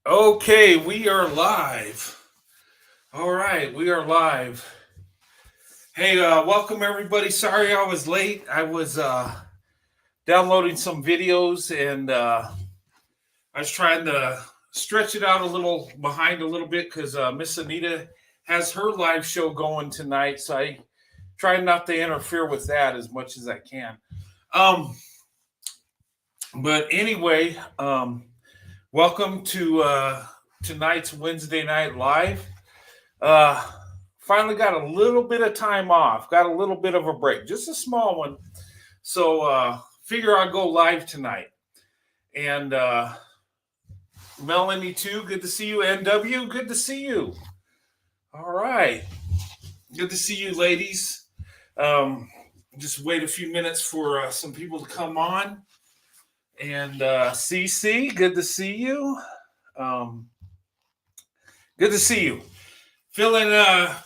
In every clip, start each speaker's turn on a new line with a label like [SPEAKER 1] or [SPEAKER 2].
[SPEAKER 1] Okay, we are live. All right, we are live. Hey, welcome everybody. Sorry I was late. I was downloading some videos and I was trying to stretch it out a little behind a little bit because Miss Anita has her live show going tonight. So I try not to interfere with that as much as I can. Um, but anyway, welcome to tonight's Wednesday night live. Uh, Finally got a little bit of time off, got a little bit of a break, just a small one. So figure I'll go live tonight. And Melanie too, good to see you. NW, good to see you. All right, good to see you, ladies. Um, just wait a few minutes for some people to come on. And CC, good to see you. Um, Good to see you. Feeling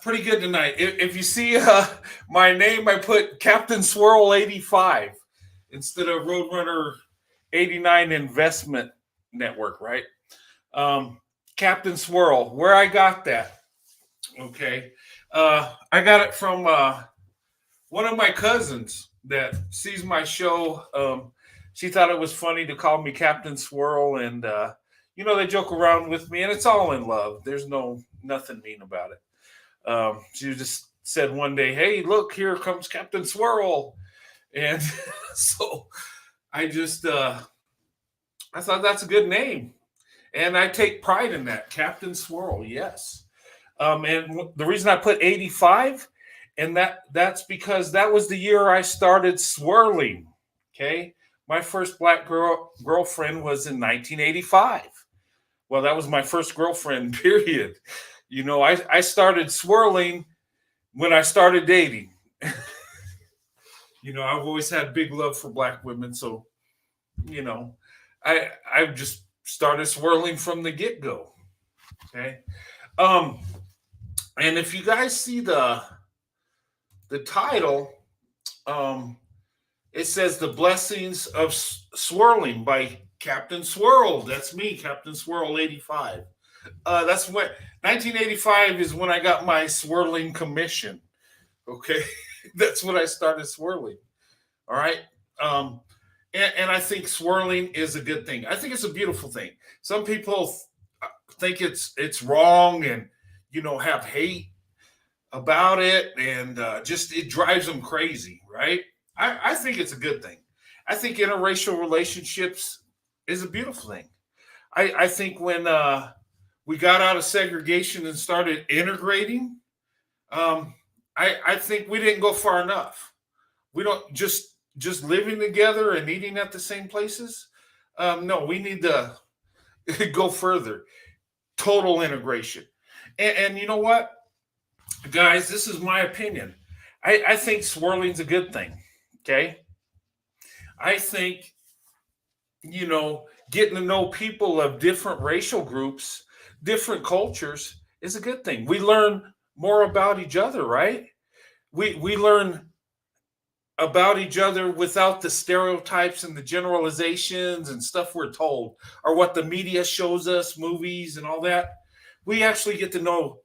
[SPEAKER 1] pretty good tonight. If you see my name, I put Captain Swirl 85 instead of Roadrunner 89 Investment Network, right? Captain Swirl, where I got that. Okay. I got it from one of my cousins that sees my show. She thought it was funny to call me Captain Swirl, and they joke around with me, and it's all in love. There's nothing mean about it. She just said one day, "Hey, look, here comes Captain Swirl," and so I just I thought that's a good name, and I take pride in that, Captain Swirl. Yes, and the reason I put 85, and that's because that was the year I started swirling. Okay, my first black girlfriend was in 1985. Well, that was my first girlfriend. Period. I started swirling when I started dating. I've always had big love for black women, so you know, I just started swirling from the get go. Okay, um, and if you guys see the title, um, it says "The Blessings of Swirling" by Captain Swirl. That's me, Captain Swirl 85. That's when 1985 is when I got my swirling commission. Okay, that's when I started swirling. All right. Um, and I think swirling is a good thing. I think it's a beautiful thing. Some people think it's wrong and have hate about it, and just it drives them crazy, right? I think it's a good thing. I think interracial relationships is a beautiful thing. I think when we got out of segregation and started integrating, um, I think we didn't go far enough. We don't just living together and eating at the same places. No, we need to go further. Total integration. And you know what, guys? This is my opinion. I think swirling's a good thing. Okay. I think, getting to know people of different racial groups, different cultures is a good thing. We learn more about each other, right? We learn about each other without the stereotypes and the generalizations and stuff we're told or what the media shows us, movies and all that. We actually get to know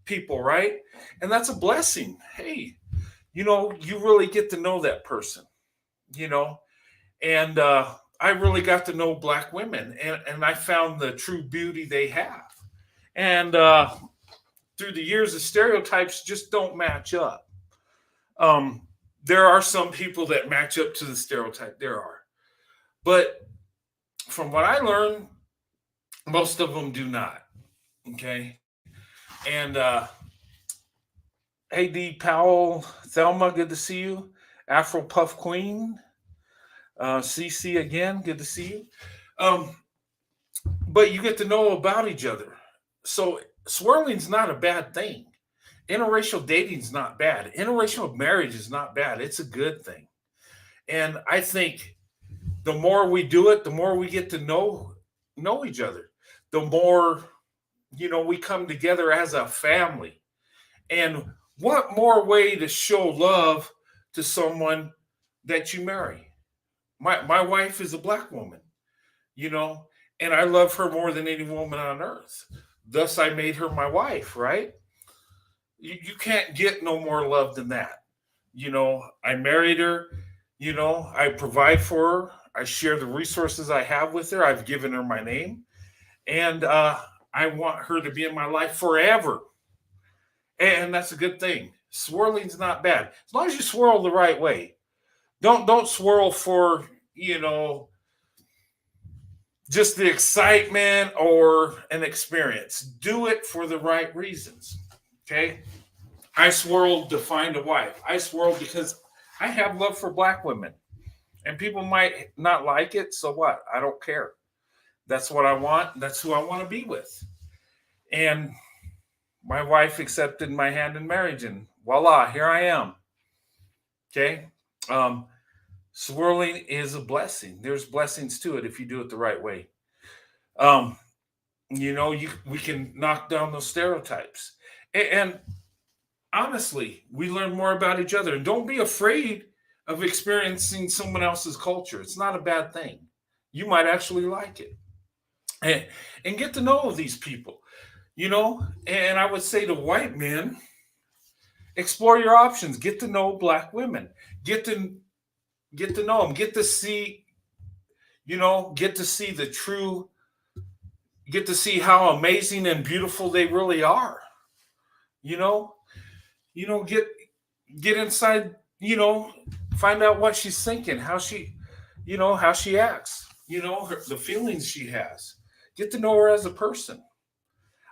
[SPEAKER 1] people, right? And that's a blessing. Hey, you really get to know that person, you know, and I really got to know black women, and I found the true beauty they have. And through the years, the stereotypes just don't match up. Um, there are some people that match up to the stereotype. There are. But from what I learned, most of them do not. Okay. And hey, D. Powell, Thelma, good to see you. Afro Puff Queen, CC again, good to see you. Um, but you get to know about each other. So swirling's not a bad thing. Interracial dating's not bad. Interracial marriage is not bad. It's a good thing. And I think the more we do it, the more we get to know each other. The more we come together as a family. And what more way to show love to someone that you marry? My wife is a black woman, you know, And I love her more than any woman on earth. Thus, I made her my wife, right? You can't get no more love than that. I married her. I provide for her. I share the resources I have with her. I've given her my name. And I want her to be in my life forever. And that's a good thing. Swirling's not bad. As long as you swirl the right way. Don't swirl for, just the excitement or an experience. Do it for the right reasons. Okay? I swirled to find a wife. I swirled because I have love for black women. And people might not like it, so what? I don't care. That's what I want. That's who I want to be with. And my wife accepted my hand in marriage, and voila, here I am. Okay? Um, Swirling is a blessing. There's blessings to it if you do it the right way. Um, we can knock down those stereotypes. And honestly, we learn more about each other. And don't be afraid of experiencing someone else's culture. It's not a bad thing. You might actually like it. And get to know these people, And I would say to white men, explore your options. Get to know black women. Get to know them. Get to see the true, get to see how amazing and beautiful they really are. You know, get inside, find out what she's thinking, how she acts, the feelings she has. Get to know her as a person.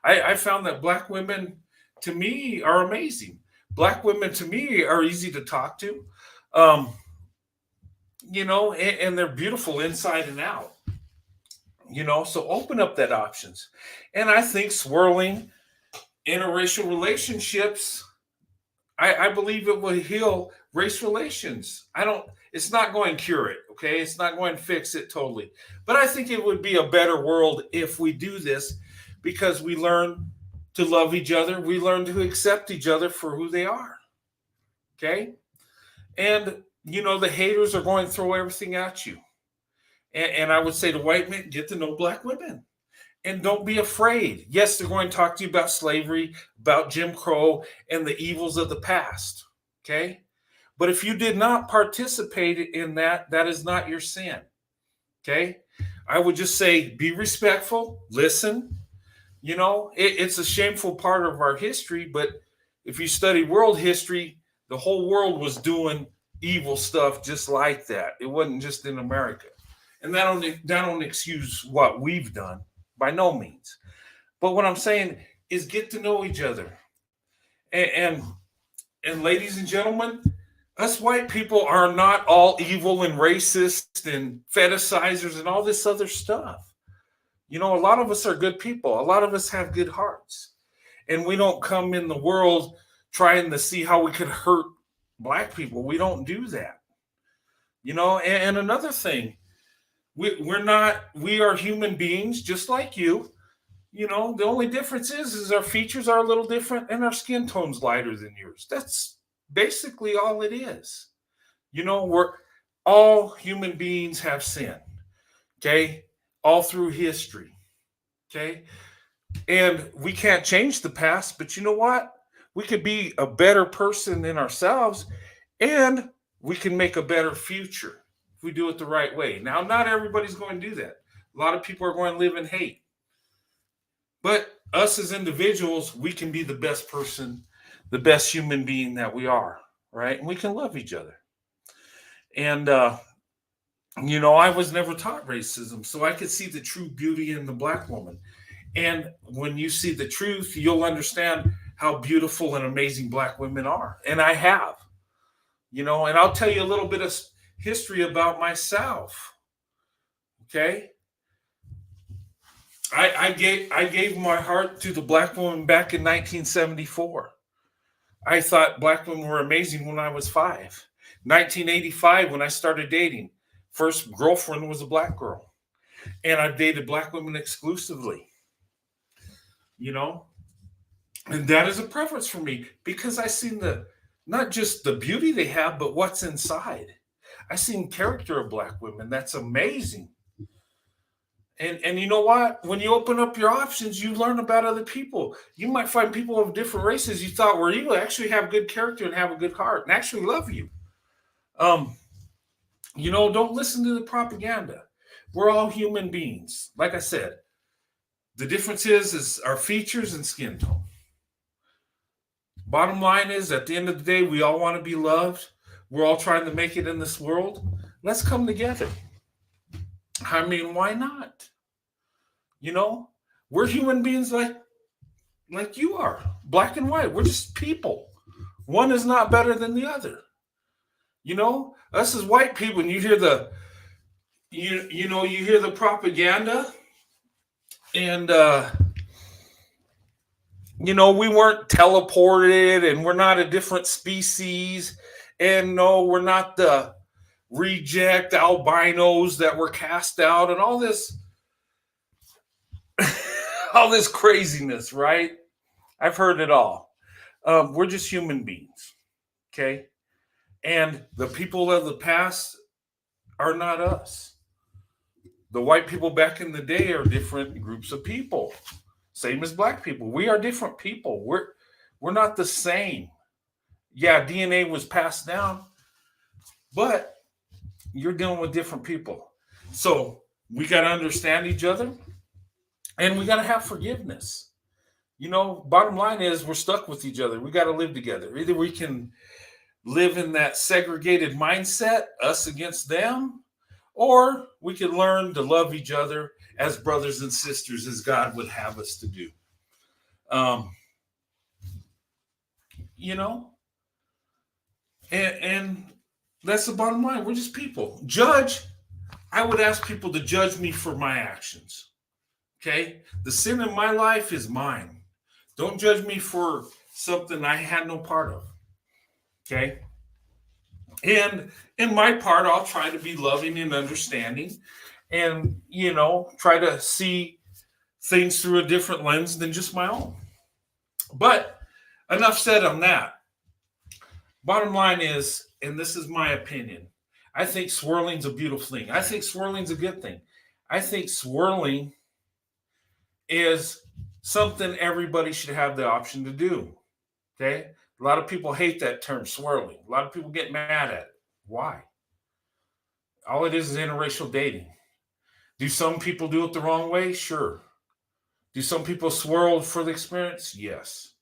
[SPEAKER 1] I found that black women to me are amazing. Black women to me are easy to talk to. Um, and they're beautiful inside and out. So open up that options. And I think swirling interracial relationships, I believe it will heal race relations. It's not going to cure it, okay? It's not going to fix it totally. But I think it would be a better world if we do this because we learn to love each other. We learn to accept each other for who they are, okay? And, the haters are going to throw everything at you. And I would say to white men, get to know black women. And don't be afraid. Yes, they're going to talk to you about slavery, about Jim Crow, and the evils of the past. Okay? But if you did not participate in that, that is not your sin. Okay? I would just say be respectful, listen. It's a shameful part of our history, but if you study world history, the whole world was doing evil stuff just like that. It wasn't just in America. And that don't excuse what we've done by no means. But what I'm saying is get to know each other. And ladies and gentlemen, us white people are not all evil and racist and fetishizers and all this other stuff. A lot of us are good people. A lot of us have good hearts. And we don't come in the world trying to see how we could hurt black people. We don't do that. And another thing, we are human beings just like you. The only difference is our features are a little different and our skin tone's lighter than yours. That's basically all it is. We're all human beings have sin. Okay? All through history. Okay? And we can't change the past, but you know what? We could be a better person in ourselves and we can make a better future if we do it the right way. Now, not everybody's going to do that. A lot of people are going to live in hate. But us as individuals, we can be the best person, the best human being that we are, right? And we can love each other. And, I was never taught racism, so I could see the true beauty in the black woman. And when you see the truth, you'll understand how beautiful and amazing black women are. And I have, and I'll tell you a little bit of history about myself. Okay. I gave my heart to the black woman back in 1974. I thought black women were amazing when I was 5. 1985, when I started dating, first girlfriend was a black girl. And I've dated black women exclusively. And that is a preference for me because I seen not just the beauty they have, but what's inside. I seen character of black women. That's amazing. And you know what? When you open up your options, you learn about other people. You might find people of different races you thought were evil actually have good character and have a good heart and actually love you. Um, don't listen to the propaganda. We're all human beings. Like I said, the difference is our features and skin tone. Bottom line is, at the end of the day, we all want to be loved. We're all trying to make it in this world. Let's come together. I mean, why not? You know, we're human beings like you are, black and white. We're just people. One is not better than the other. Us as white people, and you hear you hear the propaganda, and we weren't teleported, and we're not a different species, and no, we're not the reject albinos that were cast out, and all this all this craziness, right? I've heard it all. We're just human beings, okay? And the people of the past are not us. The white people back in the day are different groups of people, same as black people. We are different people. We're not the same. Yeah, DNA was passed down, but you're dealing with different people. So we got to understand each other, and we got to have forgiveness. Bottom line is we're stuck with each other. We got to live together. Either we can live in that segregated mindset, us against them, or we can learn to love each other as brothers and sisters as God would have us to do. Um, you know, and that's the bottom line. We're just people. I would ask people to judge me for my actions. Okay? The sin in my life is mine. Don't judge me for something I had no part of. Okay? And in my part, I'll try to be loving and understanding and, try to see things through a different lens than just my own. But enough said on that. Bottom line is, and this is my opinion, I think swirling's a beautiful thing. I think swirling's a good thing. I think swirling is something everybody should have the option to do. Okay? A lot of people hate that term, swirling. A lot of people get mad at it. Why? All it is interracial dating. Do some people do it the wrong way? Sure. Do some people swirl for the experience? Yes.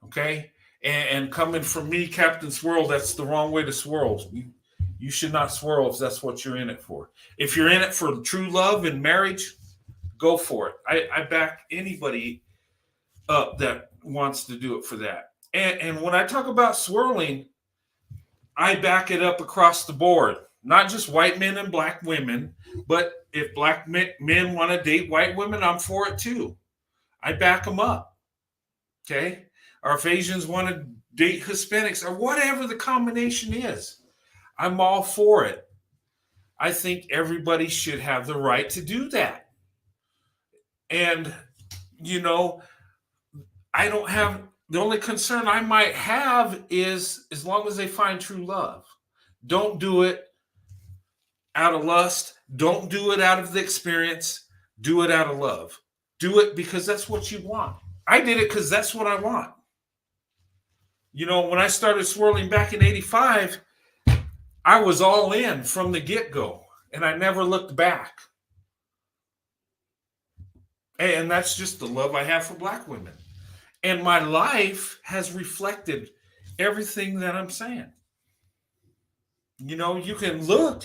[SPEAKER 1] Okay? And coming from me, Captain Swirl, that's the wrong way to swirl. You should not swirl if that's what you're in it for. If you're in it for true love and marriage, go for it. I back anybody up that wants to do it for that. And when I talk about swirling, I back it up across the board. Not just white men and black women, but if black men want to date white women, I'm for it too. I back them up. Okay? Or if Asians want to date Hispanics or whatever the combination is, I'm all for it. I think everybody should have the right to do that. And, I don't have, the only concern I might have is as long as they find true love. Don't do it out of lust. Don't do it out of the experience. Do it out of love. Do it because that's what you want. I did it because that's what I want. When I started swirling back in 85, I was all in from the get-go, and I never looked back. And that's just the love I have for black women. And my life has reflected everything that I'm saying. You can look,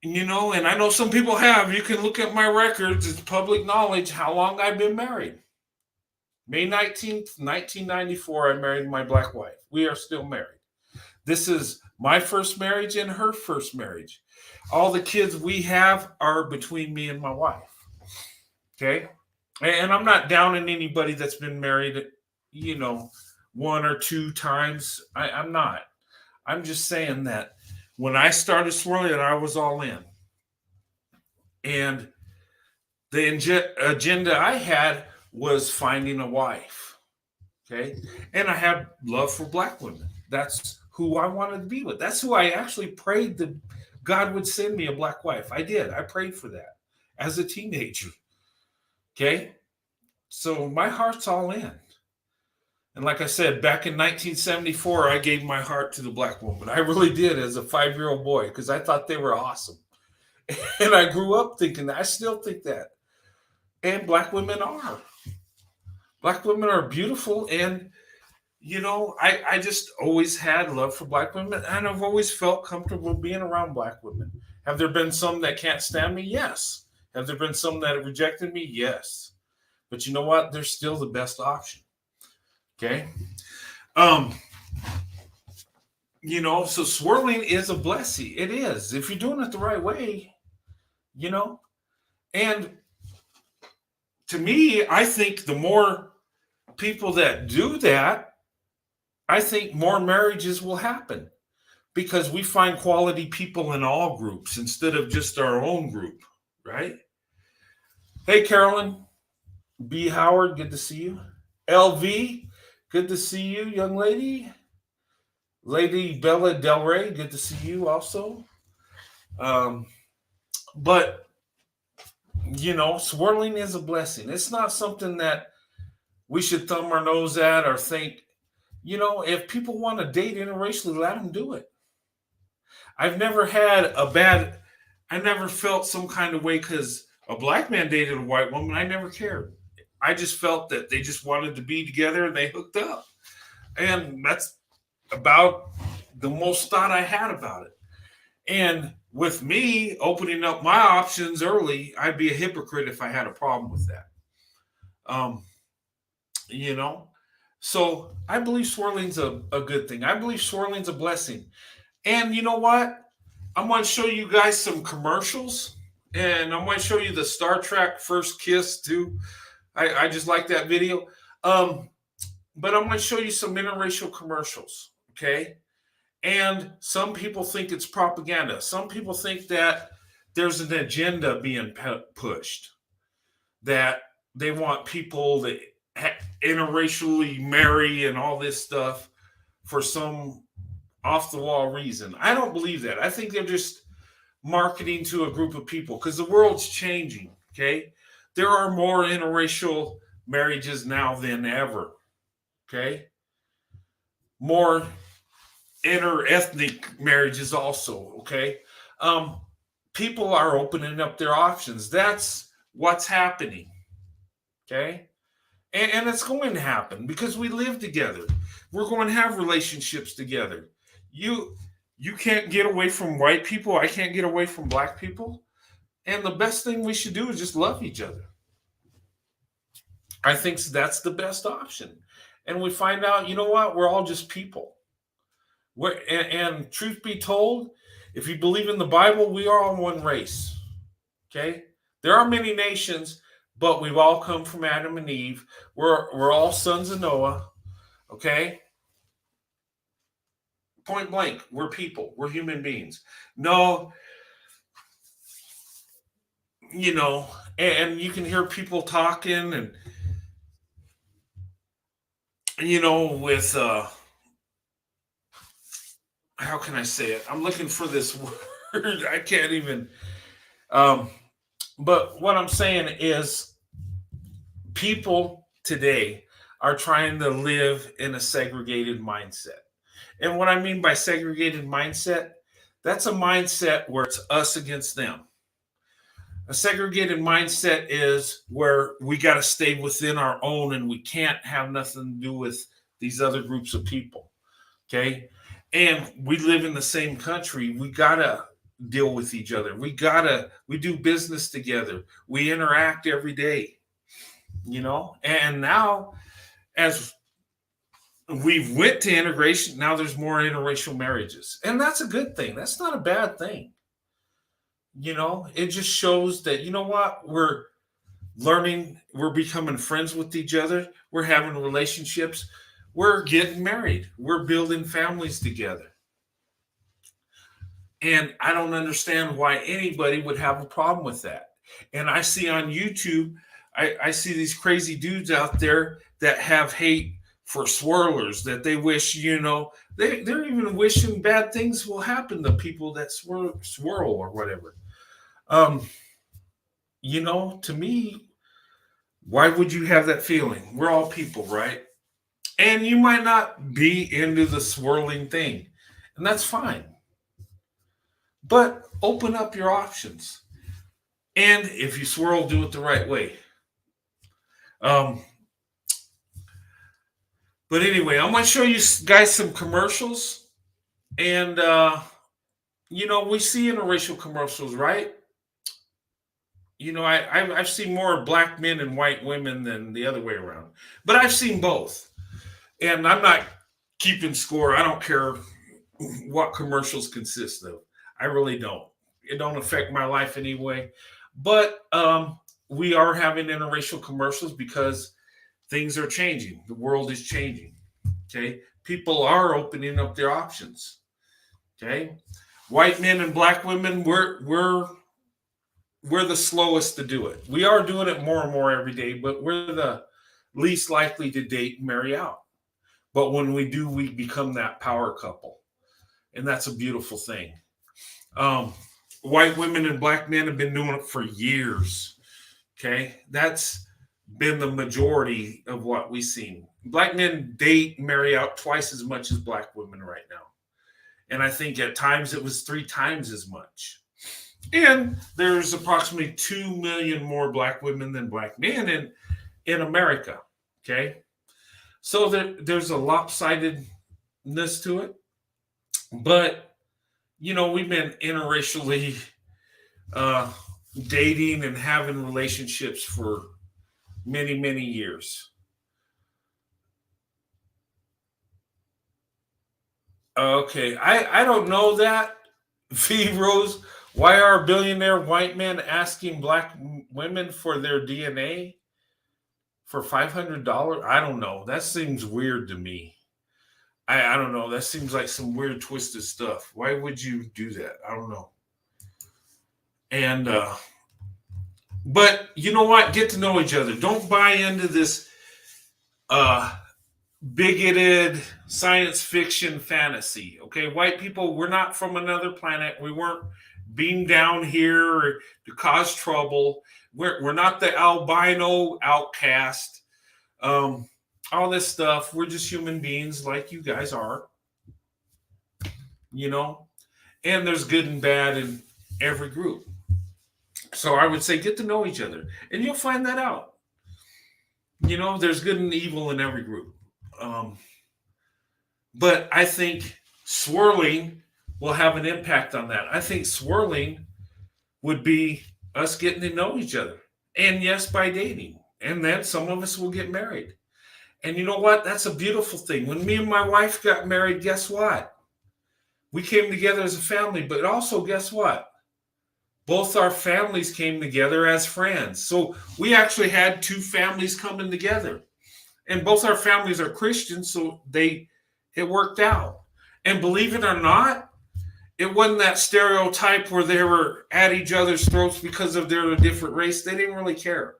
[SPEAKER 1] and I know some people have. You can look at my records. It's public knowledge how long I've been married. May 19th, 1994, I married my black wife. We are still married. This is my first marriage and her first marriage. All the kids we have are between me and my wife. Okay? And I'm not downing anybody that's been married, one or two times. I'm not. I'm just saying that when I started swirling, I was all in. And the agenda I had was finding a wife. Okay? And I had love for black women. That's who I wanted to be with. That's who I actually prayed that God would send me a black wife. I did. I prayed for that. as a teenager. Okay. So my heart's all in. And like I said, back in 1974, I gave my heart to the black woman. I really did as a 5-year-old boy because I thought they were awesome. And I grew up thinking that. I still think that. And black women are. Black women are beautiful. And, I just always had love for black women. And I've always felt comfortable being around black women. Have there been some that can't stand me? Yes. Have there been some that have rejected me? Yes. But you know what? They're still the best option. Okay. So swirling is a blessing. It is. If you're doing it the right way, and to me, I think the more people that do that, I think more marriages will happen because we find quality people in all groups instead of just our own group, right? Hey, Carolyn B. Howard, good to see you. LV, good to see you, young lady. Lady Bella Del Rey, good to see you also. But swirling is a blessing. It's not something that we should thumb our nose at or think, if people want to date interracially, let them do it. I never felt some kind of way because a black man dated a white woman. I never cared. I just felt that they just wanted to be together and they hooked up. And that's about the most thought I had about it. And with me opening up my options early, I'd be a hypocrite if I had a problem with that. So I believe swirling's a good thing. I believe swirling's a blessing. And you know what? I'm going to show you guys some commercials. And I'm going to show you the Star Trek First Kiss too. I just like that video. But I'm going to show you some interracial commercials. Okay. And some people think it's propaganda. Some people think that there's an agenda being pushed, that they want people to interracially marry and all this stuff for some off the wall reason. I don't believe that. I think they're just marketing to a group of people because the world's changing. Okay. There are more interracial marriages now than ever. Okay. More inter-ethnic marriages also. Okay. People are opening up their options. That's what's happening. Okay. And it's going to happen because we live together. We're going to have relationships together. You can't get away from white people. I can't get away from black people. And the best thing we should do is just love each other. I think that's the best option. And we find out, you know what? We're all just people. And truth be told, if you believe in the Bible, we are all one race. Okay? There are many nations, but we've all come from Adam and Eve. We're all sons of Noah. Okay? Point blank, we're people. We're human beings. No, and you can hear people talking and, with, how can I say it? I'm looking for this word. I can't even, but what I'm saying is people today are trying to live in a segregated mindset. And what I mean by segregated mindset, that's a mindset where it's us against them. A segregated mindset is where we got to stay within our own and we can't have nothing to do with these other groups of people. Okay. And we live in the same country. We got to deal with each other. We do business together. We interact every day, and now as we've went to integration, now there's more interracial marriages. And that's a good thing. That's not a bad thing. It just shows that, we're learning, we're becoming friends with each other. We're having relationships. We're getting married. We're building families together. And I don't understand why anybody would have a problem with that. And I see on YouTube, I see these crazy dudes out there that have hate for swirlers, that they wish, they're even wishing bad things will happen to people that swirl or whatever. To me, why would you have that feeling? We're all people, right? And you might not be into the swirling thing, and that's fine. But open up your options. And if you swirl, do it the right way. Um, but anyway, I'm going to show you guys some commercials. And, we see interracial commercials, right? I've seen more black men and white women than the other way around. But I've seen both. And I'm not keeping score. I don't care what commercials consist of. I really don't. It don't affect my life anyway. But we are having interracial commercials because things are changing. The world is changing. Okay, people are opening up their options. Okay, white men and black women, we're the slowest to do it. We are doing it more and more every day, but we're the least likely to date and marry out. But when we do, we become that power couple, and that's a beautiful thing. Um, White women and black men have been doing it for years. Okay, that's been the majority of what we've seen. Black men date and marry out twice as much as black women right now. And I think at times it was 3 times as much. And there's approximately 2 million more black women than black men in America. Okay. So there's a lopsidedness to it. But, we've been interracially dating and having relationships for many, many years. Okay, I don't know that. V Rose, why are billionaire white men asking black women for their DNA for $500? I don't know. That seems weird to me. I don't know. That seems like some weird twisted stuff. Why would you do that? I don't know. And but you know what? Get to know each other. Don't buy into this bigoted science fiction fantasy. Okay, white people, we're not from another planet. We weren't beamed down here to cause trouble. We're not the albino outcast. All this stuff. We're just human beings like you guys are. And there's good and bad in every group. So I would say get to know each other, and you'll find that out. There's good and evil in every group. But I think swirling will have an impact on that. I think swirling would be us getting to know each other. And yes, by dating. And then some of us will get married. And you know what? That's a beautiful thing. When me and my wife got married, guess what? We came together as a family, but also guess what? Both our families came together as friends. So we actually had 2 families coming together. And both our families are Christians, so it worked out. And believe it or not, it wasn't that stereotype where they were at each other's throats because of their different race. They didn't really care.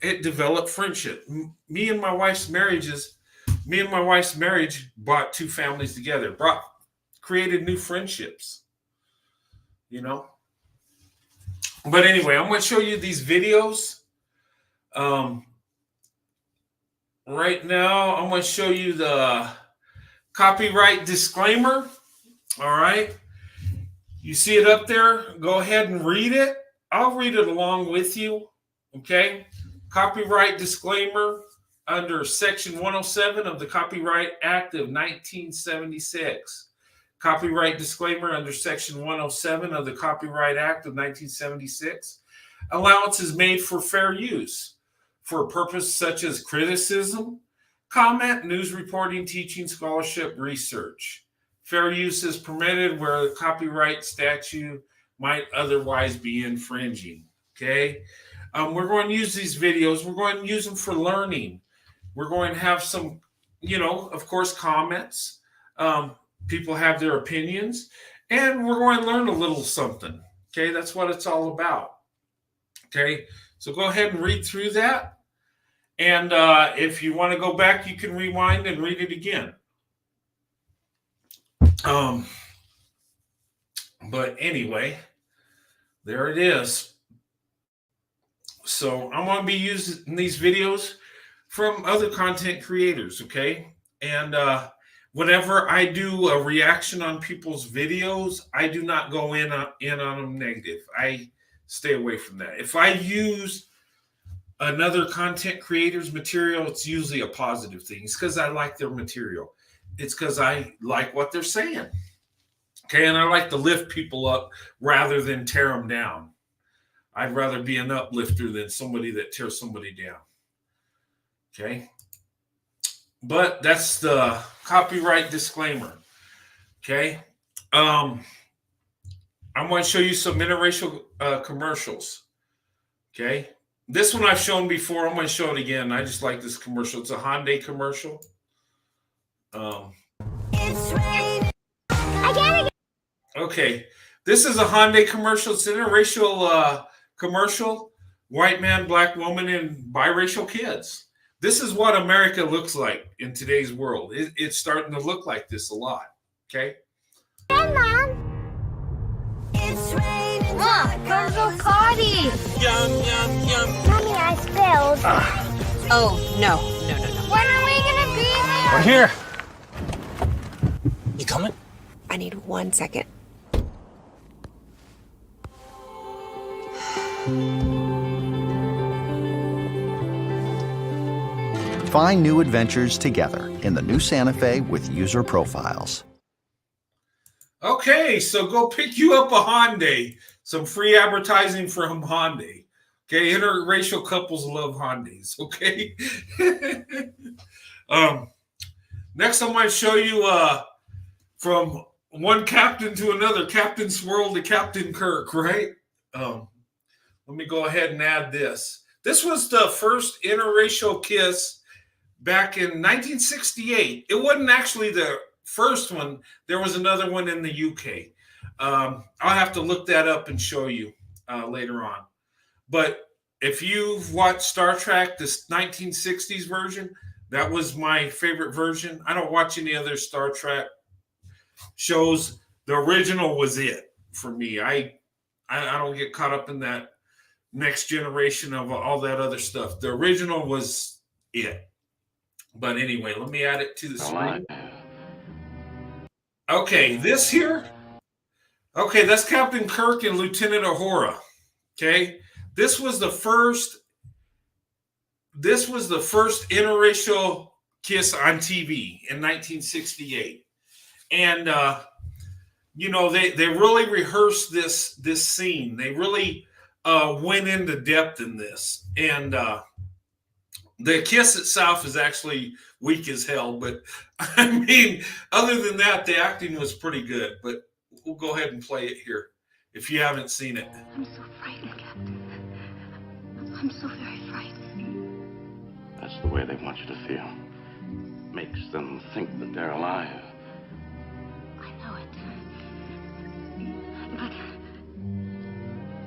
[SPEAKER 1] It developed friendship. Me and my wife's marriage brought 2 families together, created new friendships. But anyway, I'm going to show you these videos. Right now, I'm going to show you the copyright disclaimer. All right. You see it up there? Go ahead and read it. I'll read it along with you. Okay. Copyright disclaimer under Section 107 of the Copyright Act of 1976. Copyright disclaimer under Section 107 of the Copyright Act of 1976. Allowance is made for fair use for a purpose such as criticism, comment, news reporting, teaching, scholarship, research. Fair use is permitted where the copyright statute might otherwise be infringing. Okay? We're going to use these videos. We're going to use them for learning. We're going to have some, of course, comments. People have their opinions. And we're going to learn a little something. Okay? That's what it's all about. Okay? So go ahead and read through that. And if you want to go back, you can rewind and read it again. But anyway, There it is. So I'm going to be using these videos from other content creators, okay? And whenever I do a reaction on people's videos, I do not go in on them negative. I stay away from that. If I use another content creator's material, it's usually a positive thing. It's because I like their material. It's because I like what they're saying. Okay, and I like to lift people up rather than tear them down. I'd rather be an uplifter than somebody that tears somebody down. Okay, but that's the copyright disclaimer. Okay, I'm going to show you some interracial commercials. Okay, this one I've shown before. I'm going to show it again. I just like this commercial. It's a Hyundai commercial. It's raining. Okay, this is a Hyundai commercial. It's an interracial commercial. White man, black woman, and biracial kids. This is what America looks like in today's world. It's starting to look like this a lot. Okay.
[SPEAKER 2] Hey, Mom. It's raining. Mom, come go potty.
[SPEAKER 3] Yum, yum, yum.
[SPEAKER 2] Mommy, I spilled.
[SPEAKER 3] Oh, no.
[SPEAKER 2] When are we going to be there?
[SPEAKER 4] We're here. You coming?
[SPEAKER 3] I need 1 second.
[SPEAKER 5] Find new adventures together in the new Santa Fe with user profiles.
[SPEAKER 1] Okay, so go pick you up a Hyundai. Some free advertising from Hyundai. Okay, interracial couples love Hyundais. Okay. Next, I'm going to show you from one captain to another, Captain Swirl to Captain Kirk. Right. Let me go ahead and add this. This was the first interracial kiss back in 1968. It wasn't actually the first one. There was another one in the UK. I'll have to look that up and show you later on. But if you've watched Star Trek, this 1960s version, that was my favorite version. I don't watch any other Star Trek shows. The original was it for me. I don't get caught up in that next generation of all that other stuff. The original was it. But anyway, let me add it to the screen. Okay, this here. Okay, that's Captain Kirk and Lieutenant Uhura. Okay, this was the first interracial kiss on TV in 1968, and they really rehearsed this scene. They really went into depth in this, and the kiss itself is actually weak as hell, but I mean, other than that, the acting was pretty good. But we'll go ahead and play it here if you haven't seen it.
[SPEAKER 6] I'm so frightened, Captain. I'm so very frightened.
[SPEAKER 7] That's the way they want you to feel. Makes them think that they're alive.
[SPEAKER 6] I know it. But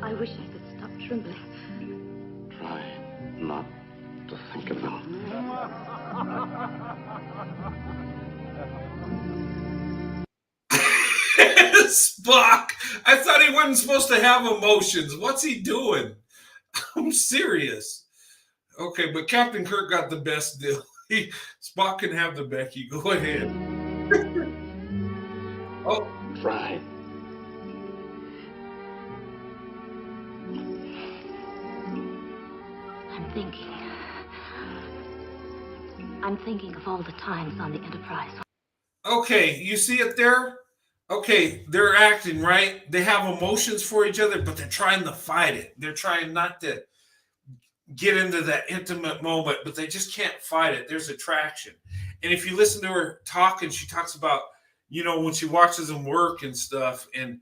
[SPEAKER 6] I wish I could stop trembling.
[SPEAKER 7] Try not to think of them.
[SPEAKER 1] Spock, I thought he wasn't supposed to have emotions. What's he doing? I'm serious. Okay, but Captain Kirk got the best deal. Spock can have the Becky. Go ahead. Oh,
[SPEAKER 7] Try.
[SPEAKER 6] I'm thinking of all the times on the Enterprise.
[SPEAKER 1] okay. You see it there? Okay, they're acting, right? They have emotions for each other, but they're trying to fight it. They're trying not to get into that intimate moment, but they just can't fight it. There's attraction. And if you listen to her talking, she talks about, when she watches them work and stuff. And,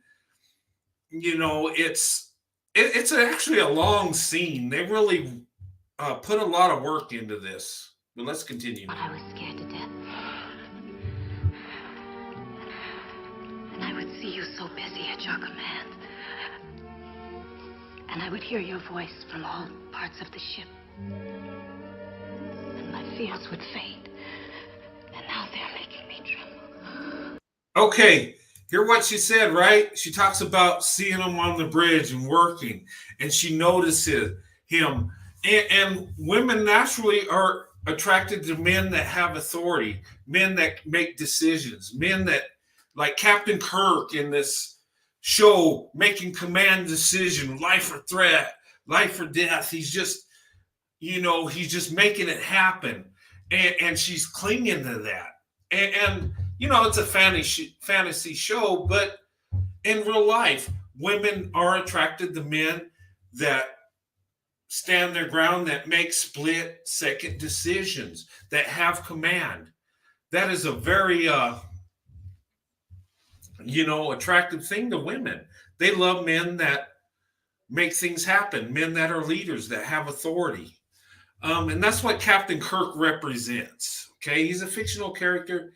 [SPEAKER 1] it's actually a long scene. They really put a lot of work into this. But let's continue.
[SPEAKER 6] But I was scared to death. And I would see you so busy at your command. And I would hear your voice from all parts of the ship. And my fears would fade. And now they're making me tremble.
[SPEAKER 1] Okay, Hear what she said, right? She talks about seeing him on the bridge and working, and she notices him. And women naturally are attracted to men that have authority, men that make decisions, men that, like Captain Kirk in this show, making command decision, life or threat, life or death. He's just, he's just making it happen. And she's clinging to that. And it's a fantasy show, but in real life, women are attracted to men that stand their ground, that make split-second decisions, that have command. That is a very, attractive thing to women. They love men that make things happen, men that are leaders, that have authority. And that's what Captain Kirk represents. Okay, he's a fictional character,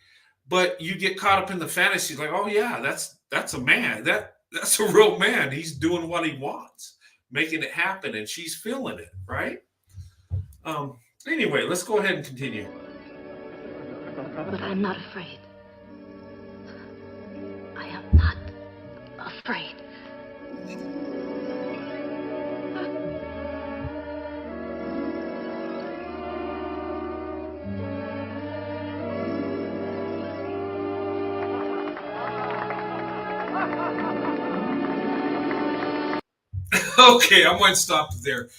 [SPEAKER 1] but you get caught up in the fantasy, like, oh yeah, that's a man. That's a real man. He's doing what he wants, making it happen, and she's feeling it, right? Anyway, let's go ahead and continue.
[SPEAKER 6] But I'm not afraid. I am not afraid.
[SPEAKER 1] Okay, I might stop there.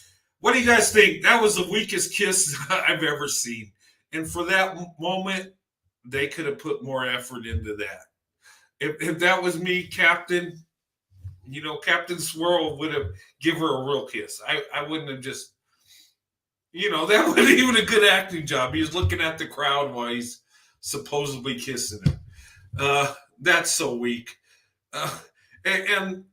[SPEAKER 1] What do you guys think? That was the weakest kiss I've ever seen. And for that moment, they could have put more effort into that. If that was me, Captain, Captain Swirl would have given her a real kiss. I wouldn't have just, that wasn't even a good acting job. He was looking at the crowd while he's supposedly kissing her. That's so weak. And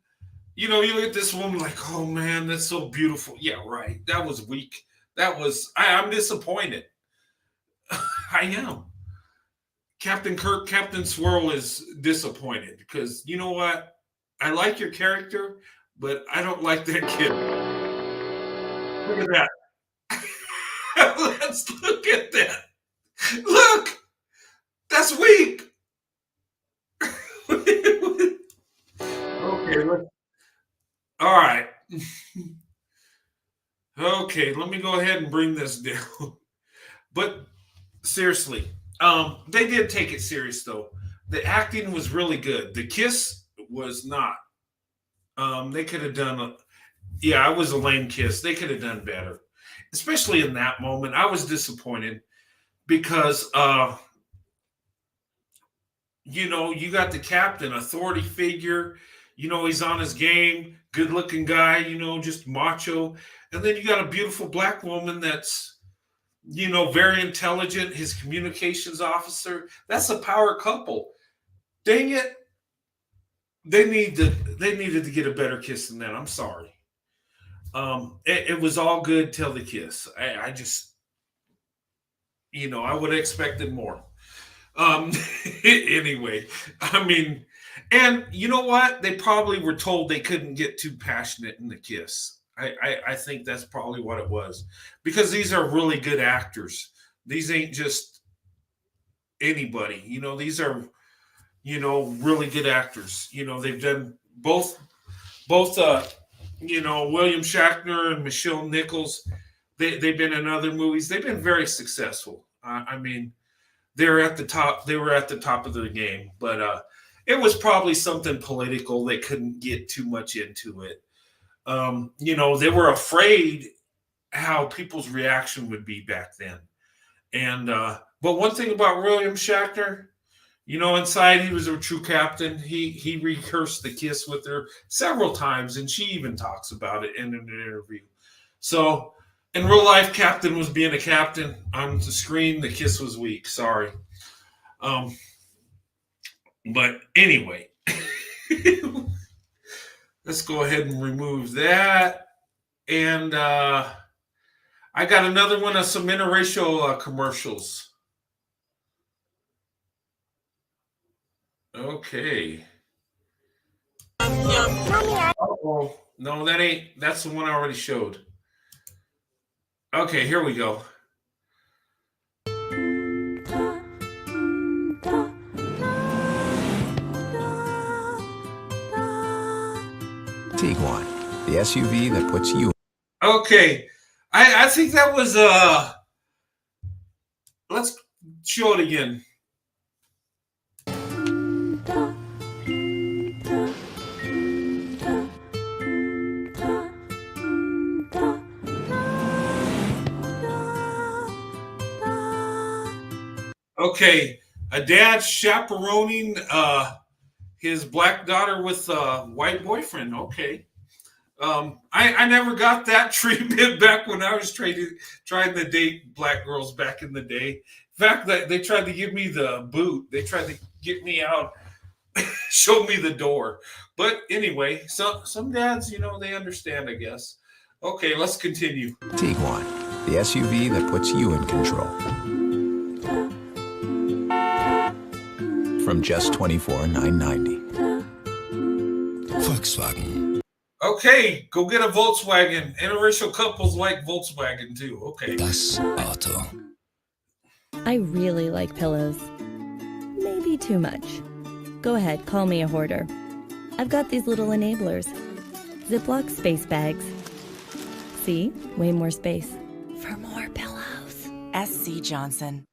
[SPEAKER 1] you look at this woman like, oh man, that's so beautiful. Yeah, right. That was weak. I'm disappointed. I am. Captain Kirk, Captain Swirl is disappointed because you know what? I like your character, but I don't like that kid. Look at that. Let's look at that. Look, that's weak. Okay, all right. Okay, let me go ahead and bring this down. But seriously, they did take it serious though. The acting was really good. The kiss was not. They could have done it was a lame kiss. They could have done better. Especially in that moment. I was disappointed because you got the captain, authority figure, he's on his game, good-looking guy, just macho. And then you got a beautiful black woman that's, very intelligent, his communications officer. That's a power couple. Dang it. They needed to get a better kiss than that. I'm sorry. It was all good till the kiss. I just, I would have expected more. Anyway, and you know what? They probably were told they couldn't get too passionate in the kiss. I think that's probably what it was, because these are really good actors. These ain't just anybody. These are, really good actors. They've done both. William Shatner and Michelle Nichols. They've been in other movies. They've been very successful. They're at the top. They were at the top of their game, but it was probably something political. They couldn't get too much into it. They were afraid how people's reaction would be back then. And but one thing about William Shatner, inside he was a true captain. He rehearsed the kiss with her several times, and she even talks about it in an interview. So in real life, Captain was being a captain. On the screen, the kiss was weak. Sorry. But anyway, let's go ahead and remove that. And I got another one of some interracial commercials. Okay. Uh-oh. No, that's the one I already showed. Okay, here we go.
[SPEAKER 4] the SUV that puts you.
[SPEAKER 1] Okay, I think that was let's show it again. Okay, a dad chaperoning his black daughter with a white boyfriend. Okay. I never got that treatment back when I was trying to date black girls back in the day. In fact, they tried to give me the boot. They tried to get me out, show me the door. But anyway, some dads, they understand, I guess. Okay, let's continue.
[SPEAKER 4] Tiguan, the SUV that puts you in control. From just $24,990. Volkswagen.
[SPEAKER 1] Okay, go get a Volkswagen. Interracial couples like Volkswagen too. Okay.
[SPEAKER 4] Das Auto.
[SPEAKER 8] I really like pillows. Maybe too much. Go ahead, call me a hoarder. I've got these little enablers. Ziploc space bags. See? Way more space. For more pillows.
[SPEAKER 9] SC Johnson.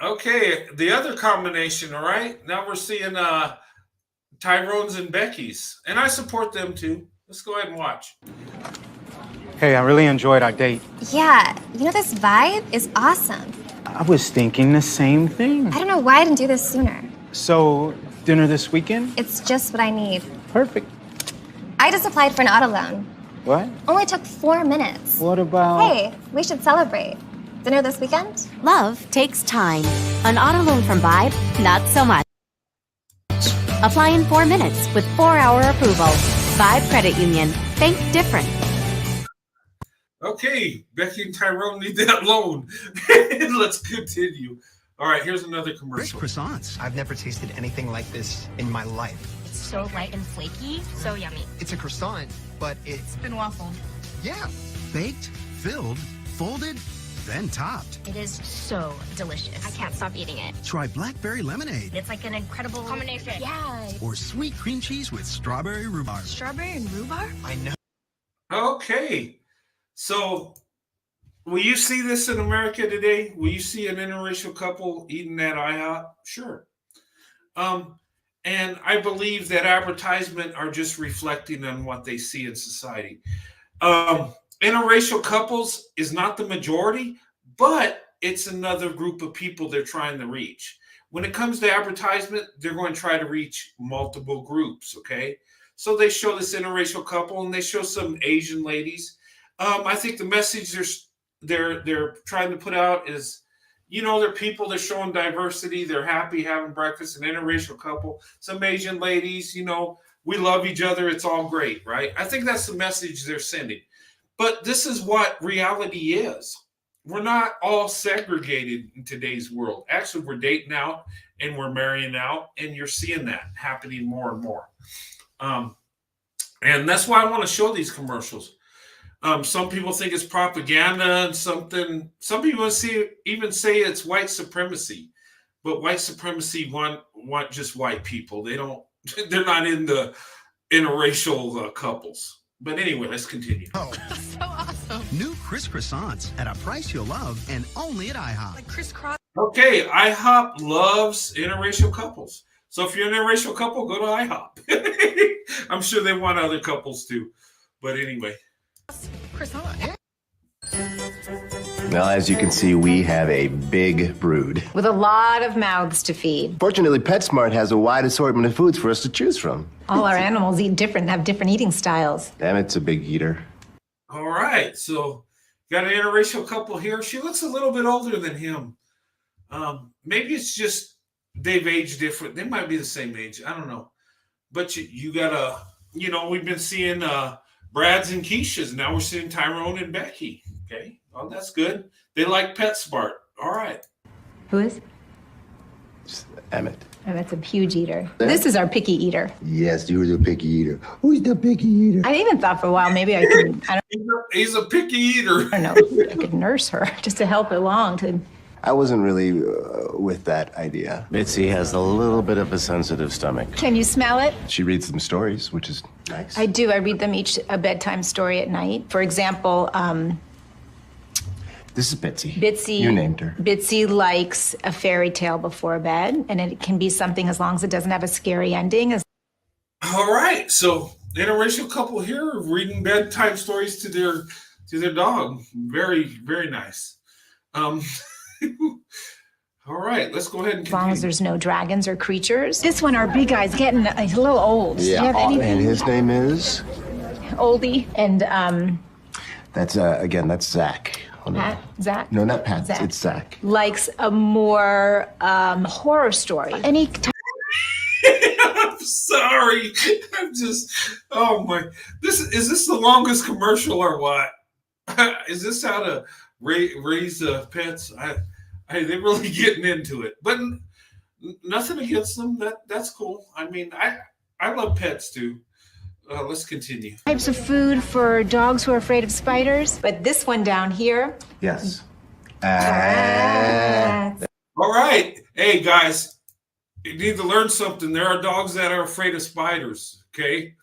[SPEAKER 1] Okay, the other combination, all right? Now we're seeing Tyrone's and Becky's. And I support them too. Let's go ahead and watch.
[SPEAKER 10] Hey, I really enjoyed our date.
[SPEAKER 2] Yeah, this vibe is awesome.
[SPEAKER 10] I was thinking the same thing.
[SPEAKER 2] I don't know why I didn't do this sooner.
[SPEAKER 10] So, dinner this weekend?
[SPEAKER 2] It's just what I need.
[SPEAKER 10] Perfect.
[SPEAKER 2] I just applied for an auto loan.
[SPEAKER 10] What?
[SPEAKER 2] Only took 4 minutes.
[SPEAKER 10] What about...
[SPEAKER 2] Hey, we should celebrate. Dinner this weekend?
[SPEAKER 11] Love takes time. An auto loan from Vibe, not so much. Apply in 4 minutes with 4-hour approval. Vibe Credit Union. Think different.
[SPEAKER 1] Okay, Becky and Tyrone need that loan. Let's continue. All right, here's another commercial.
[SPEAKER 12] Rich croissants. I've never tasted anything like this in my life.
[SPEAKER 13] It's so light and flaky, so yummy.
[SPEAKER 12] It's a croissant, but
[SPEAKER 13] It's been waffled.
[SPEAKER 12] yeah. Baked, filled, folded, then topped.
[SPEAKER 13] It is so delicious. I can't stop eating it.
[SPEAKER 12] Try blackberry lemonade
[SPEAKER 13] It's like an incredible combination. Yeah.
[SPEAKER 12] or sweet cream cheese with strawberry rhubarb.
[SPEAKER 13] Strawberry and rhubarb?
[SPEAKER 12] I know.
[SPEAKER 1] Okay, so will you see this in America today? Will you see an interracial couple eating at IHOP? Sure. And I believe that advertisement are just reflecting on what they see in society. Interracial couples is not the majority, but it's another group of people they're trying to reach. When it comes to advertisement, they're going to try to reach multiple groups, okay? So they show this interracial couple and they show some Asian ladies. I think the message they're trying to put out is, they're people, they're showing diversity, they're happy having breakfast, an interracial couple, some Asian ladies, we love each other, it's all great, right? I think that's the message they're sending. But this is what reality is. We're not all segregated in today's world. Actually, we're dating out and we're marrying out, and you're seeing that happening more and more. And that's why I want to show these commercials. Some people think it's propaganda and something. Some people even say it's white supremacy, but white supremacy want just white people. They're not in the interracial couples. But anyway, let's continue.
[SPEAKER 12] Oh,
[SPEAKER 13] So awesome.
[SPEAKER 12] new Chris croissants at a price you'll love and only at IHOP.
[SPEAKER 13] Like crisscross.
[SPEAKER 1] Okay, IHOP loves interracial couples. So if you're an interracial couple, go to IHOP. I'm sure they want other couples too. But anyway.
[SPEAKER 13] Croissant.
[SPEAKER 14] Well, as you can see, we have a big brood.
[SPEAKER 15] With a lot of mouths to feed.
[SPEAKER 14] Fortunately, PetSmart has a wide assortment of foods for us to choose from.
[SPEAKER 15] All our animals eat different and have different eating styles.
[SPEAKER 14] Emmett's a big eater.
[SPEAKER 1] All right, so got an interracial couple here. She looks a little bit older than him. Maybe it's just they've aged different. They might be the same age. I don't know. But you got we've been seeing Brad's and Keisha's. Now we're seeing Tyrone and Becky. Okay, well, that's good. They like PetSmart. All right.
[SPEAKER 15] Who is?
[SPEAKER 14] Emmett.
[SPEAKER 15] Emmett's a huge eater. This is our picky eater.
[SPEAKER 14] Yes, you're the picky eater. Who's the picky eater?
[SPEAKER 15] I even thought for a while maybe I could,
[SPEAKER 1] He's a picky eater.
[SPEAKER 15] I don't know, I could nurse her just to help along.
[SPEAKER 14] I wasn't really with that idea. Mitzi has a little bit of a sensitive stomach.
[SPEAKER 15] Can you smell it?
[SPEAKER 14] She reads them stories, which is nice.
[SPEAKER 15] I do. I read them each a bedtime story at night. For example,
[SPEAKER 14] This is Bitsy.
[SPEAKER 15] Bitsy.
[SPEAKER 14] You named her.
[SPEAKER 15] Bitsy likes a fairy tale before bed, and it can be something as long as it doesn't have a scary ending.
[SPEAKER 1] All right, so interracial couple here reading bedtime stories to their dog. Very, very nice. All right, let's go ahead and continue.
[SPEAKER 15] As long as there's no dragons or creatures. This one, our big guy's getting a little old.
[SPEAKER 14] Yeah,
[SPEAKER 15] Do you have anything?
[SPEAKER 14] and his name is?
[SPEAKER 15] Oldie. And
[SPEAKER 14] That's, again, that's Zach. Oh, no.
[SPEAKER 15] Pat? Zach?
[SPEAKER 14] No, not Pat.
[SPEAKER 15] Zach.
[SPEAKER 14] It's Zach.
[SPEAKER 15] Likes a more horror story. Any
[SPEAKER 1] I'm sorry. I'm just, oh my. Is this the longest commercial or what? Is this how to raise pets? They're really getting into it. But nothing against them. That's cool. I mean, I love pets too. Let's continue.
[SPEAKER 15] types of food for dogs who are afraid of spiders. But this one down here.
[SPEAKER 14] Yes.
[SPEAKER 1] All right. Hey, guys, you need to learn something. There are dogs that are afraid of spiders, okay?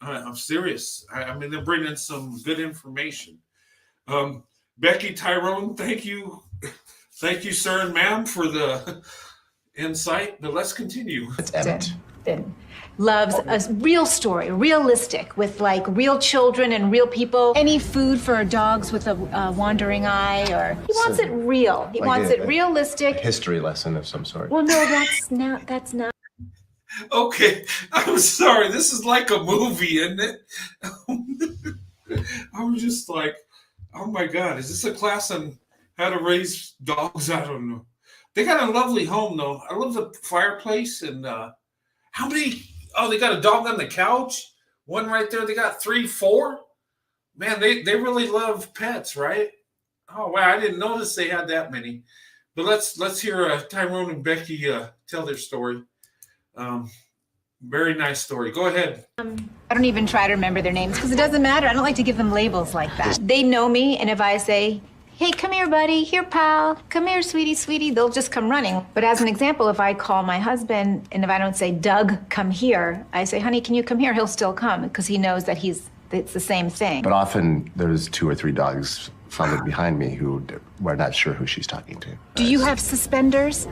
[SPEAKER 1] I'm serious. I mean, they're bringing some good information. Becky, Tyrone, thank you. Thank you, sir and ma'am, for the insight. But let's continue.
[SPEAKER 14] It's Emmett.
[SPEAKER 15] Loves a real story, realistic, with like real children and real people. Any food for dogs with a wandering eye, or he wants it real. He wants it realistic.
[SPEAKER 14] History lesson of some sort.
[SPEAKER 15] Well, no, that's not. That's not.
[SPEAKER 1] Okay, I'm sorry. This is like a movie, isn't it? I'm just like, oh my God, is this a class on how to raise dogs? I don't know. They got a lovely home, though. I love the fireplace and how many? Oh, they got a dog on the couch. One right there. They got 3, 4. Man, they really love pets, right? Oh wow, I didn't notice they had that many. But let's hear Tyrone and Becky tell their story. Very nice story. Go ahead.
[SPEAKER 15] I don't even try to remember their names because it doesn't matter. I don't like to give them labels like that. They know me, and if I say, hey, come here, buddy. Here, pal. Come here, sweetie, sweetie. They'll just come running. But as an example, if I call my husband, and if I don't say, Doug, come here, I say, honey, can you come here? He'll still come because he knows that it's the same thing.
[SPEAKER 14] But often there's 2 or 3 dogs followed behind me who we're not sure who she's talking to.
[SPEAKER 15] Do you have suspenders?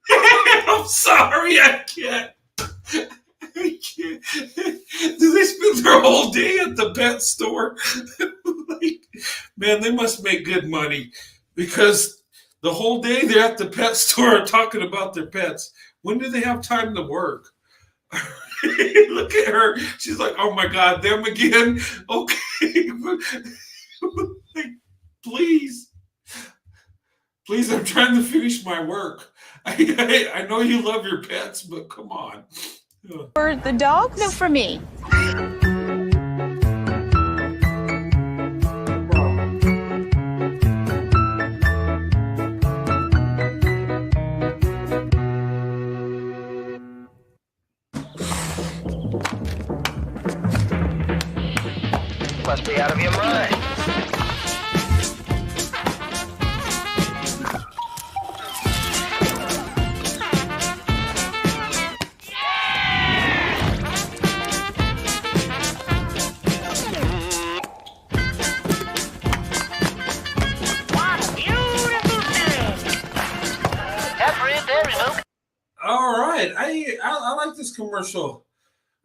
[SPEAKER 1] I'm sorry, I can't. I can't. Do they spend their whole day at the pet store? Like, man, they must make good money because the whole day they're at the pet store talking about their pets. When do they have time to work? Look at her. She's like, oh my God, them again? Okay. Like, please, I'm trying to finish my work. I know you love your pets, but come on.
[SPEAKER 15] For the dogs? No, for me.
[SPEAKER 9] Must be out of your mind.
[SPEAKER 1] All right. I like this commercial.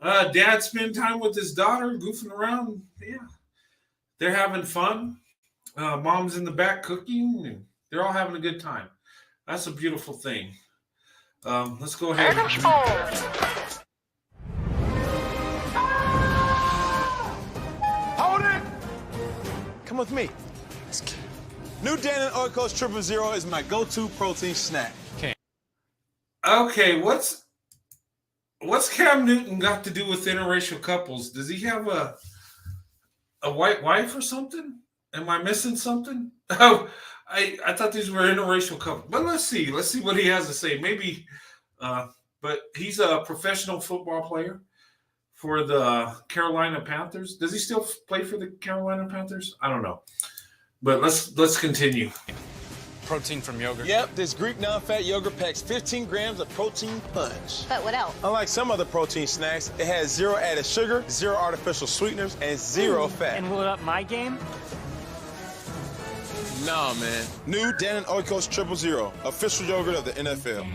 [SPEAKER 1] Dad spend time with his daughter, goofing around. Yeah. They're having fun. Mom's in the back cooking, and they're all having a good time. That's a beautiful thing. Let's go ahead.
[SPEAKER 16] Hold it! Come with me. New Dannon Oikos Triple Zero is my go-to protein snack.
[SPEAKER 1] Okay, what's Cam Newton got to do with interracial couples? Does he have a white wife or something? Am I missing something? Oh, I thought these were interracial couples. But let's see what he has to say. Maybe, but he's a professional football player for the Carolina Panthers. Does he still play for the Carolina Panthers? I don't know. But let's continue.
[SPEAKER 16] Protein from yogurt. Yep, this Greek non-fat yogurt packs 15 grams of protein punch.
[SPEAKER 15] But what else?
[SPEAKER 16] Unlike some other protein snacks, it has 0 added sugar, 0 artificial sweeteners, and 0 fat.
[SPEAKER 10] And will it up my game?
[SPEAKER 16] Nah, man. New Dannon Oikos 000, official yogurt of the NFL.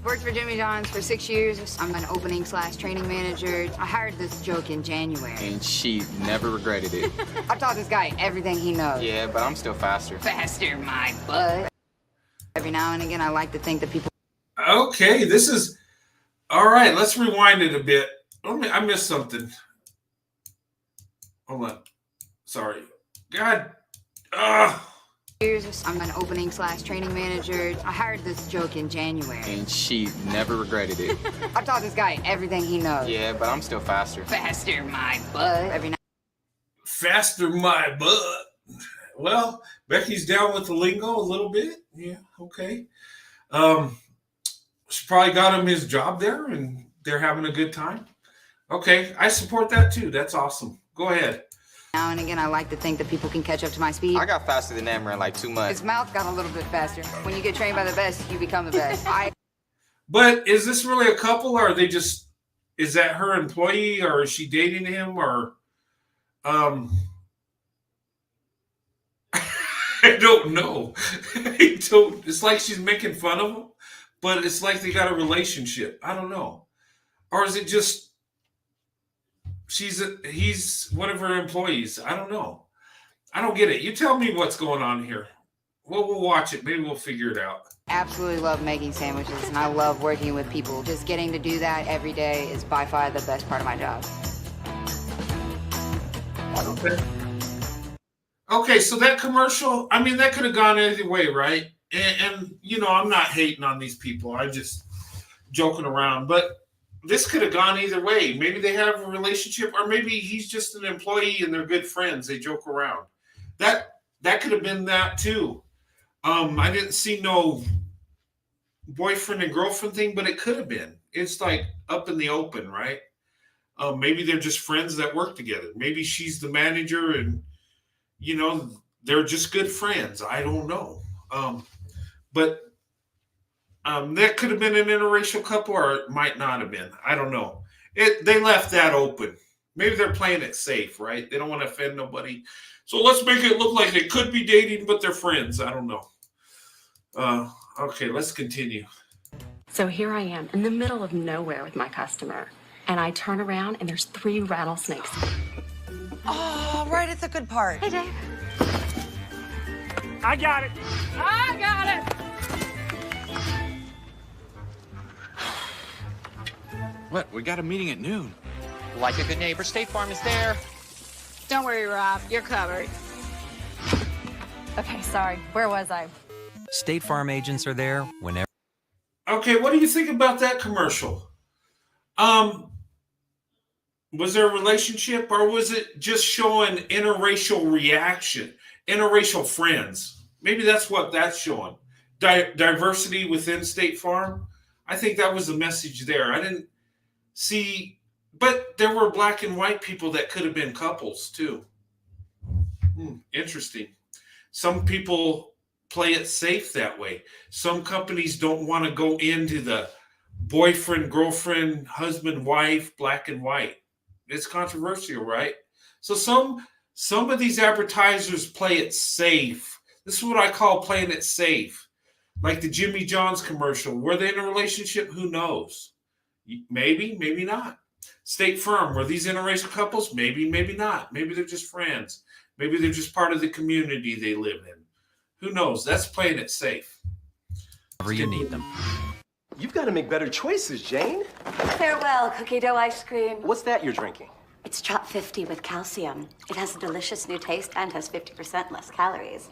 [SPEAKER 17] Worked for Jimmy John's for 6 years. I'm an opening/training manager. I hired this joke in January.
[SPEAKER 18] And she never regretted it.
[SPEAKER 17] I taught this guy everything he knows.
[SPEAKER 18] Yeah, but I'm still faster.
[SPEAKER 17] Faster, my butt. Every now and again, I like to think that people...
[SPEAKER 1] Okay, this is... All right, let's rewind it a bit. I missed something. Hold on. Sorry. God.
[SPEAKER 17] I'm an opening/training manager. I hired this joke in January.
[SPEAKER 18] And she never regretted it.
[SPEAKER 17] I taught this guy everything he knows.
[SPEAKER 18] Yeah, but I'm still faster.
[SPEAKER 17] Faster, my butt. Every now...
[SPEAKER 1] Faster, my butt. Well, Becky's down with the lingo a little bit. Yeah, okay. She probably got him his job there, and they're having a good time. Okay, I support that too. That's awesome. Go ahead.
[SPEAKER 17] Now and again, I like to think that people can catch up to my speed.
[SPEAKER 18] I got faster than Amber in like 2 months.
[SPEAKER 17] His mouth got a little bit faster. When you get trained by the best, you become the best.
[SPEAKER 1] But is this really a couple, or are they just... Is that her employee, or is she dating him, or... I don't know. It's like she's making fun of him, but it's like they got a relationship. I don't know. Or is it just he's one of her employees? I don't know. I don't get it. You tell me what's going on here. Well, we'll watch it. Maybe we'll figure it out.
[SPEAKER 17] Absolutely love making sandwiches, and I love working with people. Just getting to do that every day is by far the best part of my job.
[SPEAKER 1] Okay, so that commercial, I mean, that could have gone either way, right? And you know, I'm not hating on these people. I'm just joking around. But this could have gone either way. Maybe they have a relationship, or maybe he's just an employee and they're good friends. They joke around. That could have been that too. I didn't see no boyfriend and girlfriend thing, but it could have been. It's like up in the open, right? Maybe they're just friends that work together. Maybe she's the manager and, you know, they're just good friends. I don't know. But that could have been an interracial couple, or it might not have been. I don't know. They left that open. Maybe they're playing it safe, right? They don't want to offend nobody. So let's make it look like they could be dating, but they're friends. I don't know. Okay, let's continue.
[SPEAKER 19] So here I am in the middle of nowhere with my customer, and I turn around and there's 3 rattlesnakes.
[SPEAKER 13] Oh, right at the good part.
[SPEAKER 19] Hey, Dave.
[SPEAKER 10] I got it.
[SPEAKER 13] I got it.
[SPEAKER 18] What? We got a meeting at noon.
[SPEAKER 9] Like a good neighbor, State Farm is there.
[SPEAKER 13] Don't worry, Rob. You're covered.
[SPEAKER 20] Okay, sorry. Where was I?
[SPEAKER 21] State Farm agents are there whenever.
[SPEAKER 1] Okay, what do you think about that commercial? Was there a relationship, or was it just showing interracial reaction, interracial friends? Maybe that's what that's showing. Diversity within State Farm. I think that was the message there. I didn't see, but there were black and white people that could have been couples too. Interesting. Some people play it safe that way. Some companies don't want to go into the boyfriend, girlfriend, husband, wife, black and white. It's controversial, right? So some of these advertisers play it safe. This is what I call playing it safe. Like the Jimmy John's commercial. Were they in a relationship? Who knows? Maybe, maybe not. State Farm, were these interracial couples? Maybe, maybe not. Maybe they're just friends. Maybe they're just part of the community they live in. Who knows? That's playing it safe.
[SPEAKER 21] Whenever you need them.
[SPEAKER 22] You've got to make better choices, Jane.
[SPEAKER 23] Farewell, cookie dough ice cream.
[SPEAKER 22] What's that you're drinking?
[SPEAKER 23] It's Trop 50 with calcium. It has a delicious new taste and has 50% less calories.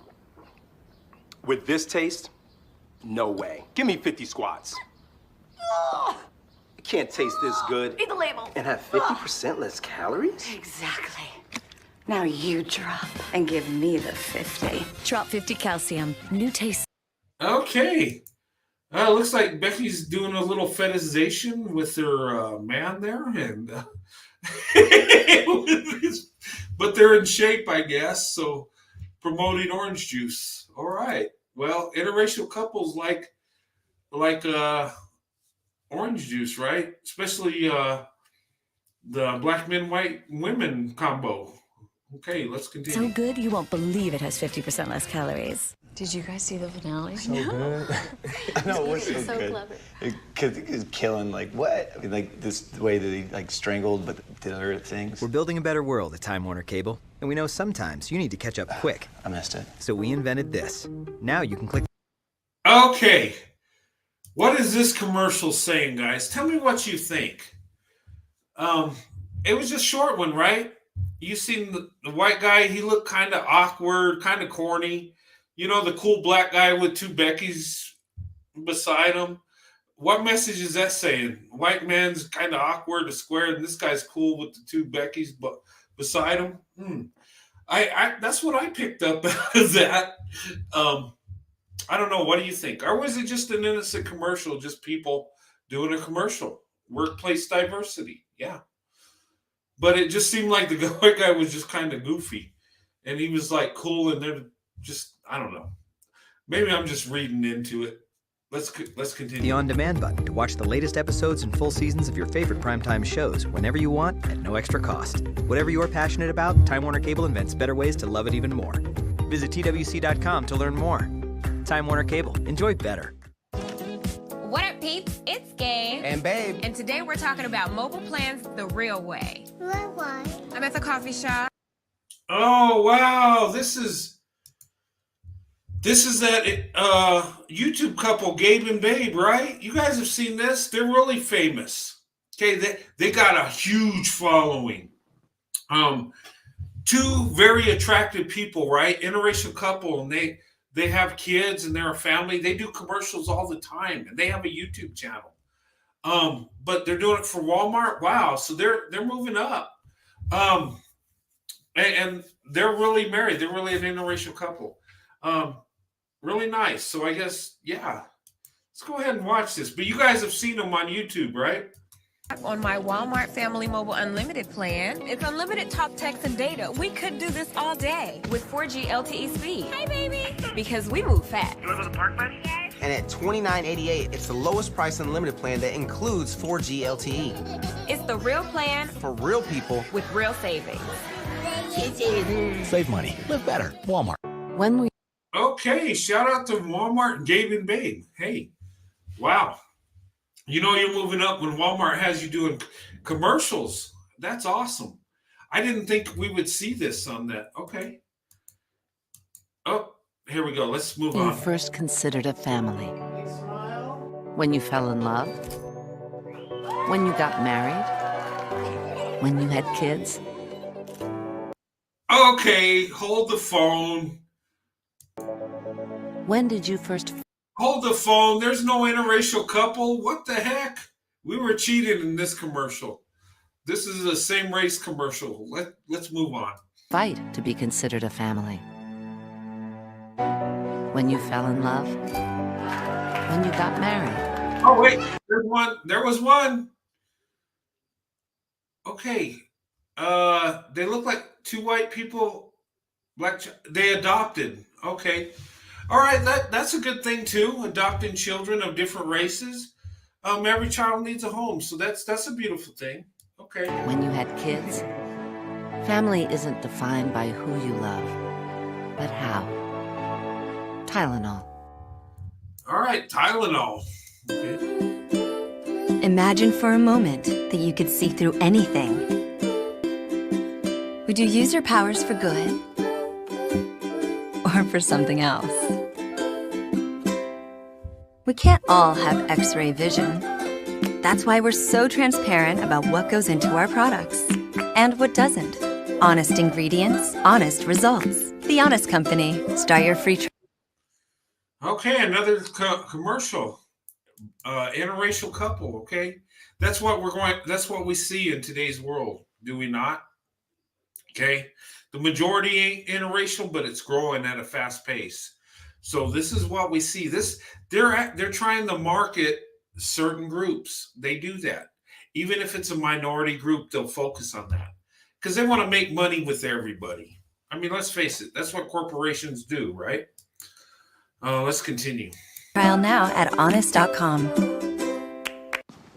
[SPEAKER 22] With this taste? No way. Give me 50 squats. It can't taste this good.
[SPEAKER 23] Read the label.
[SPEAKER 22] And have 50% less calories?
[SPEAKER 23] Exactly. Now you drop and give me the 50.
[SPEAKER 20] Trop 50 calcium. New taste.
[SPEAKER 1] Okay. Looks like Becky's doing a little fetishization with her man there, and but they're in shape, I guess. So promoting orange juice. All right. Well, interracial couples like orange juice, right? Especially the black men, white women combo. Okay, let's continue.
[SPEAKER 20] So good you won't believe it has 50% less calories.
[SPEAKER 3] Did you guys see the finale?
[SPEAKER 5] So good. I know, it was so good.
[SPEAKER 3] Clever.
[SPEAKER 5] He's killing, like, what? I mean, like, the way that he, like, strangled but did other things.
[SPEAKER 21] We're building a better world at Time Warner Cable, and we know sometimes you need to catch up quick.
[SPEAKER 5] I missed it.
[SPEAKER 21] So we invented this. Now you can click.
[SPEAKER 1] Okay. What is this commercial saying, guys? Tell me what you think. It was just a short one, right? You seen the white guy, he looked kind of awkward, kind of corny. You know, the cool black guy with two Beckys beside him. What message is that saying? White man's kind of awkward, square, and this guy's cool with the two Beckys beside him. I that's what I picked up as that. I don't know. What do you think? Or was it just an innocent commercial? Just people doing a commercial? Workplace diversity. Yeah. But it just seemed like the white guy was just kind of goofy. And he was like cool and they're just, I don't know. Maybe I'm just reading into it. Let's continue.
[SPEAKER 21] The on-demand button to watch the latest episodes and full seasons of your favorite primetime shows whenever you want at no extra cost. Whatever you're passionate about, Time Warner Cable invents better ways to love it even more. Visit TWC.com to learn more. Time Warner Cable. Enjoy better.
[SPEAKER 7] What up, peeps? It's Gabe.
[SPEAKER 18] And Babe.
[SPEAKER 7] And today we're talking about mobile plans the real way.
[SPEAKER 23] Why?
[SPEAKER 7] I'm at the coffee shop.
[SPEAKER 1] Oh, wow. This is that YouTube couple, Gabe and Babe, right? You guys have seen this. They're really famous. Okay, they got a huge following. Two very attractive people, right? Interracial couple, and they have kids and they're a family. They do commercials all the time, and they have a YouTube channel. But they're doing it for Walmart. Wow, so they're moving up. And they're really married. They're really an interracial couple. Really nice. So I guess, yeah. Let's go ahead and watch this. But you guys have seen them on YouTube, right?
[SPEAKER 7] On my Walmart Family Mobile Unlimited plan, it's unlimited talk, text, and data. We could do this all day with 4G LTE speed. Hey, baby. Because we move fast.
[SPEAKER 24] You want to go to the park, buddy? And at $29.88, it's the lowest price unlimited plan that includes 4G LTE.
[SPEAKER 7] It's the real plan
[SPEAKER 24] for real people
[SPEAKER 7] with real savings.
[SPEAKER 4] Save money. Live better. Walmart.
[SPEAKER 11] When we
[SPEAKER 1] Okay, shout out to Walmart and Gabe and Babe. Hey, wow. You know you're moving up when Walmart has you doing commercials. That's awesome. I didn't think we would see this on that. Okay. Oh, here we go. Let's move on.
[SPEAKER 3] You first considered a family. When you fell in love. When you got married. When you had kids.
[SPEAKER 1] Okay, hold the phone.
[SPEAKER 3] When did you first...
[SPEAKER 1] Hold the phone. There's no interracial couple. What the heck? We were cheated in this commercial. This is a same race commercial. Let's move on.
[SPEAKER 3] Fight to be considered a family. When you fell in love. When you got married.
[SPEAKER 1] Oh, wait. There's one. There was one. Okay. They look like two white people. They adopted. Okay. All right, that's a good thing too. Adopting children of different races. Every child needs a home, so that's a beautiful thing. Okay.
[SPEAKER 3] When you had kids, family isn't defined by who you love, but how. Tylenol.
[SPEAKER 1] All right, Tylenol. Okay.
[SPEAKER 25] Imagine for a moment that you could see through anything. Would you use your powers for good? Or for something else? We can't all have X-ray vision. That's why we're so transparent about what goes into our products and what doesn't. Honest ingredients, honest results. The Honest Company. Start your free trial.
[SPEAKER 1] Okay, another commercial. Interracial couple. Okay, that's what we see in today's world. Do we not? Okay, the majority ain't interracial, but it's growing at a fast pace. So this is what we see. They're trying to market certain groups. They do that. Even if it's a minority group, they'll focus on that because they want to make money with everybody. I mean, let's face it. That's what corporations do, right? Let's continue.
[SPEAKER 25] Trial now at honest.com.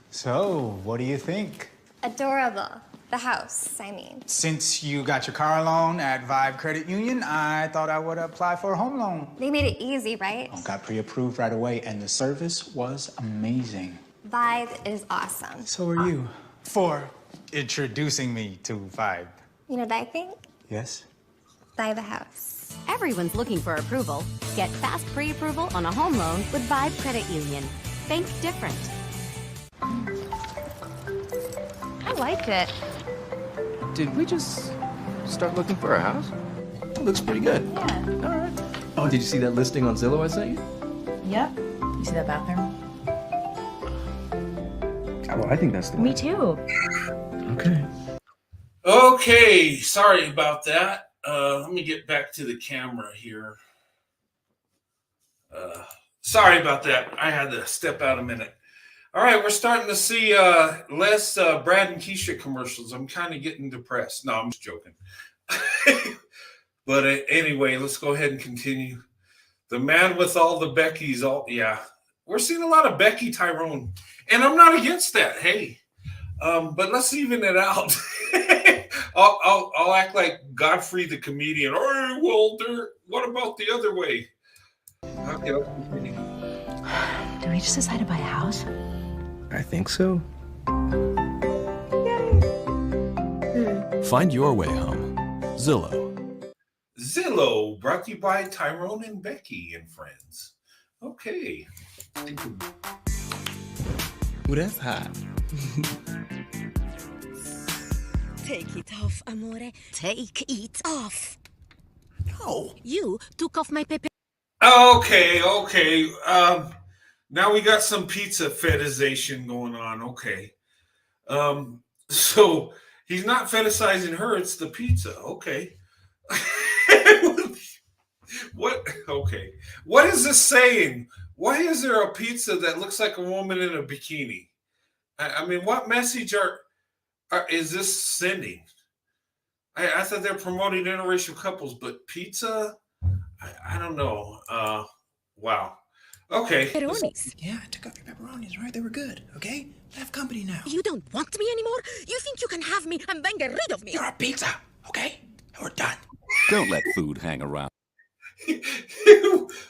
[SPEAKER 10] So, what do you think?
[SPEAKER 2] Adorable. The house, I mean.
[SPEAKER 10] Since you got your car loan at Vibe Credit Union, I thought I would apply for a home loan.
[SPEAKER 2] They made it easy, right?
[SPEAKER 10] Got pre-approved right away, and the service was amazing.
[SPEAKER 2] Vibe is awesome.
[SPEAKER 10] So are you. For introducing me to Vibe.
[SPEAKER 2] You know what I think?
[SPEAKER 10] Yes?
[SPEAKER 2] Buy the house.
[SPEAKER 11] Everyone's looking for approval. Get fast pre-approval on a home loan with Vibe Credit Union. Think different.
[SPEAKER 15] I like it.
[SPEAKER 18] Did we just start looking for a house? It looks pretty good.
[SPEAKER 15] Yeah.
[SPEAKER 18] All right. Oh, did you see that listing on Zillow I sent you?
[SPEAKER 15] Yep. You see that bathroom?
[SPEAKER 18] Oh, I think that's the
[SPEAKER 15] Me too.
[SPEAKER 18] Okay.
[SPEAKER 1] Okay, sorry about that. Let me get back to the camera here. Sorry about that. I had to step out a minute. All right, we're starting to see less Brad and Keisha commercials. I'm kind of getting depressed. No, I'm just joking. But anyway, let's go ahead and continue. The man with all the Beckys. Yeah, we're seeing a lot of Becky Tyrone, and I'm not against that. Hey, but let's even it out. I'll act like Godfrey the comedian. All right, Walter. What about the other way? Okay, let's continue.
[SPEAKER 15] Did we just decide to buy a house?
[SPEAKER 18] I think so.
[SPEAKER 4] Find your way home. Zillow.
[SPEAKER 1] Zillow, brought to you by Tyrone and Becky and friends. Okay.
[SPEAKER 18] Well, that's hot.
[SPEAKER 20] Take it off, amore. Take it off.
[SPEAKER 18] No.
[SPEAKER 20] You took off my paper.
[SPEAKER 1] Okay. Now we got some pizza fetishization going on. Okay. So he's not fetishizing her, it's the pizza. Okay. What? Okay. What is this saying? Why is there a pizza that looks like a woman in a bikini? I mean, what message is this sending? I thought they're promoting interracial couples, but pizza? I don't know. Wow. Okay.
[SPEAKER 20] Pepperonis.
[SPEAKER 6] Yeah, I took off your pepperonis, right? They were good, okay? I have company now.
[SPEAKER 20] You don't want me anymore? You think you can have me and then get rid of me?
[SPEAKER 6] You're a pizza, okay? We're done.
[SPEAKER 4] Don't let food hang around.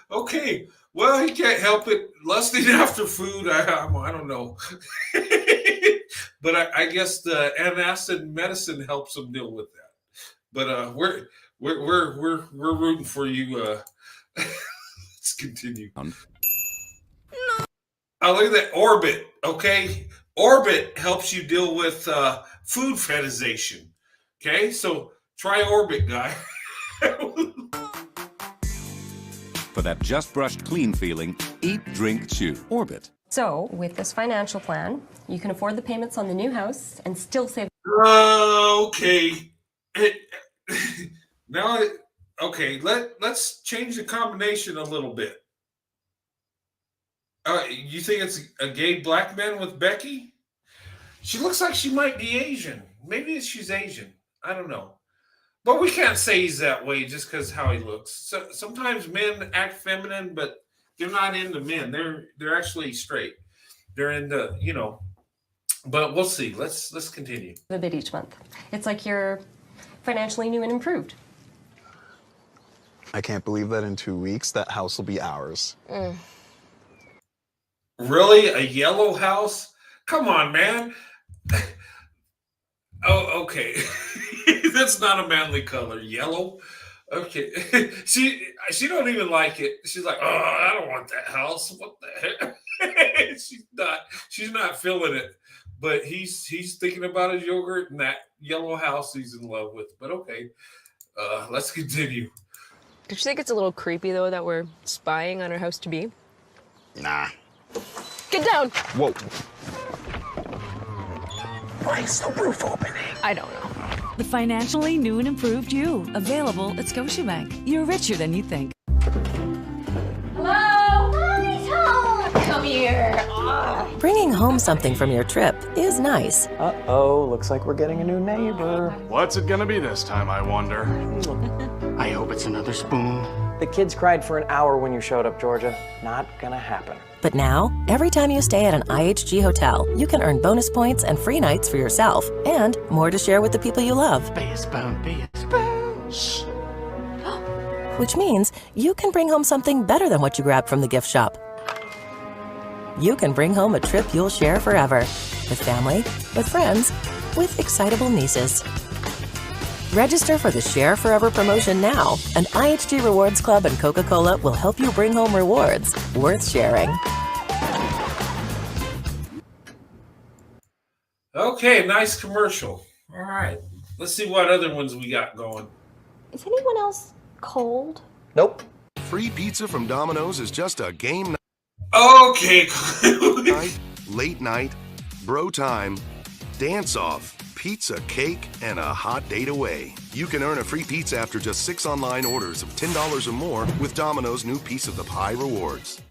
[SPEAKER 1] Okay. Well, he can't help it. Lusting after food, I don't know. But I guess the antacid medicine helps him deal with that. But we're rooting for you. Let's continue. Oh, look at that Orbit. Okay, Orbit helps you deal with food fetishization. Okay, so try Orbit, guy.
[SPEAKER 4] For that just brushed clean feeling, eat, drink, chew. Orbit.
[SPEAKER 19] So, with this financial plan, you can afford the payments on the new house and still save.
[SPEAKER 1] Okay. Okay. Let's change the combination a little bit. You think it's a gay black man with Becky? She looks like she might be Asian. Maybe she's Asian. I don't know. But we can't say he's that way just because how he looks. So, sometimes men act feminine, but they're not into men. They're actually straight. They're into, but we'll see. Let's continue.
[SPEAKER 19] A bit each month. It's like you're financially new and improved.
[SPEAKER 5] I can't believe that in 2 weeks, that house will be ours.
[SPEAKER 1] Really? A yellow house? Come on, man. Oh, okay. That's not a manly color. Yellow? Okay. She don't even like it. She's like, oh, I don't want that house. What the heck? She's not feeling it. But he's thinking about his yogurt and that yellow house he's in love with. But okay. Let's continue.
[SPEAKER 8] Don't you think it's a little creepy though that we're spying on our house to be?
[SPEAKER 5] Nah.
[SPEAKER 8] Get down!
[SPEAKER 5] Whoa.
[SPEAKER 6] Why is the roof opening?
[SPEAKER 8] I don't know.
[SPEAKER 20] The financially new and improved you. Available at Scotiabank. You're richer than you think.
[SPEAKER 15] Hello? Mommy's home! Come here.
[SPEAKER 12] Bringing home something from your trip is nice.
[SPEAKER 24] Uh-oh, looks like we're getting a new neighbor.
[SPEAKER 18] What's it gonna be this time, I wonder?
[SPEAKER 6] I hope it's another spoon.
[SPEAKER 9] The kids cried for an hour when you showed up, Georgia. Not gonna happen.
[SPEAKER 12] But now, every time you stay at an IHG hotel, you can earn bonus points and free nights for yourself and more to share with the people you love.
[SPEAKER 13] Be a spoon, be a spoon. Shh.
[SPEAKER 12] Which means you can bring home something better than what you grabbed from the gift shop. You can bring home a trip you'll share forever. With family, with friends, with excitable nieces. Register for the Share Forever promotion now, and IHG Rewards Club and Coca-Cola will help you bring home rewards worth sharing.
[SPEAKER 1] Okay, nice commercial. All right. Let's see what other ones we got going.
[SPEAKER 14] Is anyone else cold?
[SPEAKER 9] Nope.
[SPEAKER 16] Free pizza from Domino's is just a game
[SPEAKER 1] Okay.
[SPEAKER 16] night, late night, bro time, dance off, pizza, cake, and a hot date away. You can earn a free pizza after just 6 online orders of $10 or more with Domino's new Piece of the Pie rewards.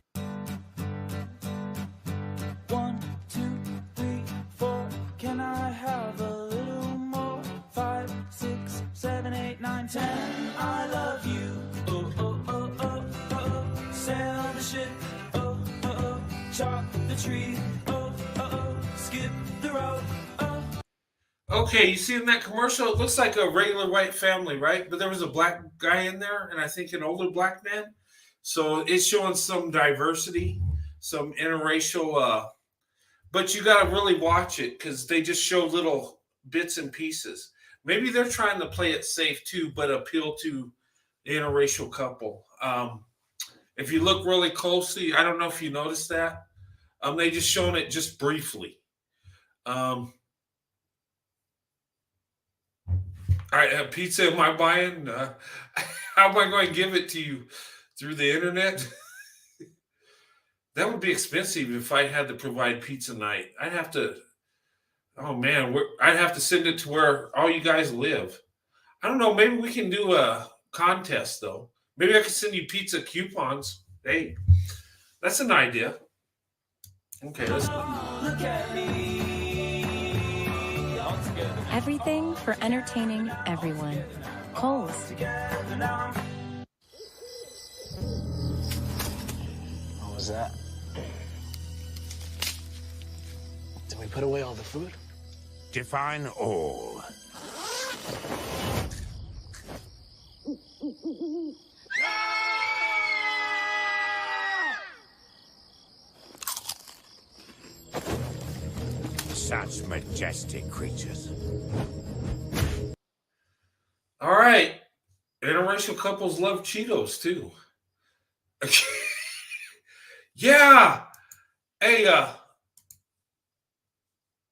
[SPEAKER 17] 1, 2, 3, 4. Can I have a little more? 5, 6, 7, 8, 9, 10. I love you. Oh, oh, oh, oh, oh. Sail the ship. Oh, oh, oh. Chop the tree. Oh, oh, oh. Skip the rope. Oh.
[SPEAKER 1] Okay, you see in that commercial, it looks like a regular white family, right? But there was a black guy in there, and I think an older black man. So it's showing some diversity, some interracial. But you got to really watch it because they just show little bits and pieces. Maybe they're trying to play it safe too, but appeal to the interracial couple. If you look really closely, I don't know if you noticed that. They just shown it just briefly. All right, pizza am I buying? How am I going to give it to you? Through the internet? That would be expensive if I had to provide pizza night. I'd have to, oh man, I'd have to send it to where all you guys live. I don't know, maybe we can do a contest though. Maybe I could send you pizza coupons. Hey, that's an idea. Okay, let's
[SPEAKER 17] Look at me. All together.
[SPEAKER 20] Everything for entertaining everyone. Kohl's.
[SPEAKER 17] Together now.
[SPEAKER 9] What was that? Did we put away all the food?
[SPEAKER 13] Define all. Such majestic creatures.
[SPEAKER 1] All right. Interracial couples love Cheetos too. Yeah. Hey,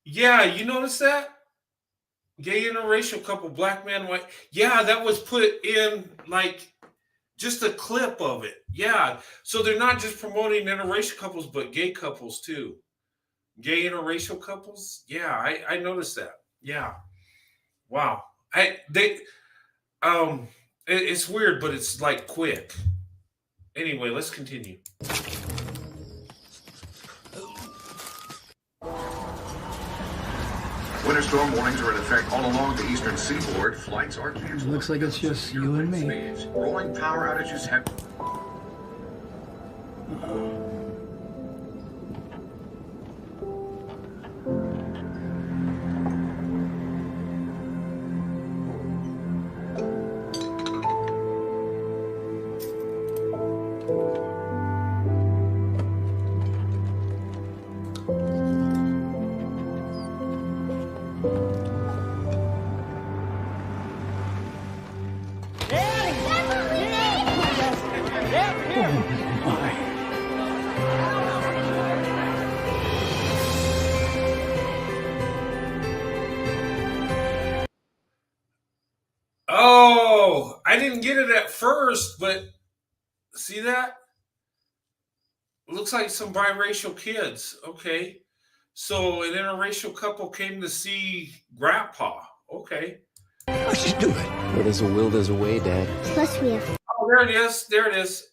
[SPEAKER 1] yeah, you notice that? Gay interracial couple, black man, white. Yeah, that was put in like just a clip of it. Yeah. So they're not just promoting interracial couples, but gay couples too. Gay interracial couples. Yeah, I noticed that. Yeah. Wow. It's weird, but it's like quick. Anyway, let's continue.
[SPEAKER 26] Winter storm warnings are in effect all along the eastern seaboard. Flights are canceled.
[SPEAKER 6] Looks like it's just you and me.
[SPEAKER 26] Rolling power outages have...
[SPEAKER 1] Oh, I didn't get it at first, but see that? Looks like some biracial kids. Okay. So an interracial couple came to see Grandpa. Okay.
[SPEAKER 18] Let's just do it. Where there's a will, there's a way, Dad.
[SPEAKER 26] Plus we have...
[SPEAKER 1] Oh, there it is. There it is.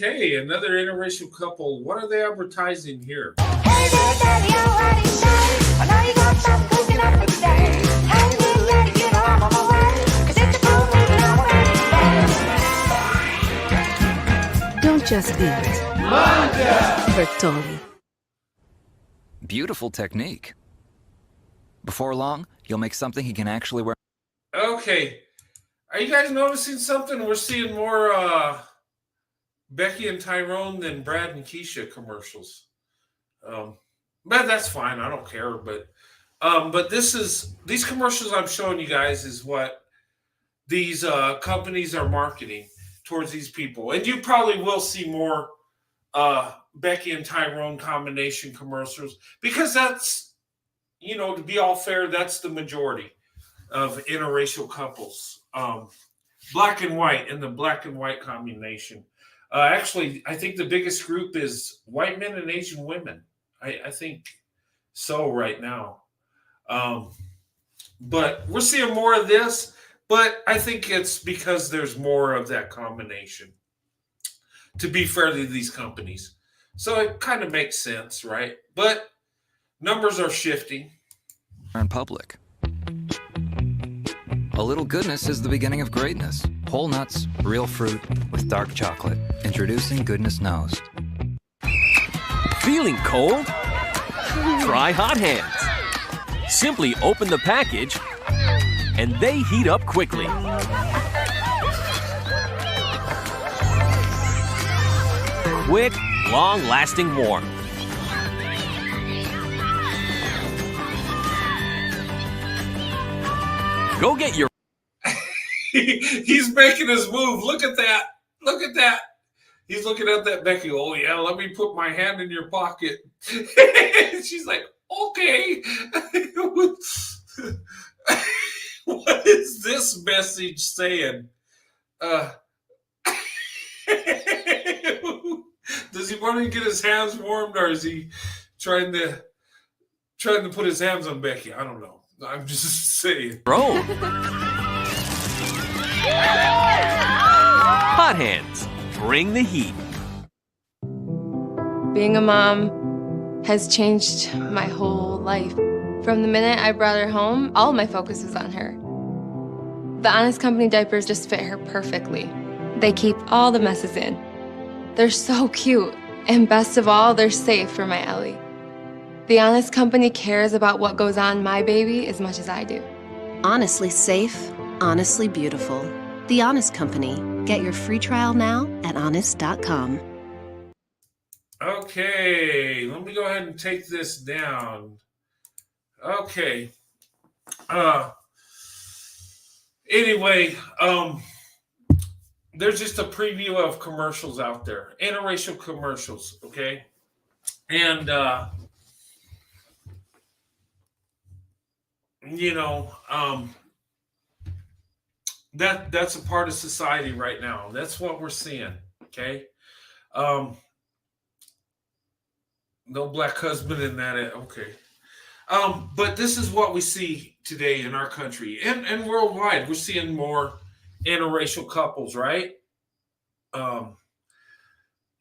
[SPEAKER 1] Okay, another interracial couple. What are they advertising here?
[SPEAKER 3] Don't just eat. Bertoli.
[SPEAKER 7] Beautiful technique. Before long, you'll make something he can actually wear.
[SPEAKER 1] Okay, are you guys noticing something? We're seeing more Becky and Tyrone than Brad and Keisha commercials. But that's fine. I don't care. But these commercials I'm showing you guys is what these companies are marketing towards these people. And you probably will see more Becky and Tyrone combination commercials because that's, to be all fair, that's the majority of interracial couples. Black and white and the black and white combination. Actually, I think the biggest group is white men and Asian women. I think so right now. But we're seeing more of this, but I think it's because there's more of that combination, to be fair to these companies. So it kind of makes sense, right? But numbers are shifting.
[SPEAKER 7] In public. A little goodness is the beginning of greatness. Whole nuts, real fruit, with dark chocolate. Introducing Goodness Knows.
[SPEAKER 21] Feeling cold? Try Hot Hands. Simply open the package, and they heat up quickly. Quick, long-lasting warmth. Go get your...
[SPEAKER 1] He's making his move. Look at that. Look at that. He's looking at that Becky. Oh, yeah, let me put my hand in your pocket. She's like, okay. What is this message saying? Does he want to get his hands warmed, or is he trying to put his hands on Becky? I don't know. I'm just saying.
[SPEAKER 21] Bro. Hot Hands. Bring the heat.
[SPEAKER 8] Being a mom has changed my whole life. From the minute I brought her home, all my focus was on her. The Honest Company diapers just fit her perfectly. They keep all the messes in. They're so cute. And best of all, they're safe for my Ellie. The Honest Company cares about what goes on my baby as much as I do.
[SPEAKER 3] Honestly safe, honestly beautiful. The Honest Company. Get your free trial now at honest.com.
[SPEAKER 1] Okay, let me go ahead and take this down. Okay. Anyway, there's just a preview of commercials out there, interracial commercials, okay? And that's a part of society right now. That's what we're seeing, okay? No black husband in that, okay. But this is what we see today in our country and worldwide. We're seeing more interracial couples, right?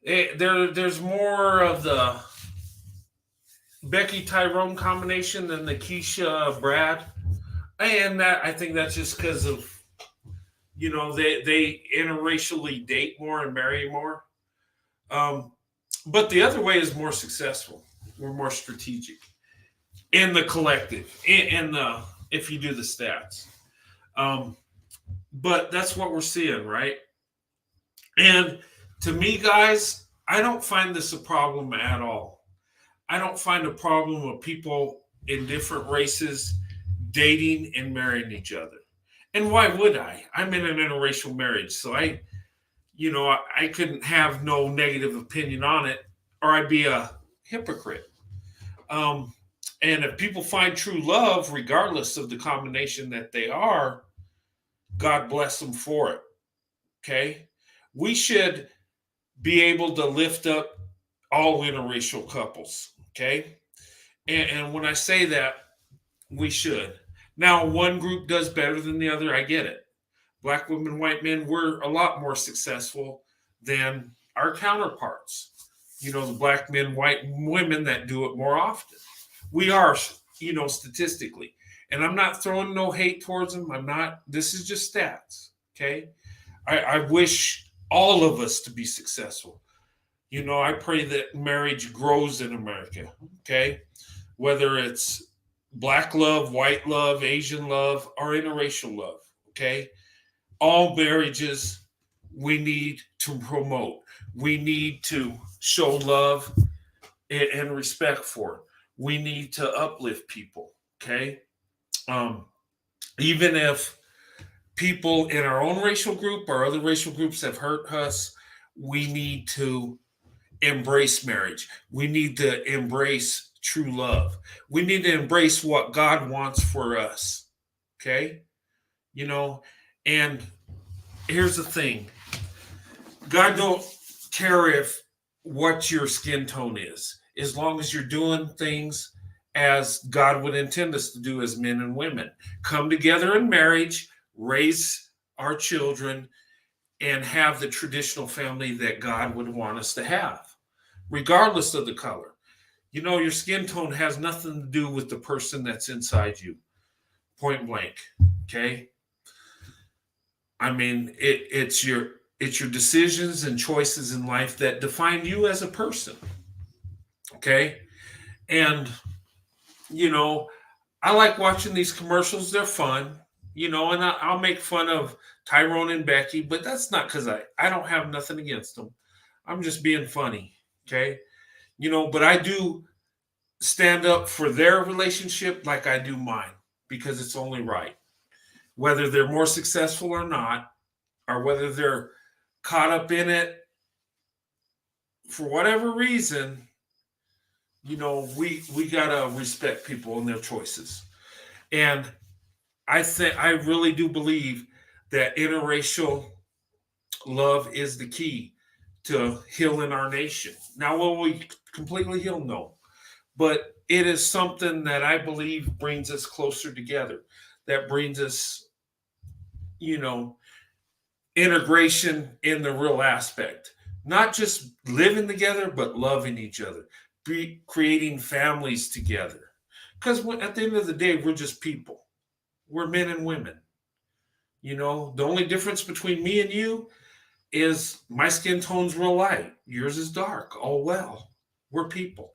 [SPEAKER 1] There's more of the Becky Tyrone combination than the Keisha Brad, and that I think that's just because of they interracially date more and marry more. But the other way is more successful. We're more strategic in the collective, in the if you do the stats. But that's what we're seeing, right? And to me, guys, I don't find this a problem at all. I don't find a problem with people in different races dating and marrying each other. And why would I? I'm in an interracial marriage, so I couldn't have no negative opinion on it, or I'd be a hypocrite. And if people find true love, regardless of the combination that they are, God bless them for it. Okay? We should be able to lift up all interracial couples. Okay? And when I say that, we should. Now, one group does better than the other. I get it. Black women, white men, we're a lot more successful than our counterparts, you know, the black men, white women that do it more often. We are, you know, statistically. And I'm not throwing no hate towards them. This is just stats, okay? I wish all of us to be successful. You know, I pray that marriage grows in America, okay? Whether it's black love, white love, Asian love, or interracial love, okay? All marriages we need to promote. We need to show love and respect for it. We need to uplift people, okay? Even if people in our own racial group or other racial groups have hurt us, we need to embrace marriage. We need to embrace true love. We need to embrace what God wants for us, okay? You know, and here's the thing. God don't care if what your skin tone is, as long as you're doing things as God would intend us to do as men and women. Come together in marriage, raise our children, and have the traditional family that God would want us to have, regardless of the color. You know, your skin tone has nothing to do with the person that's inside you, point blank, okay? I mean, it's your decisions and choices in life that define you as a person, okay? And, you know, I like watching these commercials. They're fun, you know, and I'll make fun of Tyrone and Becky, but that's not because I don't have nothing against them. I'm just being funny, okay? You know, but I do stand up for their relationship like I do mine, because it's only right. Whether they're more successful or not, or whether they're caught up in it for whatever reason, you know, we gotta respect people and their choices. And I really do believe that interracial love is the key to healing our nation. Now, will we completely heal? No. But it is something that I believe brings us closer together, that brings us, you know, integration in the real aspect. Not just living together, but loving each other, creating families together. Because at the end of the day, we're just people. We're men and women. You know, the only difference between me and you is my skin tone's real light. Yours is dark. Oh, well, we're people.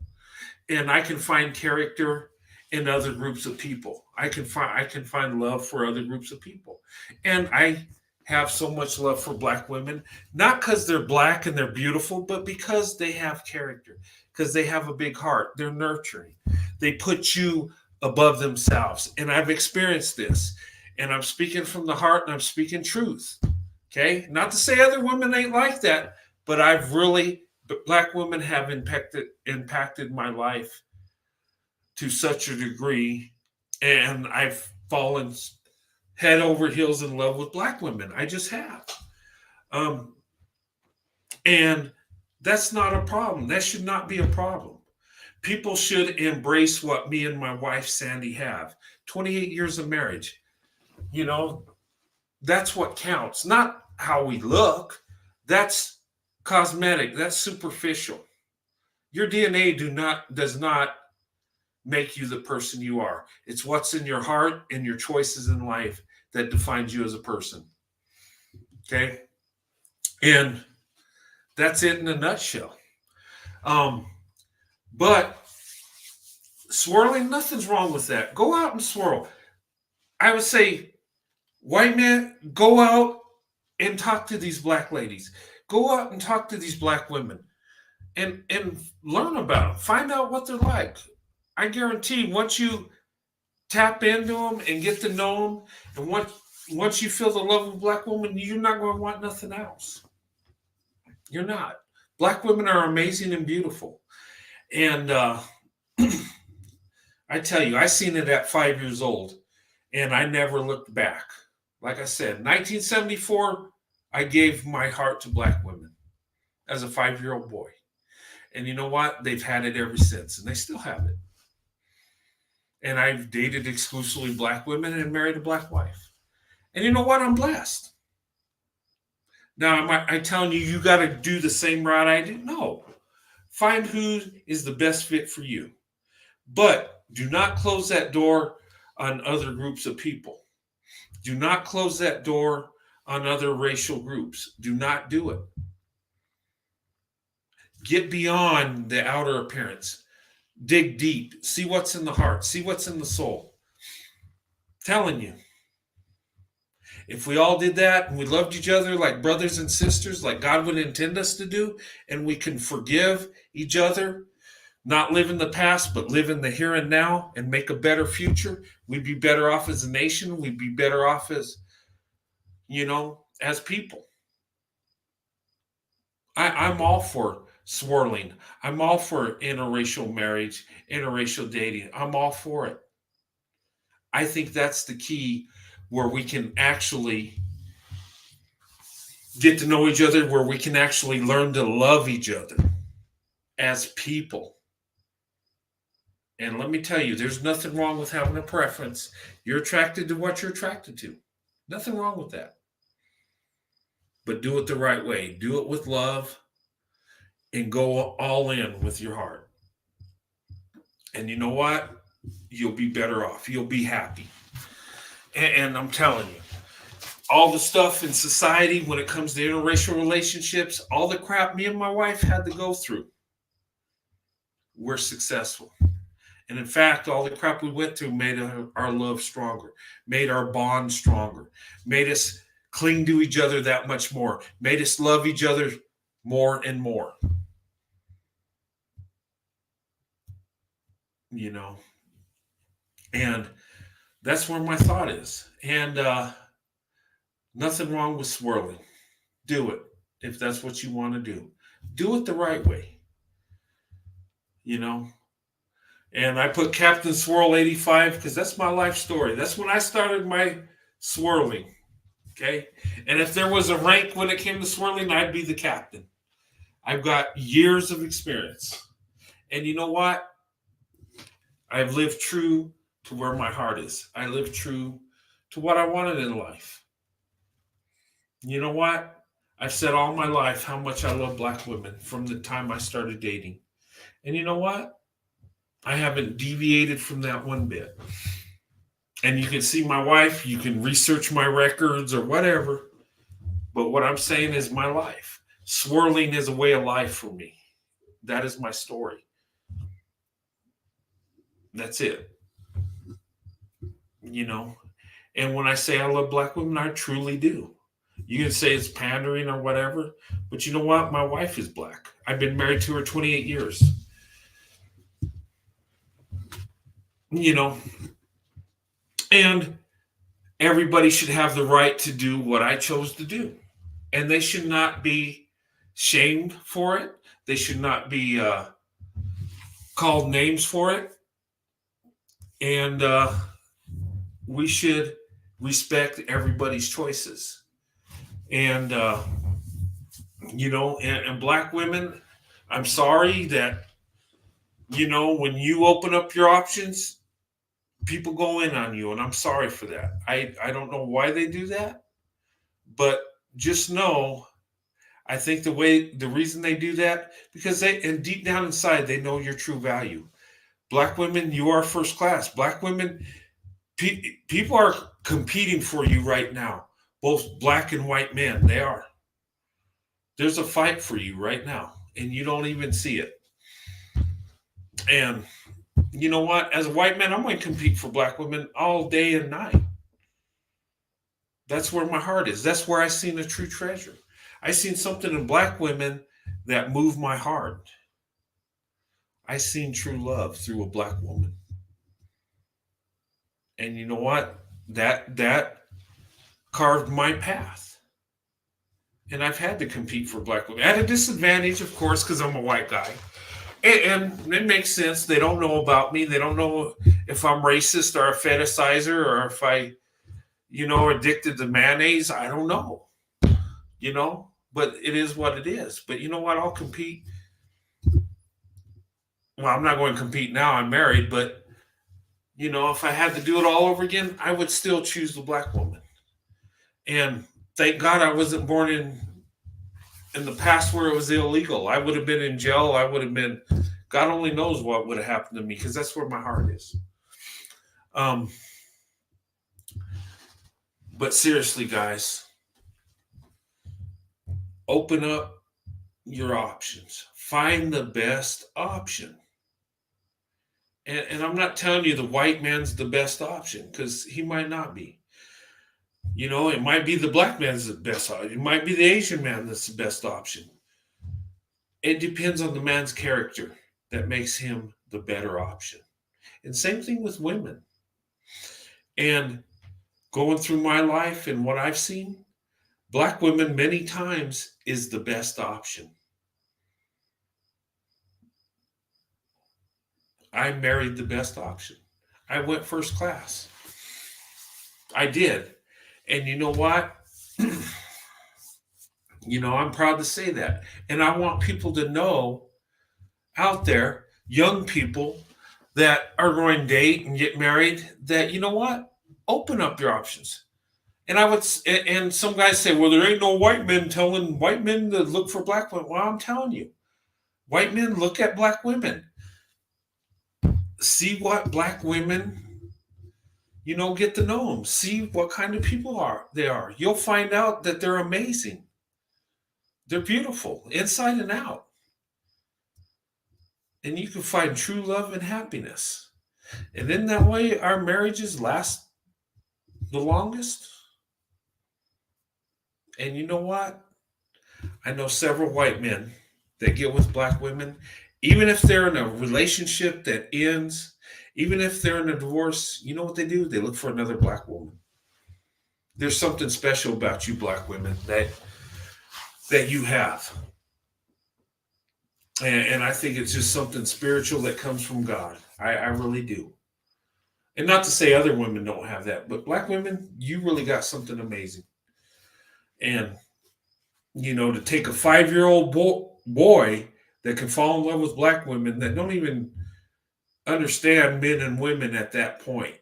[SPEAKER 1] And I can find character in other groups of people. I can find love for other groups of people. And I have so much love for black women, not because they're black and they're beautiful, but because they have character, because they have a big heart. They're nurturing. They put you above themselves. And I've experienced this. And I'm speaking from the heart and I'm speaking truth. Okay? Not to say other women ain't like that, but black women have impacted my life to such a degree. And I've fallen head over heels in love with black women. I just have. And that's not a problem. That should not be a problem. People should embrace what me and my wife, Sandy, have. 28 years of marriage. You know, that's what counts. Not how we look. That's cosmetic. That's superficial. Your DNA does not make you the person you are. It's what's in your heart and your choices in life that defines you as a person. Okay? And that's it in a nutshell. But swirling, nothing's wrong with that. Go out and swirl. I would say, white man, go out and talk to these black ladies. Go out and talk to these black women and learn about them. Find out what they're like. I guarantee once you tap into them and get to know them, and once you feel the love of a black woman, you're not going to want nothing else. You're not. Black women are amazing and beautiful. And I tell you, I seen it at 5 years old, and I never looked back. Like I said, 1974, I gave my heart to black women as a 5-year-old boy. And you know what? They've had it ever since, and they still have it. And I've dated exclusively black women and married a black wife. And you know what? I'm blessed. Now, am I telling you, you got to do the same route I do? No. Find who is the best fit for you. But do not close that door on other groups of people. Do not close that door on other racial groups. Do not do it. Get beyond the outer appearance. Dig deep. See what's in the heart. See what's in the soul. Telling you. If we all did that and we loved each other like brothers and sisters, like God would intend us to do, and we can forgive each other, not live in the past, but live in the here and now and make a better future, we'd be better off as a nation. We'd be better off as, as people. I'm all for swirling. I'm all for interracial marriage, interracial dating. I'm all for it. I think that's the key where we can actually get to know each other, where we can actually learn to love each other as people. And let me tell you, there's nothing wrong with having a preference. You're attracted to what you're attracted to. Nothing wrong with that. But do it the right way. Do it with love and go all in with your heart. And you know what? You'll be better off. You'll be happy. And I'm telling you, all the stuff in society when it comes to interracial relationships, all the crap me and my wife had to go through, we're successful. And in fact, all the crap we went through made our love stronger, made our bond stronger, made us cling to each other that much more, made us love each other more and more. And that's where my thought is. And nothing wrong with swirling. Do it if that's what you want to do. Do it the right way. And I put Captain Swirl 85 because that's my life story. That's when I started my swirling. Okay. And if there was a rank when it came to swirling, I'd be the captain. I've got years of experience. And you know what? I've lived true to where my heart is. I live true to what I wanted in life. You know what? I've said all my life how much I love Black women from the time I started dating. And you know what? I haven't deviated from that one bit. And you can see my wife, you can research my records or whatever. But what I'm saying is my life. Swirling is a way of life for me. That is my story. That's it. And when I say I love Black women, I truly do. You can say it's pandering or whatever, but you know what? My wife is Black. I've been married to her 28 years. And everybody should have the right to do what I chose to do. And they should not be shamed for it. They should not be called names for it. And we should respect everybody's choices. And, and Black women, I'm sorry that, when you open up your options, people go in on you. And I'm sorry for that. I don't know why they do that. But just know, I think the reason they do that, because and deep down inside, they know your true value. Black women, you are first class. Black women, people are competing for you right now. Both Black and white men, they are. There's a fight for you right now, and you don't even see it. And you know what? As a white man, I'm going to compete for Black women all day and night. That's where my heart is. That's where I seen a true treasure. I seen something in Black women that moved my heart. I seen true love through a Black woman. And you know what? That carved my path. And I've had to compete for Black women. At a disadvantage, of course, because I'm a white guy. And it makes sense. They don't know about me. They don't know if I'm racist or a fetishizer or if I, addicted to mayonnaise. I don't know. But it is what it is. But you know what? I'll compete. Well, I'm not going to compete now. I'm married. But, if I had to do it all over again, I would still choose the Black woman. And thank God I wasn't born in in the past where it was illegal. I would have been in jail. I would have been, God only knows what would have happened to me, because that's where my heart is. But seriously, guys, open up your options. Find the best option. And I'm not telling you the white man's the best option, because he might not be. You know, it might be the black man's the best option. It might be the Asian man that's the best option. It depends on the man's character that makes him the better option. And same thing with women. And going through my life and what I've seen, black women many times is the best option. I married the best option. I went first class. I did. And you know what? You know, I'm proud to say that. And I want people to know out there, young people that are going to date and get married, that, you know what? Open up your options. And and some guys say, well, there ain't no white men telling white men to look for black women. Well, I'm telling you, white men look at black women. See what black women, you know, get to know them. See what kind of people they are. You'll find out that they're amazing. They're beautiful inside and out. And you can find true love and happiness. And in that way, our marriages last the longest. And you know what? I know several white men that get with black women, even if they're in a relationship that ends, even if they're in a divorce, you know what they do? They look for another black woman. There's something special about you black women that you have. And I think it's just something spiritual that comes from God. I really do. And not to say other women don't have that, but black women, you really got something amazing. And, you know, to take a 5-year-old boy that can fall in love with black women that don't even understand men and women at that point,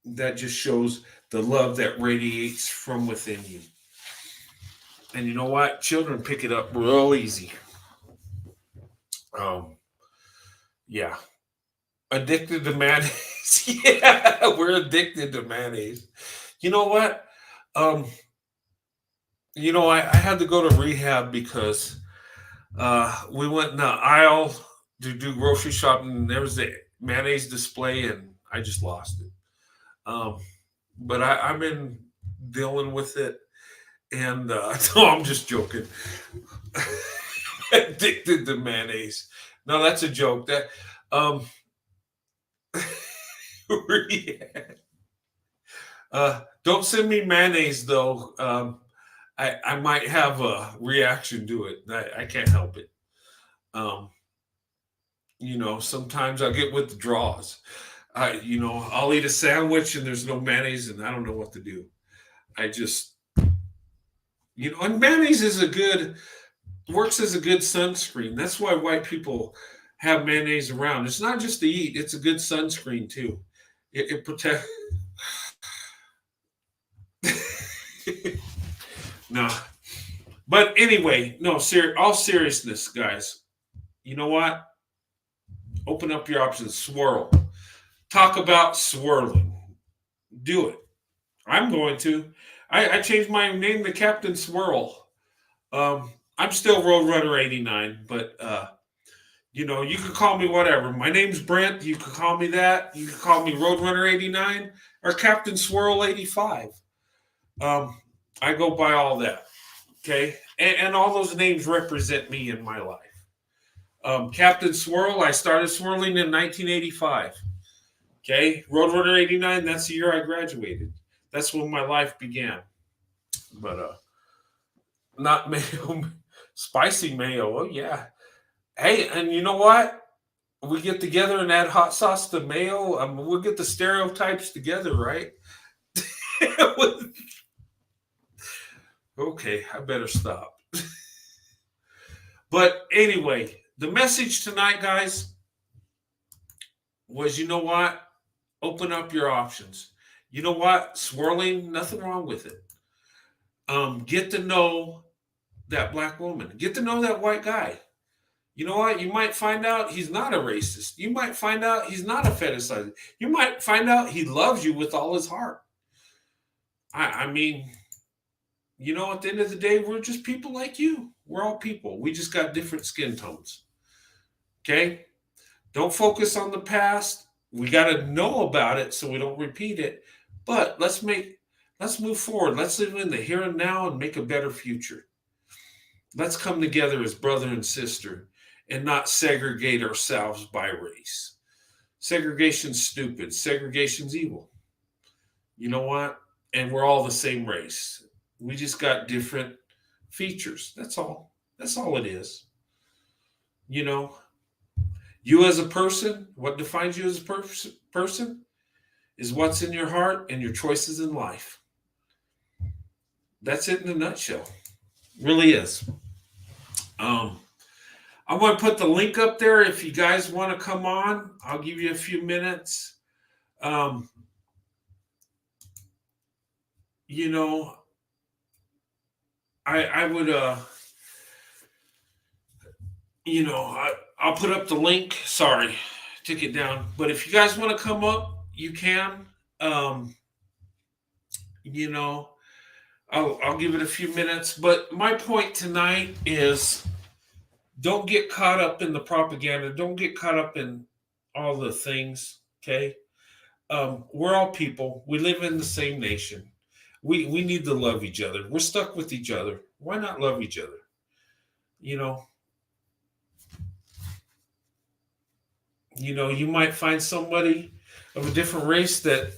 [SPEAKER 1] that just shows the love that radiates from within you. And you know what? Children pick it up real easy. Yeah. Addicted to mayonnaise. Yeah, we're addicted to mayonnaise. You know what? You know, I had to go to rehab because we went in the aisle to do grocery shopping, and there was a mayonnaise display, and I just lost it. But I've been dealing with it, and no, I'm just joking. Addicted to mayonnaise. No, that's a joke. That don't send me mayonnaise though. I might have a reaction to it. I can't help it. You know, sometimes I'll get withdrawals. You know, I'll eat a sandwich and there's no mayonnaise and I don't know what to do. I just, you know, and mayonnaise works as a good sunscreen. That's why white people have mayonnaise around. It's not just to eat, it's a good sunscreen too. It protects. No. But anyway, no, all seriousness, guys. You know what? Open up your options. Swirl. Talk about swirling. Do it. I'm going to. I changed my name to Captain Swirl. I'm still Roadrunner 89, but you know, you can call me whatever. My name's Brent. You can call me that. You can call me Roadrunner 89 or Captain Swirl 85. I go by all that. Okay. And all those names represent me in my life. Captain Swirl, I started swirling in 1985. Okay. Roadrunner 89, that's the year I graduated. That's when my life began. But not mayo, spicy mayo. Oh, yeah. Hey, and you know what? We get together and add hot sauce to mayo. We'll get the stereotypes together, right? Okay, I better stop. But anyway, the message tonight, guys, was, you know what? Open up your options. You know what? Swirling, nothing wrong with it. Get to know that black woman. Get to know that white guy. You know what? You might find out he's not a racist. You might find out he's not a fetishizer. You might find out he loves you with all his heart. I mean, you know, at the end of the day, we're just people like you. We're all people. We just got different skin tones. Okay? Don't focus on the past. We got to know about it so we don't repeat it. But let's move forward. Let's live in the here and now and make a better future. Let's come together as brother and sister and not segregate ourselves by race. Segregation's stupid. Segregation's evil. You know what? And we're all the same race. We just got different features. That's all. That's all it is. You know, you as a person, what defines you as a person is what's in your heart and your choices in life. That's it in a nutshell. Really is. I'm going to put the link up there if you guys want to come on. I'll give you a few minutes. You know, I would, you know, I'll put up the link. Sorry, took it down. But if you guys want to come up, you can. You know, I'll give it a few minutes. But my point tonight is don't get caught up in the propaganda. Don't get caught up in all the things, okay? We're all people. We live in the same nation. We need to love each other. We're stuck with each other. Why not love each other? You know, you might find somebody of a different race that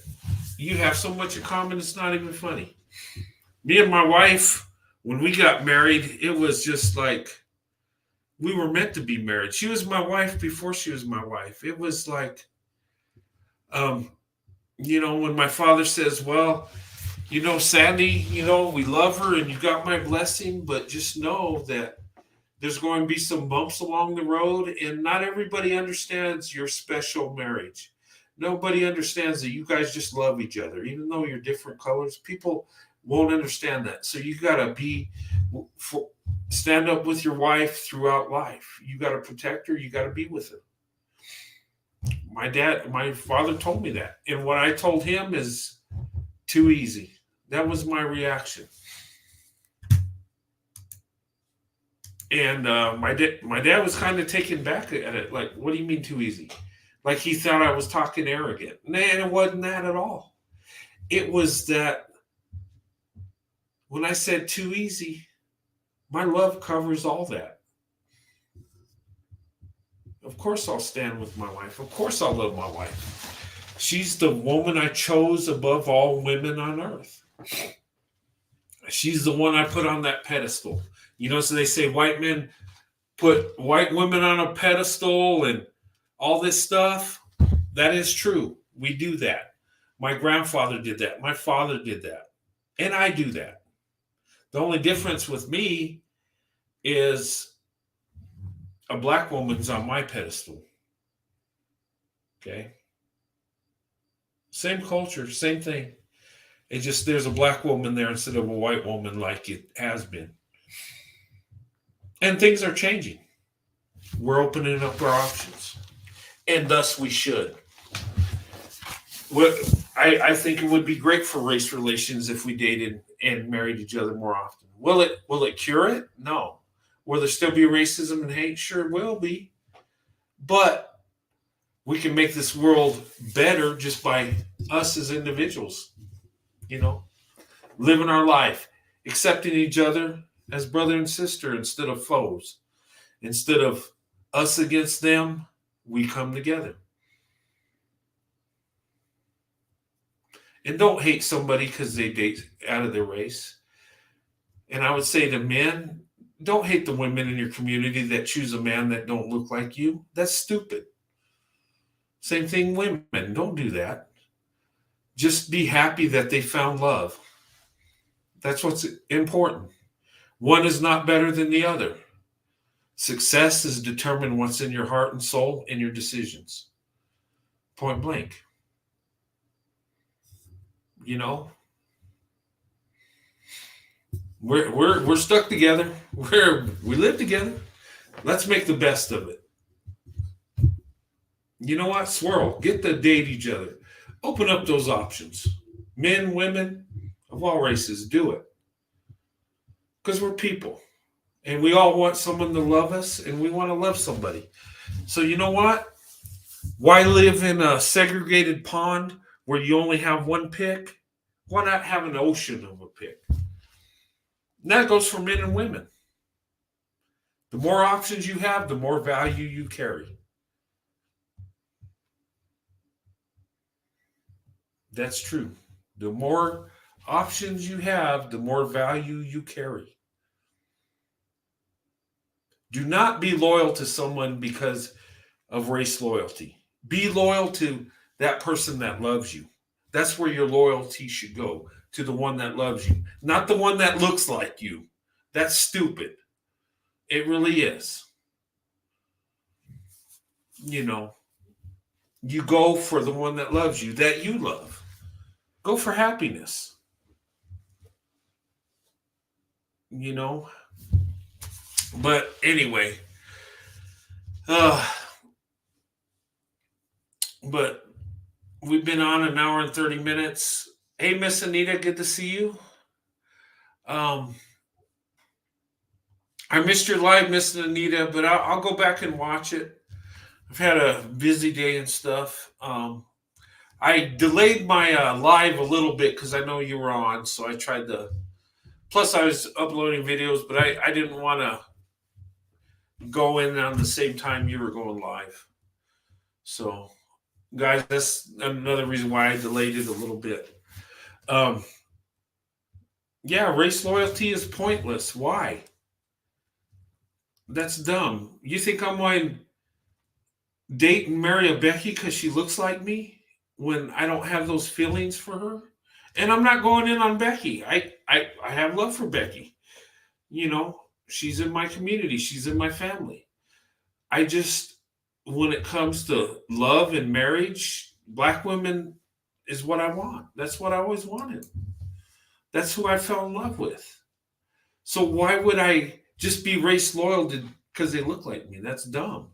[SPEAKER 1] you have so much in common, it's not even funny. Me and my wife, when we got married, it was just like we were meant to be married. She was my wife before she was my wife. It was like, you know, when my father says, well, you know, Sandy, you know, we love her and you got my blessing, but just know that there's going to be some bumps along the road and not everybody understands your special marriage. Nobody understands that you guys just love each other, even though you're different colors. People won't understand that. So you got to stand up with your wife throughout life. You got to protect her. You got to be with her. My father told me that. And what I told him is too easy. That was my reaction. And my dad was kind of taken back at it. Like, what do you mean too easy? Like he thought I was talking arrogant. And it wasn't that at all. It was that when I said too easy, my love covers all that. Of course I'll stand with my wife. Of course I'll love my wife. She's the woman I chose above all women on earth. She's the one I put on that pedestal. You know, so they say white men put white women on a pedestal and all this stuff. That is true. We do that. My grandfather did that. My father did that. And I do that. The only difference with me is a black woman's on my pedestal. Okay? Same culture, same thing. It just, there's a black woman there instead of a white woman like it has been. And things are changing. We're opening up our options. And thus we should. I think it would be great for race relations if we dated and married each other more often. Will it cure it? No. Will there still be racism and hate? Sure will be. But we can make this world better just by us as individuals, you know, living our life, accepting each other as brother and sister instead of foes. Instead of us against them, we come together. And don't hate somebody because they date out of their race. And I would say to men, don't hate the women in your community that choose a man that don't look like you. That's stupid. Same thing, women. Don't do that. Just be happy that they found love. That's what's important. One is not better than the other. Success is determined what's in your heart and soul and your decisions. Point blank. You know? We're stuck together. We live together. Let's make the best of it. You know what? Swirl. Get to date each other. Open up those options. Men, women, of all races, do it. Because we're people. And we all want someone to love us, and we want to love somebody. So you know what? Why live in a segregated pond where you only have one pick? Why not have an ocean of a pick? And that goes for men and women. The more options you have, the more value you carry. That's true. The more options you have, the more value you carry. Do not be loyal to someone because of race loyalty. Be loyal to that person that loves you. That's where your loyalty should go, to the one that loves you, not the one that looks like you. That's stupid. It really is. You know, you go for the one that loves you, that you love. Go for happiness. You know? But anyway, but we've been on an hour and 30 minutes. Hey, Miss Anita, good to see you. I missed your live, Miss Anita, but I'll go back and watch it. I've had a busy day and stuff. I delayed my live a little bit because I know you were on, so I tried to. Plus, I was uploading videos, but I didn't want to go in on the same time you were going live. So, guys, that's another reason why I delayed it a little bit. Yeah, race loyalty is pointless. Why? That's dumb. You think I'm going to date and marry a Becky because she looks like me when I don't have those feelings for her? And I'm not going in on Becky. I have love for Becky. You know, she's in my community. She's in my family. I just, when it comes to love and marriage, black women is what I want. That's what I always wanted. That's who I fell in love with. So why would I just be race loyal because they look like me? That's dumb.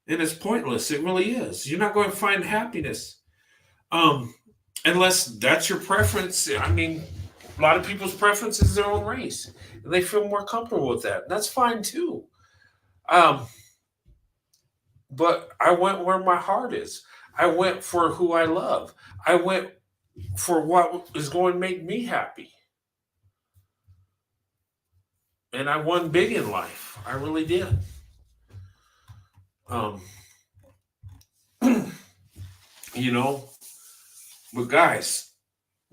[SPEAKER 1] And it's pointless. It really is. You're not going to find happiness unless that's your preference. I mean, a lot of people's preference is their own race. And they feel more comfortable with that. That's fine too. But I went where my heart is. I went for who I love. I went for what is going to make me happy. And I won big in life. I really did. You know, but guys,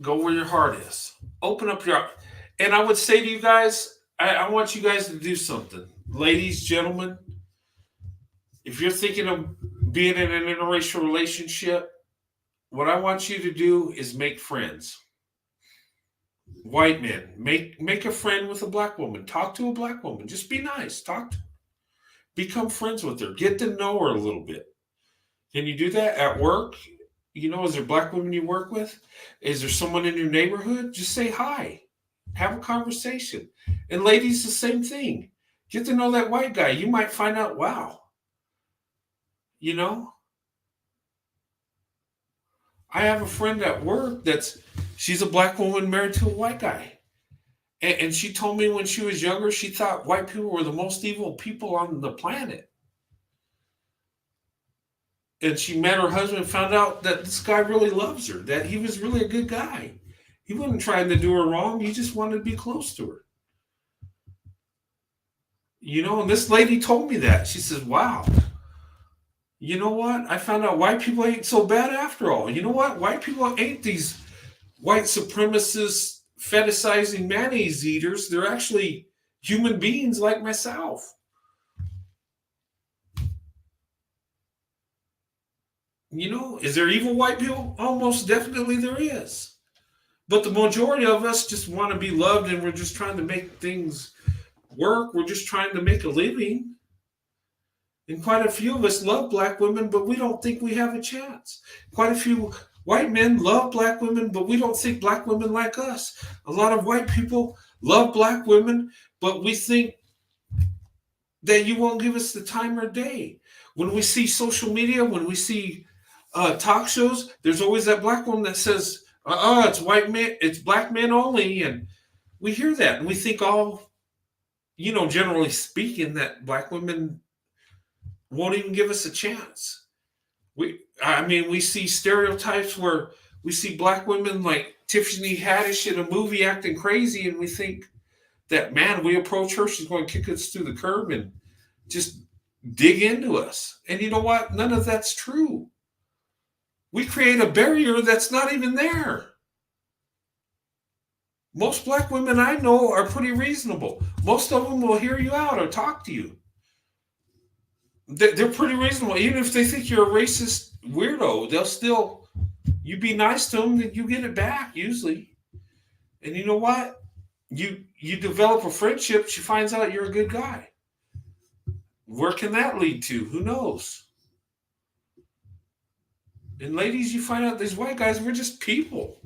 [SPEAKER 1] go where your heart is. Open up your, and I would say to you guys, I want you guys to do something. Ladies, gentlemen, if you're thinking of being in an interracial relationship, what I want you to do is make friends. White men, make a friend with a black woman. Talk to a black woman. Just be nice. Talk to her. Become friends with her. Get to know her a little bit. Can you do that at work? You know, is there black women you work with? Is there someone in your neighborhood? Just say hi. Have a conversation. And ladies, the same thing. Get to know that white guy. You might find out, wow. You know? I have a friend at work she's a black woman married to a white guy. And she told me when she was younger, she thought white people were the most evil people on the planet. And she met her husband and found out that this guy really loves her, that he was really a good guy. He wasn't trying to do her wrong. He just wanted to be close to her. You know, and this lady told me that. She says, wow, you know what? I found out white people ain't so bad after all. You know what? White people ain't these white supremacist, fetishizing mayonnaise eaters. They're actually human beings like myself. You know, is there evil white people? Almost definitely there is. But the majority of us just want to be loved, and we're just trying to make things work. We're just trying to make a living. And quite a few of us love black women, but we don't think we have a chance. Quite a few white men love black women, but we don't think black women like us. A lot of white people love black women, but we think that you won't give us the time or day. When we see social media, when we see talk shows, there's always that black woman that says, it's white men, it's black men only. And we hear that and we think generally speaking, that black women won't even give us a chance. We see stereotypes where we see black women like Tiffany Haddish in a movie acting crazy, and we think that, man, we approach her, she's going to kick us through the curb and just dig into us. And you know what? None of that's true. We create a barrier that's not even there. Most black women I know are pretty reasonable. Most of them will hear you out or talk to you. They're pretty reasonable. Even if they think you're a racist weirdo, they'll still, you be nice to them, then you get it back usually. And you know what? You develop a friendship, she finds out you're a good guy. Where can that lead to? Who knows? And ladies, you find out these white guys, we're just people.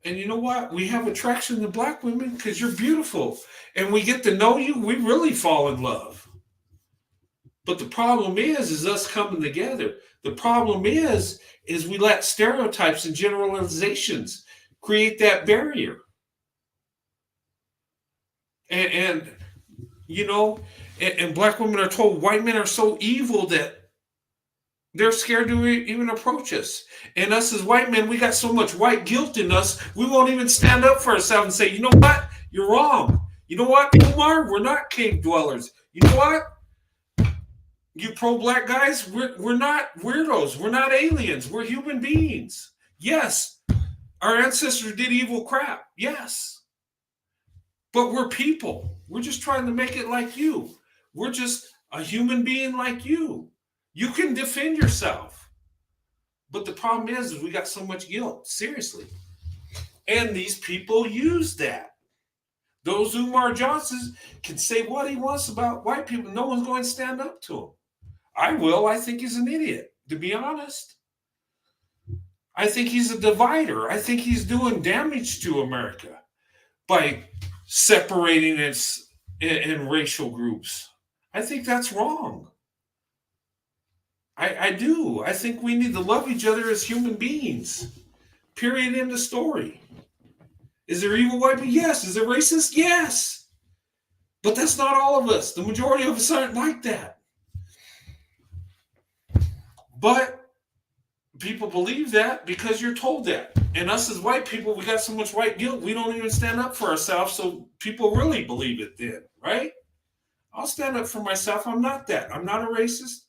[SPEAKER 1] And you know what? We have attraction to black women because you're beautiful. And we get to know you, we really fall in love. But the problem is us coming together. The problem is we let stereotypes and generalizations create that barrier. And black women are told white men are so evil that they're scared to even approach us. And us as white men, we got so much white guilt in us, we won't even stand up for ourselves and say, you know what? You're wrong. You know what, Umar? We're not cave dwellers. You know what? You pro-black guys, we're not weirdos. We're not aliens. We're human beings. Yes, our ancestors did evil crap. Yes. But we're people. We're just trying to make it like you. We're just a human being like you. You can defend yourself. But the problem is we got so much guilt. Seriously. And these people use that. Those Umar Johnsons can say what he wants about white people. No one's going to stand up to him. I will. I think he's an idiot, to be honest. I think he's a divider. I think he's doing damage to America by separating it in racial groups. I think that's wrong. I do. I think we need to love each other as human beings. Period. End of story. Is there evil white people? Yes. Is there racist? Yes. But that's not all of us. The majority of us aren't like that. But people believe that because you're told that. And us as white people, we got so much white guilt, we don't even stand up for ourselves. So people really believe it then, right? I'll stand up for myself. I'm not that. I'm not a racist.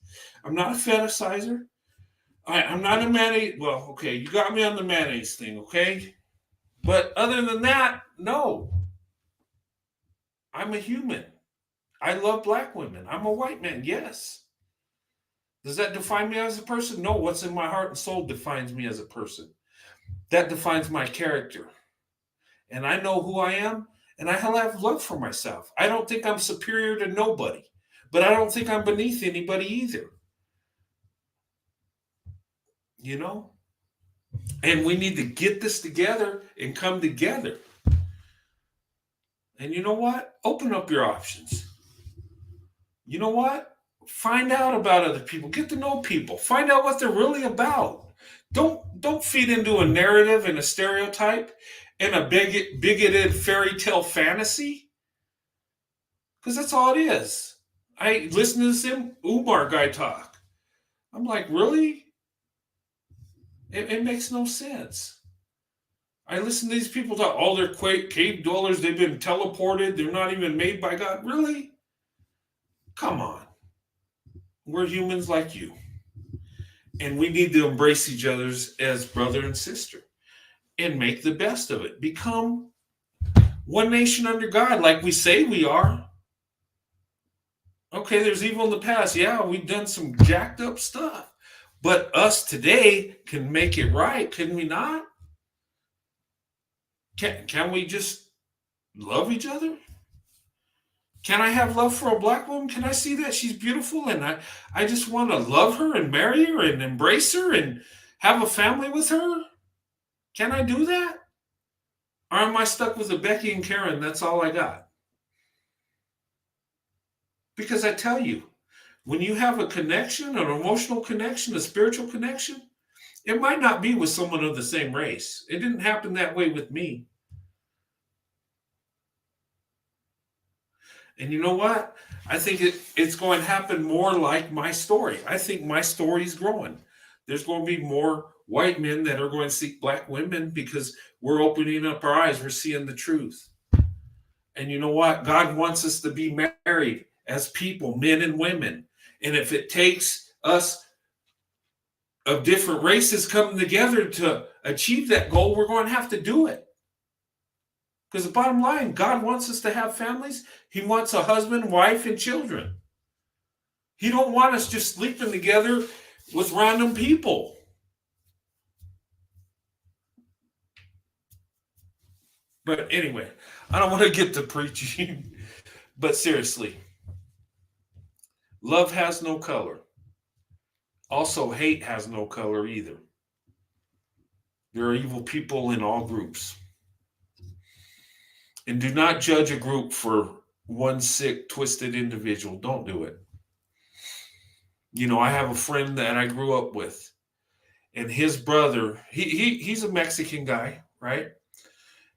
[SPEAKER 1] I'm not a fetishizzer. I'm not a mayonnaise. Well, okay, you got me on the mayonnaise thing, okay? But other than that, no. I'm a human. I love black women. I'm a white man, yes. Does that define me as a person? No, what's in my heart and soul defines me as a person. That defines my character. And I know who I am, and I have love for myself. I don't think I'm superior to nobody, but I don't think I'm beneath anybody either. You know? And we need to get this together and come together. And you know what? Open up your options. You know what? Find out about other people. Get to know people. Find out what they're really about. Don't feed into a narrative and a stereotype and a bigoted fairy tale fantasy. Because that's all it is. I listen to this Umar guy talk. I'm like, really? It makes no sense. I listen to these people talk, oh, they're cave dwellers. They've been teleported. They're not even made by God. Really? Come on. We're humans like you. And we need to embrace each other as brother and sister and make the best of it. Become one nation under God like we say we are. Okay, there's evil in the past. Yeah, we've done some jacked up stuff. But us today can make it right, can we not? Can we just love each other? Can I have love for a black woman? Can I see that she's beautiful and I just want to love her and marry her and embrace her and have a family with her? Can I do that? Or am I stuck with a Becky and Karen? That's all I got. Because I tell you, when you have a connection, an emotional connection, a spiritual connection, it might not be with someone of the same race. It didn't happen that way with me. And you know what? I think it's going to happen more like my story. I think my story is growing. There's going to be more white men that are going to seek black women because we're opening up our eyes. We're seeing the truth. And you know what? God wants us to be married as people, men and women. And if it takes us of different races coming together to achieve that goal, we're going to have to do it. Because the bottom line, God wants us to have families. He wants a husband, wife, and children. He don't want us just sleeping together with random people. But anyway, I don't want to get to preaching. But seriously, love has no color. Also, hate has no color either. There are evil people in all groups. And do not judge a group for one sick, twisted individual. Don't do it. You know, I have a friend that I grew up with, and his brother, he's a Mexican guy, right?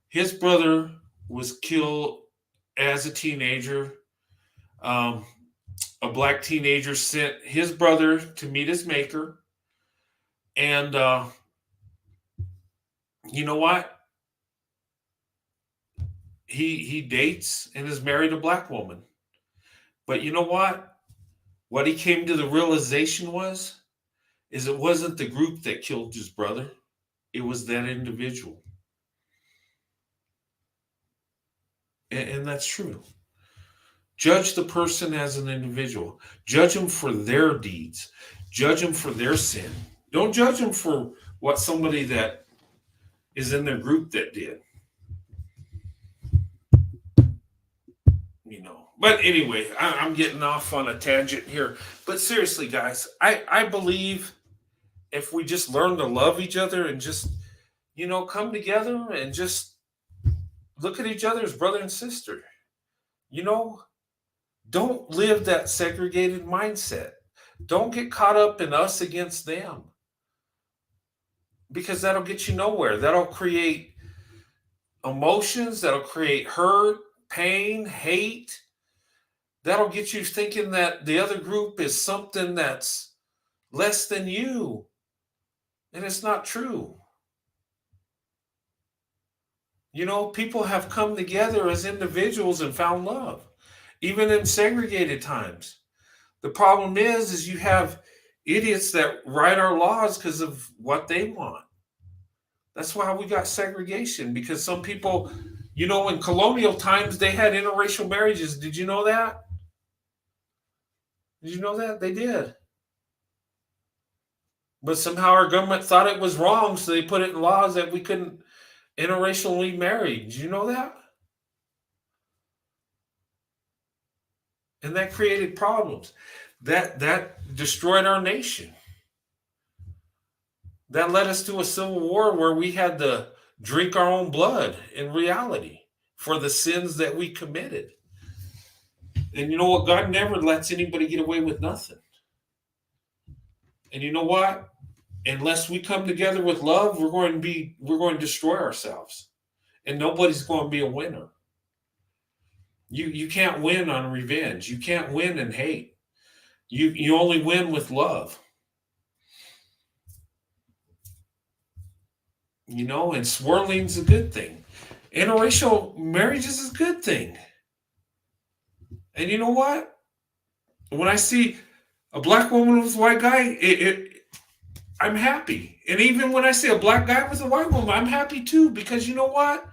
[SPEAKER 1] His brother was killed as a teenager. A black teenager sent his brother to meet his maker. And you know what? He dates and is married a black woman. But you know what? What he came to the realization is it wasn't the group that killed his brother. It was that individual. And that's true. Judge the person as an individual. Judge them for their deeds. Judge them for their sin. Don't judge them for what somebody that is in their group that did. You know. But anyway, I'm getting off on a tangent here. But seriously, guys, I believe if we just learn to love each other and just, you know, come together and just look at each other as brother and sister, you know, don't live that segregated mindset. Don't get caught up in us against them, because that'll get you nowhere. That'll create emotions. That'll create hurt, pain, hate. That'll get you thinking that the other group is something that's less than you. And it's not true. You know, people have come together as individuals and found love, even in segregated times. The problem is you have idiots that write our laws because of what they want. That's why we got segregation, because some people, you know, in colonial times, they had interracial marriages. Did you know that? Did you know that? They did. But somehow our government thought it was wrong, so they put it in laws that we couldn't interracially marry. Did you know that? And that created problems. That destroyed our nation. That led us to a civil war where we had to drink our own blood in reality for the sins that we committed. And you know what? God never lets anybody get away with nothing. And you know what? Unless we come together with love, we're going to destroy ourselves. And nobody's going to be a winner. You can't win on revenge. You can't win in hate. You only win with love. You know, and swirling's a good thing. Interracial marriages is a good thing. And you know what? When I see a black woman with a white guy, I'm happy. And even when I see a black guy with a white woman, I'm happy too, because you know what?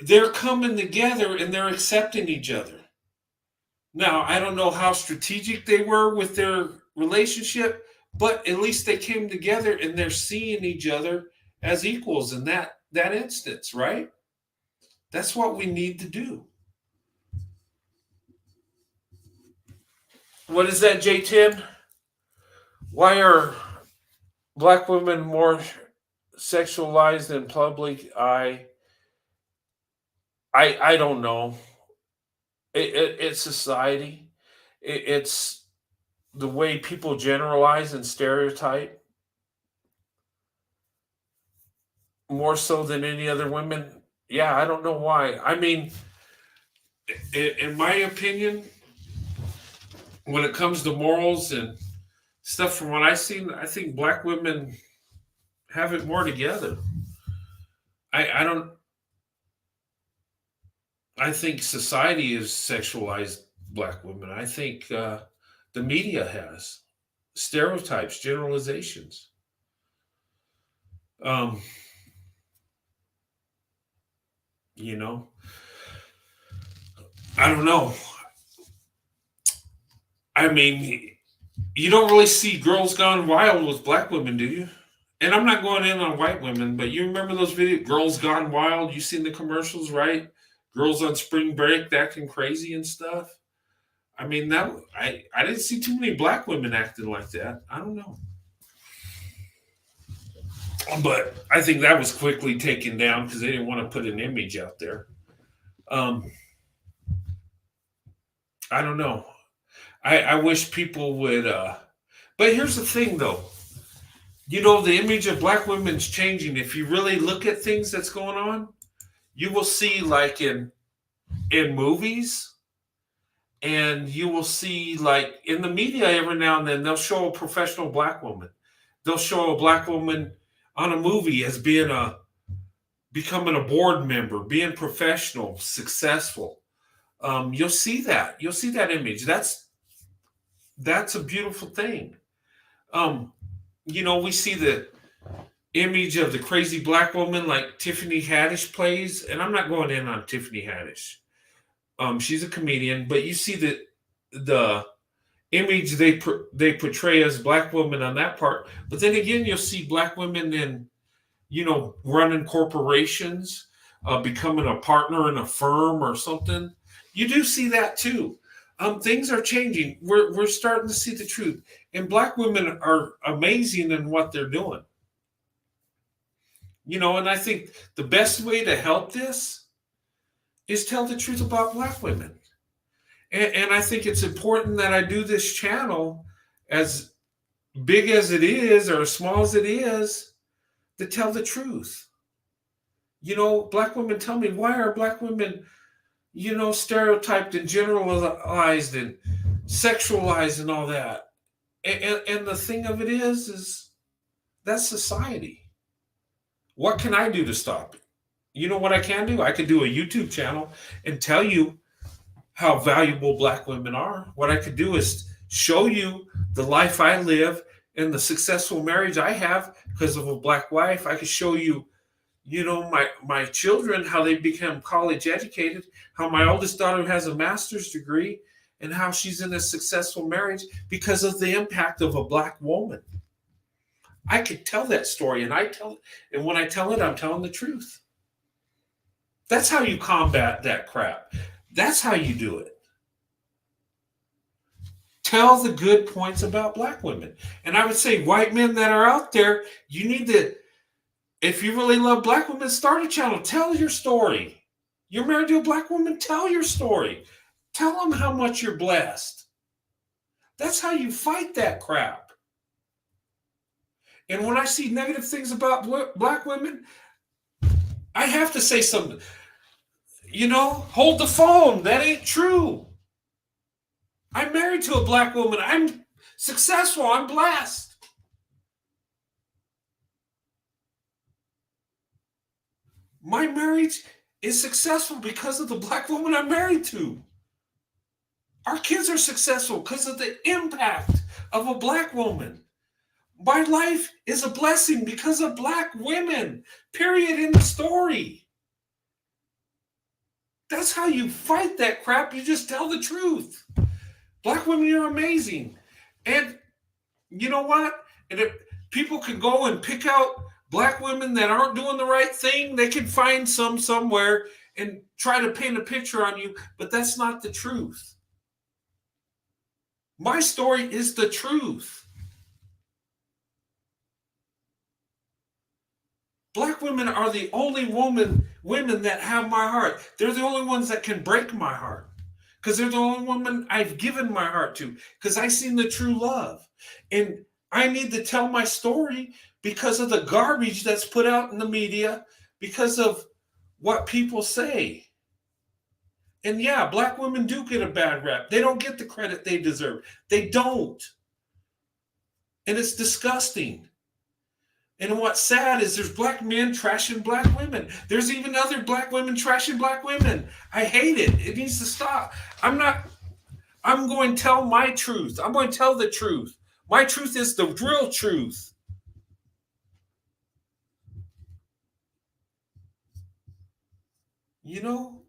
[SPEAKER 1] They're coming together and they're accepting each other. Now, I don't know how strategic they were with their relationship, but at least they came together and they're seeing each other as equals in that instance, right? That's what we need to do. What is that, J10? Why are black women more sexualized in public, I don't know. It's society. It's the way people generalize and stereotype more so than any other women. Yeah, I don't know why. I mean, in my opinion, when it comes to morals and stuff, from what I've seen, I think black women have it more together. I don't. I think society has sexualized black women. I think the media has stereotypes, generalizations. Um, you know, I don't know. I mean, you don't really see Girls Gone Wild with black women, do you? And I'm not going in on white women, but you remember those videos, Girls Gone Wild? You seen the commercials, right? Girls on spring break acting crazy and stuff. I mean, that I didn't see too many black women acting like that. I don't know. But I think that was quickly taken down because they didn't want to put an image out there. I don't know. I wish people would. But here's the thing, though. You know, the image of black women's changing. If you really look at things that's going on, you will see, like in movies, and you will see, like in the media, every now and then they'll show a professional black woman. They'll show a black woman on a movie as becoming a board member, being professional, successful. You'll see that. You'll see that image. That's a beautiful thing. You know, we see the image of the crazy black woman like Tiffany Haddish plays, and I'm not going in on Tiffany Haddish. She's a comedian, but you see the image they portray as black women on that part. But then again, you'll see black women in, you know, running corporations, becoming a partner in a firm or something. You do see that too. Things are changing. We're starting to see the truth. And black women are amazing in what they're doing. You know, and I think the best way to help this is tell the truth about black women. And I think it's important that I do this channel, as big as it is or as small as it is, to tell the truth. You know, black women tell me, why are black women, you know, stereotyped and generalized and sexualized and all that? And the thing of it is that's society. What can I do to stop it? You know what I can do? I could do a YouTube channel and tell you how valuable black women are. What I could do is show you the life I live and the successful marriage I have because of a black wife. I could show you, you know, my children, how they become college educated, how my oldest daughter has a master's degree, and how she's in a successful marriage because of the impact of a black woman. I could tell that story, and and when I tell it, I'm telling the truth. That's how you combat that crap. That's how you do it. Tell the good points about black women. And I would say, white men that are out there, you need to, if you really love black women, start a channel. Tell your story. You're married to a black woman, tell your story. Tell them how much you're blessed. That's how you fight that crap. And when I see negative things about black women, I have to say something. You know, hold the phone. That ain't true. I'm married to a black woman. I'm successful. I'm blessed. My marriage is successful because of the black woman I'm married to. Our kids are successful because of the impact of a black woman. My life is a blessing because of black women. Period. In the story. That's how you fight that crap. You just tell the truth. Black women are amazing. And you know what? And if people can go and pick out black women that aren't doing the right thing, they can find some somewhere and try to paint a picture on you, but that's not the truth. My story is the truth. Black women are the only women that have my heart. They're the only ones that can break my heart. Because they're the only woman I've given my heart to. Because I seen the true love. And I need to tell my story because of the garbage that's put out in the media, because of what people say. And yeah, black women do get a bad rap. They don't get the credit they deserve. They don't. And it's disgusting. And what's sad is there's black men trashing black women. There's even other black women trashing black women. I hate it. It needs to stop. I'm going to tell my truth. I'm going to tell the truth. My truth is the real truth. You know?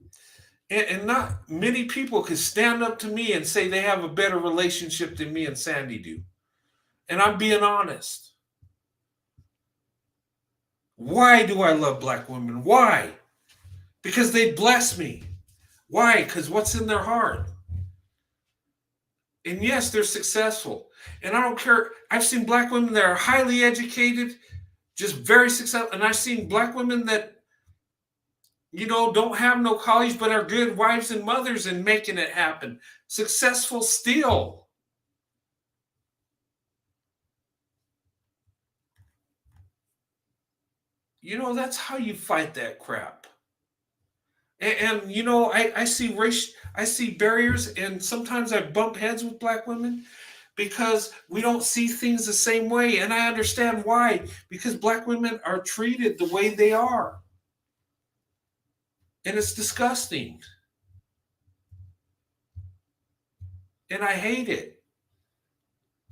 [SPEAKER 1] And not many people can stand up to me and say they have a better relationship than me and Sandy do. And I'm being honest. Why do I love black women? Why? Because they bless me. Why? Because what's in their heart? And yes, they're successful. And I don't care. I've seen black women that are highly educated, just very successful. And I've seen black women that, you know, don't have no college, but are good wives and mothers and making it happen. Successful still. You know, that's how you fight that crap. And you know, I see I see barriers, and sometimes I bump heads with black women because we don't see things the same way. And I understand why, because black women are treated the way they are. And it's disgusting. And I hate it.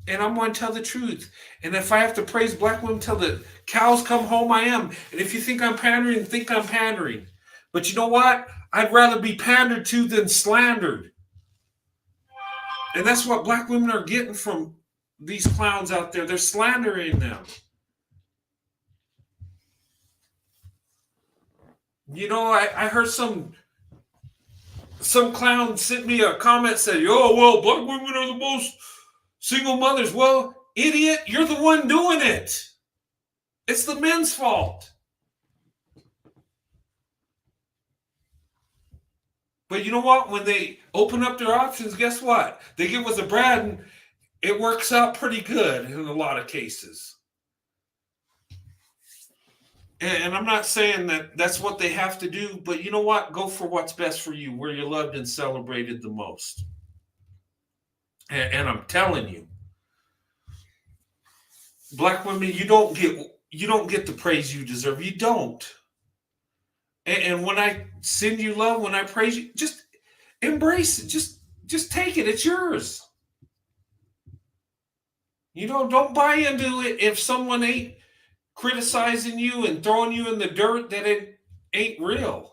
[SPEAKER 1] And I'm going to tell the truth. And if I have to praise black women till the cows come home, I am. And if you think I'm pandering, think I'm pandering. But you know what? I'd rather be pandered to than slandered. And that's what black women are getting from these clowns out there. They're slandering them. You know, I heard some clown sent me a comment, said, oh, well, black women are the most single mothers. Well, idiot, you're the one doing it. It's the men's fault. But you know what? When they open up their options, guess what? They get with a Brad, and it works out pretty good in a lot of cases. And I'm not saying that that's what they have to do, but you know what? Go for what's best for you, where you're loved and celebrated the most. And I'm telling you, black women, you don't get the praise you deserve. You don't. And when I send you love, when I praise you, just embrace it. Just take it. It's yours. You know, don't buy into it if someone ain't criticizing you and throwing you in the dirt, that it ain't real.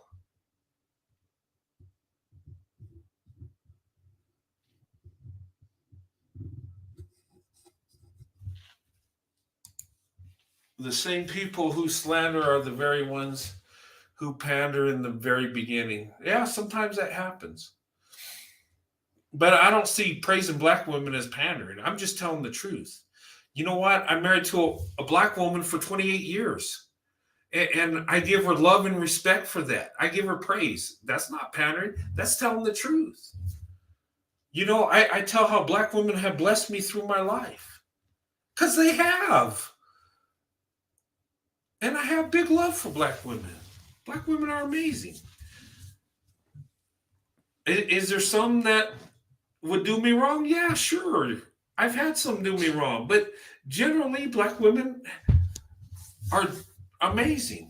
[SPEAKER 1] The same people who slander are the very ones who pander in the very beginning. Yeah, sometimes that happens. But I don't see praising black women as pandering. I'm just telling the truth. You know what? I'm married to a black woman for 28 years. And I give her love and respect for that. I give her praise. That's not pandering. That's telling the truth. You know, I tell how black women have blessed me through my life. Because they have. And I have big love for black women. Black women are amazing. Is there some that would do me wrong? Yeah, sure. I've had some do me wrong. But generally, black women are amazing.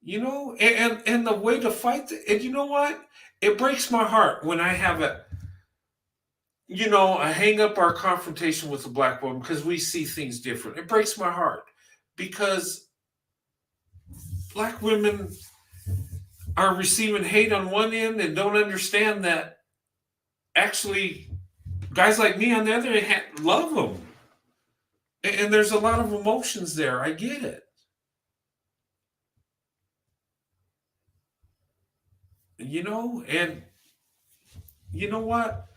[SPEAKER 1] You know, and the way to fight, and you know what? It breaks my heart when I have I hang up our confrontation with a black woman because we see things different. It breaks my heart because black women are receiving hate on one end and don't understand that actually guys like me on the other hand love them. And there's a lot of emotions there. I get it. You know, and you know what?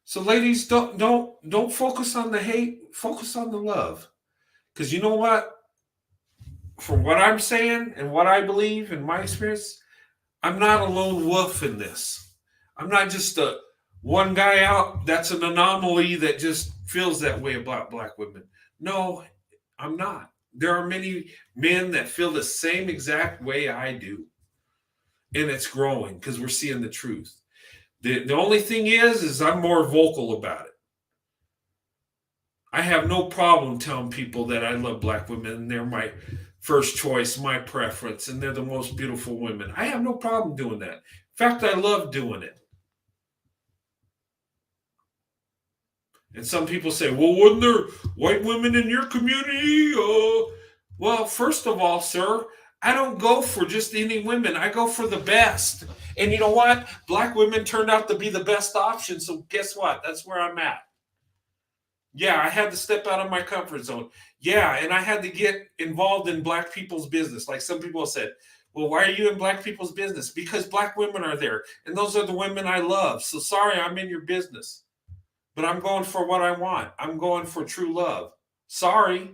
[SPEAKER 1] So ladies, don't focus on the hate, focus on the love. Because you know what? from what I'm saying and what I believe in my experience, I'm not a lone wolf in this. I'm not just a one guy out that's an anomaly that just feels that way about black women. No, I'm not. There are many men that feel the same exact way I do. And it's growing because we're seeing the truth. The only thing is I'm more vocal about it. I have no problem telling people that I love black women and they're my first choice, my preference, and they're the most beautiful women. I have no problem doing that. In fact, I love doing it. And some people say, well, wasn't there white women in your community? Well, first of all, sir, I don't go for just any women. I go for the best. And you know what? Black women turned out to be the best option. So guess what? That's where I'm at. Yeah, I had to step out of my comfort zone. Yeah, and I had to get involved in black people's business. Like some people said, well, why are you in black people's business? Because black women are there. And those are the women I love. So sorry, I'm in your business. But I'm going for what I want. I'm going for true love. Sorry.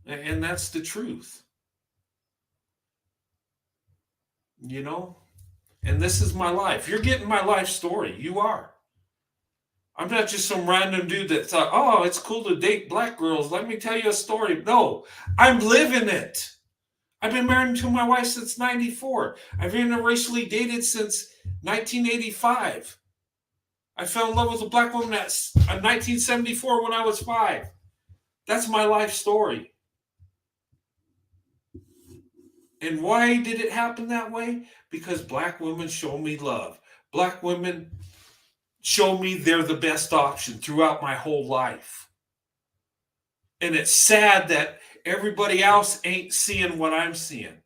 [SPEAKER 1] And that's the truth. You know? And this is my life. You're getting my life story. You are. I'm not just some random dude that thought, oh, it's cool to date black girls. Let me tell you a story. No, I'm living it. I've been married to my wife since 94. I've been interracially dated since 1985. I fell in love with a black woman in 1974 when I was 5. That's my life story. And why did it happen that way? Because black women show me love. Black women show me they're the best option throughout my whole life. And it's sad that everybody else ain't seeing what I'm seeing.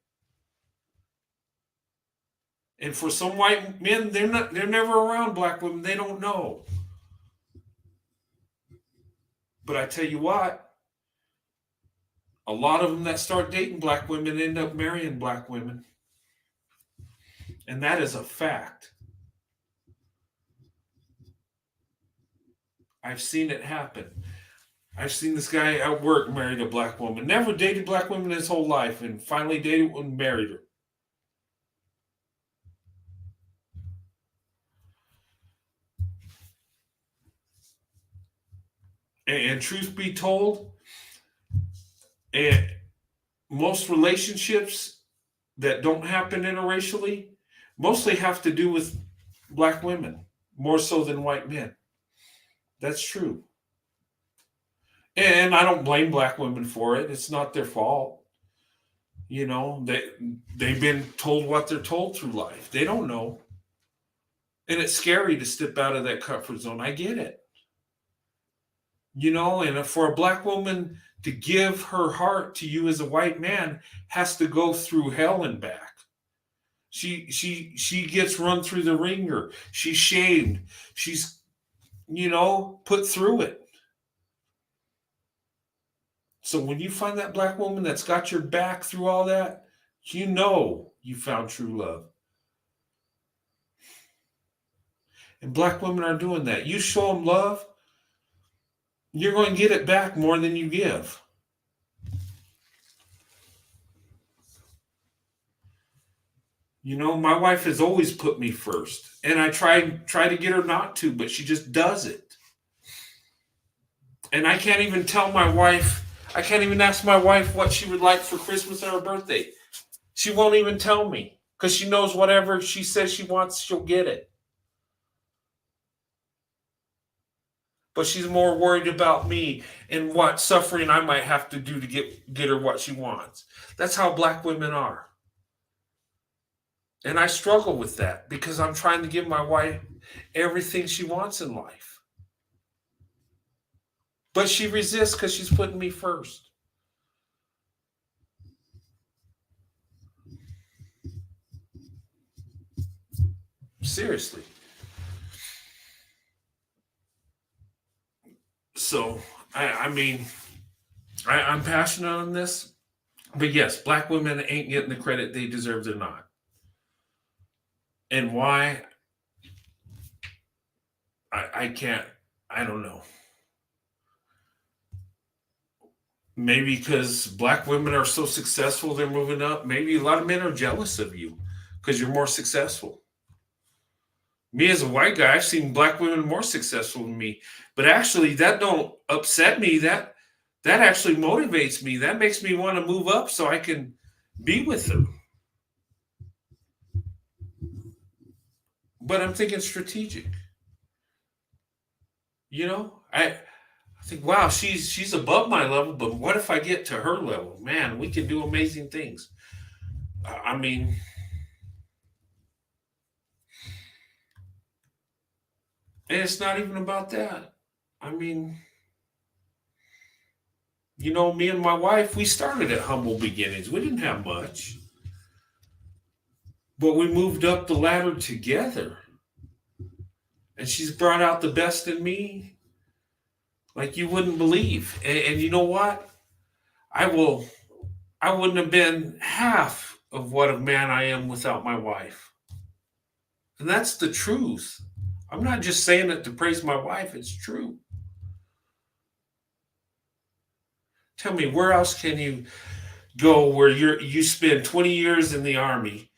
[SPEAKER 1] And for some white men, they're never around black women. They don't know. But I tell you what, a lot of them that start dating black women end up marrying black women. And that is a fact. I've seen it happen. I've seen this guy at work married a black woman. Never dated black women his whole life and finally dated one and married her. And truth be told, and most relationships that don't happen interracially mostly have to do with black women, more so than white men. That's true. And I don't blame black women for it. It's not their fault. You know, they've been told what they're told through life. They don't know. And it's scary to step out of that comfort zone. I get it. You know, and for a black woman to give her heart to you as a white man has to go through hell and back. She gets run through the ringer. She's shamed. She's, you know, put through it. So when you find that black woman that's got your back through all that, you know you found true love. And black women are doing that. You show them love, you're going to get it back more than you give. You know, my wife has always put me first. And I try to get her not to, but she just does it. And I can't even tell my wife, I can't even ask my wife what she would like for Christmas or her birthday. She won't even tell me because she knows whatever she says she wants, she'll get it. But she's more worried about me and what suffering I might have to do to get her what she wants. That's how black women are. And I struggle with that because I'm trying to give my wife everything she wants in life. But she resists because she's putting me first. Seriously. So, I'm passionate on this. But yes, black women ain't getting the credit they deserve. They're not. And why? I can't, I don't know. Maybe because black women are so successful, they're moving up. Maybe a lot of men are jealous of you because you're more successful. Me as a white guy, I've seen black women more successful than me. But actually, that don't upset me. That actually motivates me. That makes me want to move up so I can be with them. But I'm thinking strategic. You know, I think, wow, she's above my level, but what if I get to her level? Man, we can do amazing things. I mean, and it's not even about that. I mean, you know, me and my wife, we started at humble beginnings. We didn't have much, but we moved up the ladder together. And she's brought out the best in me like you wouldn't believe. And you know what? I wouldn't have been half of what a man I am without my wife. And that's the truth. I'm not just saying it to praise my wife, it's true. Tell me, where else can you go where you spend 20 years in the Army,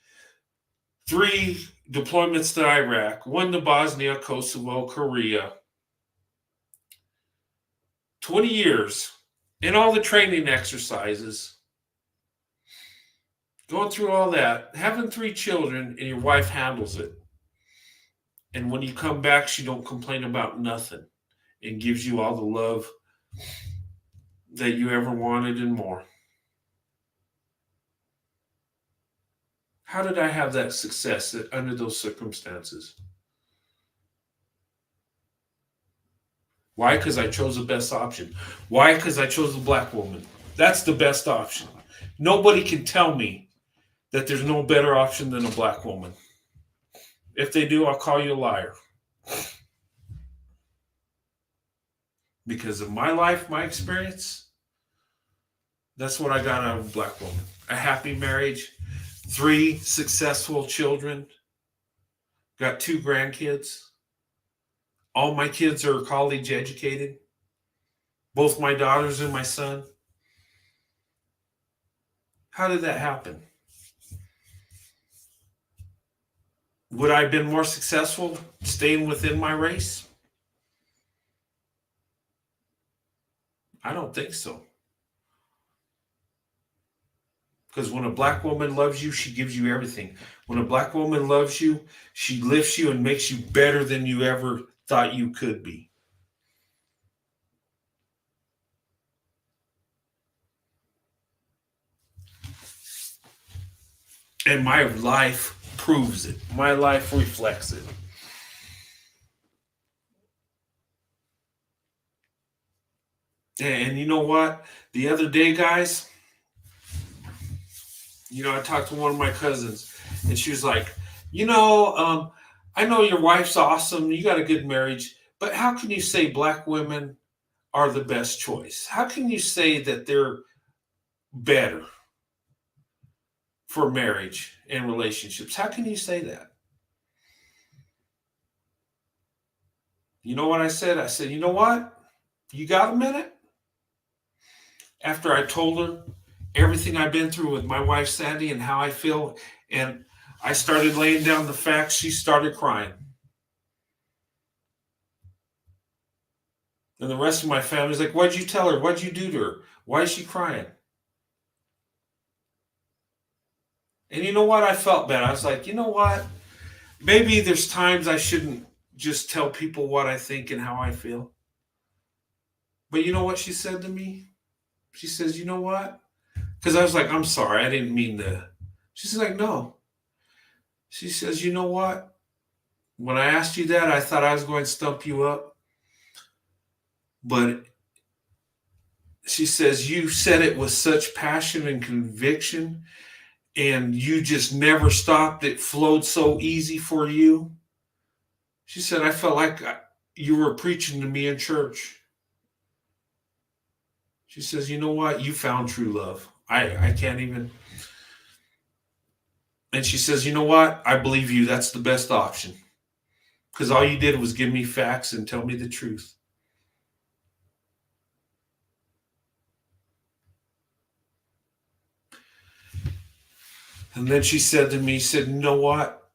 [SPEAKER 1] 3 deployments to Iraq, 1 to Bosnia, Kosovo, Korea, 20 years in all the training exercises, going through all that, having 3 children, and your wife handles it. And when you come back, she don't complain about nothing and gives you all the love that you ever wanted and more. How did I have that success under those circumstances? Why? Because I chose the best option. Why? Because I chose the black woman. That's the best option. Nobody can tell me that there's no better option than a black woman. If they do, I'll call you a liar. Because of my life, my experience, that's what I got out of a black woman. A happy marriage, 3 successful children, got 2 grandkids. All my kids are college educated. Both my daughters and my son. How did that happen? Would I have been more successful staying within my race? I don't think so. Because when a black woman loves you, she gives you everything. When a black woman loves you, she lifts you and makes you better than you ever thought you could be. And my life proves it. My life reflects it. And you know what? The other day, guys, you know, I talked to one of my cousins, and she was like, you know, I know your wife's awesome. You got a good marriage, but how can you say black women are the best choice? How can you say that they're better for marriage and relationships? How can you say that? You know what I said? I said, you know what? You got a minute? After I told her everything I've been through with my wife, Sandy, and how I feel, and I started laying down the facts, she started crying. And the rest of my family's like, what'd you tell her? What'd you do to her? Why is she crying? And you know what? I felt bad. I was like, you know what? Maybe there's times I shouldn't just tell people what I think and how I feel. But you know what she said to me? She says, you know what? Because I was like, I'm sorry. I didn't mean to. She's like, no. She says, you know what? When I asked you that, I thought I was going to stump you up. But she says, you said it with such passion and conviction, and you just never stopped. It flowed so easy for you. She said, I felt like you were preaching to me in church. She says, you know what? You found true love. I can't even. And she says, you know what? I believe you. That's the best option. Because all you did was give me facts and tell me the truth. And then she said to me, you know what?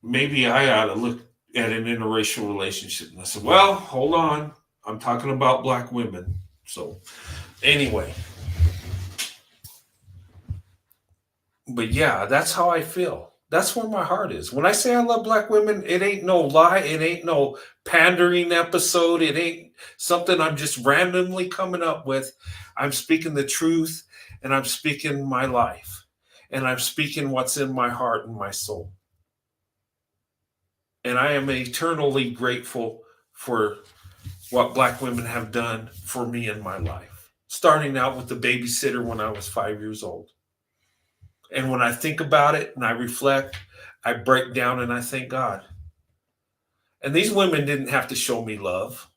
[SPEAKER 1] Maybe I ought to look at an interracial relationship. And I said, well, hold on. I'm talking about black women. So anyway. But yeah, that's how I feel. That's where my heart is. When I say I love black women, it ain't no lie. It ain't no pandering episode. It ain't something I'm just randomly coming up with. I'm speaking the truth, and I'm speaking my life, and I'm speaking what's in my heart and my soul. And I am eternally grateful for what black women have done for me in my life, starting out with the babysitter when I was 5 years old. And when I think about it and I reflect, I break down and I thank God. And these women didn't have to show me love.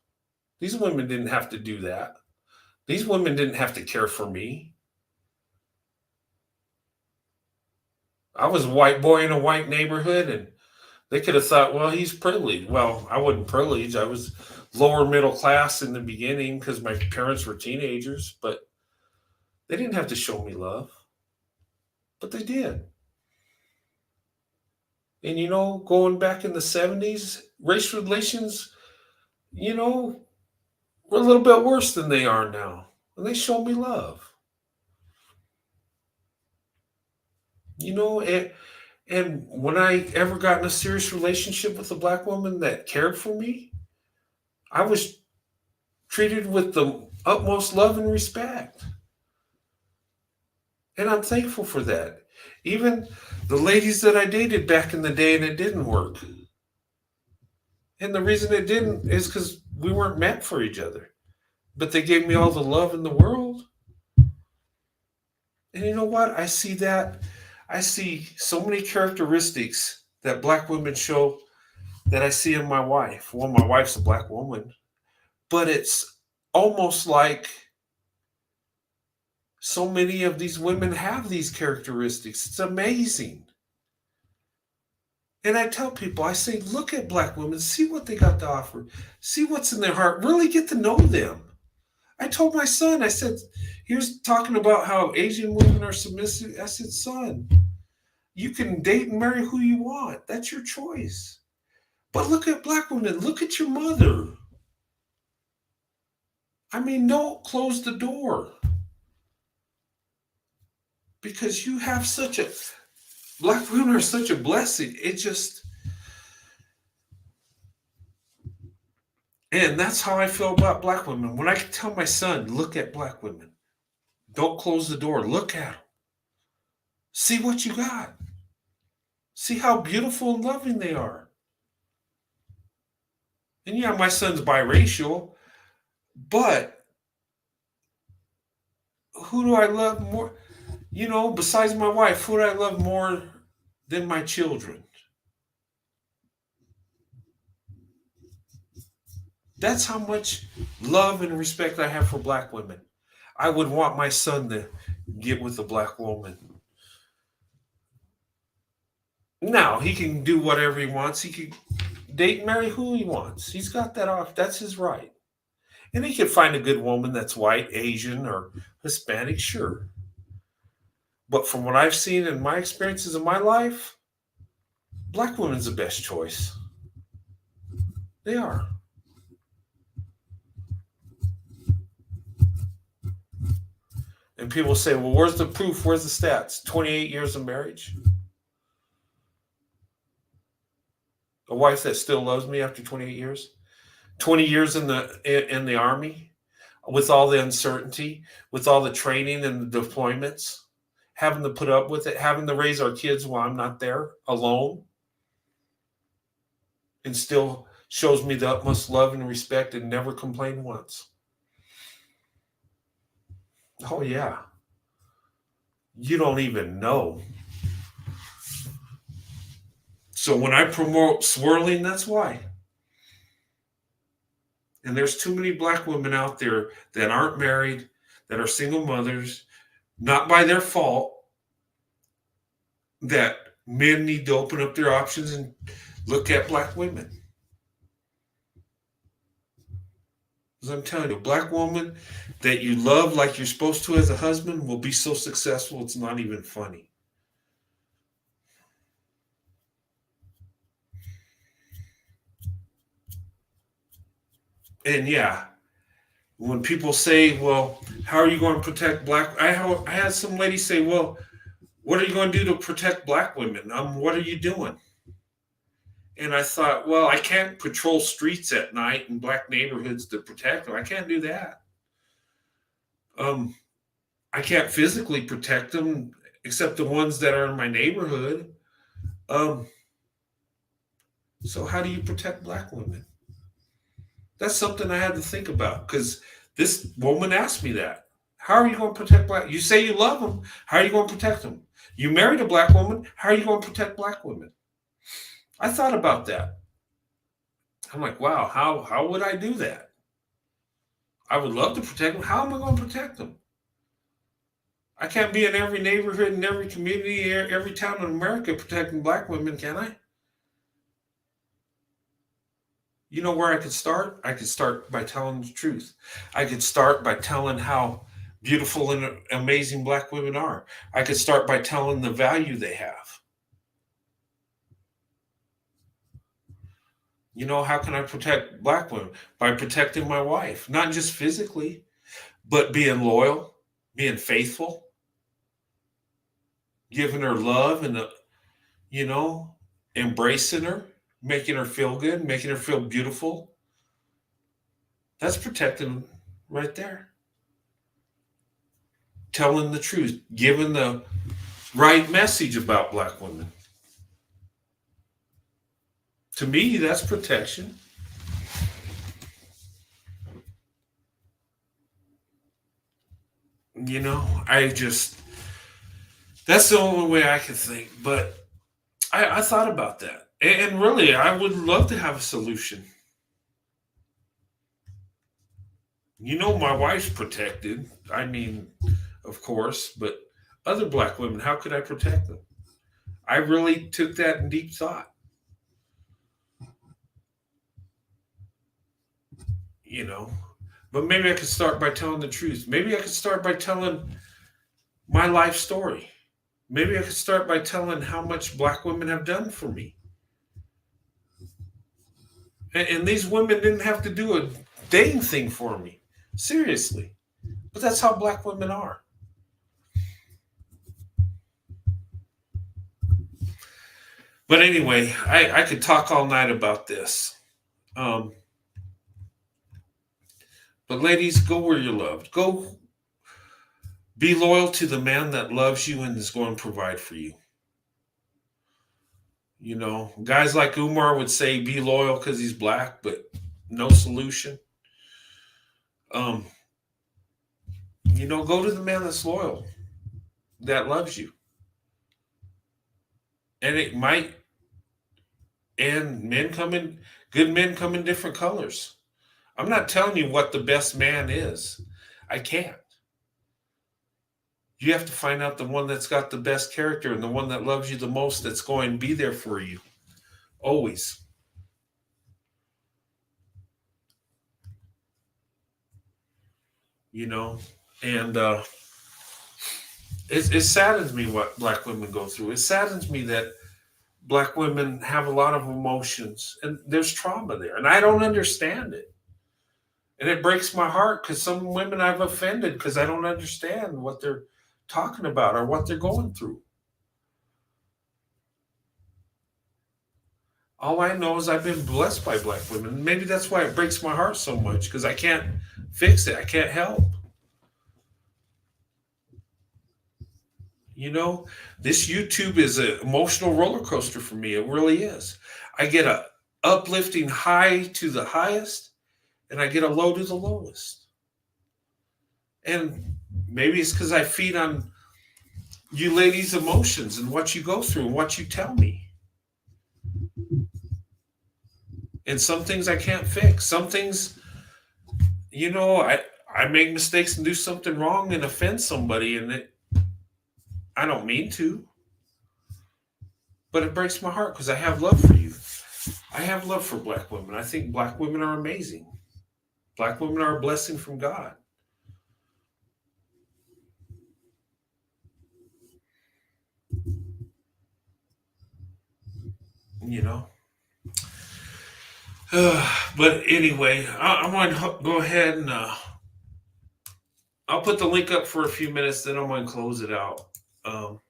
[SPEAKER 1] These women didn't have to do that. These women didn't have to care for me. I was a white boy in a white neighborhood, and they could have thought, well, he's privileged. Well, I wasn't privileged. I was lower middle class in the beginning because my parents were teenagers, but they didn't have to show me love. But they did. And, you know, going back in the 70s, race relations, you know, were a little bit worse than they are now. And they showed me love. You know, and when I ever got in a serious relationship with a black woman that cared for me, I was treated with the utmost love and respect. And I'm thankful for that. Even the ladies that I dated back in the day, and it didn't work. And the reason it didn't is because we weren't meant for each other. But they gave me all the love in the world. And you know what? I see that. I see so many characteristics that black women show that I see in my wife. Well, my wife's a black woman. But it's almost like so many of these women have these characteristics. It's amazing. And I tell people, I say, look at black women, see what they got to offer, see what's in their heart, really get to know them. I told my son, I said, he was talking about how Asian women are submissive. I said, son, you can date and marry who you want. That's your choice. But look at black women. Look at your mother. I mean, don't close the door. Because you have black women are such a blessing. And that's how I feel about black women. When I can tell my son, look at black women. Don't close the door. Look at them. See what you got. See how beautiful and loving they are. And yeah, my son's biracial, but who do I love more? You know, besides my wife, who do I love more than my children? That's how much love and respect I have for black women. I would want my son to get with a black woman. Now, he can do whatever he wants. He can date and marry who he wants. He's got that off. That's his right. And he can find a good woman that's white, Asian, or Hispanic, sure. But from what I've seen in my experiences in my life, black women's the best choice. They are. And people say, well, where's the proof? Where's the stats? 28 years of marriage. A wife that still loves me after 28 years. 20 years in the Army, with all the uncertainty, with all the training and the deployments, having to put up with it, having to raise our kids while I'm not there, alone, and still shows me the utmost love and respect and never complained once. Oh, yeah. You don't even know. So when I promote swirling, that's why. And there's too many black women out there that aren't married, that are single mothers, not by their fault, that men need to open up their options and Look at black women. As I'm telling you, a black woman that you love like you're supposed to as a husband will be so successful, it's not even funny. And yeah, when people say, well, how are you going to protect black? I had some lady say, well, what are you going to do to protect black women? What are you doing? And I thought, well, I can't patrol streets at night in black neighborhoods to protect them. I can't do that. I can't physically protect them except the ones that are in my neighborhood. So how do you protect black women? That's something I had to think about because this woman asked me that. How are you going to protect black? You say you love them. How are you going to protect them? You married a black woman. How are you going to protect black women? I thought about that. I'm like, wow, how would I do that? I would love to protect them. How am I going to protect them? I can't be in every neighborhood, in every community, every town in America protecting black women, can I? You know where I could start? I could start by telling the truth. I could start by telling how beautiful and amazing black women are. I could start by telling the value they have. You know, how can I protect black women? By protecting my wife, not just physically, but being loyal, being faithful, giving her love and, embracing her, making her feel good, making her feel beautiful. That's protecting right there. Telling the truth, giving the right message about black women. To me, that's protection. That's the only way I can think. But I thought about that. And really, I would love to have a solution. My wife's protected. I mean, of course, but other black women, how could I protect them? I really took that in deep thought. But maybe I could start by telling the truth. Maybe I could start by telling my life story. Maybe I could start by telling how much black women have done for me. And these women didn't have to do a dang thing for me. Seriously. But that's how black women are. But anyway, I could talk all night about this. But ladies, go where you're loved. Go be loyal to the man that loves you and is going to provide for you. Guys like Umar would say be loyal because he's black, but no solution. Go to the man that's loyal, that loves you. And it might, and good men come in different colors. I'm not telling you what the best man is. I can't. You have to find out the one that's got the best character and the one that loves you the most that's going to be there for you. Always. And it saddens me what black women go through. It saddens me that black women have a lot of emotions and there's trauma there. And I don't understand it. And it breaks my heart because some women I've offended because I don't understand what they're talking about or what they're going through. All I know is I've been blessed by black women. Maybe that's why it breaks my heart so much because I can't fix it. I can't help. This YouTube is an emotional roller coaster for me. It really is. I get a uplifting high to the highest and I get a low to the lowest. And maybe it's because I feed on you ladies' emotions and what you go through and what you tell me. And some things I can't fix. Some things, I make mistakes and do something wrong and offend somebody and I don't mean to. But it breaks my heart because I have love for you. I have love for black women. I think black women are amazing. Black women are a blessing from God. You know. But anyway, I'm going to go ahead and I'll put the link up for a few minutes, then I'm going to close it out. Um,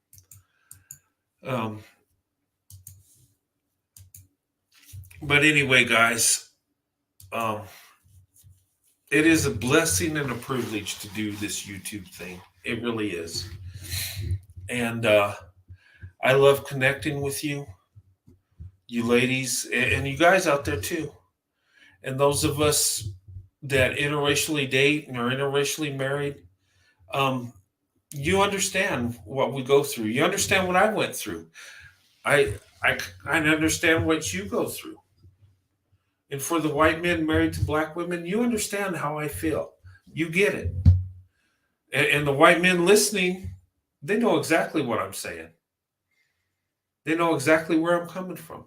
[SPEAKER 1] um, but anyway, guys, it is a blessing and a privilege to do this YouTube thing. It really is. And I love connecting with you, you ladies, and you guys out there too. And those of us that interracially date and are interracially married, you understand what we go through. You understand what I went through. I understand what you go through. And for the white men married to black women, you understand how I feel. You get it. And the white men listening, they know exactly what I'm saying. They know exactly where I'm coming from.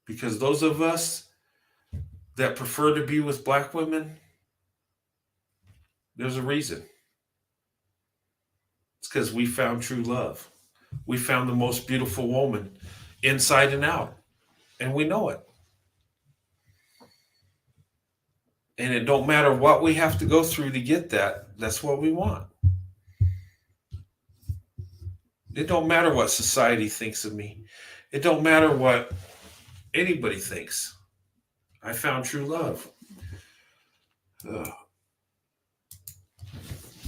[SPEAKER 1] Because those of us that prefer to be with black women, there's a reason. It's because we found true love. We found the most beautiful woman inside and out. And we know it. And it don't matter what we have to go through to get that. That's what we want. It don't matter what society thinks of me. It don't matter what anybody thinks. I found true love.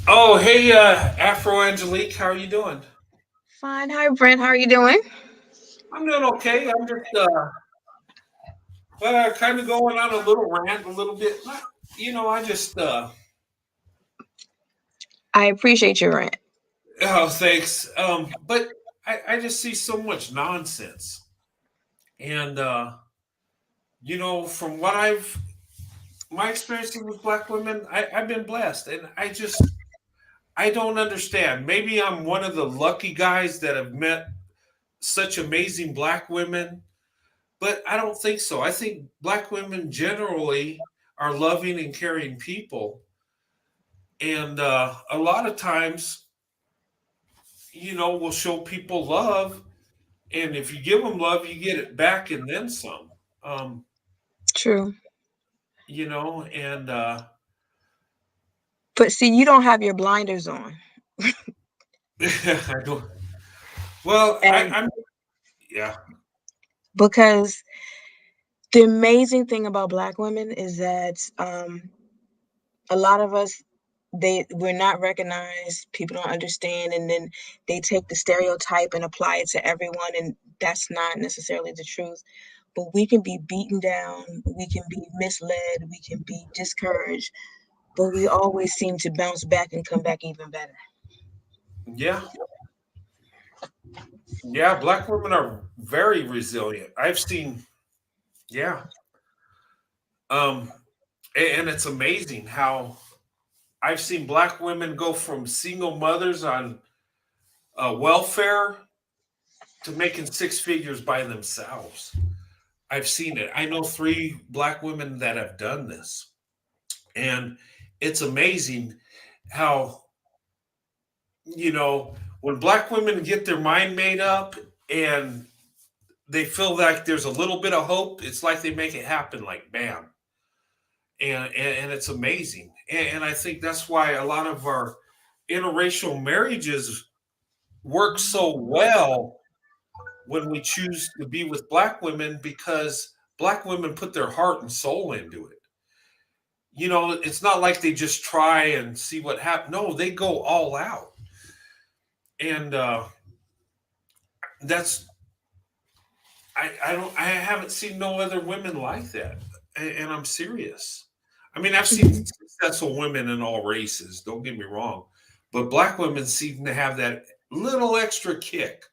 [SPEAKER 1] Oh, hey, Afro Angelique, how are you doing?
[SPEAKER 2] Fine. Hi, Brent. How are you doing?
[SPEAKER 1] I'm doing okay. I'm just kind of going on a little rant, a little bit. You know, I just.
[SPEAKER 2] I appreciate your rant.
[SPEAKER 1] Oh, thanks. But I just see so much nonsense, and you know, from what my experience with black women, I've been blessed, and I don't understand. Maybe I'm one of the lucky guys that have met such amazing black women, but I don't think so. I think black women generally are loving and caring people. And a lot of times, you know, we'll show people love. And if you give them love, you get it back and then some.
[SPEAKER 2] True.
[SPEAKER 1] You know, and
[SPEAKER 2] but see, you don't have your blinders on.
[SPEAKER 1] I don't. Well, I'm yeah.
[SPEAKER 2] Because the amazing thing about black women is that a lot of us, we're not recognized, people don't understand, and then they take the stereotype and apply it to everyone, and that's not necessarily the truth. But we can be beaten down, we can be misled, we can be discouraged, but we always seem to bounce back and come back even better.
[SPEAKER 1] Yeah. Yeah, black women are very resilient. I've seen, yeah. And it's amazing how I've seen black women go from single mothers on welfare to making six figures by themselves. I've seen it. I know 3 black women that have done this. And it's amazing how, you know, when black women get their mind made up and they feel like there's a little bit of hope, it's like they make it happen like bam. And it's amazing. And I think that's why a lot of our interracial marriages work so well when we choose to be with black women, because black women put their heart and soul into it. You know, it's not like they just try and see what happens. No, they go all out. And that's I haven't seen no other women like that. And I'm serious. I mean, I've seen successful women in all races, don't get me wrong. But black women seem to have that little extra kick,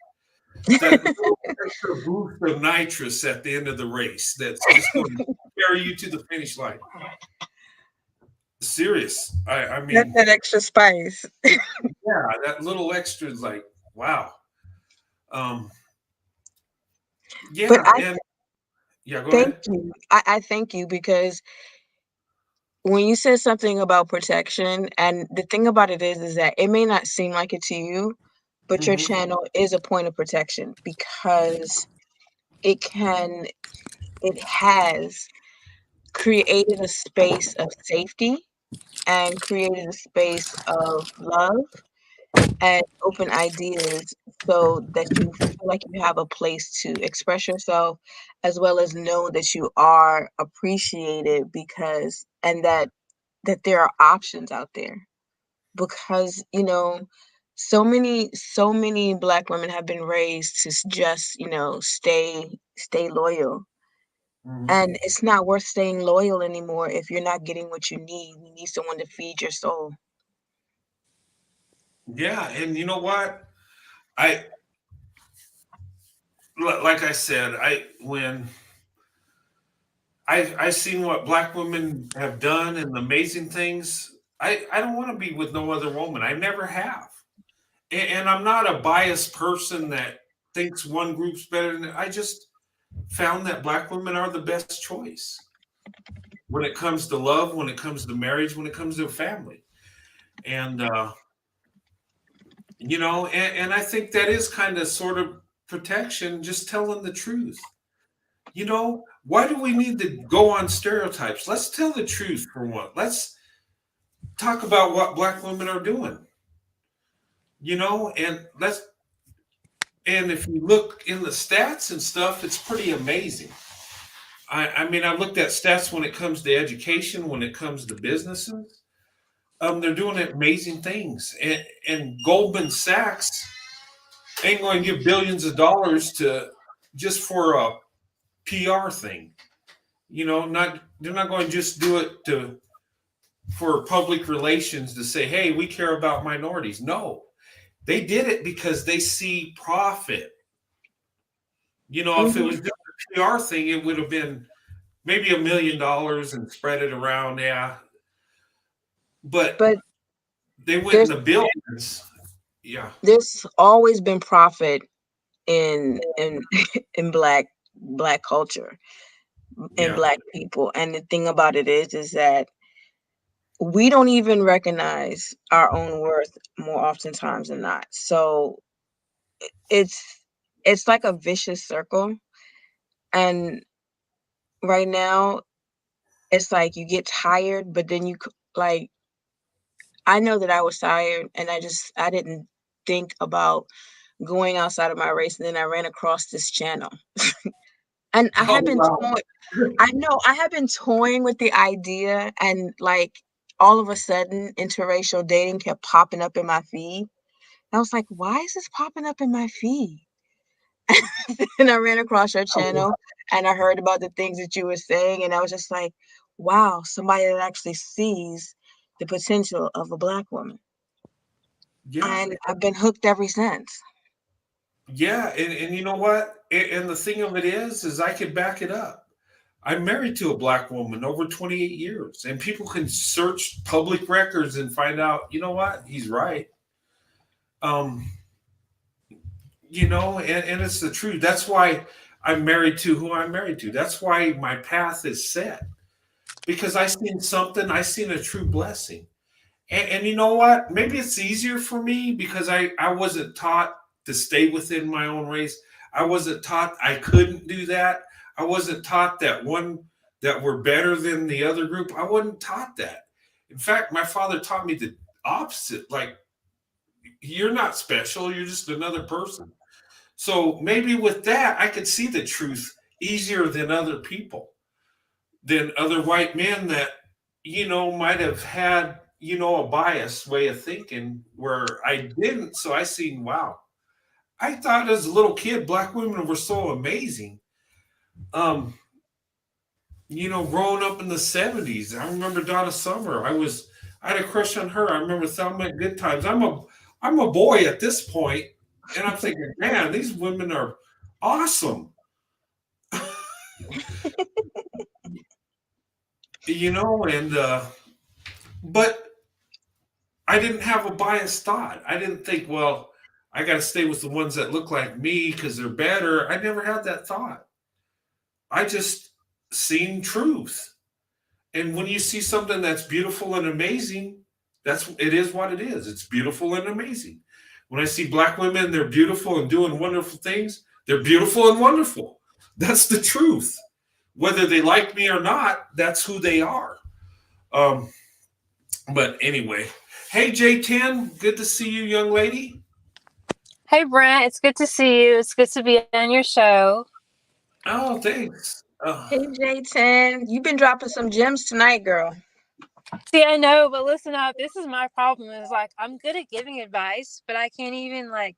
[SPEAKER 1] that little extra boost of nitrous at the end of the race that's just going to carry you to the finish line. Serious. I mean,
[SPEAKER 2] that's that extra spice.
[SPEAKER 1] Yeah, that little extra is like, wow.
[SPEAKER 2] But
[SPEAKER 1] Yeah,
[SPEAKER 2] I
[SPEAKER 1] and yeah, go
[SPEAKER 2] thank
[SPEAKER 1] ahead.
[SPEAKER 2] you. I thank you because when you said something about protection, and the thing about it is that it may not seem like it to you, but your
[SPEAKER 1] Mhm.
[SPEAKER 2] channel is a point of protection because it can it has created a space of safety and created a space of love and open ideas so that you feel like you have a place to express yourself as well as know that you are appreciated because and that there are options out there because so many black women have been raised to just stay loyal,
[SPEAKER 1] Mhm.
[SPEAKER 2] and it's not worth staying loyal anymore if you're not getting what you need someone to feed your soul.
[SPEAKER 1] Yeah, and you know what? I like I said, I seen what black women have done and amazing things. I don't want to be with no other woman. I never have. And I'm not a biased person that thinks one group's better than I just found that black women are the best choice when it comes to love, when it comes to marriage, when it comes to family. And and I think that is kind of sort of protection, just telling the truth. Why do we need to go on stereotypes? Let's tell the truth for one. Let's talk about what black women are doing. And if you look in the stats and stuff, it's pretty amazing. I mean, I looked at stats when it comes to education, when it comes to businesses. They're doing amazing things. And Goldman Sachs ain't going to give billions of dollars to just for a PR thing. Not they're not going to just do it for public relations to say, "Hey, we care about minorities." No, they did it because they see profit. If it was
[SPEAKER 2] Mhm.
[SPEAKER 1] just a PR thing, it would have been maybe $1 million and spread it around. Yeah, but
[SPEAKER 2] But
[SPEAKER 1] they went in
[SPEAKER 2] there's
[SPEAKER 1] the billions. Yeah,
[SPEAKER 2] there's always been profit in in black culture and
[SPEAKER 1] yeah.
[SPEAKER 2] black people, and the thing about it is that we don't even recognize our own worth more oftentimes than not. So it's it's like a vicious circle, and right now it's like you get tired, but then like I know that I was tired, and I didn't think about going outside of my race, and then I ran across this channel. And I
[SPEAKER 1] Oh
[SPEAKER 2] have been
[SPEAKER 1] wow.
[SPEAKER 2] toying I know, I have been toying with the idea, and, like, all of a sudden, interracial dating kept popping up in my feed. I was like, "Why is this popping up in my feed?" And I ran across your
[SPEAKER 1] Oh, wow.
[SPEAKER 2] channel, and I heard about the things that you were saying, and I was just like, "Wow, somebody that actually sees the potential of a black woman."
[SPEAKER 1] Yeah,
[SPEAKER 2] And I've been hooked ever since.
[SPEAKER 1] yeah, and you know what? And the thing of it is I could back it up. I'm married to a black woman over 28 years, and people can search public records and find out, you know what? He's right. Um, and it's the truth. That's why I'm married to who I'm married to. That's why my path is set because I seen a true blessing. And you know what? Maybe it's easier for me because I wasn't taught to stay within my own race. I wasn't taught I couldn't do that. I wasn't taught that we're better than the other group. I wasn't taught that. In fact, my father taught me the opposite. Like, you're not special, you're just another person. So maybe with that, I could see the truth easier than other people, than other white men that, might have had, a biased way of thinking where I didn't. So I seen, wow, I thought as a little kid, black women were so amazing. Um, growing up in the 70s, I remember Donna Summer. I had a crush on her. I remember Thelma at Good Times. I'm a boy at this point, and I'm thinking, man, these women are awesome. And but I didn't have a biased thought. I didn't think, well, I got to stay with the ones that look like me because they're better. I never had that thought. I just seen truth. And when you see something that's beautiful and amazing, it is what it is. It's beautiful and amazing. When I see black women, they're beautiful and doing wonderful things. They're beautiful and wonderful. That's the truth. Whether they like me or not, that's who they are. But anyway, hey J10, good to see you, young lady.
[SPEAKER 4] Hey Brent, it's good to see you. It's good to be on your show.
[SPEAKER 1] Oh, thanks.
[SPEAKER 2] Hey J10, you've been dropping some gems tonight, girl.
[SPEAKER 4] See, I know, but listen up. This is my problem. Is like I'm good at giving advice, but I can't even like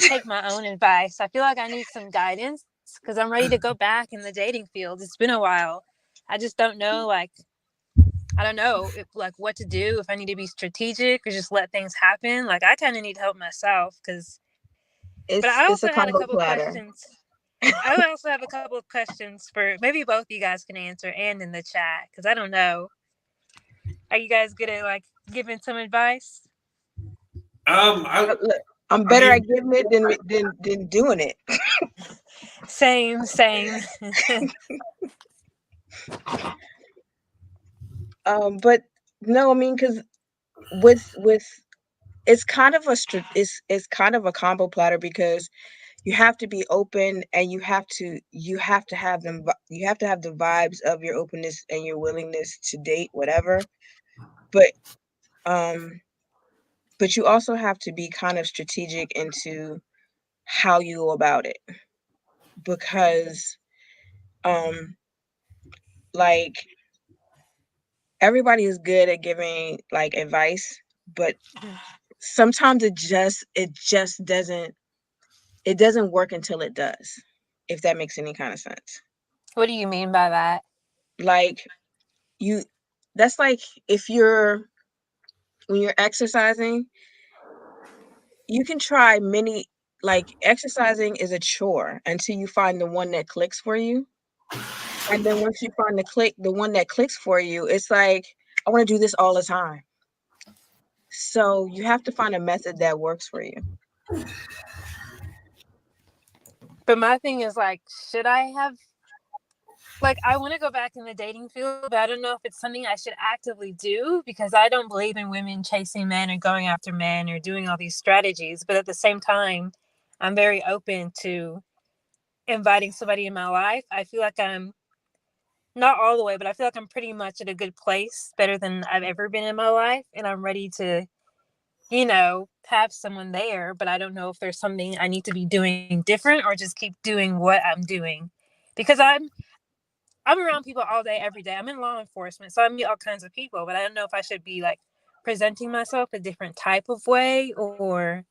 [SPEAKER 4] take my own advice. I feel like I need some guidance because I'm ready to go back in the dating field. It's been a while. I just don't know, like, I don't know if, like, what to do, if I need to be strategic or just let things happen. Like, I kind of need help myself because. But I
[SPEAKER 2] It's
[SPEAKER 4] also
[SPEAKER 2] a
[SPEAKER 4] had a
[SPEAKER 2] combo
[SPEAKER 4] couple
[SPEAKER 2] platter.
[SPEAKER 4] questions. I also have a couple of questions for maybe both you guys can answer and in the chat because I don't know. Are you guys good at like giving some advice?
[SPEAKER 2] I'm better at giving it than doing it.
[SPEAKER 4] Same.
[SPEAKER 2] But no, I mean, because with it's kind of it's kind of a combo platter because you have to be open and you have to have the vibes of your openness and your willingness to date whatever, but you also have to be kind of strategic into how you go about it because like everybody is good at giving like advice, but sometimes it just doesn't work until it does, if that makes any kind of sense.
[SPEAKER 4] What do you mean by that?
[SPEAKER 2] Like that's like when you're exercising, you can try many, like exercising is a chore until you find the one that clicks for you. And then once you find the one that clicks for you, it's like, I want to do this all the time. So you have to find a method that works for you.
[SPEAKER 4] But my thing is like, should I have like I want to go back in the dating field, but I don't know if it's something I should actively do because I don't believe in women chasing men or going after men or doing all these strategies. But at the same time, I'm very open to inviting somebody in my life. I feel like I'm not all the way, but I feel like I'm pretty much at a good place, better than I've ever been in my life. And I'm ready to, have someone there, but I don't know if there's something I need to be doing different or just keep doing what I'm doing because I'm around people all day, every day. I'm in law enforcement, so I meet all kinds of people, but I don't know if I should be like presenting myself a different type of way or,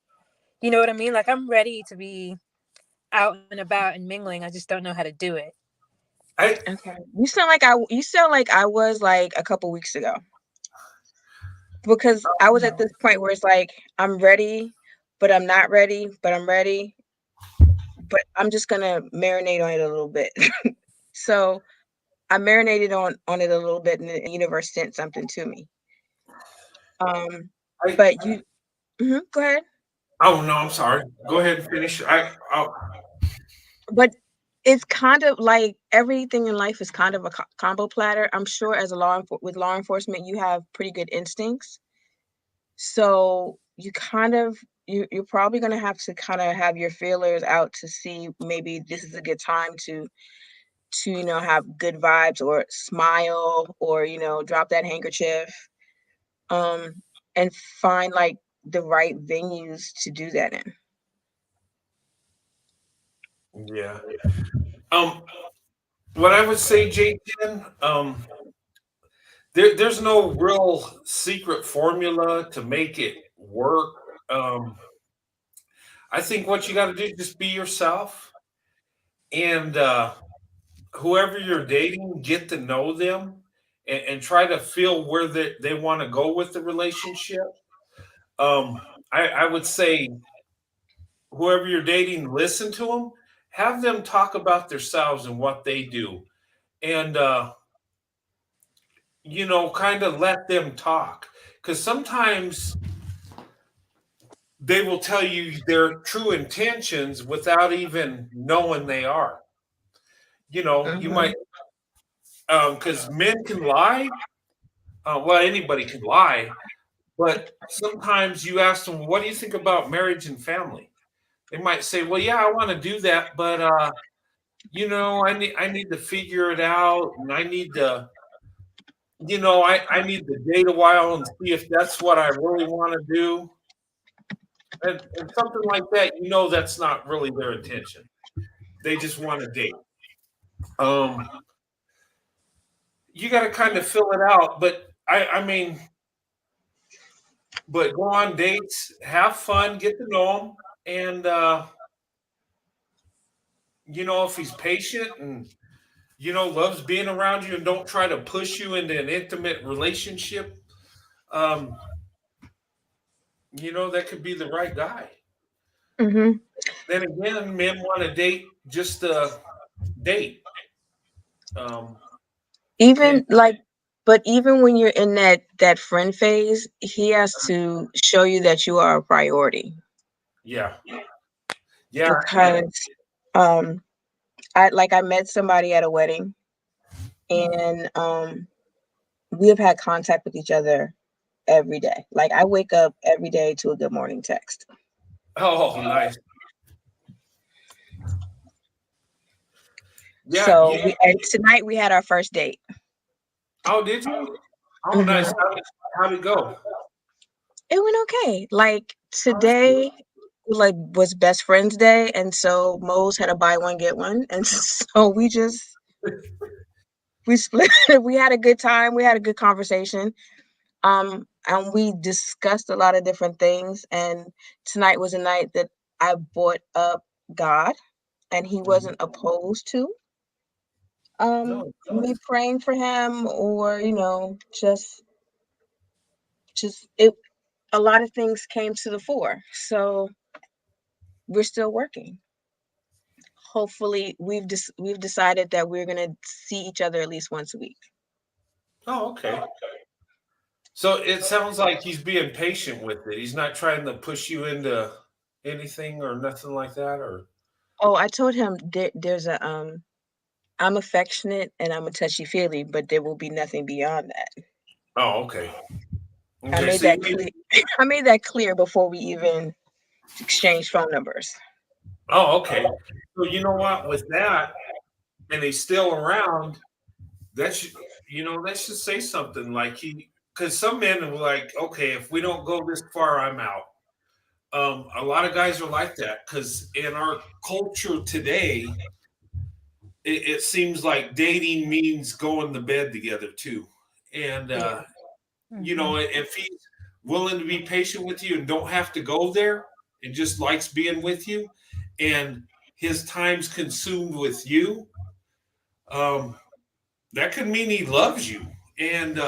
[SPEAKER 4] you know what I mean? Like I'm ready to be out and about and mingling. I just don't know how to do it.
[SPEAKER 2] Okay. You sound like I was like a couple weeks ago. Because I was at this point where it's like, I'm ready, but I'm not ready, but I'm ready. But I'm just gonna marinate on it a little bit. So I marinated on it a little bit, and the universe sent something to me. But you, go ahead.
[SPEAKER 1] Oh no, I'm sorry. Go ahead and finish.
[SPEAKER 2] But it's kind of like everything in life is kind of a combo platter. I'm sure as a with law enforcement, you have pretty good instincts. So you kind of you're probably gonna have to kind of have your feelers out to see maybe this is a good time to have good vibes or smile or drop that handkerchief, and find like the right venues to do that in.
[SPEAKER 1] Yeah. What I would say, J10, there's no real secret formula to make it work. I think what you got to do is just be yourself, and whoever you're dating, get to know them, and try to feel where they want to go with the relationship. I would say whoever you're dating, listen to them, have them talk about themselves and what they do, and kind of let them talk, because sometimes they will tell you their true intentions without even knowing they are. You know, you might, because men can lie. Well, anybody can lie, but sometimes you ask them, "What do you think about marriage and family?" They might say, "Well, yeah, I want to do that, but I need to figure it out, and I need to, I need to date a while and see if that's what I really want to do." And something like that, that's not really their intention. They just want to date. You got to kind of fill it out, but I mean, but go on dates, have fun, get to know him, and if he's patient and loves being around you and don't try to push you into an intimate relationship, that could be the right guy.
[SPEAKER 2] Mm-hmm.
[SPEAKER 1] Then again, men want to date just to date.
[SPEAKER 2] Even like, but even when you're in that friend phase, he has to show you that you are a priority.
[SPEAKER 1] Yeah. Yeah.
[SPEAKER 2] Because I met somebody at a wedding, and we have had contact with each other every day. Like, I wake up every day to a good morning text.
[SPEAKER 1] Oh, nice. Yeah.
[SPEAKER 2] So and tonight we had our first date.
[SPEAKER 1] Oh, did you? Oh, nice. How'd it go?
[SPEAKER 2] It went okay. Like, today, like, was best friends day, and so Mo's had a buy one get one, and so we split. We had a good time. We had a good conversation. And we discussed a lot of different things. And tonight was a night that I brought up God, and he wasn't opposed to me praying for him, or just it. A lot of things came to the fore, so we're still working. Hopefully, we've decided that we're gonna see each other at least once a week.
[SPEAKER 1] Oh, okay. So it sounds like he's being patient with it. He's not trying to push you into anything or nothing like that, or.
[SPEAKER 2] Oh, I told him there's a I'm affectionate and I'm a touchy feely, but there will be nothing beyond that.
[SPEAKER 1] Oh, okay.
[SPEAKER 2] I made that clear. I made that clear before we even exchanged phone numbers.
[SPEAKER 1] Oh, okay. So you know what? With that, and he's still around, that should that should say something. Like, because some men are like, okay, if we don't go this far, I'm out. A lot of guys are like that, because in our culture today, it seems like dating means going to bed together too. And if he's willing to be patient with you and don't have to go there and just likes being with you, and his time's consumed with you, that could mean he loves you. And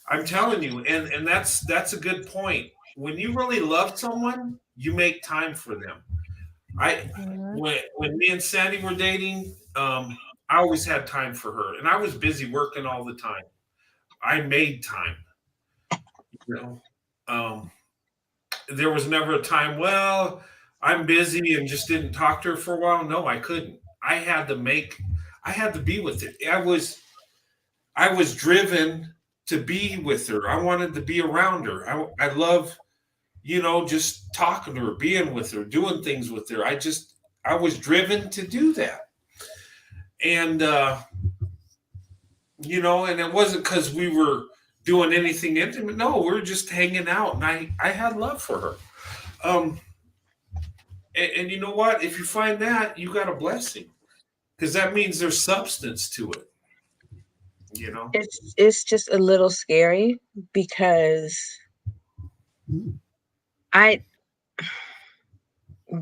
[SPEAKER 1] I'm telling you, and that's a good point. When you really love someone, you make time for them. When me and Sandy were dating, I always had time for her, and I was busy working all the time. I made time. There was never a time, well, I'm busy, and just didn't talk to her for a while. No, I couldn't. I had to be with it. I was driven to be with her. I wanted to be around her. I love, just talking to her, being with her, doing things with her. I was driven to do that. And, and it wasn't because we were doing anything intimate. No, we were just hanging out, and I had love for her. And you know what? If you find that, you got a blessing, because that means there's substance to it.
[SPEAKER 2] It's just a little scary, because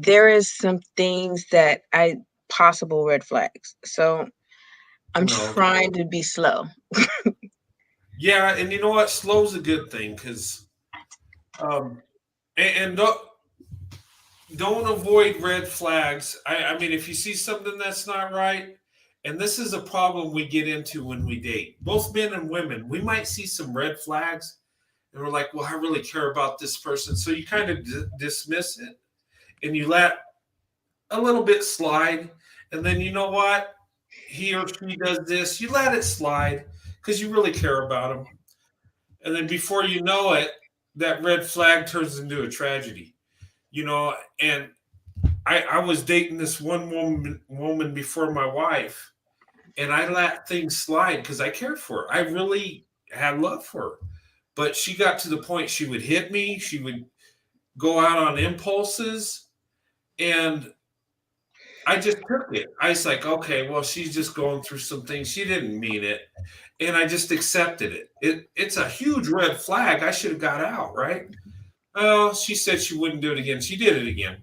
[SPEAKER 2] there is some things that possible red flags. So I'm trying to be slow.
[SPEAKER 1] Yeah, and you know what? Slow's a good thing, because and don't avoid red flags. I mean, if you see something that's not right, and this is a problem we get into when we date, both men and women, we might see some red flags, and we're like, well, I really care about this person. So you kind of dismiss it and you let a little bit slide. And then you know what? He or she does this, you let it slide because you really care about them. And then before you know it, that red flag turns into a tragedy, you know. And I was dating this one woman before my wife, and I let things slide because I cared for her. I really had love for her. But she got to the point she would hit me, she would go out on impulses, and I just took it. I was like, okay, well, she's just going through some things. She didn't mean it. And I just accepted it. It's a huge red flag. I should have got out, right? Oh, she said she wouldn't do it again. She did it again.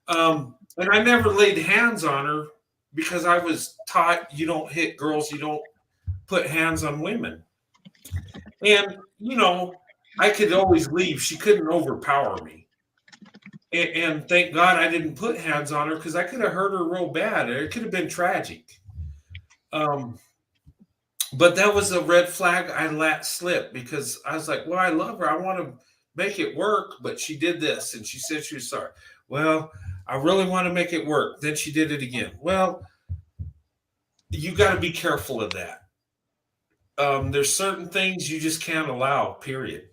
[SPEAKER 1] And I never laid hands on her because I was taught you don't hit girls, you don't put hands on women. And, you know, I could always leave. She couldn't overpower me. And thank God I didn't put hands on her because I could have hurt her real bad. It could have been tragic. But that was a red flag I let slip because I was like, well, I love her. I want to make it work. But she did this and she said she was sorry. Well, I really want to make it work. Then she did it again. Well, you got to be careful of that. There's certain things you just can't allow, period.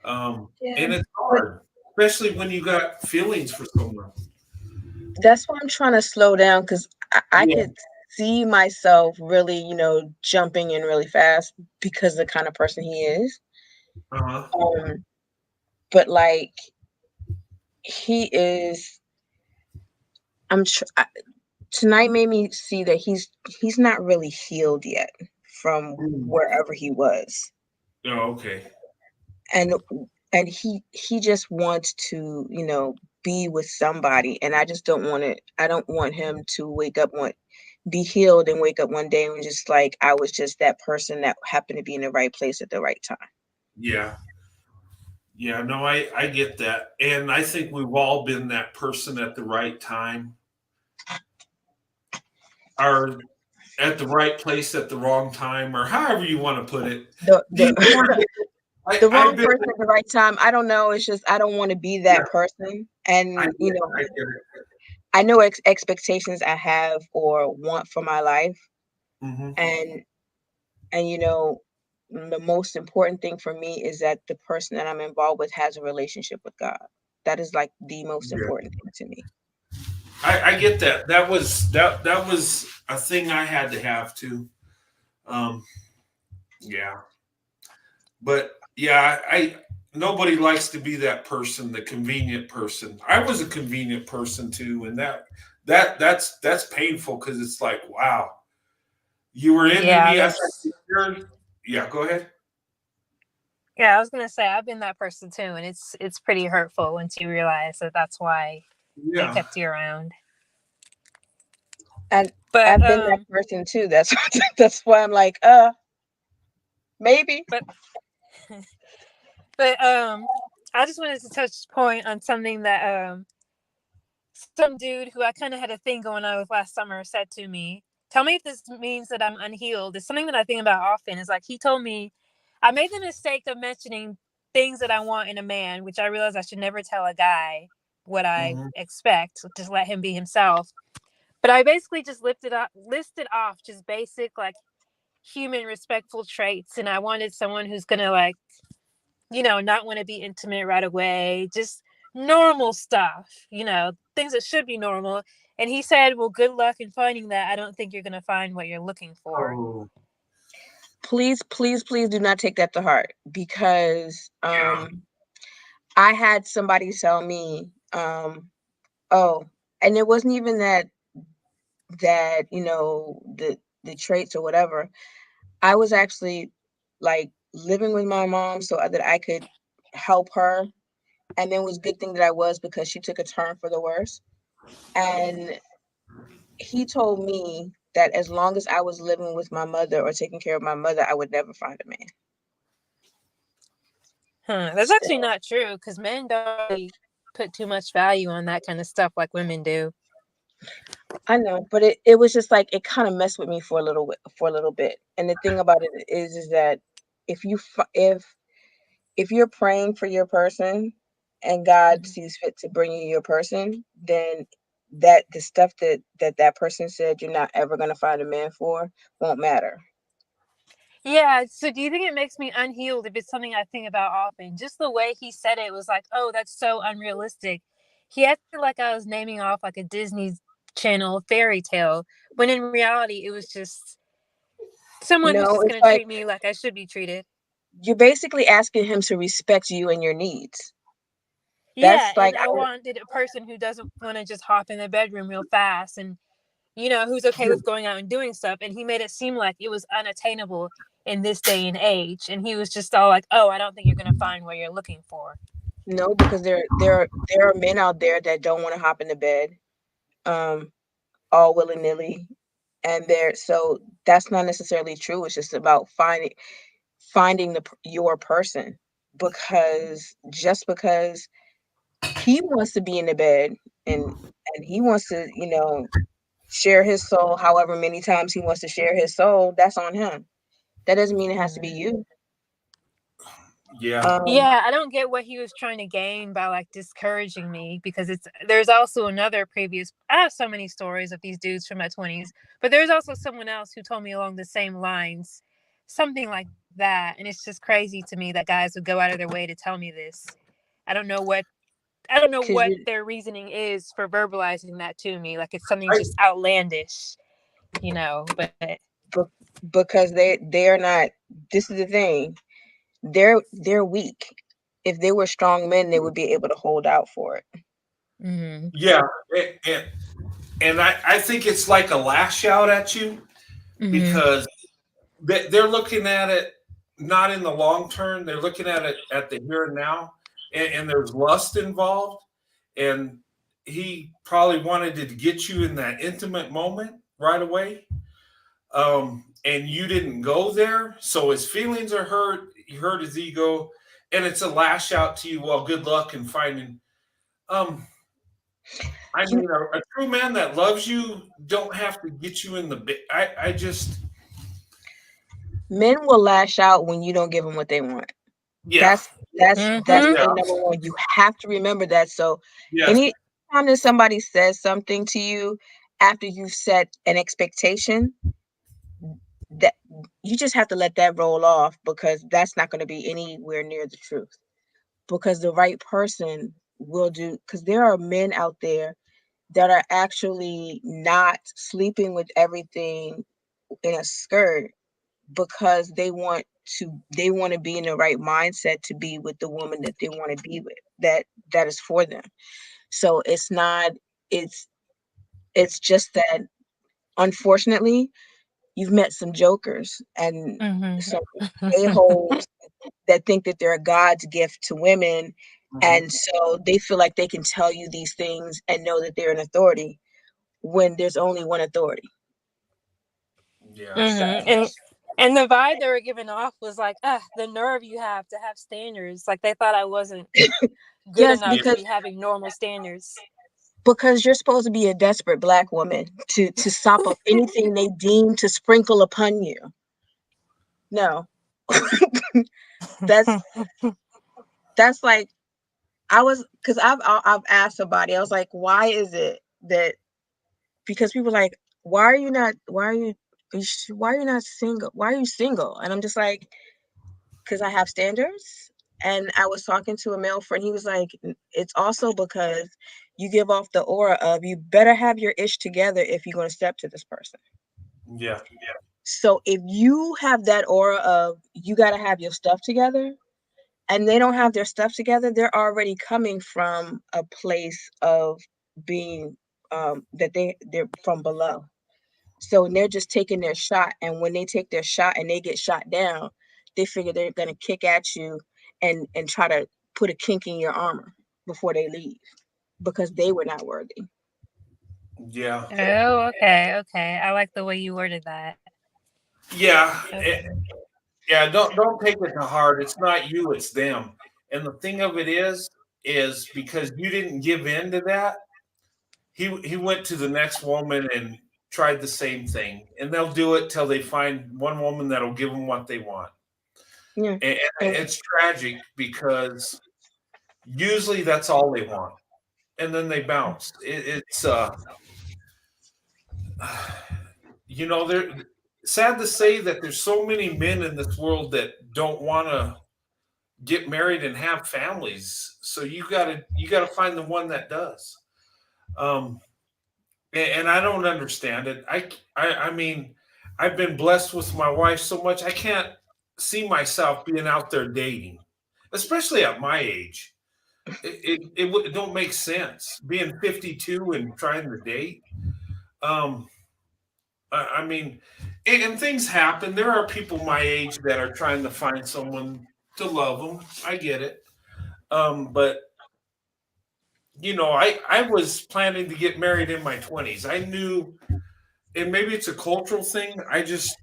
[SPEAKER 1] And it's hard, especially when you got feelings for someone.
[SPEAKER 2] That's why I'm trying to slow down because I could see myself really, you know, jumping in really fast because of the kind of person he is. But like he is, tonight made me see that he's not really healed yet from wherever he was.
[SPEAKER 1] Oh, okay.
[SPEAKER 2] And he just wants to, you know, be with somebody, and I just don't want it. I don't want him to be healed and wake up one day and just like I was just that person that happened to be in the right place at the right time.
[SPEAKER 1] Yeah. Yeah, no, I get that. And I think we've all been that person at the right time. Or at the right place at the wrong time, or however you want to put it.
[SPEAKER 2] The wrong person at the right time. I don't know. It's just I don't want to be that person. And you know, I know expectations I have or want for my life. And you know, the most important thing for me is that the person that I'm involved with has a relationship with God. That is like the most important thing to me.
[SPEAKER 1] I get that. That was a thing I had to have too. Yeah. But yeah, nobody likes to be that person, the convenient person. I was a convenient person too, and that's painful because it's like, wow, you were into me. Yeah, go ahead.
[SPEAKER 4] Yeah, I was gonna say I've been that person too, and it's pretty hurtful once you realize that that's why they kept you around.
[SPEAKER 2] And I've been that person too. That's why I'm like, maybe.
[SPEAKER 4] But I just wanted to touch point on something that some dude who I kind of had a thing going on with last summer said to me. Tell me if this means that I'm unhealed. It's something that I think about often. Is like he told me I made the mistake of mentioning things that I want in a man, which I realized I should never tell a guy what I expect. Just let him be himself. But I basically just listed off just basic like human respectful traits, and I wanted someone who's gonna like, you know, not want to be intimate right away, just normal stuff, you know, things that should be normal. And he said, well, good luck in finding that. I don't think you're gonna find what you're looking for.
[SPEAKER 2] Please do not take that to heart because I had somebody tell me, oh, and it wasn't even that you know the traits or whatever. I was actually like living with my mom so that I could help her, and then it was a good thing that I was because she took a turn for the worse. And he told me that as long as I was living with my mother or taking care of my mother, I would never find a man.
[SPEAKER 4] That's actually not true because men don't really put too much value on that kind of stuff like women do.
[SPEAKER 2] I know, but it was just like it kind of messed with me for a little bit. And the thing about it is that if if you're praying for your person and God sees fit to bring you your person, then that the stuff that person said you're not ever going to find a man for won't matter.
[SPEAKER 4] Yeah, so do you think it makes me unhealed if it's something I think about often? Just the way he said it was like, oh, that's so unrealistic. He acted like I was naming off like a Disney Channel fairy tale, when in reality, it was just someone who's
[SPEAKER 2] No,
[SPEAKER 4] just
[SPEAKER 2] it's
[SPEAKER 4] going to
[SPEAKER 2] like
[SPEAKER 4] treat me like I should be treated.
[SPEAKER 2] you're basically asking him to respect you and your needs.
[SPEAKER 4] Yeah,
[SPEAKER 2] That's like
[SPEAKER 4] and I wanted a person who doesn't want to just hop in the bedroom real fast and, you know, who's okay with going out and doing stuff. And he made it seem like it was unattainable in this day and age. And he was just all like, oh, I don't think you're going to find what you're looking for.
[SPEAKER 2] no, because there are men out there that don't want to hop in the bed, um, all willy nilly, and so that's not necessarily true. It's just about finding your person, because just because he wants to be in the bed and he wants to, share his soul however many times he wants to share his soul, that's on him. That doesn't mean it has to be you.
[SPEAKER 1] Yeah.
[SPEAKER 4] Yeah, I don't get what he was trying to gain by like discouraging me, because there's also another previous, I have so many stories of these dudes from my 20s, but there's also someone else who told me along the same lines, something like that. And it's just crazy to me that guys would go out of their way to tell me this. I don't know what their reasoning is for verbalizing that to me. Like it's something just outlandish, but
[SPEAKER 2] because they're not. This is the thing. They're weak. If they were strong men, they would be able to hold out for it.
[SPEAKER 4] Mm-hmm.
[SPEAKER 1] Yeah, and I think it's like a lash out at you, because they're looking at it not in the long term. They're looking at it at the here and now, and there's lust involved. And he probably wanted to get you in that intimate moment right away, and you didn't go there. So his feelings are hurt. He hurt his ego, and it's a lash out to you. Well, good luck in finding. I mean, a true man that loves you don't have to get you in the bed. I just.
[SPEAKER 2] Men will lash out when you don't give them what they want.
[SPEAKER 1] Yeah.
[SPEAKER 2] That's
[SPEAKER 1] Yeah.
[SPEAKER 2] the number one. You have to remember that. So
[SPEAKER 1] Yes.
[SPEAKER 2] anytime that somebody says something to you after you've set an expectation, that you just have to let that roll off, because that's not going to be anywhere near the truth. Because the right person will do, because there are men out there that are actually not sleeping with everything in a skirt, because they want to be in the right mindset to be with the woman that they want to be with, that is for them. So it's not, it's just that, unfortunately, you've met some jokers and some a-holes that think that they're God's gift to women. And so they feel like they can tell you these things and know that they're an authority when there's only one authority.
[SPEAKER 1] Yeah.
[SPEAKER 4] And the vibe they were giving off was like, the nerve you have to have standards. Like they thought I wasn't good enough to be having normal standards.
[SPEAKER 2] Because you're supposed to be a desperate Black woman to sop up anything they deem to sprinkle upon you. No. that's like, because I've asked somebody, I was like, why is it that, because people are like, why are you not single? Why are you single? And I'm just like, because I have standards. And I was talking to a male friend. He was like, it's also because you give off the aura of, you better have your ish together if you're going to step to this person.
[SPEAKER 1] Yeah.
[SPEAKER 2] So if you have that aura of, you got to have your stuff together, and they don't have their stuff together, they're already coming from a place of being, that they're from below. So they're just taking their shot. And when they take their shot and they get shot down, they figure they're going to kick at you and try to put a kink in your armor before they leave, because they were not worthy.
[SPEAKER 1] Yeah.
[SPEAKER 4] Oh, okay. I like the way you worded that.
[SPEAKER 1] Yeah. Yeah. Don't take it to heart. It's not you, it's them. And the thing of it is because you didn't give in to that, he went to the next woman and tried the same thing. And they'll do it till they find one woman that'll give them what they want.
[SPEAKER 2] Yeah.
[SPEAKER 1] And it's tragic because usually that's all they want, and then they bounce. It's you know, they're sad to say that there's so many men in this world that don't want to get married and have families. So you gotta find the one that does. Um, and I don't understand it. I mean, I've been blessed with my wife so much. I can't see myself being out there dating, especially at my age. It don't make sense being 52 and trying to date. Um, I mean, and things happen. There are people my age that are trying to find someone to love them. I get it. But I was planning to get married in my 20s. I knew, and maybe it's a cultural thing. I just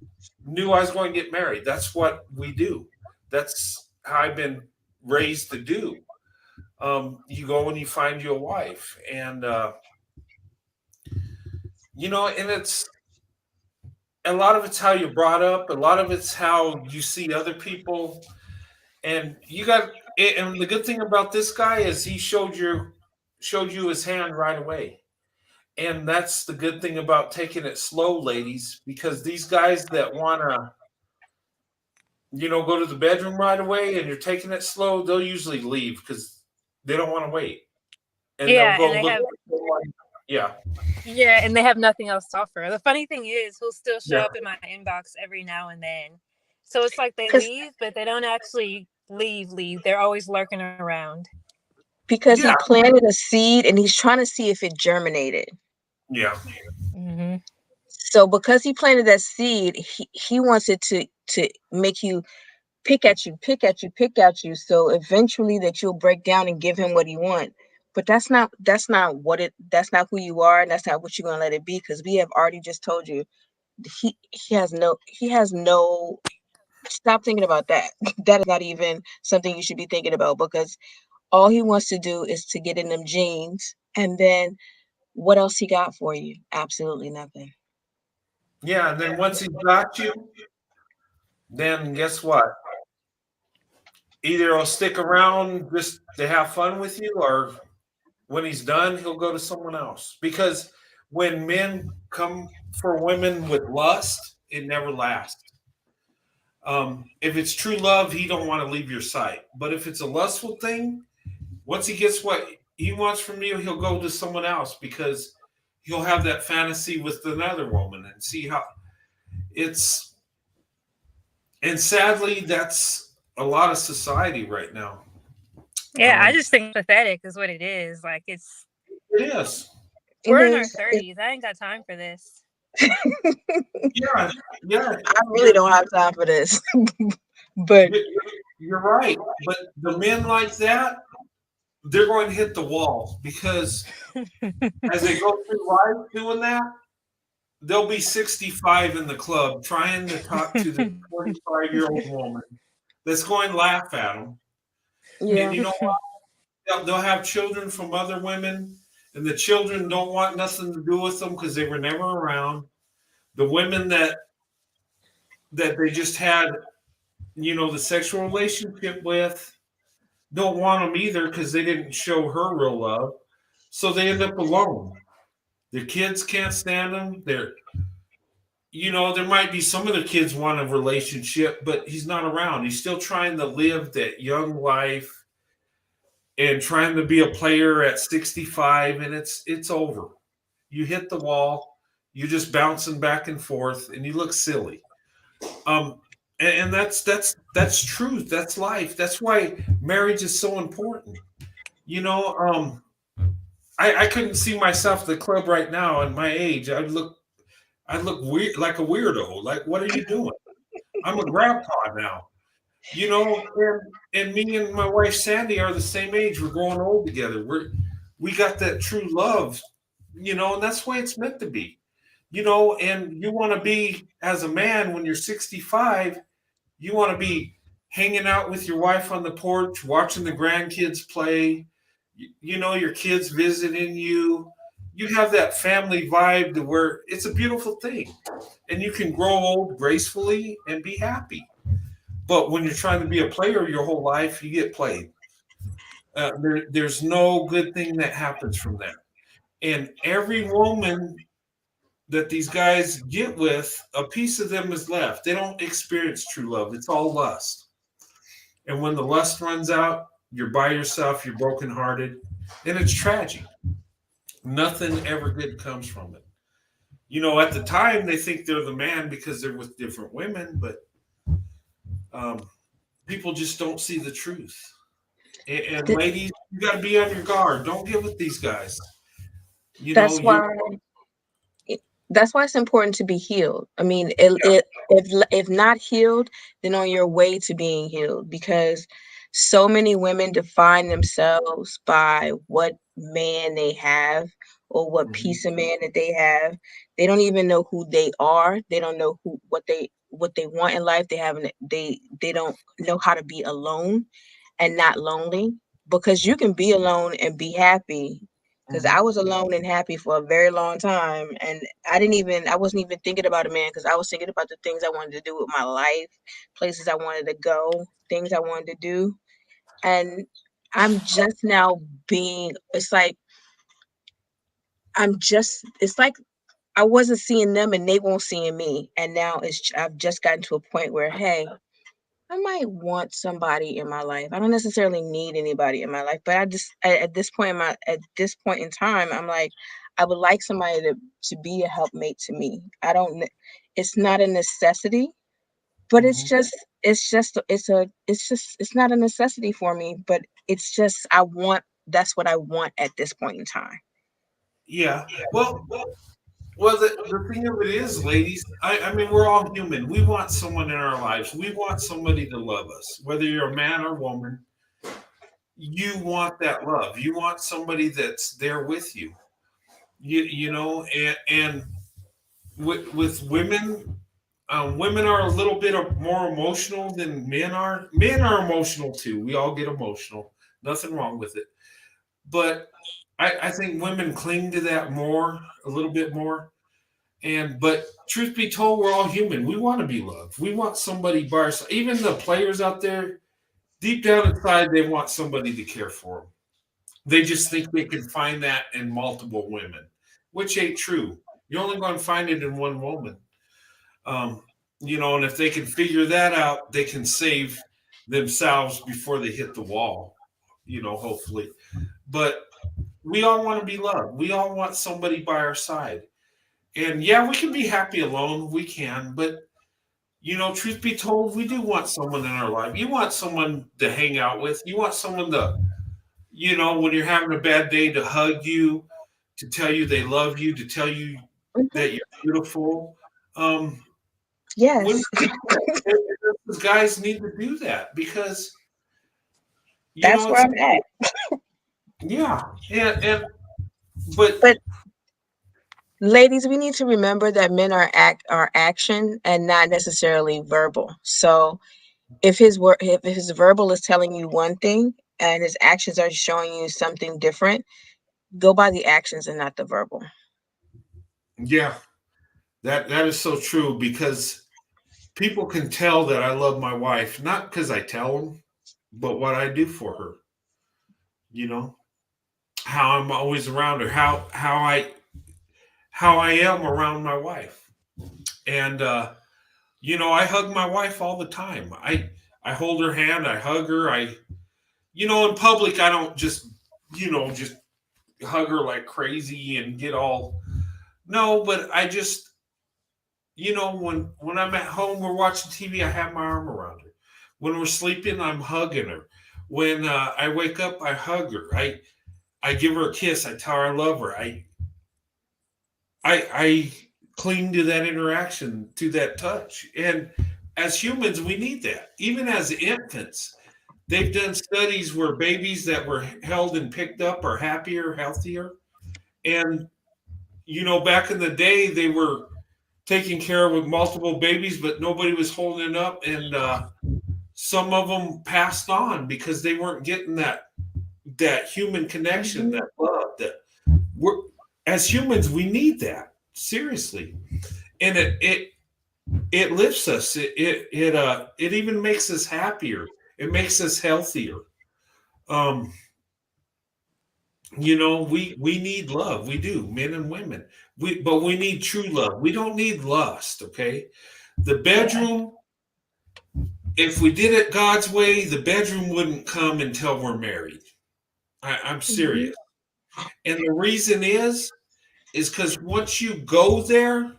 [SPEAKER 1] knew I was going to get married. That's what we do. That's how I've been raised to do. You go and you find you a wife, and and it's a lot of it's how you're brought up. A lot of it's how you see other people, and you got. And the good thing about this guy is he showed you his hand right away. And that's the good thing about taking it slow, ladies, because these guys that want to, go to the bedroom right away and you're taking it slow, they'll usually leave because they don't want to wait. And they'll
[SPEAKER 4] Yeah,
[SPEAKER 1] go
[SPEAKER 4] and they
[SPEAKER 1] look
[SPEAKER 4] have
[SPEAKER 1] for someone. Yeah.
[SPEAKER 4] yeah, and they have nothing else to offer. The funny thing is, he'll still show
[SPEAKER 1] Yeah.
[SPEAKER 4] up in my inbox every now and then. So it's like they
[SPEAKER 2] 'Cause
[SPEAKER 4] leave, but they don't actually leave. They're always lurking around.
[SPEAKER 2] because he
[SPEAKER 1] Yeah.
[SPEAKER 2] planted a seed and he's trying to see if it germinated.
[SPEAKER 1] Yeah.
[SPEAKER 4] Hmm.
[SPEAKER 2] So because he planted that seed, he wants it to make you pick at you, pick at you, pick at you. So eventually that you'll break down and give him what he wants. But that's not who you are, and that's not what you're gonna let it be, because we have already just told you he has no stop thinking about that. That is not even something you should be thinking about, because all he wants to do is to get in them jeans, and then what else he got for you? Absolutely nothing.
[SPEAKER 1] Yeah. And then once he's got you, then guess what? Either he'll stick around just to have fun with you, or when he's done, he'll go to someone else. Because when men come for women with lust, it never lasts. If it's true love, he don't want to leave your sight. But if it's a lustful thing, once he gets what he wants from you, he'll go to someone else because he'll have that fantasy with another woman and see how it's. And sadly, that's a lot of society right now.
[SPEAKER 4] Yeah, I just think pathetic is what it is. Like
[SPEAKER 1] It is.
[SPEAKER 4] we're in our 30s. I ain't got time for this.
[SPEAKER 1] Yeah, yeah.
[SPEAKER 2] I really don't have time for this. But
[SPEAKER 1] You're right. But the men like that, they're going to hit the wall because as they go through life doing that, they'll be 65 in the club trying to talk to the 45-year-old woman that's going to laugh at them.
[SPEAKER 2] yeah.
[SPEAKER 1] And you know what? They'll have children from other women, and the children don't want nothing to do with them because they were never around. The women that they just had, the sexual relationship with, don't want them either because they didn't show her real love. So they end up alone. Their kids can't stand them. There might be some of their kids want a relationship, but he's not around. He's still trying to live that young life and trying to be a player at 65, and it's over. You hit the wall, you're just bouncing back and forth, and you look silly. And that's truth. That's life. That's why marriage is so important. I couldn't see myself at the club right now at my age. I'd look weird, like a weirdo. Like, what are you doing? I'm a grandpa now. And me and my wife Sandy are the same age. We're growing old together. We got that true love, and that's the way it's meant to be. And you want to be, as a man, when you're 65, you want to be hanging out with your wife on the porch, watching the grandkids play, your kids visiting you. You have that family vibe to where it's a beautiful thing. And you can grow old gracefully and be happy. But when you're trying to be a player your whole life, you get played. There's no good thing that happens from that. And every woman that these guys get with, a piece of them is left. They don't experience true love. It's all lust. And when the lust runs out, you're by yourself, you're brokenhearted, and it's tragic. Nothing ever good comes from it. At the time, they think they're the man because they're with different women, but people just don't see the truth. And ladies, you got to be on your guard. Don't get with these guys.
[SPEAKER 2] That's why it's important to be healed. I mean, if not healed, then on your way to being healed, because so many women define themselves by what man they have or what piece of man that they have. They don't even know who they are. They don't know what they want in life. They don't know how to be alone and not lonely, because you can be alone and be happy. Because I was alone and happy for a very long time, and I wasn't even thinking about a man, because I was thinking about the things I wanted to do with my life, places I wanted to go, things I wanted to do. And I'm just now it's like I wasn't seeing them and they won't seeing me. And now I've just gotten to a point where, hey, I might want somebody in my life. I don't necessarily need anybody in my life, but at this point in time, I'm like, I would like somebody to be a helpmate to me. It's not a necessity, but it's not a necessity for me, but it's just, that's what I want at this point in time.
[SPEAKER 1] Yeah. Well, the thing of it is, ladies, I mean, we're all human. We want someone in our lives. We want somebody to love us. Whether you're a man or woman, you want that love. You want somebody that's there with you. And with women, women are a little bit more emotional than men are. Men are emotional too. We all get emotional. Nothing wrong with it. But I think women cling to that a little bit more. But truth be told, we're all human. We want to be loved. We want somebody by our side. Even the players out there, deep down inside, they want somebody to care for them. They just think they can find that in multiple women, which ain't true. You're only going to find it in one woman. And if they can figure that out, they can save themselves before they hit the wall, hopefully. But we all want to be loved. We all want somebody by our side. And yeah, we can be happy alone. We can. But, truth be told, we do want someone in our life. You want someone to hang out with. You want someone to, when you're having a bad day, to hug you, to tell you they love you, to tell you that you're beautiful.
[SPEAKER 2] Yes.
[SPEAKER 1] Guys need to do that, because
[SPEAKER 2] that's where I'm at.
[SPEAKER 1] Yeah. But
[SPEAKER 2] ladies, we need to remember that men are action and not necessarily verbal. So if his verbal is telling you one thing and his actions are showing you something different, go by the actions and not the verbal.
[SPEAKER 1] Yeah, that is so true, because people can tell that I love my wife, not because I tell them, but what I do for her. How I'm always around her, how I am around my wife. And I hug my wife all the time. I hold her hand, I hug her. In public, I don't just hug her like crazy and get all, no, but I just, when I'm at home, we're watching TV, I have my arm around her. When we're sleeping, I'm hugging her. When I wake up, I hug her. I give her a kiss. I tell her I love her. I cling to that interaction, to that touch. And as humans, we need that. Even as infants, they've done studies where babies that were held and picked up are happier, healthier. And, back in the day, they were taking care of with multiple babies, but nobody was holding it up. And some of them passed on because they weren't getting that human connection, that love. That as humans, we need that, seriously. And it lifts us. It even makes us happier. It makes us healthier. Um, we need love. We do, men and women. But we need true love. We don't need lust. Okay, the bedroom. If we did it God's way, the bedroom wouldn't come until we're married. I'm serious. And the reason is because once you go there,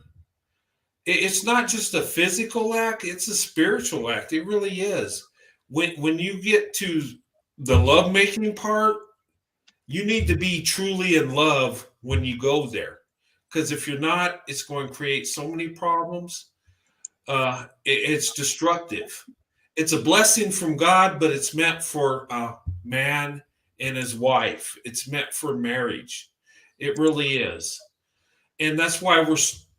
[SPEAKER 1] it's not just a physical act, it's a spiritual act. It really is. When you get to the lovemaking part, you need to be truly in love when you go there. Because if you're not, it's going to create so many problems. It's destructive. It's a blessing from God, but it's meant for a man and his wife. It's meant for marriage. It really is. And that's why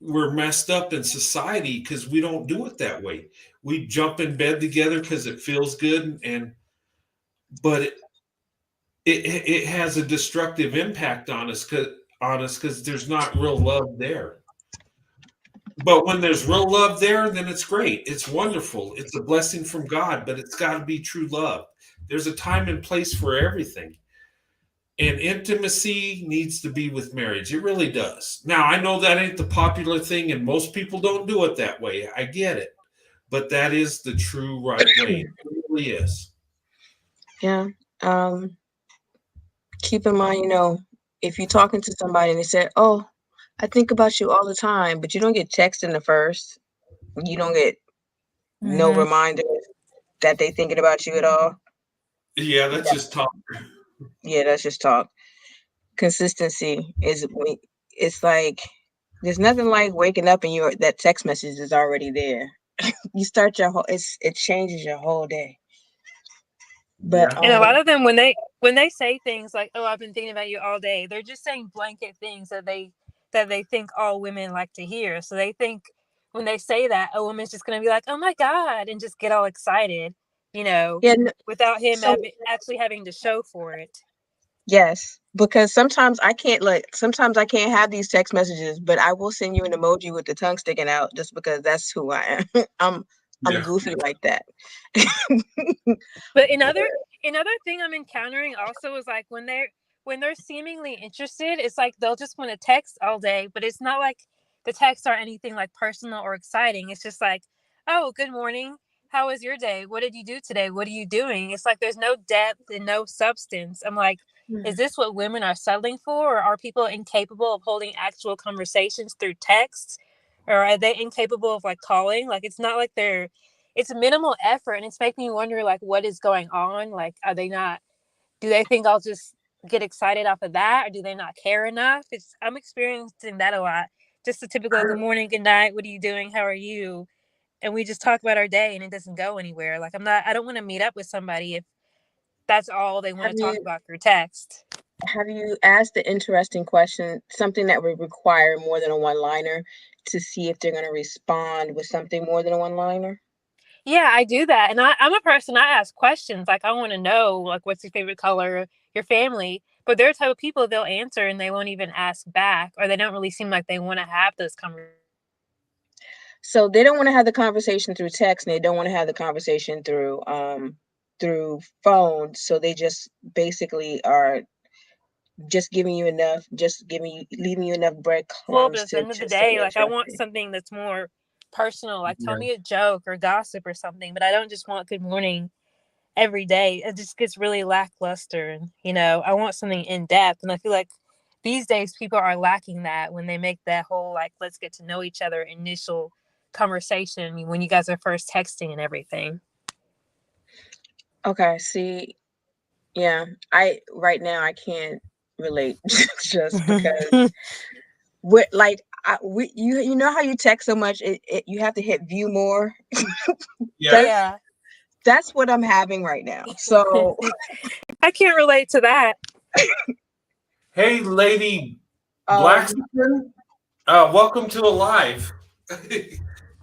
[SPEAKER 1] we're messed up in society, because we don't do it that way. We jump in bed together because it feels good, but it has a destructive impact on us because there's not real love there. But when there's real love there, then it's great. It's wonderful. It's a blessing from God, but it's got to be true love. There's a time and place for everything. And intimacy needs to be with marriage. It really does. Now, I know that ain't the popular thing, and most people don't do it that way. I get it. But that is the true right way. It really is.
[SPEAKER 2] Yeah. Keep in mind, if you're talking to somebody and they say, "Oh, I think about you all the time," but you don't get text in the first, you don't get no reminder that they thinking about you at all.
[SPEAKER 1] Yeah, that's just talk.
[SPEAKER 2] Yeah, that's just talk. Consistency it's like there's nothing like waking up and that text message is already there. You start it changes your whole day. But
[SPEAKER 4] And a lot of them, when they say things like, "Oh, I've been thinking about you all day," they're just saying blanket things that they think all women like to hear. So they think when they say that, a woman's just going to be like, "Oh my God," and just get all excited,
[SPEAKER 2] yeah,
[SPEAKER 4] without him
[SPEAKER 2] so
[SPEAKER 4] actually having to show for it.
[SPEAKER 2] yes, because sometimes I can't have these text messages, but I will send you an emoji with the tongue sticking out just because that's who I am. I'm goofy like that.
[SPEAKER 4] But another thing I'm encountering also is like when they're seemingly interested, it's like they'll just want to text all day, but it's not like the texts are anything like personal or exciting. It's just like, "Oh, good morning. How was your day? What did you do today? What are you doing?" It's like there's no depth and no substance. I'm like, is this what women are settling for, or are people incapable of holding actual conversations through text, or are they incapable of like calling? Like it's not like it's minimal effort, and it's making me wonder like what is going on. Like do they think I'll just get excited off of that, or do they not care enough? I'm experiencing that a lot. Just the typical good morning, good night, what are you doing, how are you, and we just talk about our day and it doesn't go anywhere. Like I don't want to meet up with somebody if that's all they want to talk about through text.
[SPEAKER 2] Have you asked the interesting question, something that would require more than a one-liner, to see if they're going to respond with something more than a one-liner?
[SPEAKER 4] Yeah, I do that. And I'm a person, I ask questions. Like, I want to know, like, what's your favorite color, your family. But there are type of people they'll answer and they won't even ask back, or they don't really seem like they want to have those conversations.
[SPEAKER 2] So they don't want to have the conversation through text, and they don't want to have the conversation through phone. So they just basically are just leaving you enough
[SPEAKER 4] Well, but
[SPEAKER 2] breadcrumbs
[SPEAKER 4] at the
[SPEAKER 2] to
[SPEAKER 4] end of the
[SPEAKER 2] stay
[SPEAKER 4] day, like, I want
[SPEAKER 2] interested.
[SPEAKER 4] something that's more personal. Like, tell
[SPEAKER 2] Right.
[SPEAKER 4] me a joke or gossip or something, but I don't just want good morning every day. It just gets really lackluster. And, I want something in depth. And I feel like these days people are lacking that when they make that whole, like, let's get to know each other initial conversation when you guys are first texting and everything.
[SPEAKER 2] Okay, see, yeah, right now I can't relate just because you know how you text so much you have to hit view more.
[SPEAKER 1] Yeah.
[SPEAKER 2] That's what I'm having right now. So
[SPEAKER 4] I can't relate to that.
[SPEAKER 1] Hey, Lady Blackstone, welcome to Alive.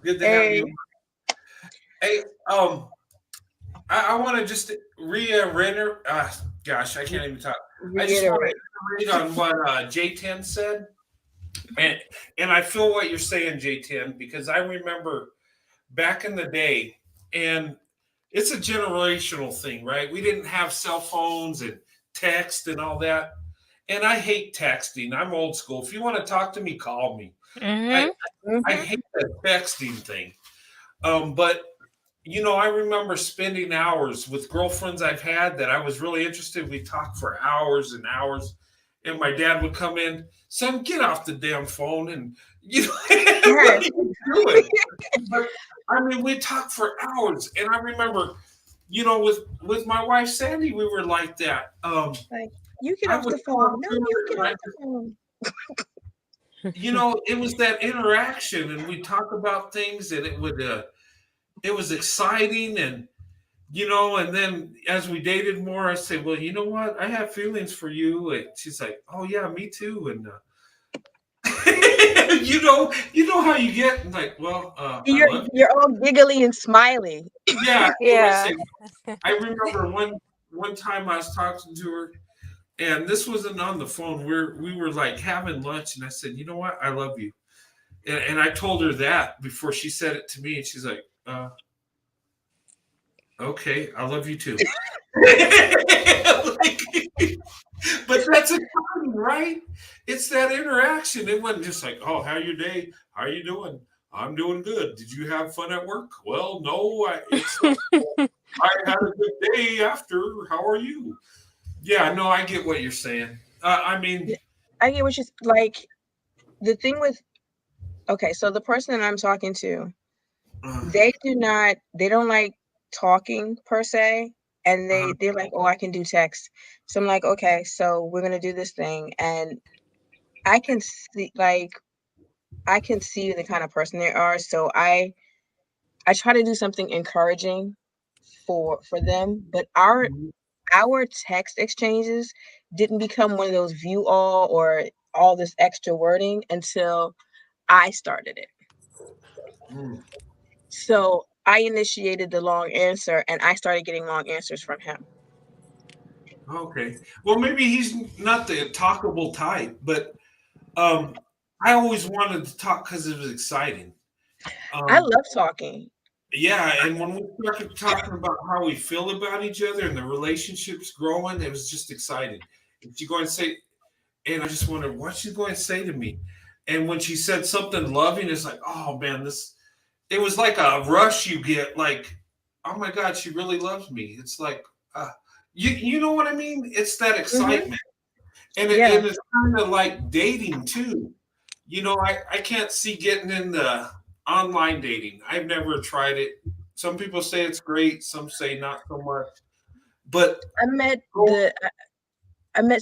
[SPEAKER 1] Good to have you. Hey, I want to just reiterate. Gosh, I can't even talk. I just want to read on what J10 said, and I feel what you're saying, J10, because I remember back in the day, and it's a generational thing, right? We didn't have cell phones and text and all that. And I hate texting. I'm old school. If you want to talk to me, call me. I I hate that texting thing. But I remember spending hours with girlfriends I've had that I was really interested. We talked for hours and hours, and my dad would come in, son, get off the damn phone, and what are you doing? But I mean, we talked for hours, and I remember, with my wife Sandy, we were like that.
[SPEAKER 2] Like, you get
[SPEAKER 1] I
[SPEAKER 2] off
[SPEAKER 1] would
[SPEAKER 2] the
[SPEAKER 1] talk
[SPEAKER 2] phone. No,
[SPEAKER 1] to
[SPEAKER 2] you
[SPEAKER 1] her,
[SPEAKER 2] get
[SPEAKER 1] and
[SPEAKER 2] off the phone.
[SPEAKER 1] it was that interaction, and we talk about things, and it was exciting, and and then as we dated more, I said, well, you know what, I have feelings for you, and she's like, oh yeah, me too, and you know how you get, and like, well, I love you.
[SPEAKER 2] You're all giggly and smiley.
[SPEAKER 1] Yeah,
[SPEAKER 4] Yeah.
[SPEAKER 1] I remember one time I was talking to her, and this wasn't on the phone. We were like having lunch, and I said, you know what, I love you, and I told her that before she said it to me, and she's like, okay, I love you too. But that's exciting, right? It's that interaction. It wasn't just like, oh, how your day? How you doing? I'm doing good. Did you have fun at work? Well, no. It's like, I had a good day after. How are you? Yeah, no, I get what you're saying. I mean,
[SPEAKER 2] I get what you like. The thing with okay, so the person that I'm talking to, they don't like talking per se, and they're like, oh, I can do text. So I'm like, okay, so we're gonna do this thing, and I can see the kind of person they are. So I try to do something encouraging for them, but our text exchanges didn't become one of those view all or all this extra wording until I started it. So I initiated the long answer, and I started getting long answers from him.
[SPEAKER 1] Okay. Well, maybe he's not the talkable type, but I always wanted to talk because it was exciting.
[SPEAKER 2] I love talking.
[SPEAKER 1] Yeah, and when we started talking about how we feel about each other and the relationship's growing, it was just exciting. And she going to say, and I just wondered what she's going to say to me. And when she said something loving, it's like, oh man, it was like a rush you get, like, oh my God, she really loves me. It's like, you know what I mean? It's that excitement. And and it's kind of like dating too. I can't see getting into online dating. I've never tried it. Some people say it's great, some say not so much. But
[SPEAKER 2] I met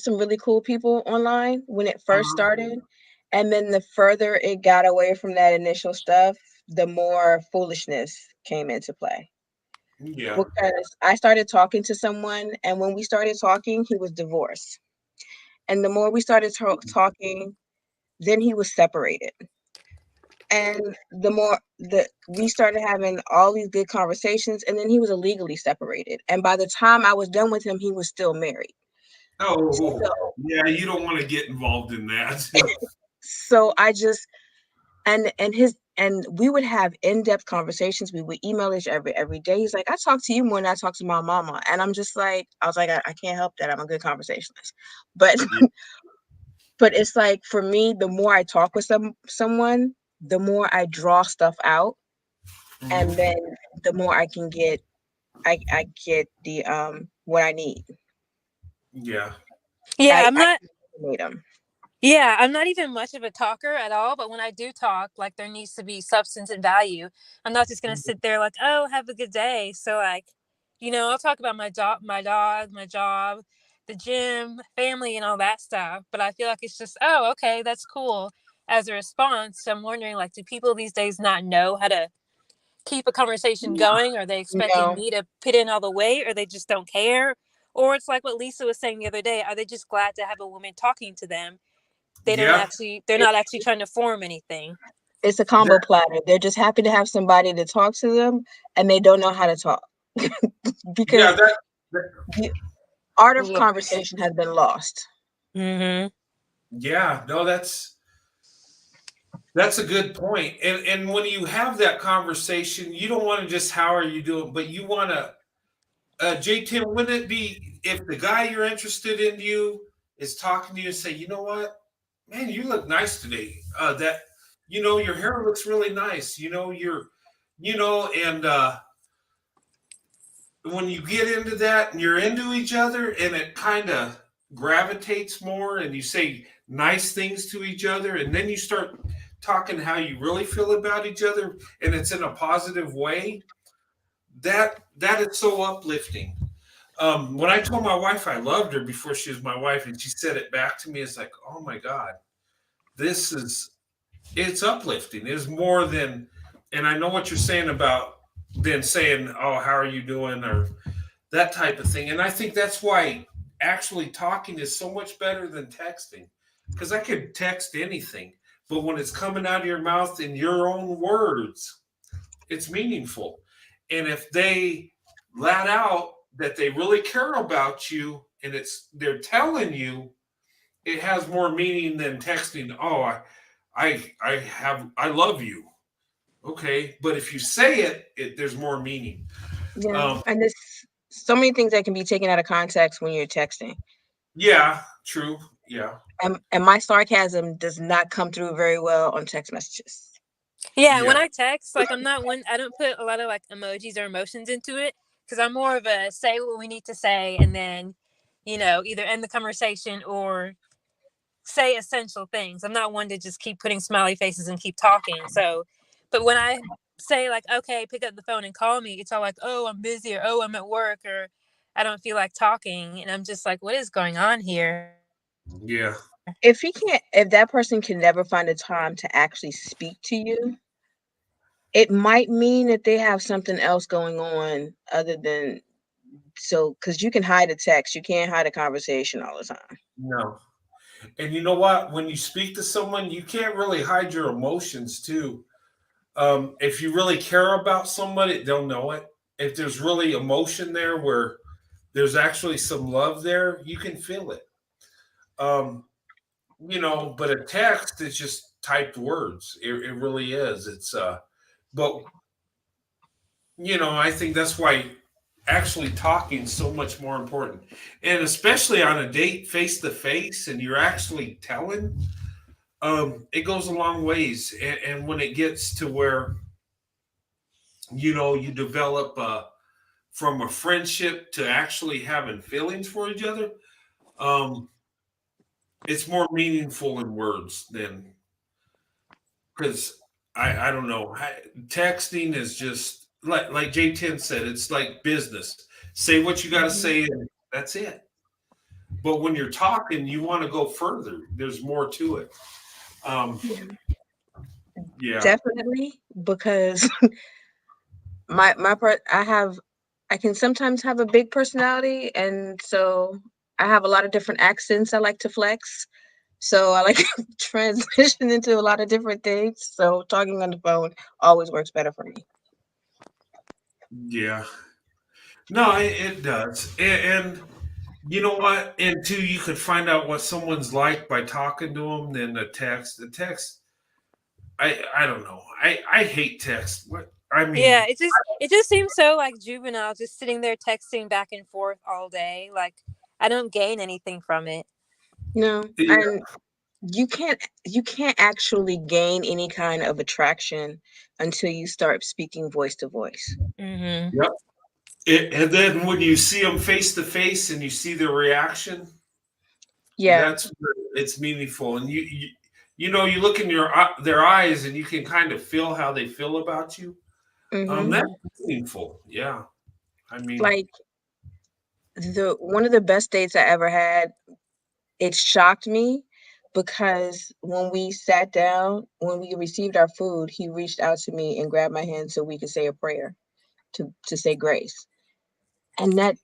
[SPEAKER 2] some really cool people online when it first started. And then the further it got away from that initial stuff, the more foolishness came into play.
[SPEAKER 1] Yeah.
[SPEAKER 2] Because I started talking to someone, and when we started talking, he was divorced. And the more we started talking, then he was separated. And the more that we started having all these good conversations, and then he was illegally separated. And by the time I was done with him, he was still married.
[SPEAKER 1] Oh, yeah, you don't want to get involved in that.
[SPEAKER 2] So I just and we would have in-depth conversations. We would email each other every day. He's like, I talk to you more than I talk to my mama. And I'm just like, I was like, I can't help that. I'm a good conversationalist. But but it's like, for me, the more I talk with someone, the more I draw stuff out. And then the more I can get I get the what I need.
[SPEAKER 1] Yeah.
[SPEAKER 4] Yeah,
[SPEAKER 2] I
[SPEAKER 4] I'm not
[SPEAKER 2] need them.
[SPEAKER 4] Yeah, I'm not even much of a talker at all, but when I do talk, like, there needs to be substance and value. I'm not just gonna sit there like, "Oh, have a good day." So, like, I'll talk about my dog, my job, the gym, family, and all that stuff. But I feel like it's just, "Oh, okay, that's cool." As a response, I'm wondering, like, do people these days not know how to keep a conversation going? Are they expecting
[SPEAKER 2] No.
[SPEAKER 4] me to put in all the weight, or they just don't care? Or it's like what Lisa was saying the other day, are they just glad to have a woman talking to them? They're not actually trying to form anything.
[SPEAKER 2] It's a combo platter. They're just happy to have somebody to talk to them, and they don't know how to talk. Because the art of conversation has been lost.
[SPEAKER 4] Mm-hmm.
[SPEAKER 1] Yeah, no, that's That's a good point. And when you have that conversation, you don't want to just how are you doing, but you want to J10, wouldn't it be if the guy you're interested in you is talking to you and say, you know what, man, you look nice today. That your hair looks really nice. And when you get into that and you're into each other and it kind of gravitates more and you say nice things to each other and then you start talking how you really feel about each other and it's in a positive way, that is so uplifting. When I told my wife I loved her before she was my wife and she said it back to me, it's like, oh my God, it's uplifting. It's more than, and I know what you're saying about than saying, oh, how are you doing? Or that type of thing. And I think that's why actually talking is so much better than texting. Because I could text anything, but when it's coming out of your mouth in your own words, it's meaningful. And if they let out that they really care about you and they're telling you, it has more meaning than texting, oh, I love you. Okay. But if you say it there's more meaning.
[SPEAKER 2] Yeah. And there's so many things that can be taken out of context when you're texting.
[SPEAKER 1] Yeah, true. Yeah.
[SPEAKER 2] And my sarcasm does not come through very well on text messages.
[SPEAKER 4] Yeah, when I text, like I don't put a lot of like emojis or emotions into it because I'm more of a say what we need to say and then, either end the conversation or say essential things. I'm not one to just keep putting smiley faces and keep talking. So, but when I say like, okay, pick up the phone and call me, it's all like, oh, I'm busy or oh, I'm at work or I don't feel like talking. And I'm just like, what is going on here?
[SPEAKER 1] Yeah.
[SPEAKER 2] If that person can never find a time to actually speak to you, it might mean that they have something else going on other than because you can hide a text, you can't hide a conversation all the time.
[SPEAKER 1] No. And you know what? When you speak to someone, you can't really hide your emotions too. If you really care about somebody, they'll know it. If there's really emotion there where there's actually some love there, you can feel it. But a text is just typed words. It really is. But I think that's why actually talking is so much more important. And especially on a date face to face and you're actually telling, it goes a long ways. And when it gets to where, you develop from a friendship to actually having feelings for each other, it's more meaningful in words than because I don't know. Texting is just like J10 said, it's like business. Say what you got to say, and that's it. But when you're talking, you want to go further. There's more to it. Yeah,
[SPEAKER 2] definitely, because I can sometimes have a big personality, and so I have a lot of different accents I like to flex. So I like transition into a lot of different things. So talking on the phone always works better for me.
[SPEAKER 1] yeah. No, it does. And you know what? And two, you could find out what someone's like by talking to them than a text. The text, I don't know. I hate text. What I mean,
[SPEAKER 4] yeah, it just seems so like juvenile, just sitting there texting back and forth all day. Like I don't gain anything from it.
[SPEAKER 2] No, and you can't actually gain any kind of attraction until you start speaking voice to voice.
[SPEAKER 4] Mm-hmm.
[SPEAKER 1] Yep. And then when you see them face to face and you see their reaction,
[SPEAKER 2] Yeah,
[SPEAKER 1] that's where it's meaningful. And you look in their eyes and you can kind of feel how they feel about you. That's meaningful. Yeah. I mean,
[SPEAKER 2] like one of the best dates I ever had, it shocked me because when we sat down, when we received our food, he reached out to me and grabbed my hand so we could say a prayer to say grace. And that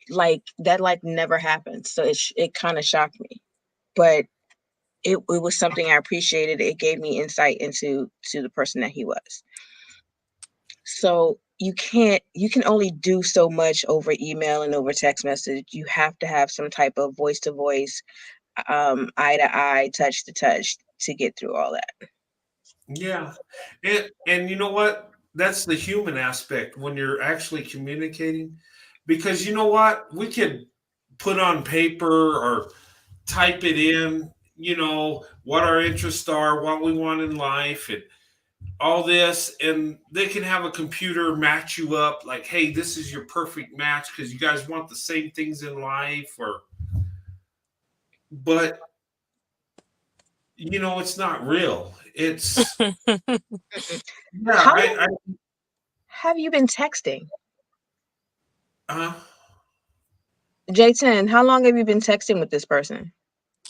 [SPEAKER 2] never happened. So it kind of shocked me. But it was something I appreciated. It gave me insight into the person that he was. So you can only do so much over email and over text message. You have to have some type of voice to voice, eye to eye, touch to touch to get through all that.
[SPEAKER 1] Yeah. And you know what? That's the human aspect when you're actually communicating. Because you know what? We could put on paper or type it in, what our interests are, what we want in life, and all this. And they can have a computer match you up like, hey, this is your perfect match because you guys want the same things in life. But, it's not real. It's, yeah,
[SPEAKER 2] How long have you been texting?
[SPEAKER 1] uh,
[SPEAKER 2] J10, how long have you been texting with this person?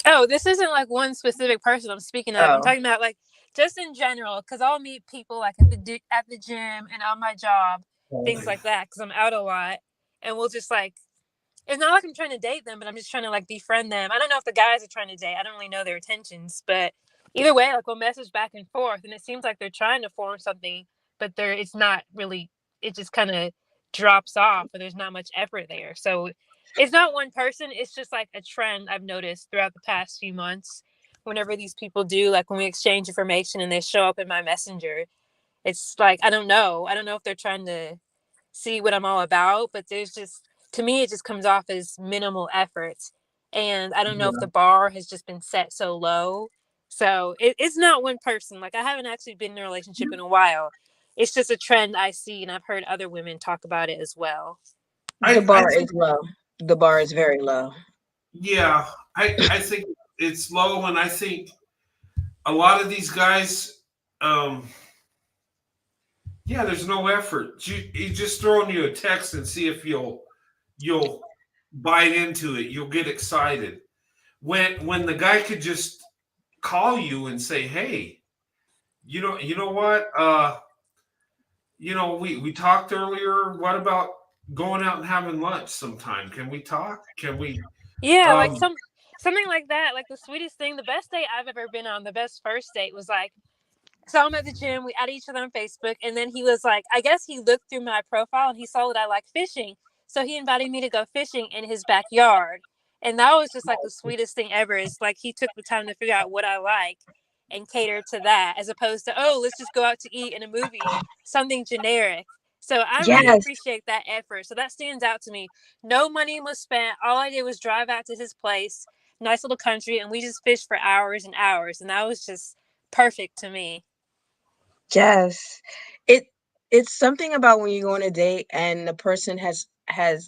[SPEAKER 4] Oh, this isn't like one specific person I'm speaking of. I'm
[SPEAKER 2] Oh.
[SPEAKER 4] talking about like just in general, because I'll meet people like at the gym and on my job, things like that, because I'm out a lot, and we'll just like it's not like I'm trying to date them, but I'm just trying to like befriend them. I don't know if the guys are trying to date. I don't really know their intentions, but either way, like we'll message back and forth, and it seems like they're trying to form something, but it's not really. It just kind of drops off, or there's not much effort there. So it's not one person. It's just like a trend I've noticed throughout the past few months. Whenever these people do, like when we exchange information and they show up in my messenger, it's like I don't know. I don't know if they're trying to see what I'm all about, but there's just to me it just comes off as minimal effort. And I don't know if
[SPEAKER 1] Yeah.
[SPEAKER 4] the bar has just been set so low. So it's not one person. Like I haven't actually been in a relationship in a while. It's just a trend I see and I've heard other women talk about it as well.
[SPEAKER 2] The
[SPEAKER 1] I
[SPEAKER 2] bar
[SPEAKER 1] think,
[SPEAKER 2] is low. The bar is very low.
[SPEAKER 1] yeah, I think it's low, and I think a lot of these guys, um, yeah, there's no effort. He's just throwing you a text and see if you'll bite into it. You'll get excited. When the guy could just call you and say, "Hey, you know what? We talked earlier. What about going out and having lunch sometime? Can we talk? Can we?"
[SPEAKER 4] Yeah, like
[SPEAKER 1] Um,
[SPEAKER 4] something like that. Like the sweetest thing, the best date I've ever been on, the best first date was like saw him at the gym. We added each other on Facebook, and then he was like, I guess he looked through my profile and he saw that I like fishing, so he invited me to go fishing in his backyard, and that was just like the sweetest thing ever. Is like he took the time to figure out what I like and cater to that, as opposed to let's just go out to eat in a movie, something generic. So I really
[SPEAKER 2] Yes.
[SPEAKER 4] appreciate that effort. So that stands out to me. No money was spent. All I did was drive out to his place, nice little country, and we just fished for hours and hours, and that was just perfect to me.
[SPEAKER 2] Yes. It it's something about when you go on a date and the person has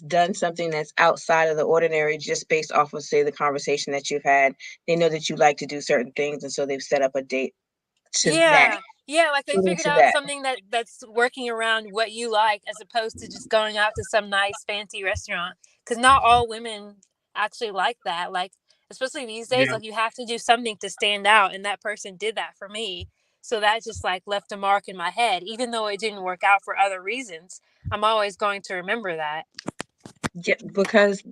[SPEAKER 2] done something that's outside of the ordinary just based off of, say, the conversation that you've had. They know that you like to do certain things, and so they've set up a date to that,
[SPEAKER 4] Yeah. Yeah, like they
[SPEAKER 2] shooting
[SPEAKER 4] figured
[SPEAKER 2] to
[SPEAKER 4] out
[SPEAKER 2] that.
[SPEAKER 4] something that's working around what you like as opposed to just going out to some nice fancy restaurant. Because not all women actually like that. Like, especially these days,
[SPEAKER 1] yeah.
[SPEAKER 4] like you have to do something to stand out. And that person did that for me. So that just like left a mark in my head. Even though it didn't work out for other reasons, I'm always going to remember that.
[SPEAKER 2] Yeah, because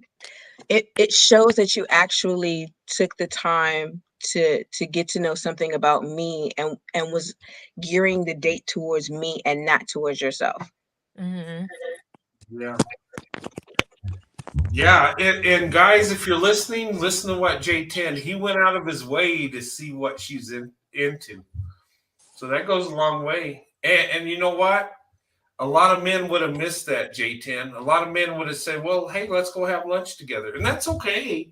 [SPEAKER 2] it shows that you actually took the time to get to know something about me and was gearing the date towards me and not towards yourself.
[SPEAKER 4] Hmm.
[SPEAKER 1] Yeah. Yeah, and guys, if you're listening, listen to what J10. He went out of his way to see what she's into. So that goes a long way. And you know what? A lot of men would have missed that, J10. A lot of men would have said, well, hey, let's go have lunch together. And that's okay.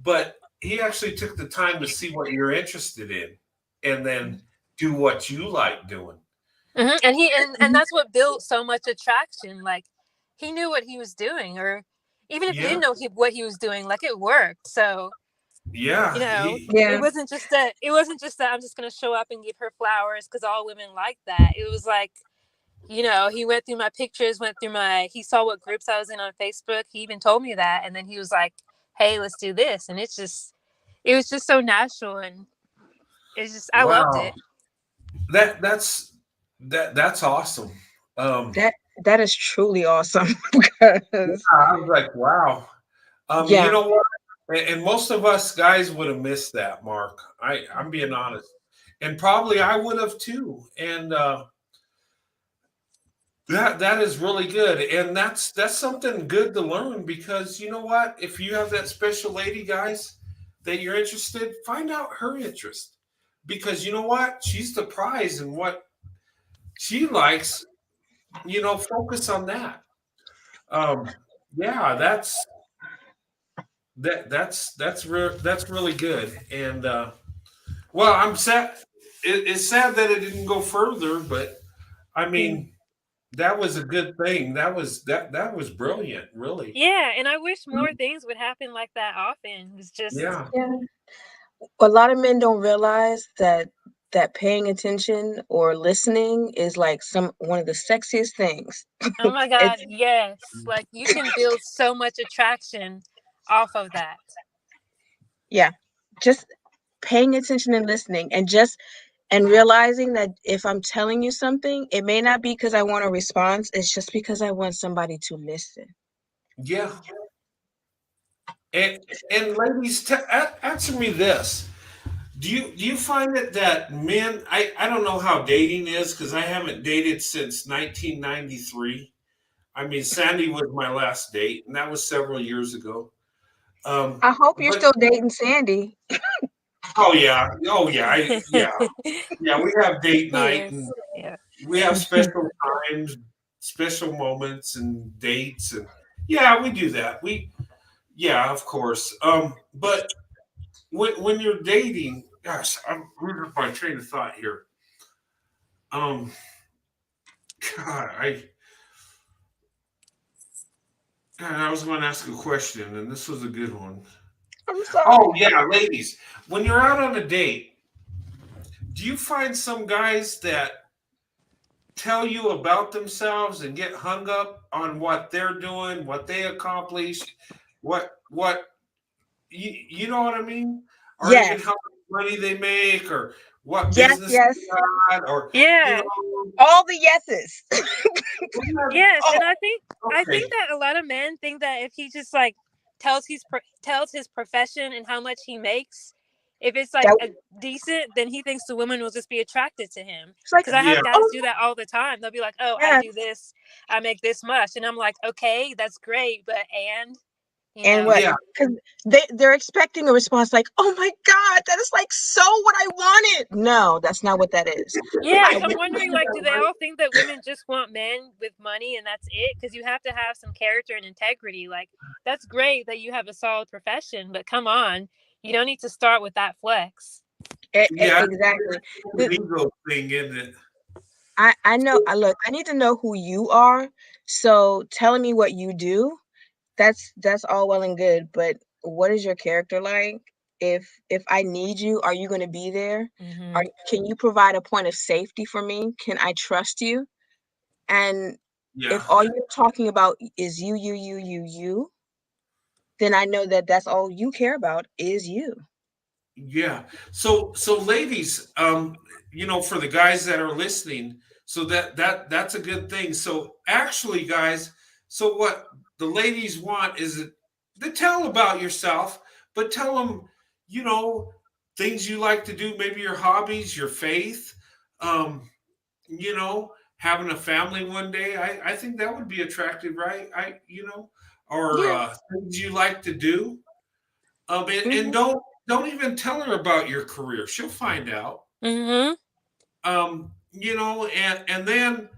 [SPEAKER 1] But he actually took the time to see what you're interested in and then do what you like doing.
[SPEAKER 4] And and that's what built so much attraction. Like he knew what he was doing, or even if he
[SPEAKER 1] Yeah.
[SPEAKER 4] didn't know what he was doing, like it worked. So
[SPEAKER 1] Yeah.
[SPEAKER 4] it wasn't just that. It wasn't just that I'm just gonna show up and give her flowers because all women like that. It was like he went through my pictures, he saw what groups I was in on Facebook. He even told me that, and then he was like, "Hey, let's do this," and it was just so natural, and it's just I loved
[SPEAKER 1] Wow.
[SPEAKER 4] it.
[SPEAKER 1] That's awesome.
[SPEAKER 2] That is truly awesome because
[SPEAKER 1] I was like, wow. You
[SPEAKER 2] yeah.
[SPEAKER 1] know what? And most of us guys would have missed that, Mark. I'm being honest. And probably I would have too. And that is really good. And that's something good to learn because you know what? If you have that special lady, guys, that you're interested, find out her interest. because you know what? She's the prize, and what she likes, focus on that. Yeah, that's really good. And well, I'm sad. It's sad that it didn't go further, but I mean, that was a good thing. That was brilliant, really.
[SPEAKER 4] Yeah, and I wish more things would happen like that often. It's just
[SPEAKER 1] Yeah.
[SPEAKER 2] A lot of men don't realize that paying attention or listening is like one of the sexiest things.
[SPEAKER 4] oh my God,
[SPEAKER 2] It's
[SPEAKER 4] yes. Like you can build so much attraction off of that.
[SPEAKER 2] yeah, just paying attention and listening, and realizing that if I'm telling you something, it may not be because I want a response. It's just because I want somebody to listen.
[SPEAKER 1] Yeah. And ladies, answer me this. Do you find it that men, I don't know how dating is because I haven't dated since 1993. I mean, Sandy was my last date, and that was several years ago.
[SPEAKER 2] I hope you're
[SPEAKER 1] But
[SPEAKER 2] still dating Sandy.
[SPEAKER 1] oh yeah, yeah. We have date night,
[SPEAKER 4] Yes.
[SPEAKER 1] and
[SPEAKER 4] Yeah.
[SPEAKER 1] we have special times, special moments, and dates, and yeah, we do that. Yeah, of course. But when you're dating, gosh, I'm losing my train of thought here. Um, God, I was going to ask a question, and this was a good one.
[SPEAKER 2] I'm sorry.
[SPEAKER 1] Oh yeah, ladies, when you're out on a date, do you find some guys that tell you about themselves and get hung up on what they're doing, what they accomplished, what you know what I mean? Or even
[SPEAKER 2] Yes.
[SPEAKER 1] how much money they make, or what
[SPEAKER 2] Yes,
[SPEAKER 1] business
[SPEAKER 2] yes.
[SPEAKER 1] they got, or
[SPEAKER 4] Yeah.
[SPEAKER 2] All the yeses.
[SPEAKER 4] Yes,
[SPEAKER 1] Oh,
[SPEAKER 4] and I
[SPEAKER 1] okay.
[SPEAKER 4] think that a lot of men think that if he just like tells his profession and how much he makes, if it's like
[SPEAKER 2] That,
[SPEAKER 4] a decent, then he thinks the woman will just be attracted to him.
[SPEAKER 2] it's like,
[SPEAKER 4] Because I
[SPEAKER 1] Yeah,
[SPEAKER 4] have guys do that all the time. They'll be like, "Oh, I
[SPEAKER 2] yes.
[SPEAKER 4] do this, I make this much," and I'm like, "Okay, that's great, but and
[SPEAKER 2] And what?
[SPEAKER 1] yeah,
[SPEAKER 2] Because they're expecting a response like, "Oh my God, that is like so what I wanted." No, that's not what that is.
[SPEAKER 4] Yeah,
[SPEAKER 2] I
[SPEAKER 4] so I'm wondering, like, do they all think that women just want men with money and that's it? Because you have to have some character and integrity. Like, that's great that you have a solid profession, but come on, you don't need to start with that flex.
[SPEAKER 1] yeah.
[SPEAKER 2] Exactly.
[SPEAKER 1] It's an ego thing, isn't it?
[SPEAKER 2] I know. Look, I need to know who you are. So telling me what you do, that's all well and good. But what is your character like? If I need you, are you going to be there?
[SPEAKER 4] Mm-hmm.
[SPEAKER 2] Can you provide a point of safety for me? Can I trust you? And
[SPEAKER 1] Yeah.
[SPEAKER 2] if all you're talking about is you, then I know that that's all you care about is you.
[SPEAKER 1] Yeah. So ladies, for the guys that are listening, so that's a good thing. So actually, guys, so what the ladies want is to tell about yourself, but tell them, things you like to do, maybe your hobbies, your faith, um, having a family one day. I think that would be attractive, right? Or
[SPEAKER 2] Yeah.
[SPEAKER 1] things you like to do. And
[SPEAKER 2] Mhm.
[SPEAKER 1] don't even tell her about your career. She'll find out.
[SPEAKER 4] Mm-hmm.
[SPEAKER 1] And then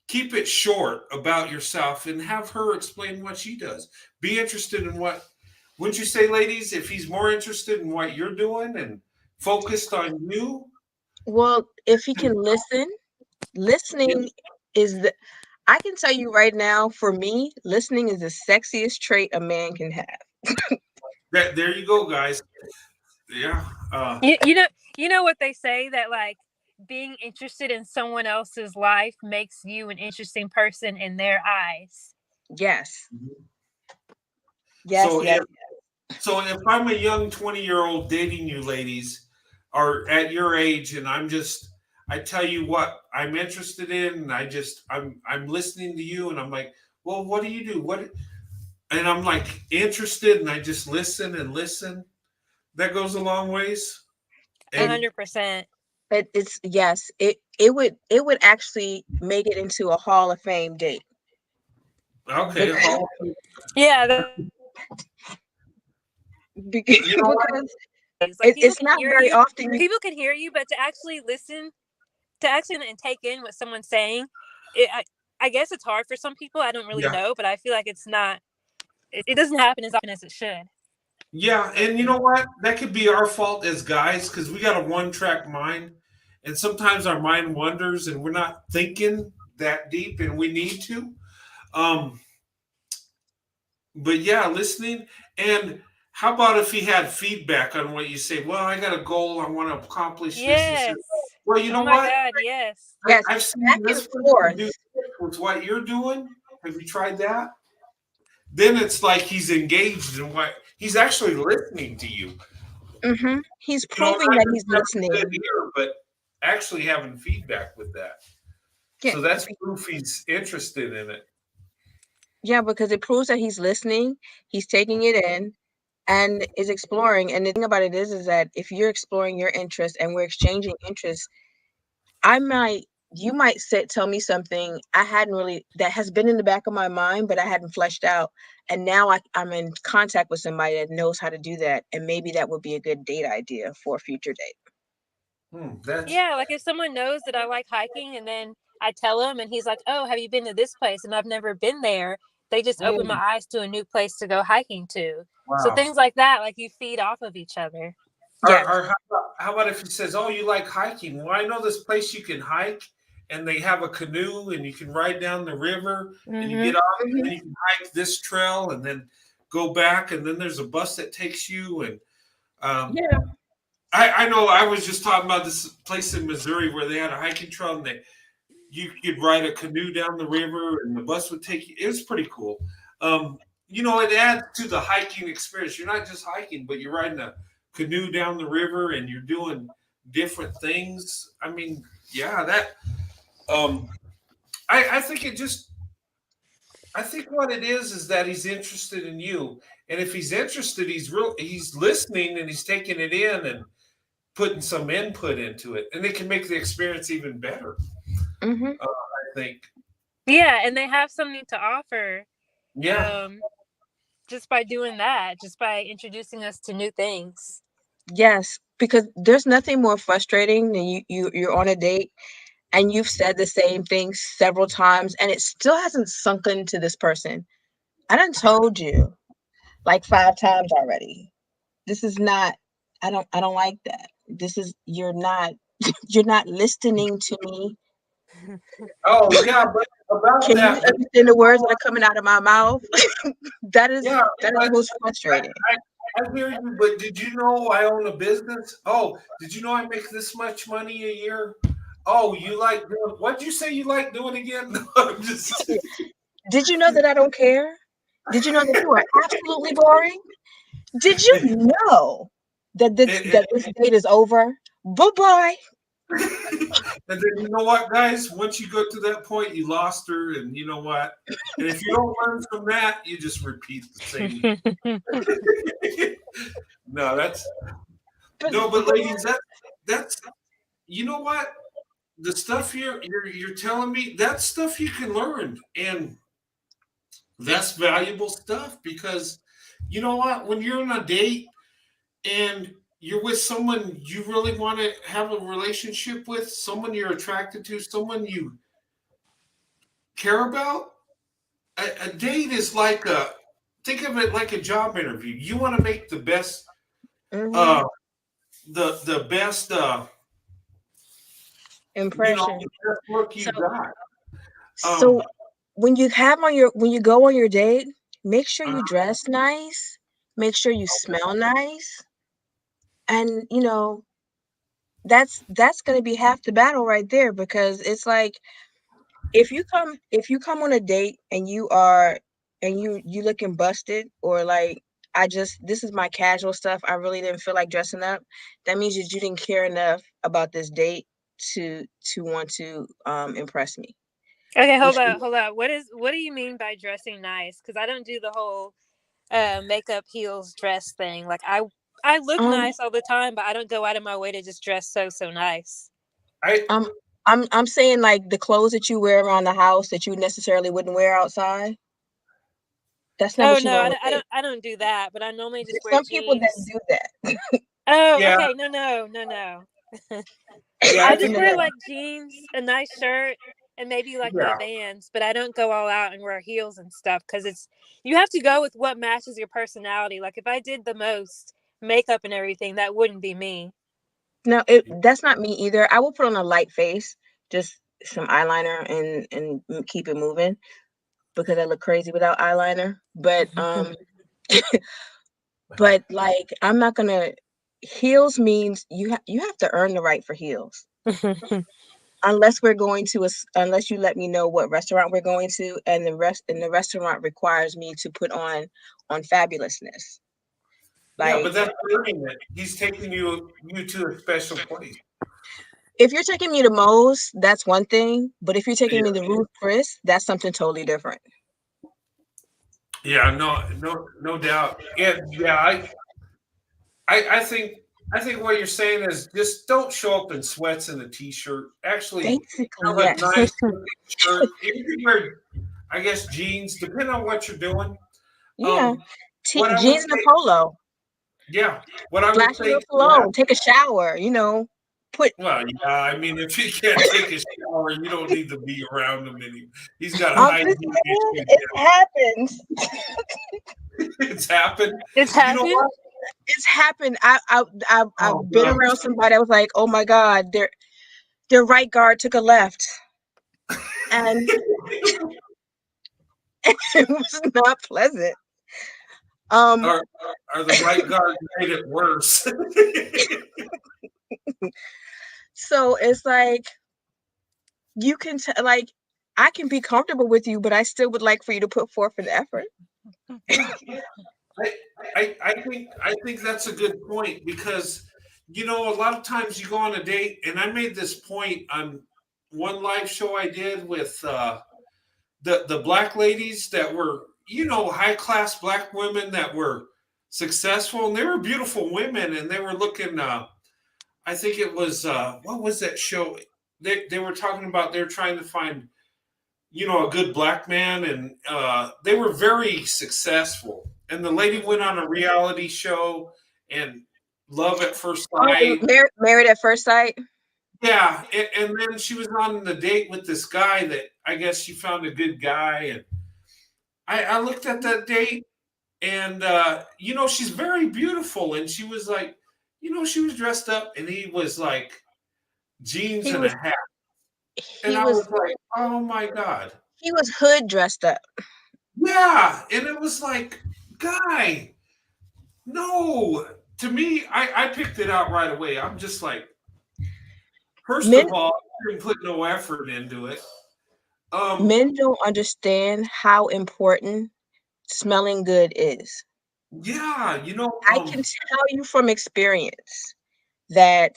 [SPEAKER 1] keep it short about yourself and have her explain what she does. Be interested in what, wouldn't you say, ladies, if he's more interested in what you're doing and focused on you?
[SPEAKER 2] Well, if he can listening is I can tell you right now, for me, listening is the sexiest trait a man can have.
[SPEAKER 1] There you go, guys. Yeah.
[SPEAKER 4] You know what they say, that like being interested in someone else's life makes you an interesting person in their eyes.
[SPEAKER 2] Yes. Yes,
[SPEAKER 1] So
[SPEAKER 2] yes.
[SPEAKER 1] if I'm a young 20-year-old dating you ladies, or at your age, and I tell you what I'm interested in, and I'm listening to you, and I'm like, well, what do you do? And I'm like interested, and I just listen and listen. That goes a long ways. And
[SPEAKER 4] 100%.
[SPEAKER 2] It's yes. It would actually make it into a Hall of Fame date.
[SPEAKER 1] okay,
[SPEAKER 4] Yeah.
[SPEAKER 2] Because
[SPEAKER 4] Like people
[SPEAKER 2] It's
[SPEAKER 4] can
[SPEAKER 2] not
[SPEAKER 4] hear
[SPEAKER 2] very
[SPEAKER 4] you,
[SPEAKER 2] often.
[SPEAKER 4] people can hear you, but to actually listen, to actually and take in what someone's saying, I guess it's hard for some people. I don't really
[SPEAKER 1] Yeah.
[SPEAKER 4] know, but I feel like it's not. It doesn't happen as often as it should.
[SPEAKER 1] Yeah, and you know what? That could be our fault as guys because we got a one-track mind, and sometimes our mind wanders, and we're not thinking that deep, and we need to. Um, but yeah, listening. And how about if he had feedback on what you say? Well, I got a goal. I want to accomplish this. He says,
[SPEAKER 4] Yes.
[SPEAKER 1] well, you know
[SPEAKER 4] Oh my
[SPEAKER 1] what?
[SPEAKER 4] God. Yes.
[SPEAKER 2] Yes,
[SPEAKER 1] I've seen
[SPEAKER 2] back
[SPEAKER 1] this
[SPEAKER 2] and
[SPEAKER 1] person
[SPEAKER 2] forth.
[SPEAKER 1] do this with what you're doing. Have you tried that? Then it's like he's engaged in what he's actually listening to you.
[SPEAKER 2] He's
[SPEAKER 1] You know,
[SPEAKER 2] proving
[SPEAKER 1] not
[SPEAKER 2] that
[SPEAKER 1] just
[SPEAKER 2] he's
[SPEAKER 1] having
[SPEAKER 2] listening.
[SPEAKER 1] good ear, but actually having feedback with that.
[SPEAKER 2] Yeah,
[SPEAKER 1] So that's proof he's interested in it.
[SPEAKER 2] yeah, because it proves that he's listening, he's taking it in, and is exploring. And the thing about it is that if you're exploring your interests and we're exchanging interests, you might tell me something I hadn't really, that has been in the back of my mind, but I hadn't fleshed out. And now I'm in contact with somebody that knows how to do that. And maybe that would be a good date idea for a future date.
[SPEAKER 4] Yeah, like if someone knows that I like hiking and then I tell him and he's like, "Oh, have you been to this place?" and I've never been there, they just open my eyes to a new place to go hiking to. So
[SPEAKER 1] Wow.
[SPEAKER 4] things like that, like you feed off of each other.
[SPEAKER 1] Or how about if he says, "Oh, you like hiking? Well, I know this place you can hike, and they have a canoe, and you can ride down the river, and you get off, and then you can hike this trail, and then go back, and then there's a bus that takes you." And
[SPEAKER 2] yeah,
[SPEAKER 1] I know I was just talking about this place in Missouri where they had a hiking trail, and you could ride a canoe down the river, and the bus would take you. It was pretty cool. You know, it adds to the hiking experience. You're not just hiking, but you're riding a canoe down the river and you're doing different things. I mean, yeah, that I think I think what it is that he's interested in you. And if he's interested, he's listening and he's taking it in and putting some input into it. And it can make the experience even better. I think.
[SPEAKER 4] Yeah, and they have something to offer.
[SPEAKER 1] Yeah.
[SPEAKER 4] Just by doing that, just by introducing us to new things.
[SPEAKER 2] Yes, because there's nothing more frustrating than you're on a date and you've said the same thing several times and it still hasn't sunk into this person. I done told you like 5 times already. This is not, I don't like that. This is, you're not listening to me.
[SPEAKER 1] Oh yeah, but about
[SPEAKER 2] Can
[SPEAKER 1] that,
[SPEAKER 2] you understand the words that are coming out of my mouth? that is
[SPEAKER 1] yeah,
[SPEAKER 2] most frustrating.
[SPEAKER 1] I hear you, but did you know I own a business? Oh, did you know I make this much money a year? Oh, you like doing, what'd you say you like doing again? No, I'm just...
[SPEAKER 2] Did you know that I don't care? Did you know that you are absolutely boring? Did you know that this date is over? Bye-bye.
[SPEAKER 1] And then you know what, guys? Once you go to that point, you lost her, and you know what? And if you don't learn from that, you just repeat the same. No, but ladies, that's you know what? The stuff you're telling me, that stuff you can learn, and that's valuable stuff because you know what? When you're on a date and you're with someone you really want to have a relationship with, someone you're attracted to, someone you care about, a date is like think of it like a job interview. You want to make the best the best
[SPEAKER 2] impression.
[SPEAKER 1] The best work you got.
[SPEAKER 2] So when you go on your date, make sure you dress nice, make sure you smell nice, and that's going to be half the battle right there because it's like if you come on a date and you looking busted or like this is my casual stuff, I really didn't feel like dressing up, that means that you didn't care enough about this date to want to impress me.
[SPEAKER 4] Okay, hold on. What do you mean by dressing nice? Because I don't do the whole makeup, heels, dress thing. Like I look nice all the time, but I don't go out of my way to just dress so nice.
[SPEAKER 2] I'm saying like the clothes that you wear around the house that you necessarily wouldn't wear outside. That's not what you want.
[SPEAKER 4] I don't do that, but I normally just wear
[SPEAKER 2] some people that
[SPEAKER 4] jeans.
[SPEAKER 2] do that.
[SPEAKER 4] Oh,
[SPEAKER 1] Yeah.
[SPEAKER 4] okay. No.
[SPEAKER 1] Yeah,
[SPEAKER 4] I
[SPEAKER 1] I
[SPEAKER 4] just
[SPEAKER 1] think
[SPEAKER 4] wear like jeans, a nice shirt, and maybe like my
[SPEAKER 1] yeah.
[SPEAKER 4] Vans, but I don't go all out and wear heels and stuff because you have to go with what matches your personality. Like if I did the most makeup and everything, that wouldn't be me.
[SPEAKER 2] No, that's not me either. I will put on a light face, just some eyeliner and keep it moving because I look crazy without eyeliner. But like I'm not gonna heels means you have to earn the right for heels. Unless we're going to unless you let me know what restaurant we're going to and the restaurant requires me to put on fabulousness.
[SPEAKER 1] Yeah,
[SPEAKER 2] Like
[SPEAKER 1] but that's earning it. He's taking you to a special place.
[SPEAKER 2] if you're taking me to Moe's, that's one thing, but if you're taking me
[SPEAKER 1] Yeah.
[SPEAKER 2] to Ruth Chris, that's something totally different.
[SPEAKER 1] Yeah, no doubt. And yeah, I think what you're saying is just don't show up in sweats and a t-shirt. Actually,
[SPEAKER 2] Basically,
[SPEAKER 1] have a
[SPEAKER 2] yes.
[SPEAKER 1] nice looking shirt. And you can wear, I guess, jeans, depending on what you're doing.
[SPEAKER 2] Yeah.
[SPEAKER 1] What I would
[SPEAKER 2] Jeans and
[SPEAKER 1] say,
[SPEAKER 2] a polo.
[SPEAKER 1] yeah, what I would
[SPEAKER 2] Flash
[SPEAKER 1] say
[SPEAKER 2] your
[SPEAKER 1] to that.
[SPEAKER 2] cologne, take a shower, put
[SPEAKER 1] Well, yeah, I mean, if he can't take a shower, you don't need to be around him anymore. He's got a
[SPEAKER 2] I'm
[SPEAKER 1] hygiene
[SPEAKER 2] just saying,
[SPEAKER 1] issue.
[SPEAKER 2] it happens.
[SPEAKER 1] It's happened.
[SPEAKER 4] It's
[SPEAKER 1] You know
[SPEAKER 4] happened.
[SPEAKER 1] what?
[SPEAKER 2] It's happened.
[SPEAKER 1] Oh,
[SPEAKER 2] I've been
[SPEAKER 1] gosh.
[SPEAKER 2] around somebody. I was like, oh my God, their right guard took a left. And it was not pleasant.
[SPEAKER 1] Or the right guard made it worse.
[SPEAKER 2] So it's like you can like I can be comfortable with you, but I still would like for you to put forth an effort.
[SPEAKER 1] I think that's a good point because a lot of times you go on a date, and I made this point on one live show I did with the black ladies that were high class black women that were successful, and they were beautiful women, and they were looking. I think it was what was that show? They were talking about they're trying to find a good black man, and they were very successful. And the lady went on a reality show and Love at First
[SPEAKER 2] Oh,
[SPEAKER 1] Sight.
[SPEAKER 2] married at first sight.
[SPEAKER 1] Yeah, and then she was on the date with this guy that I guess she found a good guy, and I looked at that date, and she's very beautiful, and she was like, she was dressed up, and he was like jeans
[SPEAKER 2] He
[SPEAKER 1] and
[SPEAKER 2] was
[SPEAKER 1] a hat, and
[SPEAKER 2] he
[SPEAKER 1] I
[SPEAKER 2] was
[SPEAKER 1] was like, oh my god.
[SPEAKER 2] he was hood dressed up.
[SPEAKER 1] Yeah, and it was like, guy, no. To me, I picked it out right away. I'm just like, first
[SPEAKER 2] Men
[SPEAKER 1] of all, I didn't put no effort into it.
[SPEAKER 2] men don't understand how important smelling good is.
[SPEAKER 1] Yeah,
[SPEAKER 2] I can tell you from experience that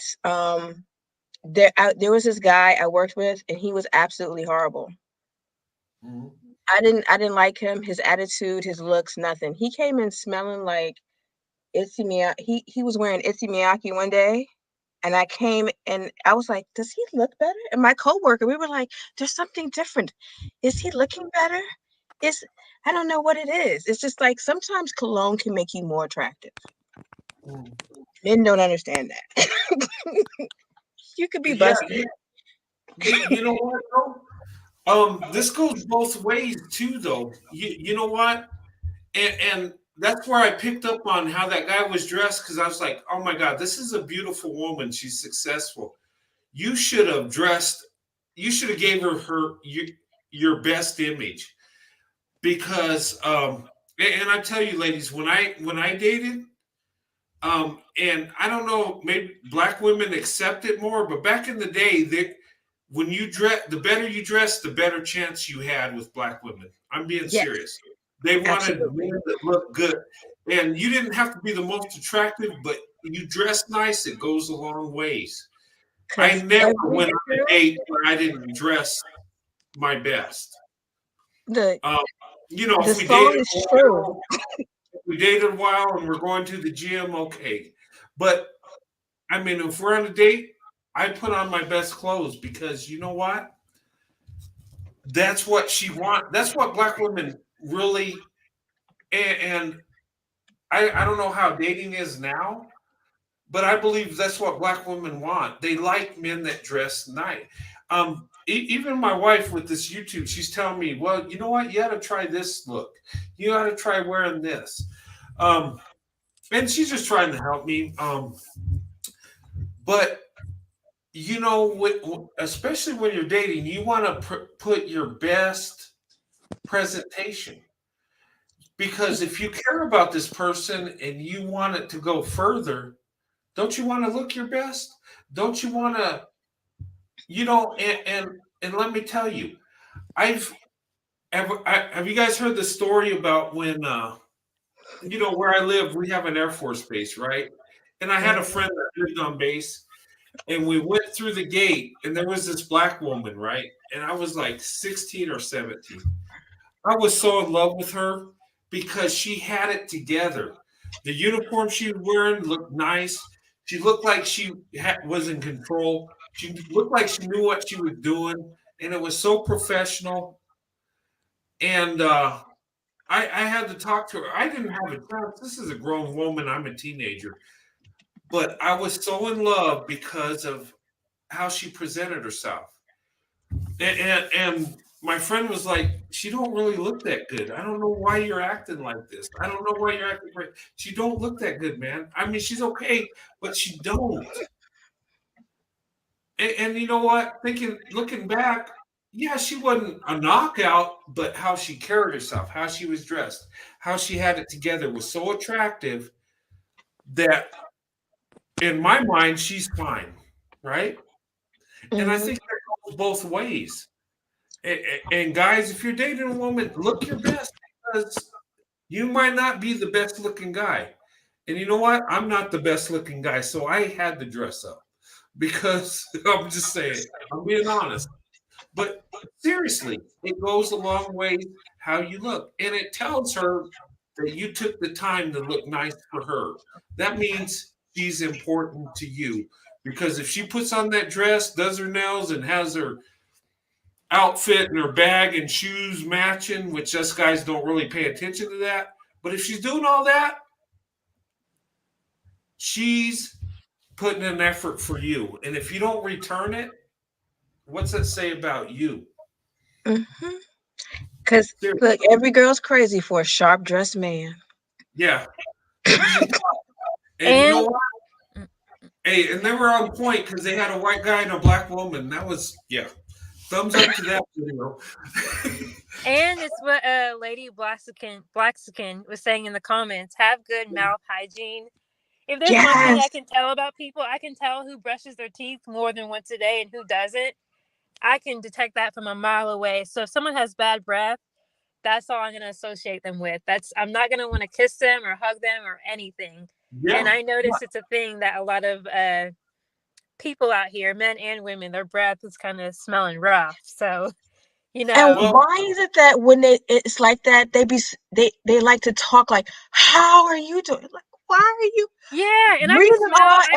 [SPEAKER 2] there was this guy I worked with and he was absolutely horrible.
[SPEAKER 1] Mhm.
[SPEAKER 2] I didn't like him, his attitude, his looks, nothing. He came in smelling like Itsy Miyake. He was wearing Itsy Miyake one day, and I came and I was like, "Does he look better?" And my coworker, we were like, "There's something different. Is he looking better? Is I don't know what it is. It's just like sometimes cologne can make you more attractive. Men don't understand that. You could be
[SPEAKER 1] Yeah,
[SPEAKER 2] busted.
[SPEAKER 1] you know what though? This goes both ways too, though. You know what? And that's where I picked up on how that guy was dressed because I was like, oh my God, this is a beautiful woman. She's successful. You should have dressed, you should have gave her your best image because and I tell you, ladies, when I dated, and I don't know, maybe black women accept it more, but back in the day, when you dress, the better you dress, the better chance you had with black women. I'm being
[SPEAKER 2] Yes,
[SPEAKER 1] serious. They wanted
[SPEAKER 2] absolutely.
[SPEAKER 1] women that look good, and you didn't have to be the most attractive, but you dress nice. It goes a long ways. I
[SPEAKER 2] 'Cause
[SPEAKER 1] never
[SPEAKER 2] every
[SPEAKER 1] went on a
[SPEAKER 2] girl,
[SPEAKER 1] date where I didn't dress my best.
[SPEAKER 2] the
[SPEAKER 1] If we
[SPEAKER 2] song
[SPEAKER 1] dated
[SPEAKER 2] is
[SPEAKER 1] a
[SPEAKER 2] true.
[SPEAKER 1] while, and we're going to the gym, okay. But I mean, if we're on a date, I put on my best clothes because you know what? That's what she wants. That's what black women really. And I don't know how dating is now, but I believe that's what black women want. They like men that dress nice. Even my wife with this YouTube, she's telling me, well, you know what? You got to try this look. You got to try wearing this. And she's just trying to help me. But you know, especially when you're dating, you want to put your best presentation. Because if you care about this person and you want it to go further, don't you want to look your best? Don't you want to, and let me tell you, have you guys heard the story about when, where I live, we have an Air Force base, right? And I had a friend that lived on base, and we went through the gate, and there was this black woman, right? And I was like 16 or 17. I was so in love with her because she had it together. The uniform she was wearing looked nice. She looked like she was in control. She looked like she knew what she was doing, and it was so professional. And I had to talk to her. I didn't have a chance. This is a grown woman. I'm a teenager. But I was so in love because of how she presented herself. And my friend was like, she don't really look that good. I don't know why you're acting like this. I don't know why you're acting right. She don't look that good, man. I mean, she's okay, but she don't. And you know what? Looking back, yeah, she wasn't a knockout, but how she carried herself, how she was dressed, how she had it together was so attractive that in my mind, she's fine, right? And I think that goes both ways. And guys, if you're dating a woman, look your best because you might not be the best looking guy. And you know what? I'm not the best looking guy, so I had to dress up because I'm just saying, I'm being honest. But seriously, it goes a long way how you look. And it tells her that you took the time to look nice for her. That means she's important to you. Because if she puts on that dress, does her nails, and has her outfit and her bag and shoes matching, which us guys don't really pay attention to that. But if she's doing all that, she's putting an effort for you. And if you don't return it, what's that say about you?
[SPEAKER 2] Because look, every girl's crazy for a sharp dressed man.
[SPEAKER 1] Yeah. And you know what? Hey, and they were on point because they had a white guy and a black woman. That was, yeah. Thumbs up to that video.
[SPEAKER 4] And it's what Lady Blackskin was saying in the comments. Have good mouth hygiene. If there's one thing I can tell about people, I can tell who brushes their teeth more than once a day and who doesn't. I can detect that from a mile away. So if someone has bad breath, that's all I'm going to associate them with. I'm not going to want to kiss them or hug them or anything. Yeah. And I notice it's a thing that a lot of people out here, men and women, their breath is kind of smelling rough. So,
[SPEAKER 2] And why is it that when it's like that, they like to talk like, "How are you doing?" Like, why are you?
[SPEAKER 4] Yeah, and I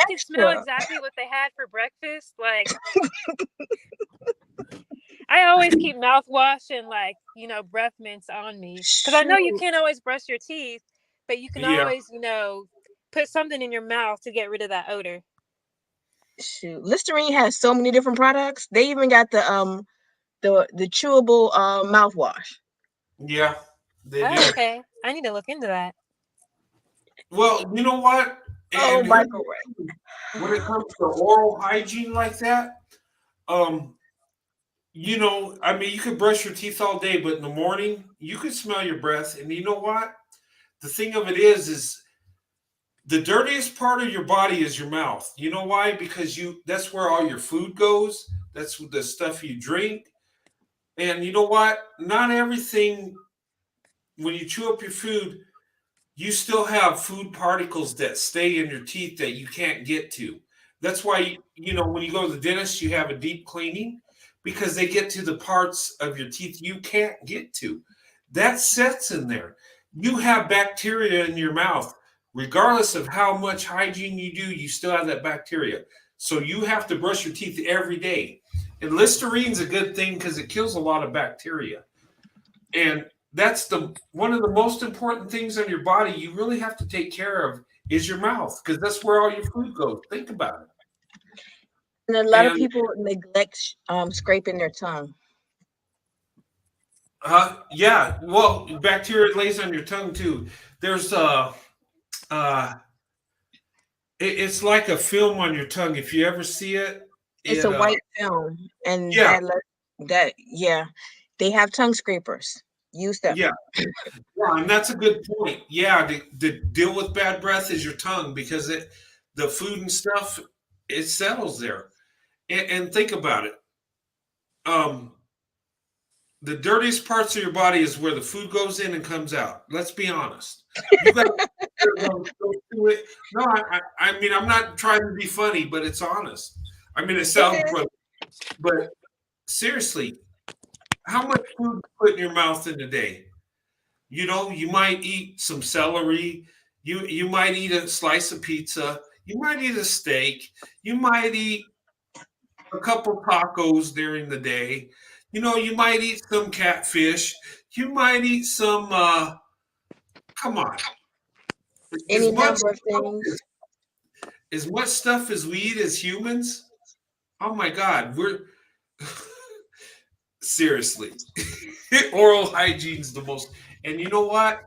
[SPEAKER 4] can smell exactly what they had for breakfast. Like, I always keep mouthwash and breath mints on me because I know you can't always brush your teeth, but you can always put something in your mouth to get rid of that odor.
[SPEAKER 2] Shoot, Listerine has so many different products. They even got the chewable mouthwash.
[SPEAKER 1] Yeah, they do.
[SPEAKER 4] Okay, I need to look into that.
[SPEAKER 1] Well, you know what?
[SPEAKER 2] Michael,
[SPEAKER 1] when it comes to oral hygiene like that, you could brush your teeth all day, but in the morning you could smell your breath. And you know what? The thing of it is the dirtiest part of your body is your mouth. You know why? Because that's where all your food goes. That's the stuff you drink. And you know what? Not everything, when you chew up your food, you still have food particles that stay in your teeth that you can't get to. That's why, when you go to the dentist, you have a deep cleaning because they get to the parts of your teeth you can't get to. That sets in there. You have bacteria in your mouth. Regardless of how much hygiene you do, you still have that bacteria. So you have to brush your teeth every day. And Listerine's a good thing because it kills a lot of bacteria. And that's one of the most important things on your body you really have to take care of is your mouth, because that's where all your food goes. Think about it.
[SPEAKER 2] And a lot of
[SPEAKER 1] And
[SPEAKER 2] people neglect scraping their tongue.
[SPEAKER 1] yeah, well, bacteria lays on your tongue too. There's uh it's like a film on your tongue. If you ever see it,
[SPEAKER 2] It's
[SPEAKER 1] it
[SPEAKER 2] a white film, and
[SPEAKER 1] yeah,
[SPEAKER 2] yeah, they have tongue scrapers. Use them.
[SPEAKER 1] yeah. Yeah, and that's a good point. Yeah, to deal with bad breath is your tongue, because the food and stuff, it settles there. And think about it. Um, the dirtiest parts of your body is where the food goes in and comes out. Let's be honest. You got to go through it. No, I mean, I'm not trying to be funny, but it's honest. I mean, it sounds funny, but seriously, how much food you put in your mouth in a day? You know, you might eat some celery. You might eat a slice of pizza. You might eat a steak. You might eat a couple tacos during the day. You know, you might eat some catfish. You might eat some. Come on,
[SPEAKER 2] Any number of things.
[SPEAKER 1] as much stuff as we eat as humans. Oh my God, we're seriously, oral hygiene's the most. And you know what?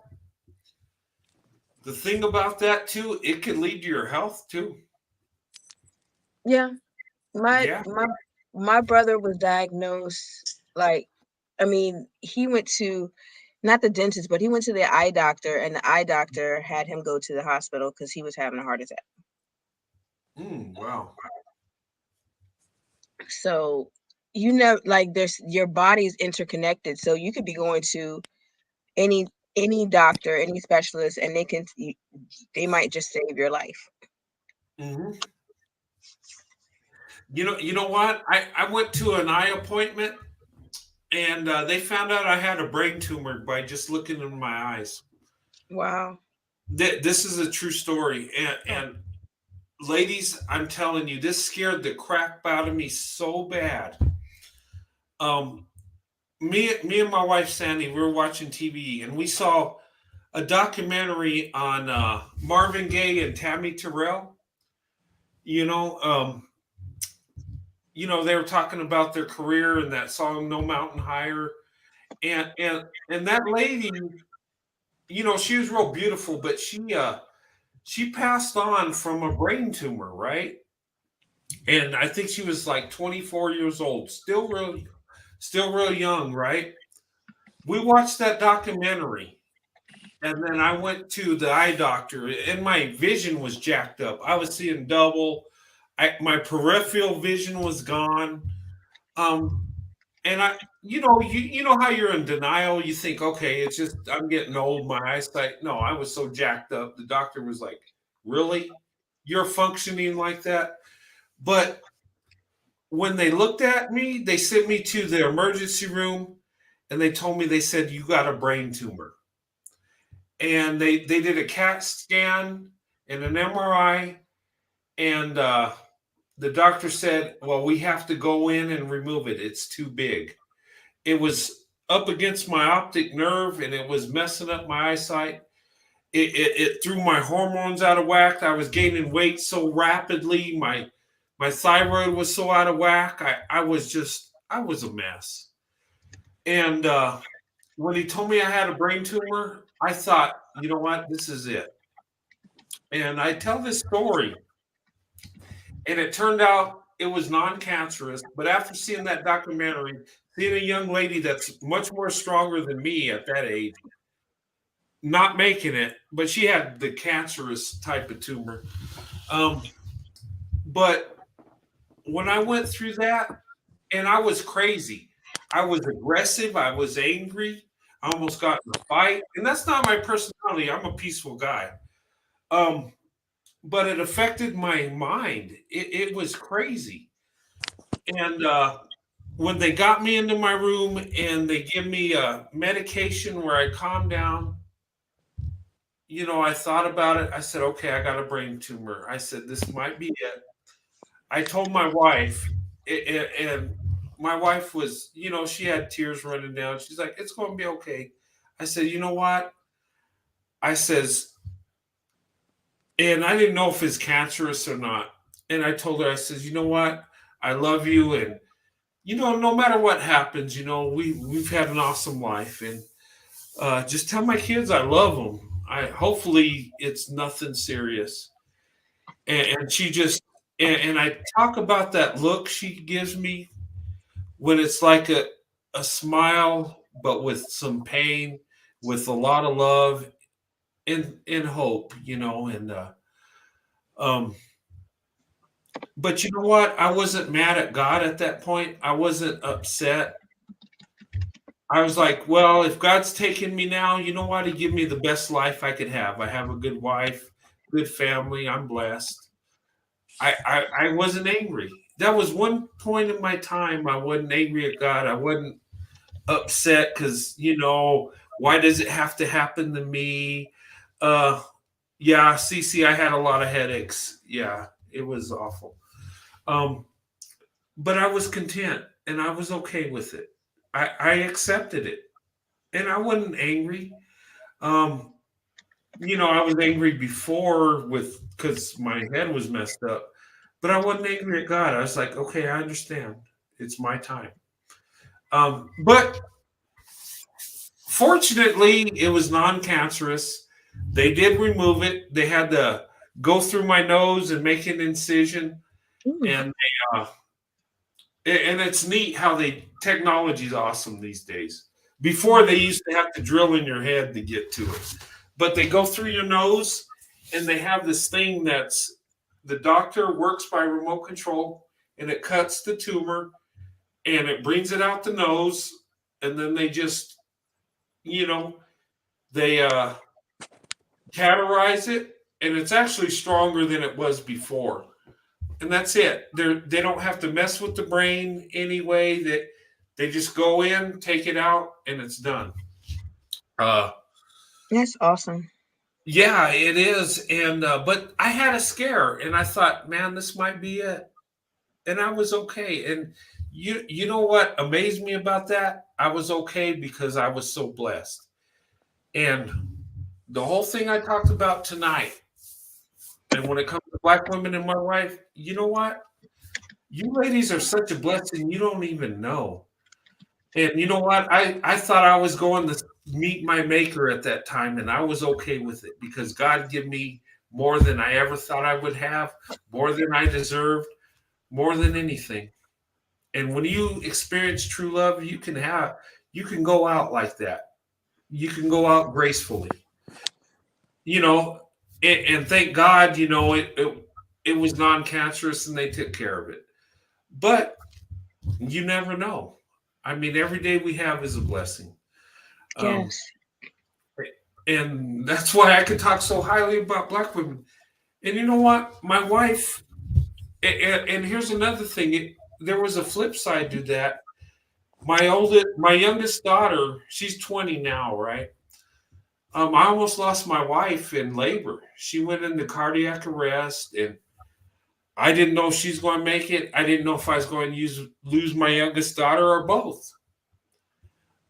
[SPEAKER 1] The thing about that too, it can lead to your health too.
[SPEAKER 2] Yeah, my
[SPEAKER 1] Yeah.
[SPEAKER 2] my my brother was diagnosed, like, I mean, he went to, not the dentist, but he went to the eye doctor, and the eye doctor had him go to the hospital because he was having a heart attack.
[SPEAKER 1] Wow.
[SPEAKER 2] So, you know, like, there's, your body's interconnected, so you could be going to any any doctor, any specialist, and they might just save your life.
[SPEAKER 1] Hmm. You know what? I went to an eye appointment, and they found out I had a brain tumor by just looking in my eyes.
[SPEAKER 2] Wow.
[SPEAKER 1] This is a true story, and ladies, I'm telling you, this scared the crap out of me so bad. Um, me and my wife Sandy, we were watching TV, and we saw a documentary on Marvin Gaye and Tammy Terrell. You know, they were talking about their career and that song "No Mountain Higher," and that lady, she was real beautiful, but she passed on from a brain tumor, right? And I think she was like 24 years old, still real young, right? We watched that documentary, and then I went to the eye doctor, and my vision was jacked up. I was seeing double. My peripheral vision was gone. And you know how you're in denial. You think, okay, it's just I'm getting old. My eyesight. No, I was so jacked up. The doctor was like, "Really, you're functioning like that?" But when they looked at me, they sent me to the emergency room, and they told me, they said, "You got a brain tumor." And they did a CAT scan and an MRI, and the doctor said, "Well, we have to go in and remove it. It's too big." It was up against my optic nerve, and it was messing up my eyesight. It threw my hormones out of whack. I was gaining weight so rapidly. My thyroid was so out of whack. I was a mess. And when he told me I had a brain tumor, I thought, you know what, this is it. And I tell this story, and it turned out it was non-cancerous. But after seeing that documentary, seeing a young lady that's much more stronger than me at that age, not making it, but she had the cancerous type of tumor. But when I went through that, and I was crazy, I was aggressive, I was angry, I almost got in a fight, and that's not my personality. I'm a peaceful guy. But it affected my mind. It was crazy. And when they got me into my room and they give me a medication where I calm down, I thought about it. I said, okay, I got a brain tumor. I said, this might be it. I told my wife, and my wife was, she had tears running down. She's like, it's going to be okay. I said, you know what? I says, and I didn't know if it's cancerous or not. And I told her, I said, you know what? I love you, and no matter what happens, we've had an awesome life, and just tell my kids I love them. Hopefully it's nothing serious. And she just and I talk about that look she gives me when it's like a smile, but with some pain, with a lot of love and hope, and but you know what? I wasn't mad at God at that point. I wasn't upset. I was like, well, if God's taking me now, you know what? He give me the best life I could have. I have a good wife, good family. I'm blessed. I wasn't angry. That was one point in my time I wasn't angry at God. I wasn't upset because, why does it have to happen to me? Yeah, Cece, I had a lot of headaches. Yeah, it was awful. But I was content and I was okay with it. I accepted it and I wasn't angry. I was angry before because my head was messed up, but I wasn't angry at God. I was like, okay, I understand. It's my time. But fortunately, it was non-cancerous. They did remove it. They had to go through my nose and make an incision. And it's neat how technology is awesome these days. Before they used to have to drill in your head to get to it, but they go through your nose and they have this thing that's the doctor works by remote control and it cuts the tumor and it brings it out the nose and then they just, they categorize it and it's actually stronger than it was before. And that's it. They don't have to mess with the brain anyway. That they just go in, take it out, and it's done.
[SPEAKER 2] That's awesome.
[SPEAKER 1] Yeah, it is. And but I had a scare, and I thought, man, this might be it. And I was okay. And you know what amazed me about that? I was okay because I was so blessed. And the whole thing I talked about tonight, and when it comes to Black women and my wife, you know what? You ladies are such a blessing you don't even know. And you know what? I thought I was going to meet my maker at that time, and I was okay with it because God gave me more than I ever thought I would have, more than I deserved, more than anything. And when you experience true love, you can go out like that. You can go out gracefully. And thank God, it was non-cancerous and they took care of it. But you never know. I mean, every day we have is a blessing.
[SPEAKER 2] Yes.
[SPEAKER 1] And that's why I can talk so highly about Black women. And you know what? My wife, and here's another thing. There was a flip side to that. My youngest daughter, she's 20 now, right? I almost lost my wife in labor. She went into cardiac arrest, and I didn't know if she's going to make it. I didn't know if I was going to lose my youngest daughter or both.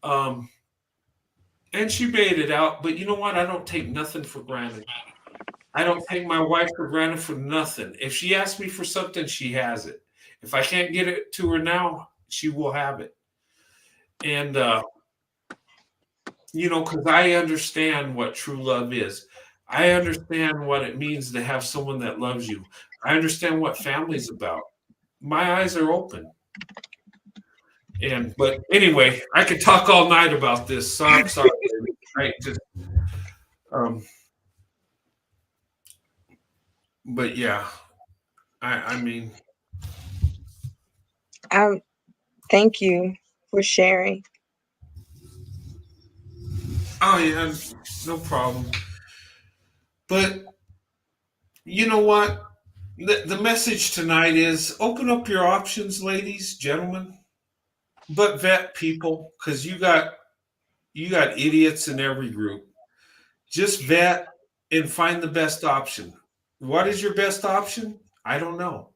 [SPEAKER 1] And she made it out. But you know what? I don't take nothing for granted. I don't take my wife for granted for nothing. If she asks me for something, she has it. If I can't get it to her now, she will have it. And, because I understand what true love is. I understand what it means to have someone that loves you. I understand what family's about. My eyes are open. But anyway, I could talk all night about this. So I'm sorry. But yeah, I mean.
[SPEAKER 2] Thank you for sharing.
[SPEAKER 1] Oh yeah, no problem. But you know what? The message tonight is open up your options, ladies, gentlemen, but vet people because you got idiots in every group. Just vet and find the best option. What is your best option? I don't know.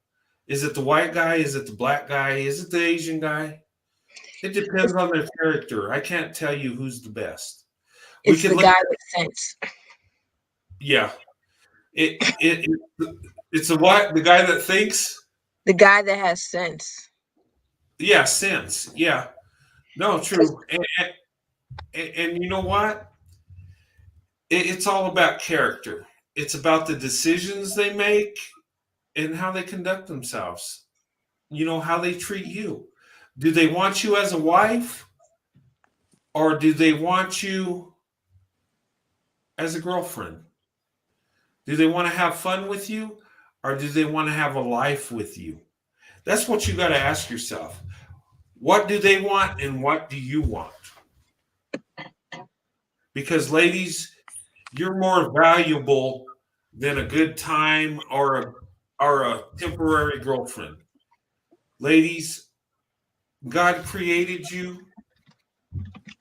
[SPEAKER 1] Is it the white guy? Is it the black guy? Is it the Asian guy? It depends on their character. I can't tell you who's the best.
[SPEAKER 2] It's the guy with sense.
[SPEAKER 1] Yeah. It's a what? The guy that thinks?
[SPEAKER 2] The guy that has sense.
[SPEAKER 1] Yeah, sense. Yeah. No, true. And you know what? It's all about character. It's about the decisions they make and how they conduct themselves. You know, how they treat you. Do they want you as a wife or do they want you as a girlfriend? Do they want to have fun with you or do they want to have a life with you? That's what you got to ask yourself. What do they want and what do you want? Because, ladies, you're more valuable than a good time or a temporary girlfriend. Ladies, God created you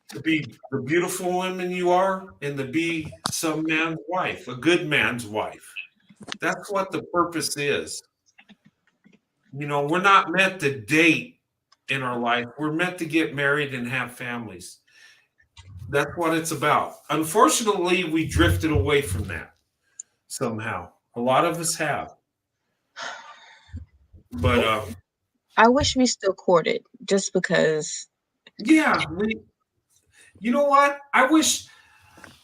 [SPEAKER 1] to be the beautiful woman you are and to be some man's wife, a good man's wife. That's what the purpose is. You know, we're not meant to date in our life. We're meant to get married and have families. That's what it's about. Unfortunately, we drifted away from that somehow. A lot of us have. But
[SPEAKER 2] I wish we still courted just because.
[SPEAKER 1] Yeah, you know what? I wish,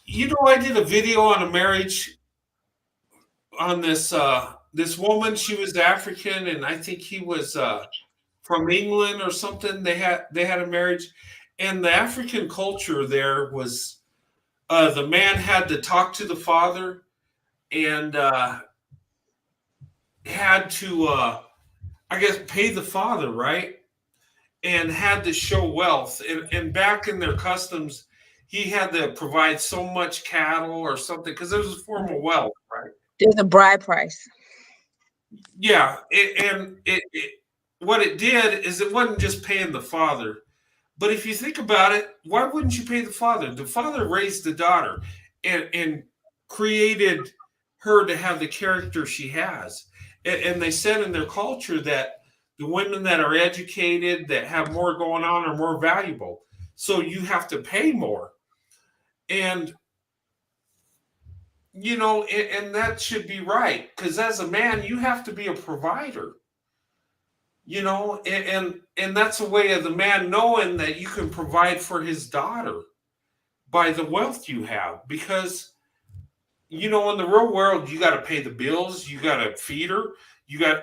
[SPEAKER 1] I did a video on a marriage on this woman. She was African, and I think he was from England or something. They had a marriage, and the African culture there was the man had to talk to the father and had to, I guess, pay the father, right? And had to show wealth. And back in their customs, he had to provide so much cattle or something because there was a form of wealth, right?
[SPEAKER 2] There's a bride price.
[SPEAKER 1] Yeah, what it did is it wasn't just paying the father, but if you think about it, why wouldn't you pay the father? The father raised the daughter and created her to have the character she has. And they said in their culture that the women that are educated, that have more going on, are more valuable. So you have to pay more. And and that should be right, because as a man you have to be a provider, and that's a way of the man knowing that you can provide for his daughter by the wealth you have, because in the real world you got to pay the bills, you got to feed her,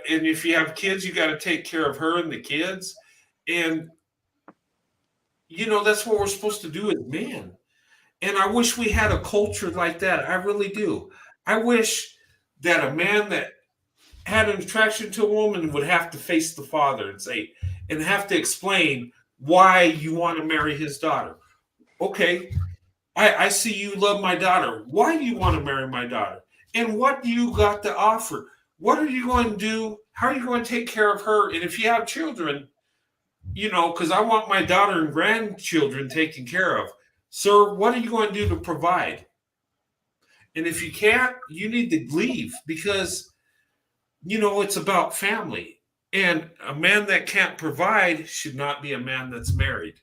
[SPEAKER 1] and if you have kids you got to take care of her and the kids, and that's what we're supposed to do as men. And I wish we had a culture like that. I really do. I wish that a man that had an attraction to a woman would have to face the father and have to explain why you want to marry his daughter. Okay, I see you love my daughter. Why do you want to marry my daughter? And what do you got to offer? What are you going to do? How are you going to take care of her? And if you have children, because I want my daughter and grandchildren taken care of. Sir, what are you going to do to provide? And if you can't, you need to leave, because, it's about family. And a man that can't provide should not be a man that's married.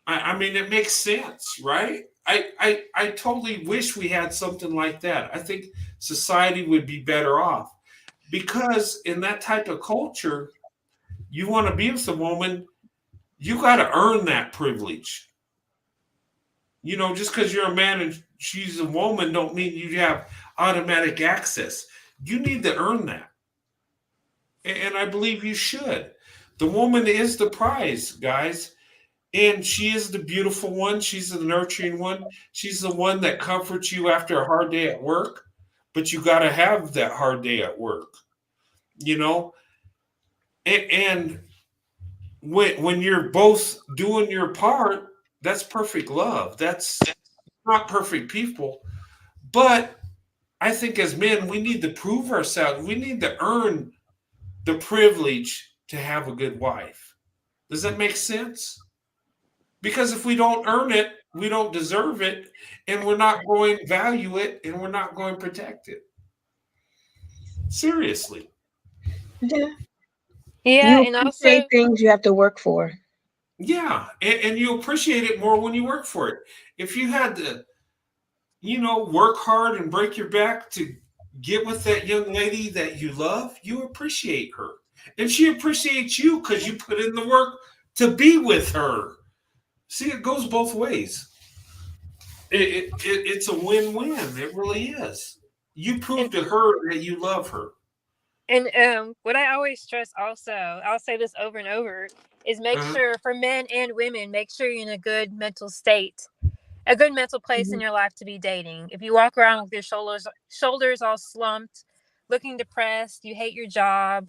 [SPEAKER 1] I mean, it makes sense, right? I totally wish we had something like that. I think society would be better off, because in that type of culture, you want to be with a woman, you got to earn that privilege. Just because you're a man and she's a woman don't mean you have automatic access. You need to earn that. And I believe you should. The woman is the prize, guys. And she is the beautiful one. She's the nurturing one. She's the one that comforts you after a hard day at work. But you got to have that hard day at work. And when you're both doing your part, that's perfect love. That's not perfect people. But I think as men, we need to prove ourselves. We need to earn the privilege to have a good wife. Does that make sense? Because if we don't earn it, we don't deserve it, and we're not going to value it, and we're not going to protect it. Seriously.
[SPEAKER 2] Yeah.
[SPEAKER 4] Yeah,
[SPEAKER 2] You
[SPEAKER 4] and
[SPEAKER 2] appreciate
[SPEAKER 4] also
[SPEAKER 2] things you have to work for.
[SPEAKER 1] Yeah, and you appreciate it more when you work for it. If you had to, work hard and break your back to get with that young lady that you love, you appreciate her. And she appreciates you because you put in the work to be with her. See, it goes both ways. It's a win-win. It really is. You prove to her that you love her.
[SPEAKER 4] And what I always stress also, I'll say this over and over, is make sure for men and women, make sure you're in a good mental state, a good mental place in your life to be dating. If you walk around with your shoulders all slumped, looking depressed, you hate your job,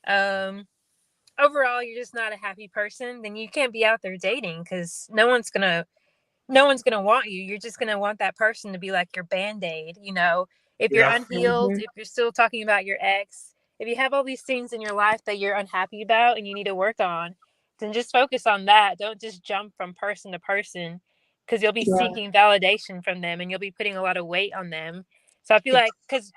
[SPEAKER 4] overall you're just not a happy person, then you can't be out there dating because no one's gonna want you. You're just gonna want that person to be like your band-aid, you know. If you're unhealed, if you're still talking about your ex, if you have all these things in your life that you're unhappy about and you need to work on, then just focus on that. Don't just jump from person to person because you'll be seeking validation from them and you'll be putting a lot of weight on them. So I feel like because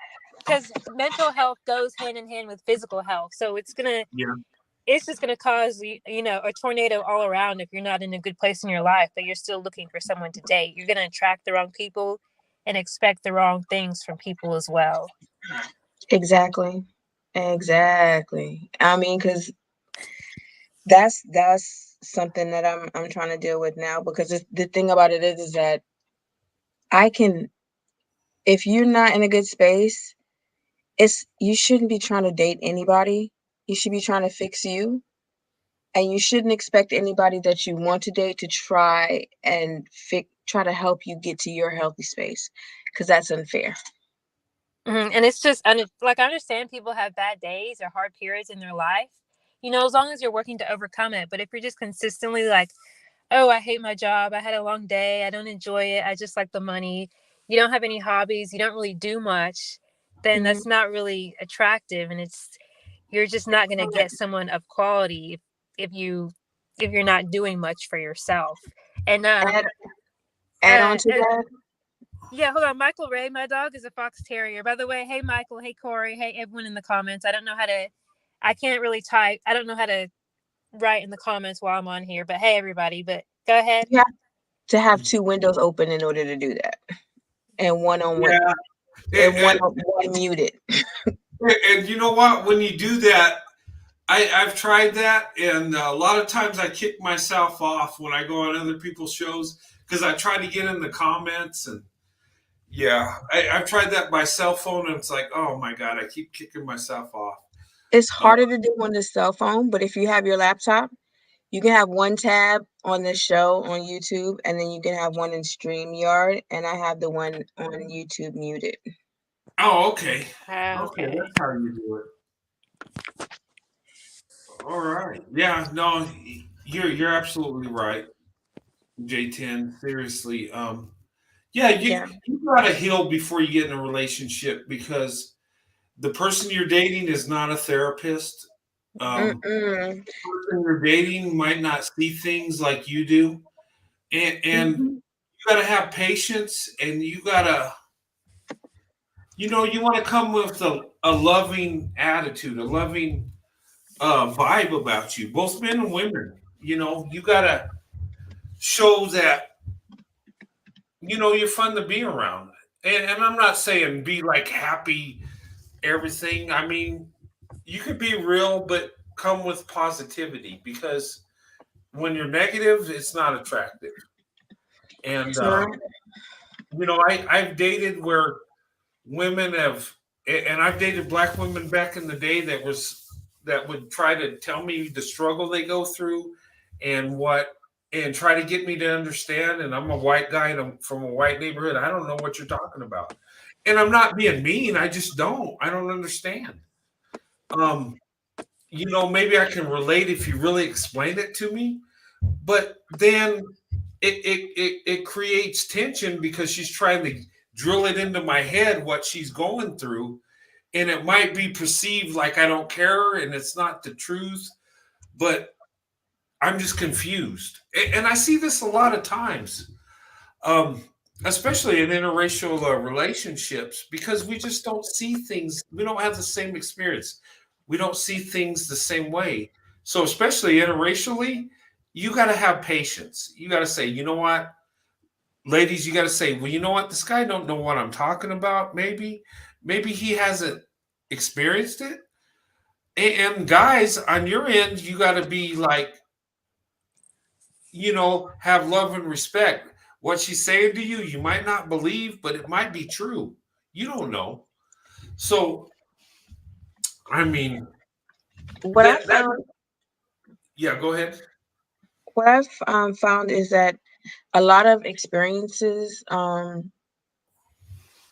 [SPEAKER 4] mental health goes hand in hand with physical health, so it's just going to cause a tornado all around if you're not in a good place in your life, but you're still looking for someone to date. You're going to attract the wrong people and expect the wrong things from people as well.
[SPEAKER 2] Exactly. I mean, because that's something that I'm trying to deal with now, because the thing about it is that if you're not in a good space, you shouldn't be trying to date anybody. You should be trying to fix you. And you shouldn't expect anybody that you want to date to try to help you get to your healthy space, because that's unfair.
[SPEAKER 4] And it's just like, I understand people have bad days or hard periods in their life, as long as you're working to overcome it. But if you're just consistently like, oh, I hate my job, I had a long day, I don't enjoy it, I just like the money, you don't have any hobbies, you don't really do much, then that's not really attractive, and you're just not going to get someone of quality if you're not doing much for yourself. And
[SPEAKER 2] add on to that.
[SPEAKER 4] Yeah, hold on. Michael Ray, my dog is a fox terrier. By the way, hey Michael, hey Corey, hey everyone in the comments. I can't really type. I don't know how to write in the comments while I'm on here, but hey everybody, but go ahead.
[SPEAKER 2] You have to have two windows open in order to do that. And one on one. And one muted.
[SPEAKER 1] And you know what? When you do that, I've tried that, and a lot of times I kick myself off when I go on other people's shows because I try to get in the comments, and I've tried that by cell phone, and it's like, oh my God, I keep kicking myself off.
[SPEAKER 2] It's harder to do on the cell phone, but if you have your laptop, you can have one tab on the show on YouTube, and then you can have one in StreamYard, and I have the one on YouTube muted.
[SPEAKER 1] Oh, okay. Okay, that's how you do it. All right. Yeah, no, you're absolutely right, J10. Seriously. You gotta heal before you get in a relationship, because the person you're dating is not a therapist. The person you're dating might not see things like you do. And you gotta have patience, and you gotta, you want to come with a loving attitude, a loving vibe about you, both men and women. You gotta show that you're fun to be around. And I'm not saying be like happy everything. I mean, you could be real, but come with positivity, because when you're negative, it's not attractive. And I've dated where women and I've dated black women back in the day that would try to tell me the struggle they go through and try to get me to understand. And I'm a white guy and I'm from a white neighborhood. I don't know what you're talking about. And I'm not being mean. I just don't. I don't understand. Maybe I can relate if you really explain it to me. But then it creates tension, because she's trying to drill it into my head what she's going through. And it might be perceived like I don't care, and it's not the truth. But I'm just confused. And I see this a lot of times, especially in interracial relationships, because we just don't see things. We don't have the same experience. We don't see things the same way. So especially interracially, you got to have patience. You got to say, you know what? ladies, you got to say, well, you know what? This guy don't know what I'm talking about. Maybe he hasn't experienced it. And guys, on your end, you got to be like, have love and respect. What she's saying to you, you might not believe, but it might be true. You don't know. So, I mean,
[SPEAKER 2] What I found,
[SPEAKER 1] yeah, go ahead.
[SPEAKER 2] what I've found is that a lot of experiences, no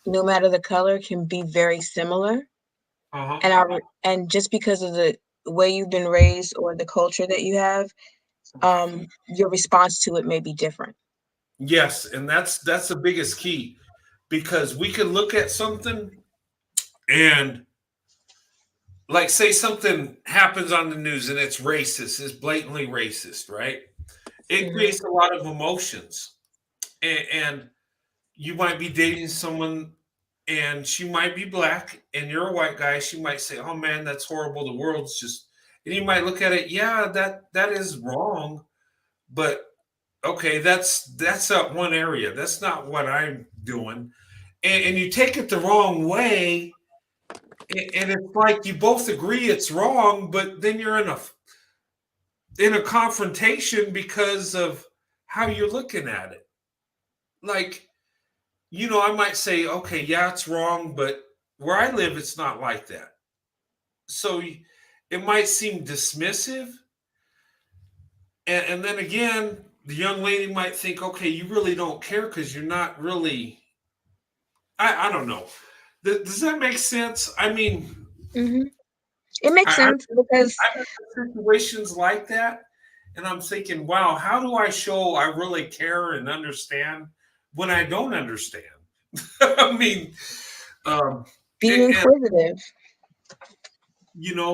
[SPEAKER 2] matter the color, can be very similar. And just because of the way you've been raised or the culture that you have, your response to it may be different.
[SPEAKER 1] Yes, and that's the biggest key, because we can look at something and, like, say something happens on the news and it's racist, it's blatantly racist, right? It creates a lot of emotions. And you might be dating someone and she might be black and you're a white guy. She might say, oh man, that's horrible. The world's just, and you might look at it, yeah, that is wrong. But okay, that's that one area. That's not what I'm doing. And you take it the wrong way. And it's like you both agree it's wrong, but then you're in a confrontation because of how you're looking at it. Like, I might say, okay, yeah, it's wrong, but where I live, it's not like that. So it might seem dismissive. And then again, the young lady might think, okay, you really don't care because you're not really, I don't know. Does that make sense? I mean,
[SPEAKER 2] it makes sense because
[SPEAKER 1] I've had situations like that, and I'm thinking, wow, how do I show I really care and understand when I don't understand? I mean,
[SPEAKER 2] being inquisitive.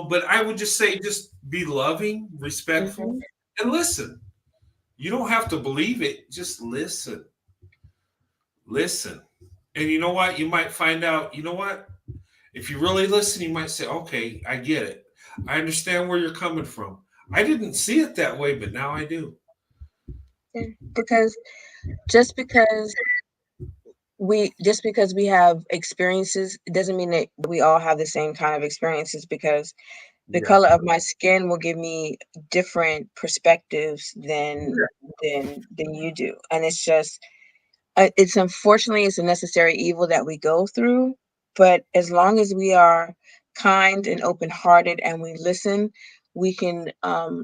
[SPEAKER 1] But I would just say, just be loving, respectful, and listen. You don't have to believe it. Just listen. Listen. And you know what? You might find out, you know what? If you really listen, you might say, okay, I get it. I understand where you're coming from. I didn't see it that way, but now I do.
[SPEAKER 2] Because just because we have experiences, it doesn't mean that we all have the same kind of experiences, because the color of my skin will give me different perspectives than you do. And it's just, it's unfortunately, it's a necessary evil that we go through. But as long as we are kind and open-hearted and we listen, we can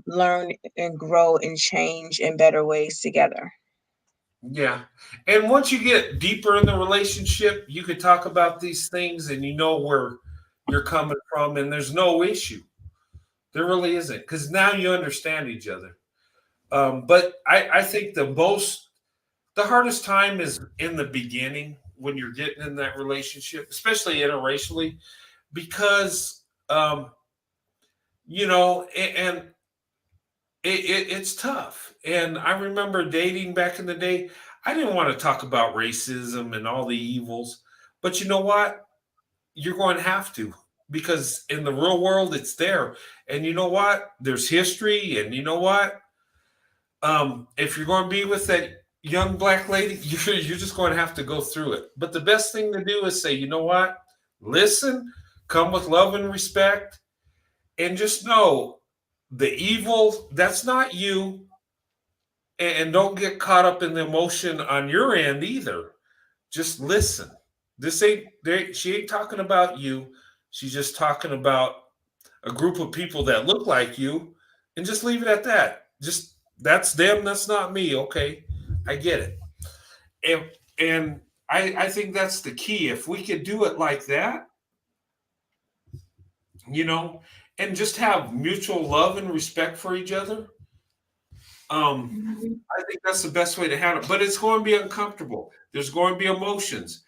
[SPEAKER 2] learn and grow and change in better ways together.
[SPEAKER 1] Yeah. And once you get deeper in the relationship, you could talk about these things and you know where you're coming from, and there's no issue. There really isn't, because now you understand each other. But I think the hardest time is in the beginning when you're getting in that relationship, especially interracially, because, and it's tough. And I remember dating back in the day. I didn't want to talk about racism and all the evils, but you know what? You're going to have to, because in the real world, it's there. And you know what? There's history. And you know what? If you're going to be with that young black lady, you're just going to have to go through it. But the best thing to do is say, you know what? Listen, come with love and respect, and just know the evil, that's not you. And don't get caught up in the emotion on your end either. Just listen. She ain't talking about you. She's just talking about a group of people that look like you, and just leave it at that. Just, that's them, that's not me. Okay, I get it. And I think that's the key. If we could do it like that, and just have mutual love and respect for each other, I think that's the best way to handle it. But it's going to be uncomfortable. There's going to be emotions.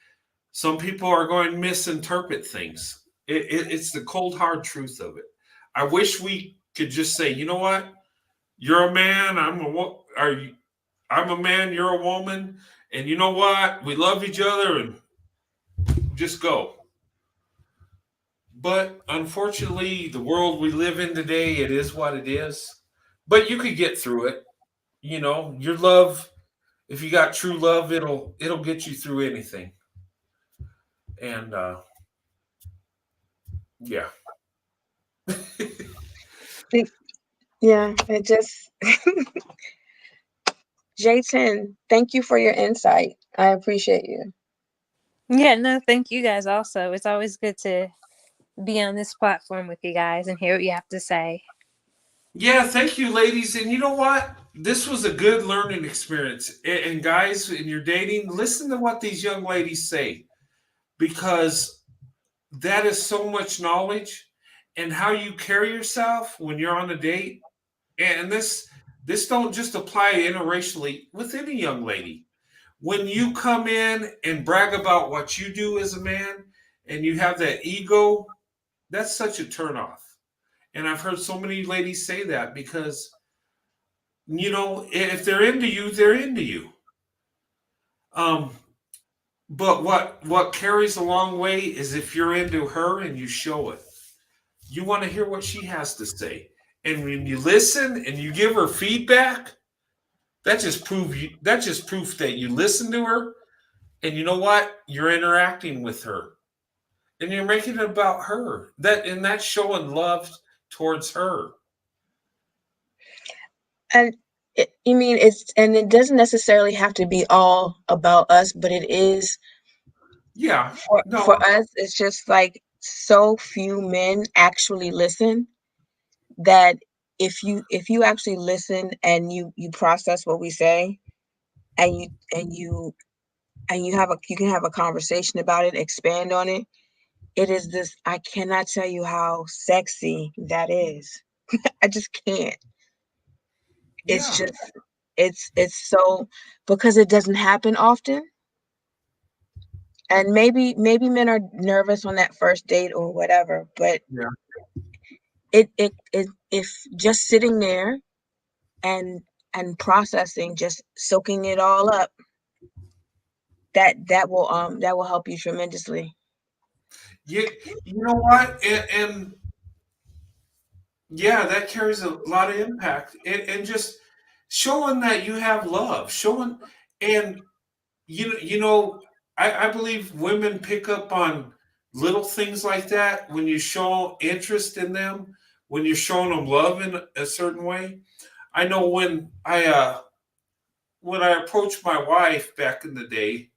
[SPEAKER 1] Some people are going to misinterpret things. It's the cold, hard truth of it. I wish we could just say, you know what? You're a man. I'm a man. You're a woman. And you know what? We love each other, and just go. But unfortunately, the world we live in today, it is what it is. But you could get through it. Your love if you got true love, it'll get you through anything. And yeah.
[SPEAKER 2] Yeah, it just J10, thank you for your insight. I appreciate you.
[SPEAKER 4] Yeah, no, thank you guys also. It's always good to be on this platform with you guys and hear what you have to say.
[SPEAKER 1] Yeah, thank you, ladies. And you know what? This was a good learning experience. And guys, when you're dating, listen to what these young ladies say, because that is so much knowledge, and how you carry yourself when you're on a date. And this don't just apply interracially with any young lady. When you come in and brag about what you do as a man and you have that ego, that's such a turnoff. And I've heard so many ladies say that because, if they're into you, they're into you. Um, but what carries a long way is if you're into her and you show it. You want to hear what she has to say. And when you listen and you give her feedback, that's just proof that you listen to her, and you know what? You're interacting with her. And you're making it about her. That's showing love towards her.
[SPEAKER 2] And it doesn't necessarily have to be all about us, but it is.
[SPEAKER 1] Yeah.
[SPEAKER 2] For us, it's just like so few men actually listen, that if you actually listen and you process what we say, and you can have a conversation about it, expand on it. It is this, I cannot tell you how sexy that is. I just can't. It's
[SPEAKER 1] Yeah.
[SPEAKER 2] just it's so, because it doesn't happen often. And maybe men are nervous on that first date or whatever, but
[SPEAKER 1] Yeah.
[SPEAKER 2] it if just sitting there and processing, just soaking it all up, that will help you tremendously.
[SPEAKER 1] You know what? And yeah, that carries a lot of impact. And just showing that you have love, showing, and I believe women pick up on little things like that when you show interest in them, when you're showing them love in a certain way. I know when I approached my wife back in the day,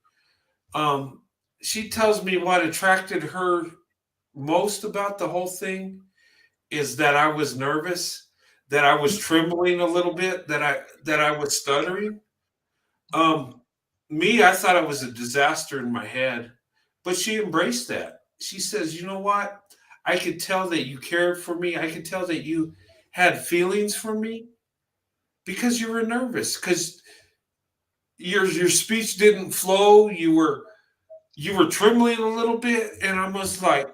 [SPEAKER 1] um, she tells me what attracted her most about the whole thing is that I was nervous, that I was trembling a little bit, that I was stuttering. Um, I thought I was a disaster in my head, but she embraced that. She says, "You know what? I could tell that you cared for me. I could tell that you had feelings for me because you were nervous, because your speech didn't flow. You were trembling a little bit." And I was like,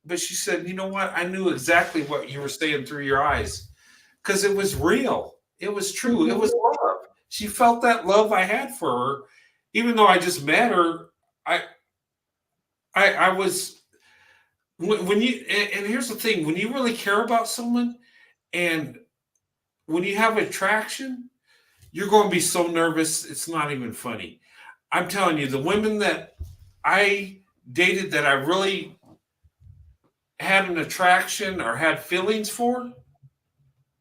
[SPEAKER 1] but she said, "You know what? I knew exactly what you were saying through your eyes because it was real. It was true. It was love." She felt that love I had for her, even though I just met her. I was when you and here's the thing: when you really care about someone, and when you have attraction, you're going to be so nervous. It's not even funny. I'm telling you, the women that I dated that I really had an attraction or had feelings for,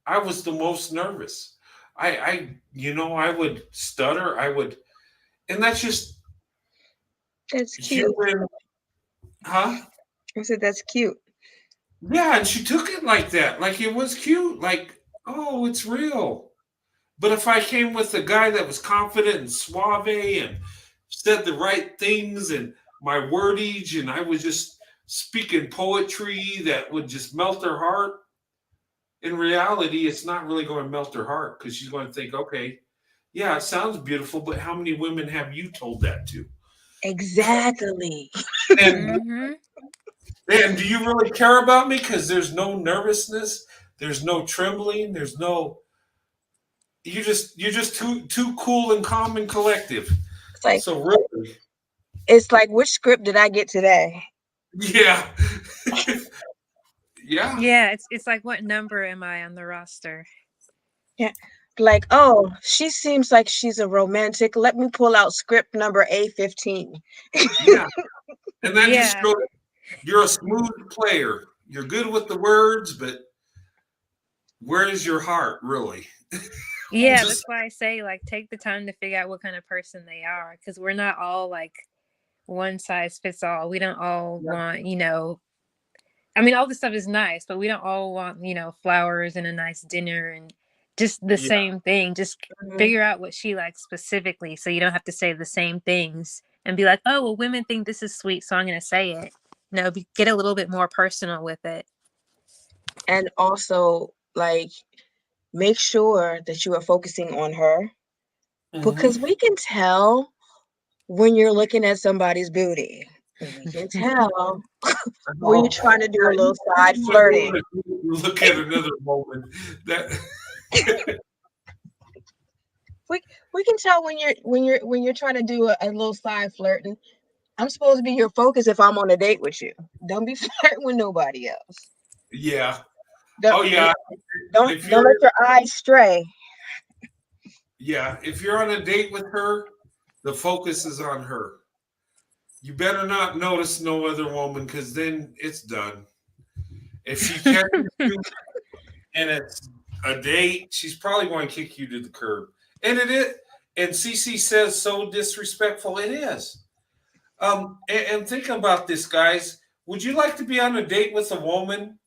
[SPEAKER 1] I was the most nervous. I would stutter. And that's just
[SPEAKER 2] That's cute.
[SPEAKER 1] human, huh?
[SPEAKER 2] I said that's cute.
[SPEAKER 1] Yeah, and she took it like that, like it was cute, like, oh, it's real. But if I came with a guy that was confident and suave and said the right things and my wordage, and I was just speaking poetry that would just melt her heart, in reality, it's not really going to melt her heart because she's going to think, okay, yeah, it sounds beautiful, but how many women have you told that to?
[SPEAKER 2] Exactly.
[SPEAKER 1] And and do you really care about me? Because there's no nervousness, there's no trembling, you're just too cool and calm and collective.
[SPEAKER 2] It's like,
[SPEAKER 1] so really,
[SPEAKER 2] it's like, which script did I get today?
[SPEAKER 1] yeah. Yeah.
[SPEAKER 4] Yeah, it's like, what number am I on the roster?
[SPEAKER 2] Yeah. Like, oh, she seems like she's a romantic. Let me pull out script number A15.
[SPEAKER 1] Yeah. And that just
[SPEAKER 4] Yeah.
[SPEAKER 1] shows you're a smooth player. You're good with the words, but where is your heart, really?
[SPEAKER 4] Yeah, that's why I say, like, take the time to figure out what kind of person they are, because we're not all like one size fits all. We don't all want, I mean, all this stuff is nice, but we don't all want, flowers and a nice dinner and just the
[SPEAKER 1] Yeah.
[SPEAKER 4] same thing. Just
[SPEAKER 2] Mhm.
[SPEAKER 4] figure out what she likes specifically, so you don't have to say the same things and be like, oh, well, women think this is sweet, so I'm going to say it. No, get a little bit more personal with it.
[SPEAKER 2] And also, like, make sure that you are focusing on her, because we can tell when you're looking at somebody's booty. We can tell when you're trying to do a little side flirting.
[SPEAKER 1] Look at another woman. That
[SPEAKER 2] We can tell when you're trying to do a little side flirting. I'm supposed to be your focus if I'm on a date with you. Don't be flirting with nobody else.
[SPEAKER 1] yeah.
[SPEAKER 2] Don't,
[SPEAKER 1] Oh yeah.
[SPEAKER 2] Don't
[SPEAKER 1] If
[SPEAKER 2] let your eyes stray.
[SPEAKER 1] Yeah, if you're on a date with her, the focus is on her. You better not notice no other woman, because then it's done. If she catches you and it's a date, she's probably going to kick you to the curb. And it is. And Cece says so disrespectful. It is. And think about this, guys. Would you like to be on a date with a woman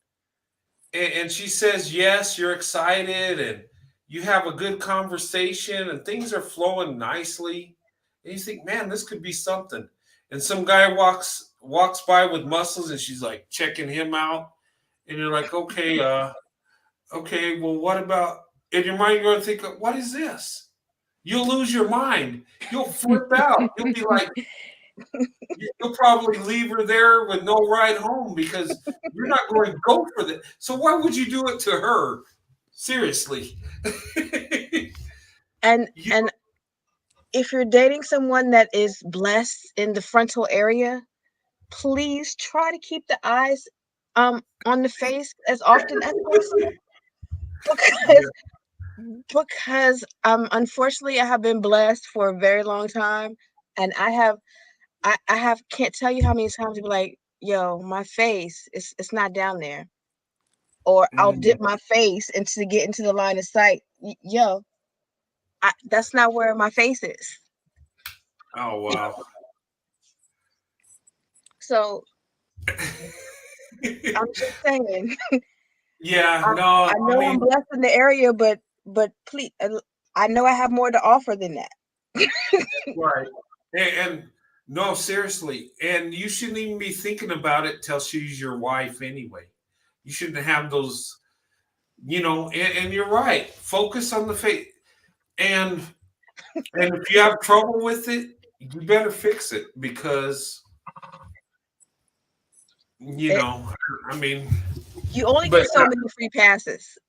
[SPEAKER 1] and she says yes, you're excited, and you have a good conversation, and things are flowing nicely, and you think, man, this could be something. And some guy walks by with muscles, and she's like checking him out, and you're like, okay, well, what about? In your mind, you're going to think, what is this? You'll lose your mind. You'll flip out. You'll be like, you'll probably leave her there with no ride home, because you're not going to go for that. So why would you do it to her? Seriously.
[SPEAKER 2] And if you're dating someone that is blessed in the frontal area, please try to keep the eyes on the face as often as possible. Because unfortunately I have been blessed for a very long time, and I have can't tell you how many times people like, yo, my face it's not down there. Or I'll dip my face to get into the line of sight. Yo, that's not where my face is.
[SPEAKER 1] Oh wow.
[SPEAKER 2] So I'm just saying.
[SPEAKER 1] Yeah,
[SPEAKER 2] I know I'm blessed in the area, but please, I know I have more to offer than that.
[SPEAKER 1] Right. And no, seriously. And you shouldn't even be thinking about it till she's your wife anyway. You shouldn't have those, and you're right. Focus on the face. And if you have trouble with it, you better fix it, because I mean,
[SPEAKER 2] you only get so many free passes.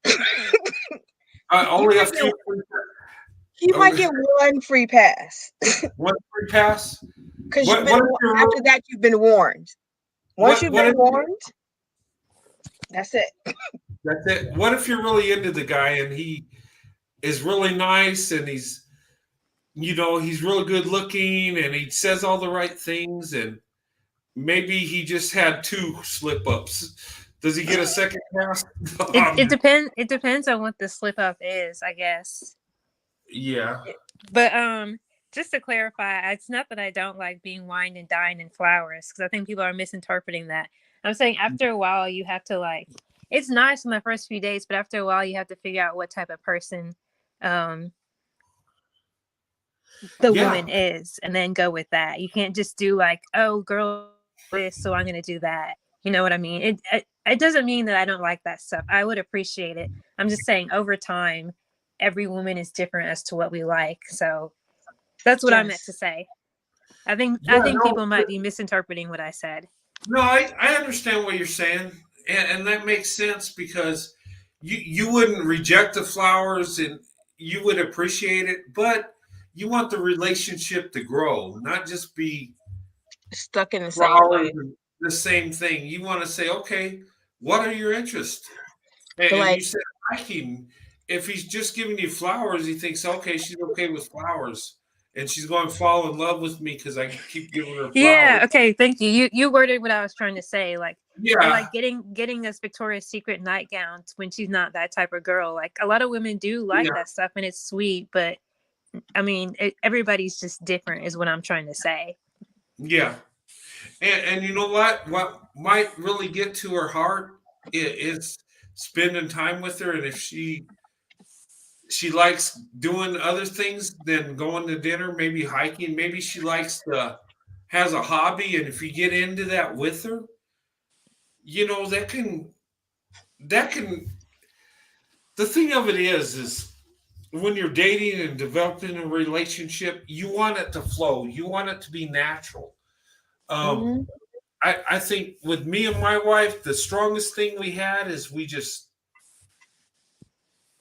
[SPEAKER 1] only a few.
[SPEAKER 2] You might get one free pass.
[SPEAKER 1] One free pass?
[SPEAKER 2] Because after that, you've been warned. Once you've been warned, that's it.
[SPEAKER 1] That's it. What if you're really into the guy and he is really nice, and he's really good looking, and he says all the right things, and maybe he just had 2 slip ups. Does he get a second pass?
[SPEAKER 4] It depends. It depends on what the slip up is, I guess.
[SPEAKER 1] Yeah.
[SPEAKER 4] But just to clarify, it's not that I don't like being wined and dined in flowers, because I think people are misinterpreting that. I'm saying after a while you have to it's nice in the first few days, but after a while you have to figure out what type of person the woman is, and then go with that. You can't just do oh, girl this, so I'm going to do that. You know what I mean? It doesn't mean that I don't like that stuff. I would appreciate it. I'm just saying over time, every woman is different as to what we like. So that's what I meant to say. I think people might be misinterpreting what I said.
[SPEAKER 1] No, I understand what you're saying, and that makes sense, because you wouldn't reject the flowers, and you would appreciate it, but you want the relationship to grow, not just be
[SPEAKER 2] stuck in the
[SPEAKER 1] flowers, the same thing. You want to say, okay, what are your interests? And you said hiking, if he's just giving you flowers, he thinks, okay, she's okay with flowers, and she's going to fall in love with me because I keep giving her flowers.
[SPEAKER 4] Yeah. Okay. Thank you. You worded what I was trying to say. Like,
[SPEAKER 1] Yeah.
[SPEAKER 4] or like getting this Victoria's Secret nightgown when she's not that type of girl. Like a lot of women do like that stuff, and it's sweet. But I mean, everybody's just different, is what I'm trying to say.
[SPEAKER 1] Yeah. And you know what? What might really get to her heart is spending time with her, and if she likes doing other things than going to dinner, maybe hiking, maybe she likes has a hobby, and if you get into that with her, you know, that can the thing of it is when you're dating and developing a relationship, you want it to flow, you want it to be natural. I think with me and my wife, the strongest thing we had is we just,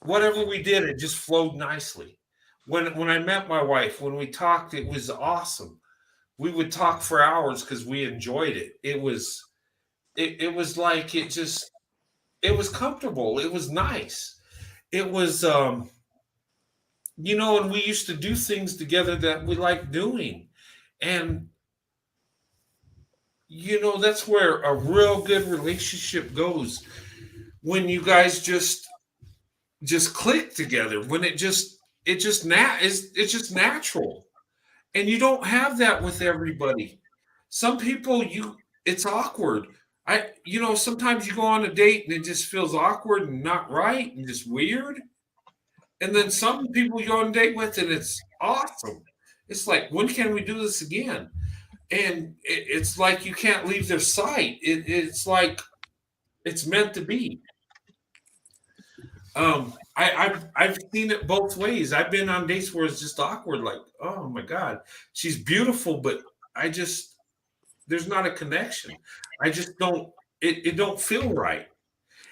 [SPEAKER 1] whatever we did, it just flowed nicely. When I met my wife, when we talked, it was awesome. We would talk for hours because we enjoyed it. It was like it was comfortable. It was nice. It was you know, and we used to do things together that we liked doing. And you know, that's where a real good relationship goes, when you guys just click together, when it's just natural. And you don't have that with everybody. Some people, it's awkward. You know, sometimes you go on a date and it just feels awkward and not right and just weird. And then some people you go on a date with and it's awesome. It's like, when can we do this again? And it's like you can't leave their sight. It's like it's meant to be. I've seen it both ways. I've been on dates where it's just awkward, like, oh my God, she's beautiful, but there's not a connection. I just don't, it don't feel right.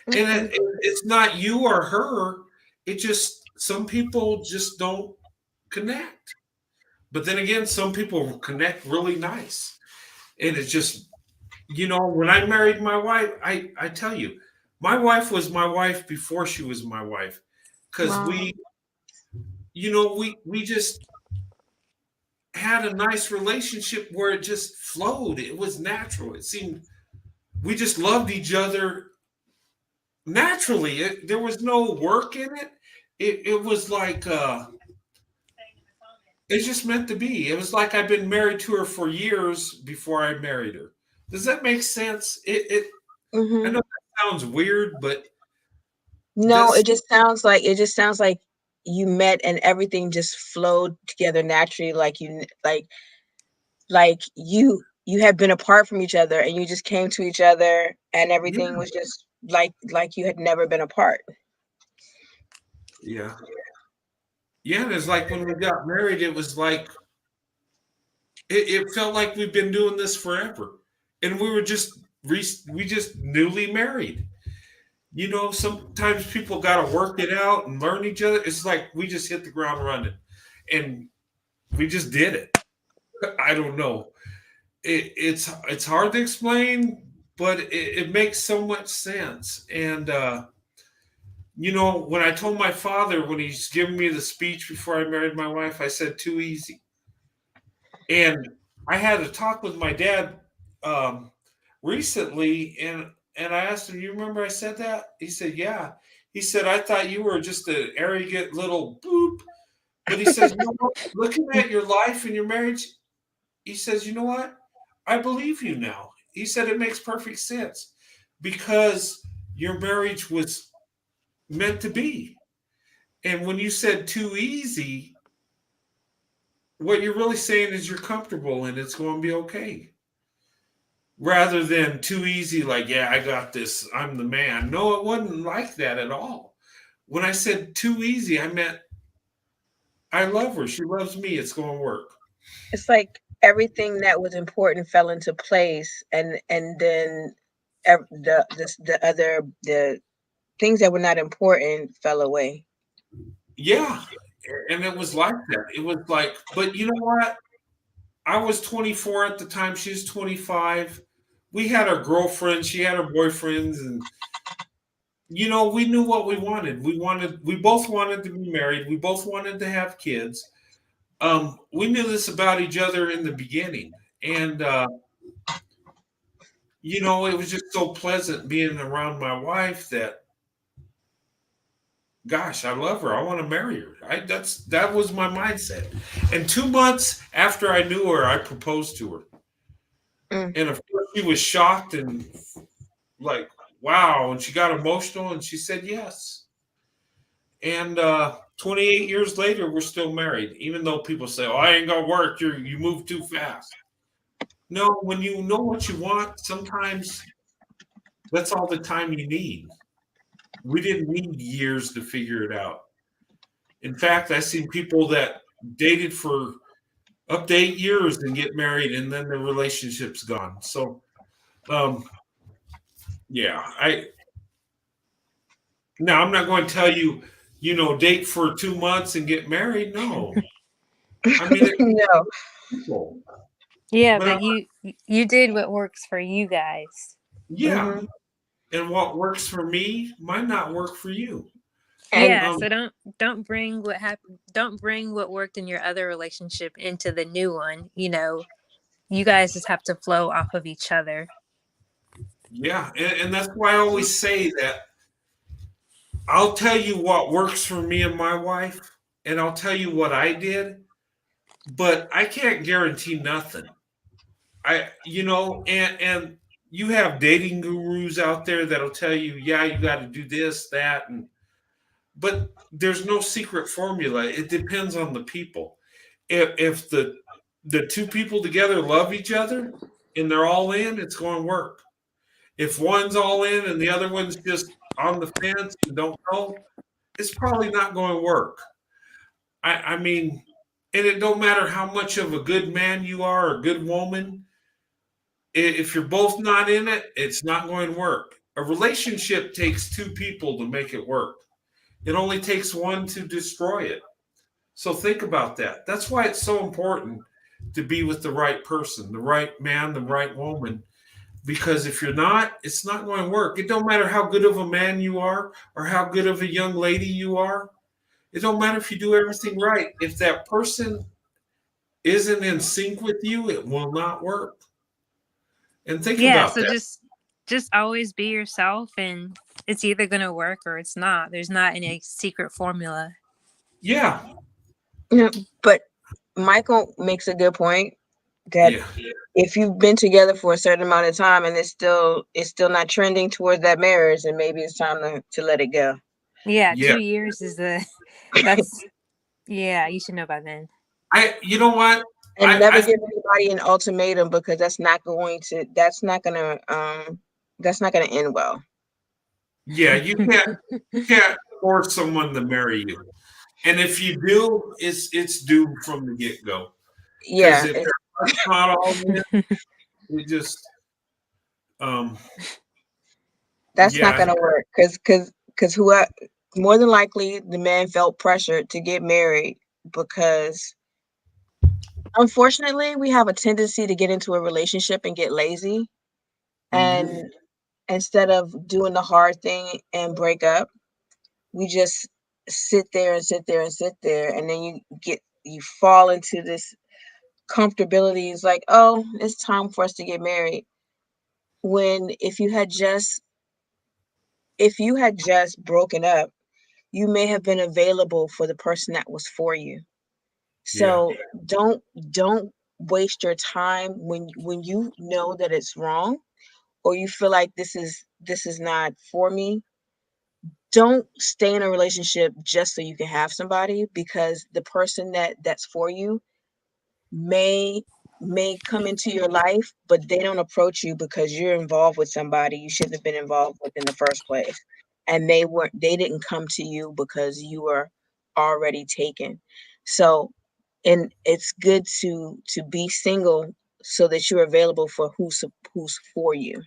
[SPEAKER 1] And it's not you or her. It just, some people just don't connect. But then again, some people connect really nice. And it's just, you know, when I married my wife, I tell you, my wife was my wife before she was my wife. Because you know, we just had a nice relationship where it just flowed. It was natural. It seemed we just loved each other naturally. There was no work in it. It was like it's just meant to be. It was like I've been married to her for years before I married her. Does that make sense? I know that sounds weird, but
[SPEAKER 2] no, it just sounds like you met and everything just flowed together naturally, like you had been apart from each other and you just came to each other and everything was just like you had never been apart.
[SPEAKER 1] Yeah. Yeah, and it's like when we got married, it was like it felt like we've been doing this forever. And we just newly married. You know, sometimes people got to work it out and learn each other. It's like we just hit the ground running, and we just did it. I don't know. It's hard to explain, but it makes so much sense. And you know, when I told my father when he's giving me the speech before I married my wife, I said too easy. And I had a talk with my dad recently, and I asked him, "You remember I said that?" He said, "Yeah." He said, "I thought you were just an arrogant little boop." But he says, "You know what? Looking at your life and your marriage," he says, "You know what? I believe you now." He said, "It makes perfect sense because your marriage was meant to be." And when you said too easy, what you're really saying is you're comfortable and it's going to be okay. Rather than too easy, like, yeah, I got this, I'm the man. No, it wasn't like that at all. When I said too easy, I meant I love her. She loves me. It's going to work.
[SPEAKER 2] It's like everything that was important fell into place, and then the things that were not important fell away.
[SPEAKER 1] Yeah. And it was like that. It was like, but you know what? I was 24 at the time. She was 25. We had our girlfriends. She had her boyfriends. And you know, we knew what we wanted. We both wanted to be married. We both wanted to have kids. We knew this about each other in the beginning. And, you know, it was just so pleasant being around my wife that, gosh, I love her. I want to marry her. That was my mindset. And 2 months after I knew her, I proposed to her. And of course, she was shocked and like, wow. And she got emotional and she said yes. And 28 years later, we're still married, even though people say, "Oh, I ain't gonna work. You move too fast." No, when you know what you want, sometimes that's all the time you need. We didn't need years to figure it out. In fact, I've seen people that dated for up to 8 years and get married, and then the relationship's gone. So, yeah, now I'm not going to tell you, you know, date for 2 months and get married. No, I mean,
[SPEAKER 2] No.
[SPEAKER 1] people.
[SPEAKER 4] Yeah,
[SPEAKER 1] But
[SPEAKER 4] but you did what works for you guys.
[SPEAKER 1] yeah, and what works for me might not work for you.
[SPEAKER 4] Yeah, so don't bring what happened. Don't bring what worked in your other relationship into the new one. You know, you guys just have to flow off of each other.
[SPEAKER 1] Yeah, and that's why I always say that I'll tell you what works for me and my wife, and I'll tell you what I did, but I can't guarantee nothing. You know, and you have dating gurus out there that'll tell you, yeah, you got to do this, that, and but there's no secret formula. It depends on the people. If the two people together love each other and they're all in, it's going to work. If one's all in and the other one's just on the fence and don't know, it's probably not going to work. I mean, and it don't matter how much of a good man you are or a good woman. If you're both not in it, it's not going to work. A relationship takes two people to make it work. It only takes one to destroy it. So think about that. That's why it's so important to be with the right person, the right man, the right woman. Because if you're not, it's not going to work. It don't matter how good of a man you are or how good of a young lady you are. It don't matter if you do everything right. If that person isn't in sync with you, it will not work. And think
[SPEAKER 4] Yeah,
[SPEAKER 1] about
[SPEAKER 4] so
[SPEAKER 1] that.
[SPEAKER 4] just always be yourself, and it's either gonna work or it's not. There's not any secret formula.
[SPEAKER 1] Yeah.
[SPEAKER 2] Yeah, but Michael makes a good point that
[SPEAKER 1] Yeah.
[SPEAKER 2] if you've been together for a certain amount of time and it's still not trending towards that marriage, then maybe it's time to let it go.
[SPEAKER 4] Yeah,
[SPEAKER 1] Yeah.
[SPEAKER 4] 2 years is that's yeah, you should know by then.
[SPEAKER 1] You know what?
[SPEAKER 2] And never give anybody an ultimatum, because that's not gonna end well.
[SPEAKER 1] Yeah, you can't force someone to marry you. And if you do, it's doomed from the get go. Because
[SPEAKER 2] Yeah,
[SPEAKER 1] if it's not all in, we just
[SPEAKER 2] that's not
[SPEAKER 1] yeah,
[SPEAKER 2] gonna work, because who more than likely the man felt pressured to get married, because unfortunately we have a tendency to get into a relationship and get lazy, and instead of doing the hard thing and break up, we just sit there and sit there and sit there, and then you fall into this comfortability. It's like, oh, it's time for us to get married, when if you had just broken up, you may have been available for the person that was for you.
[SPEAKER 1] Yeah.
[SPEAKER 2] So don't waste your time when you know that it's wrong, or you feel like this is not for me. Don't stay in a relationship just so you can have somebody, because the person that's for you may come into your life, but they don't approach you because you're involved with somebody you shouldn't have been involved with in the first place. And they didn't come to you because you were already taken. So, and it's good to be single so that you're available for who's for you.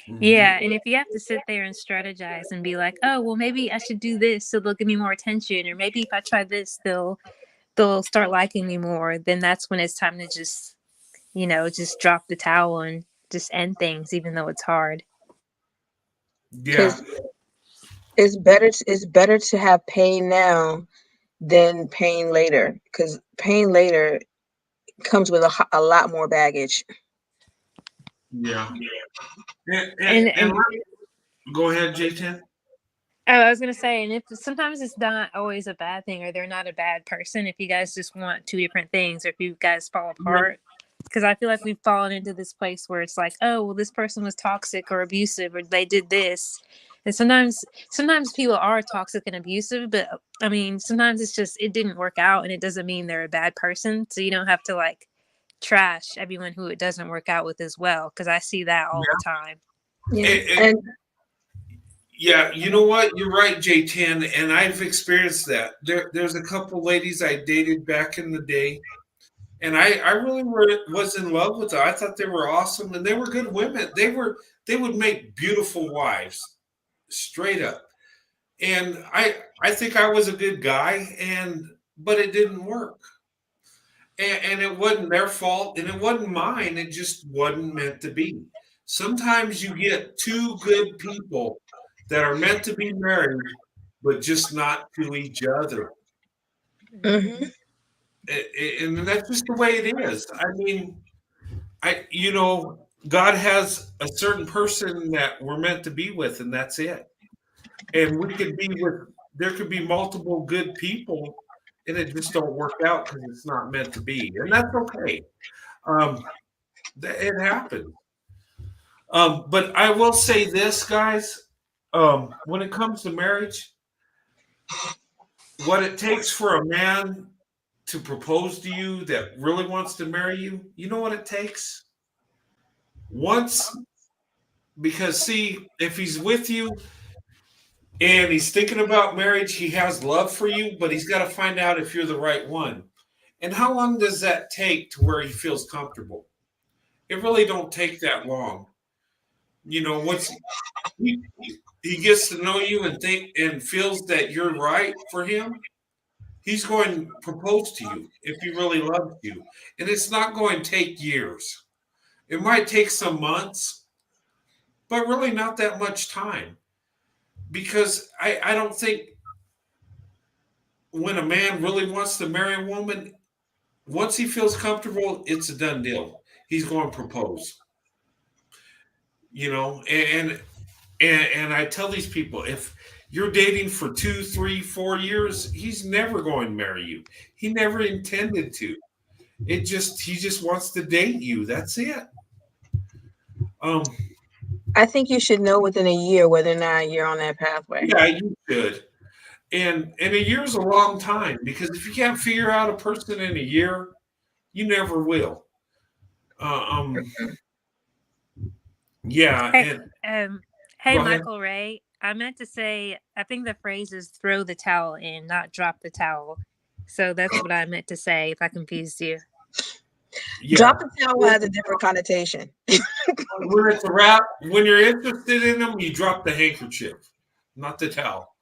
[SPEAKER 4] Yeah, and if you have to sit there and strategize and be like, oh, well, maybe I should do this so they'll give me more attention, or maybe if I try this, they'll start liking me more, then that's when it's time to just, just drop the towel and just end things, even though it's hard.
[SPEAKER 1] Yeah.
[SPEAKER 2] it's better to have pain now than pain later, because pain later comes with a lot more baggage.
[SPEAKER 1] Yeah.
[SPEAKER 4] And
[SPEAKER 1] Go ahead, J10.
[SPEAKER 4] oh, I was gonna say, and if sometimes it's not always a bad thing, or they're not a bad person. If you guys just want two different things, or if you guys fall apart, because I feel like we've fallen into this place where it's like, oh, well, this person was toxic or abusive, or they did this, and sometimes people are toxic and abusive, but I mean, sometimes it's just it didn't work out, and it doesn't mean they're a bad person. So you don't have to like trash everyone who it doesn't work out with as well, because I see that all the time.
[SPEAKER 2] Yeah,
[SPEAKER 1] Yeah, you know what? You're right, J10, and I've experienced that. There's a couple ladies I dated back in the day, and I really was in love with them. I thought they were awesome, and they were good women. They would make beautiful wives, straight up. And I think I was a good guy, but it didn't work. And it wasn't their fault, and it wasn't mine. It just wasn't meant to be. Sometimes you get two good people that are meant to be married, but just not to each other.
[SPEAKER 2] Mm-hmm.
[SPEAKER 1] And that's just the way it is. I mean, God has a certain person that we're meant to be with, and that's it. And there could be multiple good people, and it just don't work out because it's not meant to be, and that's okay. It happens. But I will say this, guys. When it comes to marriage, what it takes for a man to propose to you that really wants to marry you, you know what it takes? Once, because see, if he's with you and he's thinking about marriage, he has love for you, but he's got to find out if you're the right one. And how long does that take to where he feels comfortable? It really don't take that long. Once he gets to know you and feels that you're right for him, he's going to propose to you if he really loves you. And it's not going to take years. It might take some months, but really not that much time. Because I don't think when a man really wants to marry a woman, once he feels comfortable, it's a done deal. He's going to propose. And I tell these people, if you're dating for 2, 3, 4 years, he's never going to marry you. He never intended to. He just wants to date you. That's it.
[SPEAKER 2] I think you should know within a year whether or not you're on that pathway.
[SPEAKER 1] Yeah, you should. And a year's a long time, because if you can't figure out a person in a year, you never will. Yeah.
[SPEAKER 4] Hey,
[SPEAKER 1] Go ahead.
[SPEAKER 4] Michael Ray. I meant to say, I think the phrase is throw the towel in, not drop the towel. So that's what I meant to say, if I confused you.
[SPEAKER 1] Yeah.
[SPEAKER 2] Drop the towel has a different connotation.
[SPEAKER 1] When it's a wrap, when you're interested in them, you drop the handkerchief, not the towel.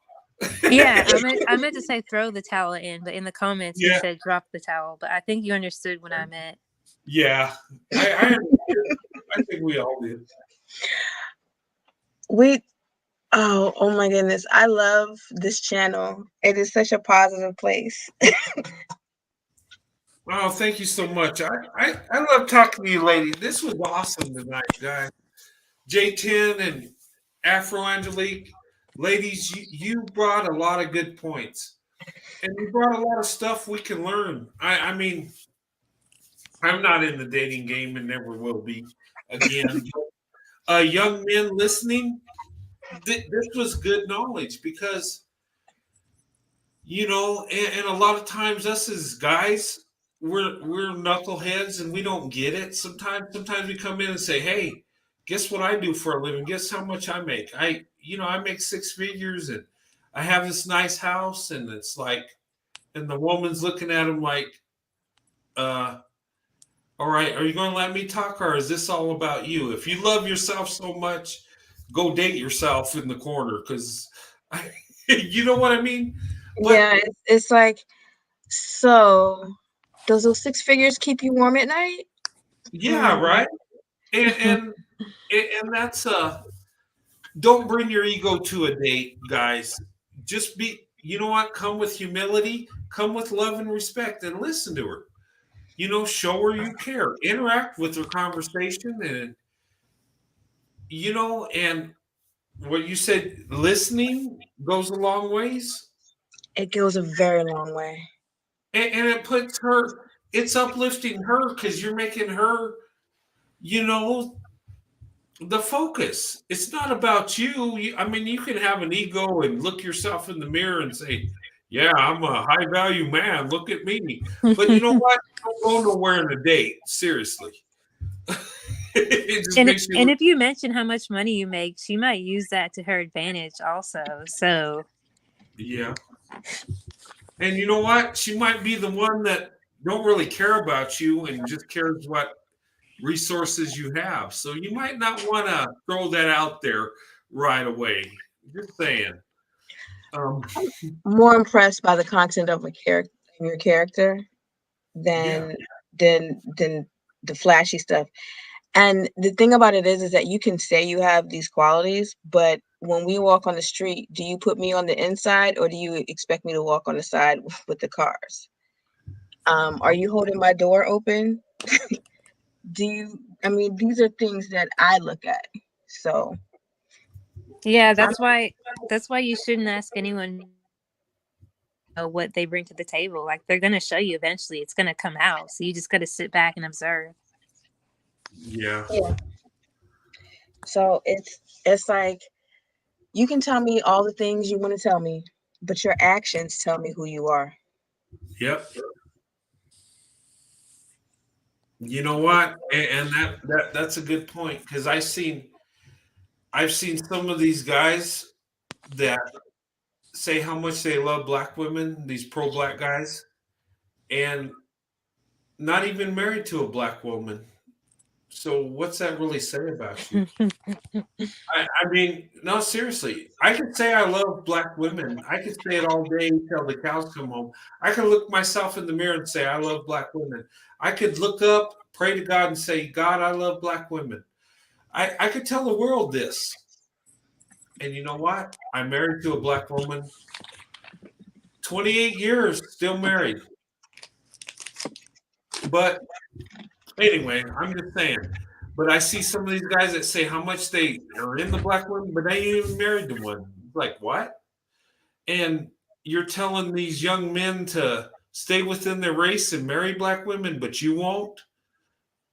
[SPEAKER 4] Yeah, I meant to say throw the towel in, but in the comments you said drop the towel. But I think you understood what I meant.
[SPEAKER 1] Yeah, I think we all did.
[SPEAKER 2] Oh my goodness. I love this channel. It is such a positive place.
[SPEAKER 1] Oh, thank you so much. I love talking to you, ladies. This was awesome tonight, guys. J10 and Afro Angelique, ladies, you brought a lot of good points, and you brought a lot of stuff we can learn. I mean, I'm not in the dating game and never will be again. Young men listening, this was good knowledge, because and a lot of times us as guys, we're knuckleheads and we don't get it. Sometimes we come in and say, hey, guess what I do for a living? Guess how much I make? I make 6 figures, and I have this nice house, and it's like, and the woman's looking at him like, all right, are you going to let me talk, or is this all about you? If you love yourself so much, go date yourself in the corner, because you know what I mean?
[SPEAKER 2] But, yeah, it's like, so does those 6 figures keep you warm at night?
[SPEAKER 1] Yeah, right. And that's don't bring your ego to a date, guys. Just be, you know what? Come with humility, come with love and respect, and listen to her. Show her you care, interact with her conversation, and what you said, listening goes a long ways.
[SPEAKER 2] It goes a very long way.
[SPEAKER 1] And it puts her, it's uplifting her because you're making her, you know, the focus. It's not about you. I mean, you can have an ego and look yourself in the mirror and say, yeah, I'm a high value man. Look at me. But you know what? Don't go nowhere in a date. Seriously. It just
[SPEAKER 4] And
[SPEAKER 1] makes you
[SPEAKER 4] and if you mention how much money you make, she might use that to her advantage also. So
[SPEAKER 1] yeah. And you know what? She might be the one that don't really care about you and just cares what resources you have. So you might not want to throw that out there right away. Just saying.
[SPEAKER 2] I'm more impressed by the content of your character
[SPEAKER 1] Yeah.
[SPEAKER 2] than the flashy stuff. And the thing about it is that you can say you have these qualities, but when we walk on the street, do you put me on the inside or do you expect me to walk on the side with the cars? Are you holding my door open? I mean, these are things that I look at. So
[SPEAKER 4] yeah, that's why you shouldn't ask anyone what they bring to the table. Like, they're gonna show you eventually. It's gonna come out. So you just gotta sit back and observe.
[SPEAKER 1] Yeah.
[SPEAKER 2] So it's like you can tell me all the things you want to tell me, but your actions tell me who you are.
[SPEAKER 1] Yep. You know what? And that's a good point because I've seen some of these guys that say how much they love black women, these pro black guys, and not even married to a black woman. So what's that really say about you? I mean, no, seriously. I could say I love black women. I could say it all day till the cows come home. I could look myself in the mirror and say I love black women. I could look up, pray to God, and say, God, I love black women. I could tell the world this. And you know what? I'm married to a black woman. 28 years, still married. But anyway, I'm just saying. But I see some of these guys that say how much they are in the black woman, but they ain't even married to one. Like, what? And you're telling these young men to stay within their race and marry black women, but you won't?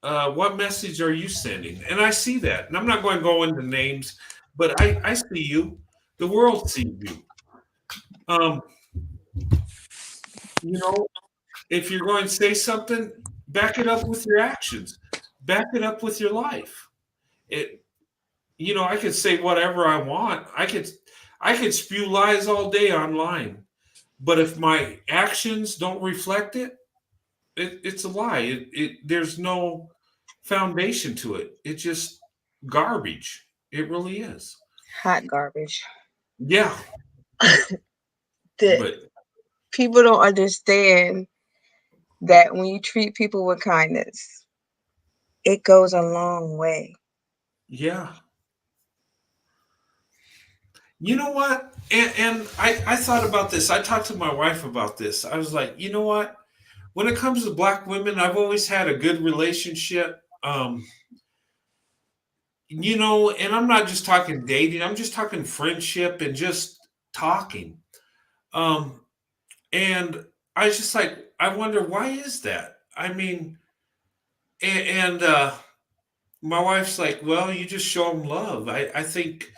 [SPEAKER 1] What message are you sending? And I see that. And I'm not going to go into names, but I see you. The world sees you. If you're going to say something, back it up with your actions. Back it up with your life. I could say whatever I want. I could spew lies all day online. But if my actions don't reflect it, it's a lie. There's no foundation to it. It's just garbage. It really is.
[SPEAKER 2] Hot garbage.
[SPEAKER 1] Yeah.
[SPEAKER 2] But people don't understand that when you treat people with kindness, it goes a long way.
[SPEAKER 1] Yeah. You know what? And I thought about this. I talked to my wife about this. I was like, you know what? When it comes to black women, I've always had a good relationship. And I'm not just talking dating, I'm just talking friendship and just talking. And I was just like, I wonder why is that? I mean, and my wife's like, well, you just show them love. I think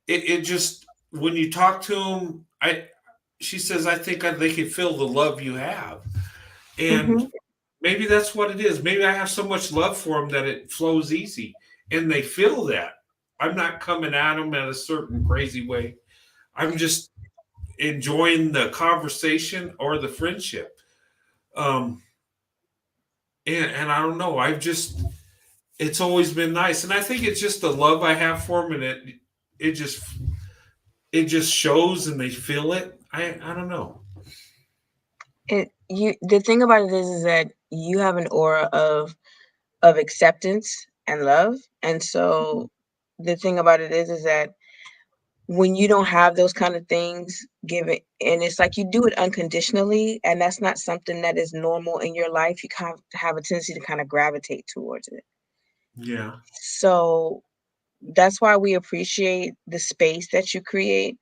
[SPEAKER 1] it just, when you talk to them, she says, I think they can feel the love you have. And maybe that's what it is. Maybe I have so much love for them that it flows easy and they feel that. I'm not coming at them in a certain crazy way. I'm just enjoying the conversation or the friendship. And I don't know. It's always been nice. And I think it's just the love I have for them, and it just shows and they feel it. I don't know.
[SPEAKER 2] The thing about it is that you have an aura of acceptance and love. And so the thing about it is that when you don't have those kind of things, give it, and it's like you do it unconditionally, and that's not something that is normal in your life. You kind of have a tendency to kind of gravitate towards it.
[SPEAKER 1] Yeah.
[SPEAKER 2] So that's why we appreciate the space that you create,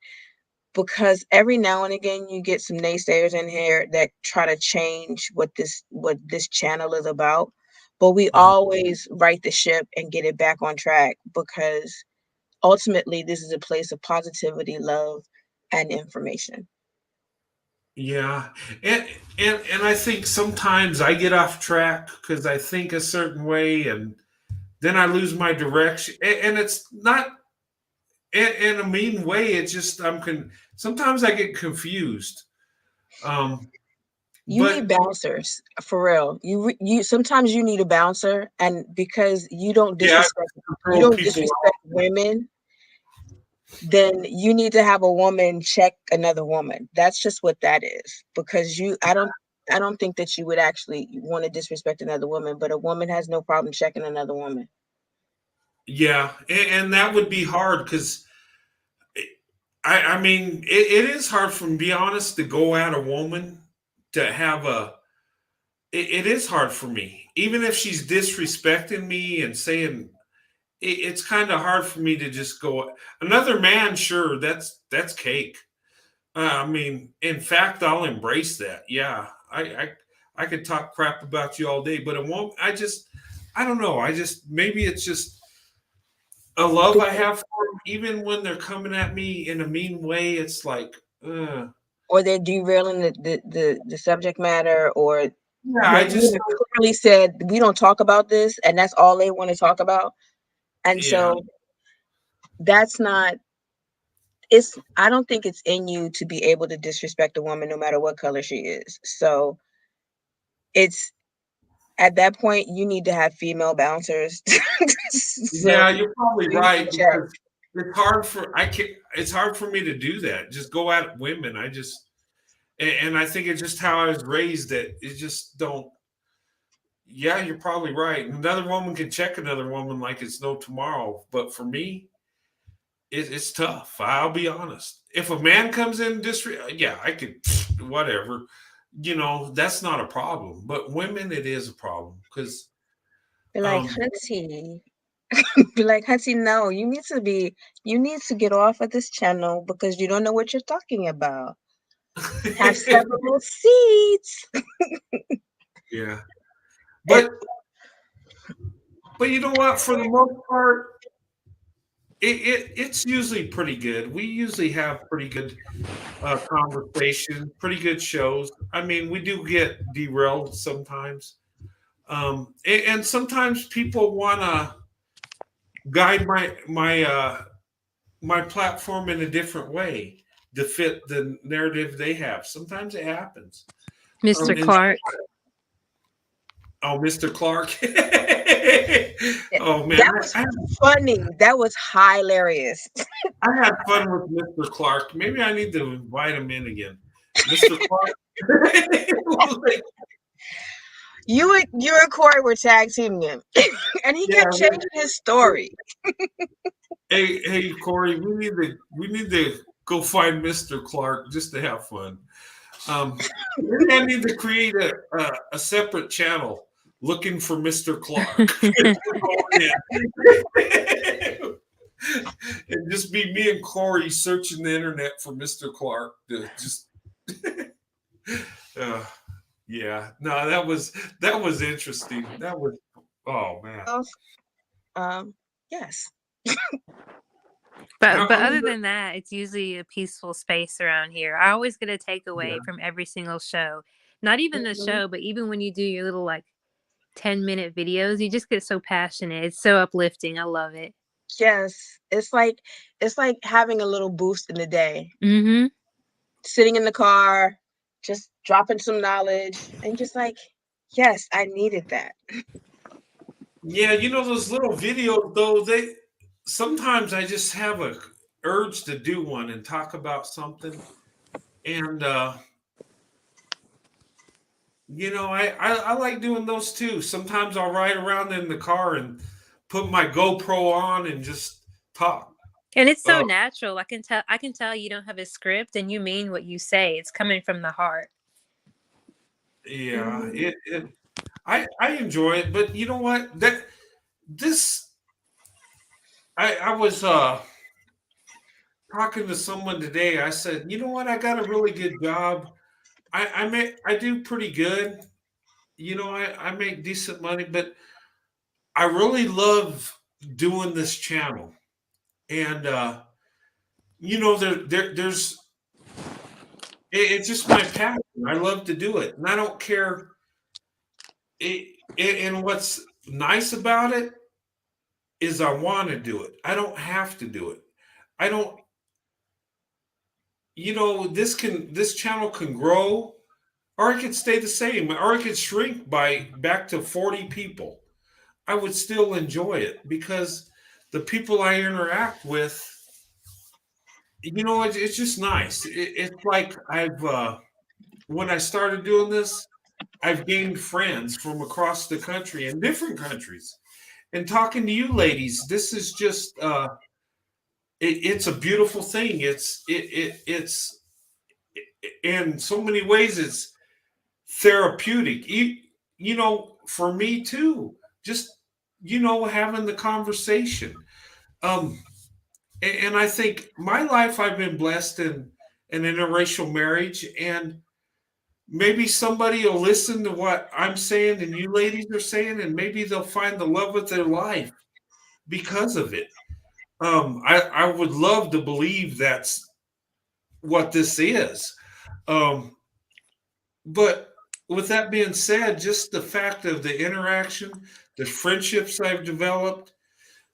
[SPEAKER 2] because every now and again you get some naysayers in here that try to change what this channel is about, but we always right the ship and get it back on track, because ultimately this is a place of positivity, love, and information.
[SPEAKER 1] Yeah, and and I think sometimes I get off track because I think a certain way, and then I lose my direction. And it's not in a mean way. It's just sometimes I get confused.
[SPEAKER 2] You need
[SPEAKER 1] But
[SPEAKER 2] bouncers for real. You sometimes you need a bouncer, and because
[SPEAKER 1] yeah,
[SPEAKER 2] you
[SPEAKER 1] control
[SPEAKER 2] don't
[SPEAKER 1] people.
[SPEAKER 2] disrespect women, then you need to have a woman check another woman. That's just what that is. Because I don't think that you would actually want to disrespect another woman, but a woman has no problem checking another woman.
[SPEAKER 1] Yeah, and that would be hard because I mean it is hard for me, to be honest, to go at a woman to have a. It is hard for me, even if she's disrespecting me and saying it's kind of hard for me to just go another man. Sure, that's cake. I mean, in fact, I'll embrace that. Yeah, I could talk crap about you all day, but it won't. I don't know. I just maybe it's just a love I have for them, even when they're coming at me in a mean way. It's like,
[SPEAKER 2] Or they're derailing the subject matter, or
[SPEAKER 1] yeah, I
[SPEAKER 2] when
[SPEAKER 1] just
[SPEAKER 2] you have clearly said we don't talk about this, and that's all they want to talk about. And
[SPEAKER 1] yeah,
[SPEAKER 2] so that's not it's I don't think it's in you to be able to disrespect a woman no matter what color she is. So it's at that point you need to have female bouncers.
[SPEAKER 1] yeah.
[SPEAKER 2] So
[SPEAKER 1] You're probably
[SPEAKER 2] you can
[SPEAKER 1] right
[SPEAKER 2] check.
[SPEAKER 1] because it's hard for I can it's hard for me to do that. Just go at women. I just and I think it's just how I was raised that it just don't. Yeah, you're probably right. Another woman can check another woman like it's no tomorrow, but for me, it's tough. I'll be honest. If a man comes in yeah, I could whatever. That's not a problem. But women, it is a problem because
[SPEAKER 2] Be like,
[SPEAKER 1] um,
[SPEAKER 2] Hunty. Be like, Hunty, no, you need to get off of this channel because you don't know what you're talking about. Have several seats.
[SPEAKER 1] yeah.
[SPEAKER 2] It,
[SPEAKER 1] But you know what? For the most part, it's usually pretty good. We usually have pretty good conversation, pretty good shows. I mean, we do get derailed sometimes, and sometimes people want to guide my platform in a different way to fit the narrative they have. Sometimes it happens.
[SPEAKER 4] Mr.
[SPEAKER 1] And
[SPEAKER 4] Clark.
[SPEAKER 1] oh, Mr. Clark. Oh man,
[SPEAKER 2] that was funny. That was hilarious.
[SPEAKER 1] I had fun with Mr. Clark. Maybe I need to invite him in again. Mr. Clark.
[SPEAKER 2] You and Corey were tag teaming him, and he kept changing his story.
[SPEAKER 1] Hey, Corey, we need to go find Mr. Clark just to have fun. Maybe I need to create a separate channel looking for Mr. Clark. And just be me and Corey searching the internet for Mr. Clark to just yeah. No, that was interesting. That was oh man.
[SPEAKER 2] Yes.
[SPEAKER 4] But other than that, it's usually a peaceful space around here. I always get a takeaway from every single show. Not even the show, but even when you do your little 10-minute videos, you just get so passionate. It's so uplifting. I love it.
[SPEAKER 2] Yes. It's like having a little boost in the day.
[SPEAKER 4] Mm-hmm.
[SPEAKER 2] Sitting in the car, just dropping some knowledge, and just yes, I needed that.
[SPEAKER 1] Yeah, those little videos though, sometimes I just have a urge to do one and talk about something. And I like doing those too. Sometimes I'll ride around in the car and put my GoPro on and just talk.
[SPEAKER 4] And it's so
[SPEAKER 1] Uh,
[SPEAKER 4] natural. I can tell you don't have a script and you mean what you say. It's coming from the heart.
[SPEAKER 1] yeah, I enjoy it, but you know what? This I was talking to someone today. I said, you know what? I got a really good job. I do pretty good. You know, I make decent money, but I really love doing this channel. And you know, there's it's just my passion. I love to do it, and I don't care. And what's nice about it is I want to do it. I don't have to do it. I don't. You know, this channel can grow, or it could stay the same, or it could shrink by back to 40 people. I would still enjoy it because the people I interact with, you know, it's just nice. It's like when I started doing this, I've gained friends from across the country and different countries. And talking to you ladies, this is just it's a beautiful thing. It's in so many ways it's therapeutic. You know, for me too. Just you know, having the conversation. Um, and I think my life, I've been blessed in an interracial marriage, and maybe somebody will listen to what I'm saying and you ladies are saying, and maybe they'll find the love of their life because of it. I would love to believe that's what this is. Um, but with that being said, just the fact of the interaction, the friendships I've developed,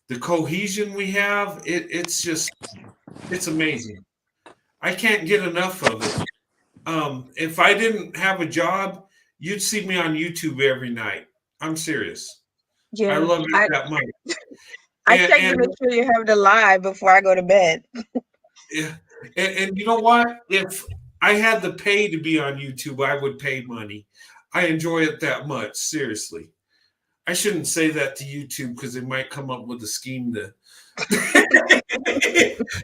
[SPEAKER 1] the cohesion we have, it's just it's amazing. I can't get enough of it. If I didn't have a job, you'd see me on YouTube every night. I'm serious. I
[SPEAKER 2] Yeah,
[SPEAKER 1] love it that much.
[SPEAKER 2] I check to
[SPEAKER 1] And
[SPEAKER 2] make sure you have the live before I go to bed.
[SPEAKER 1] yeah, and you know what? If I had the pay to be on YouTube, I would pay money. I enjoy it that much. Seriously, I shouldn't say that to YouTube because they might come up with a scheme to.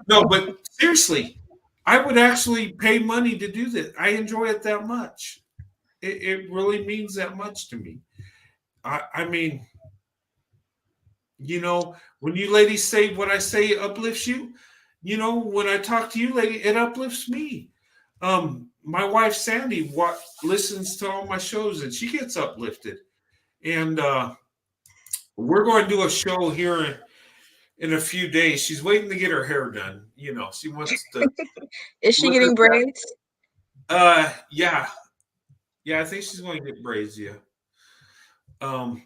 [SPEAKER 1] No, but seriously, I would actually pay money to do that. I enjoy it that much. It really means that much to me. I mean, you know, when you ladies say what I say uplifts you, you know, when I talk to you, lady, it uplifts me. My wife Sandy listens to all my shows and she gets uplifted. And we're going to do a show here in a few days. She's waiting to get her hair done. You know, she wants to.
[SPEAKER 2] Is she
[SPEAKER 1] look at
[SPEAKER 2] getting braids?
[SPEAKER 1] Yeah, yeah. I think she's going to get braids. Yeah. Um,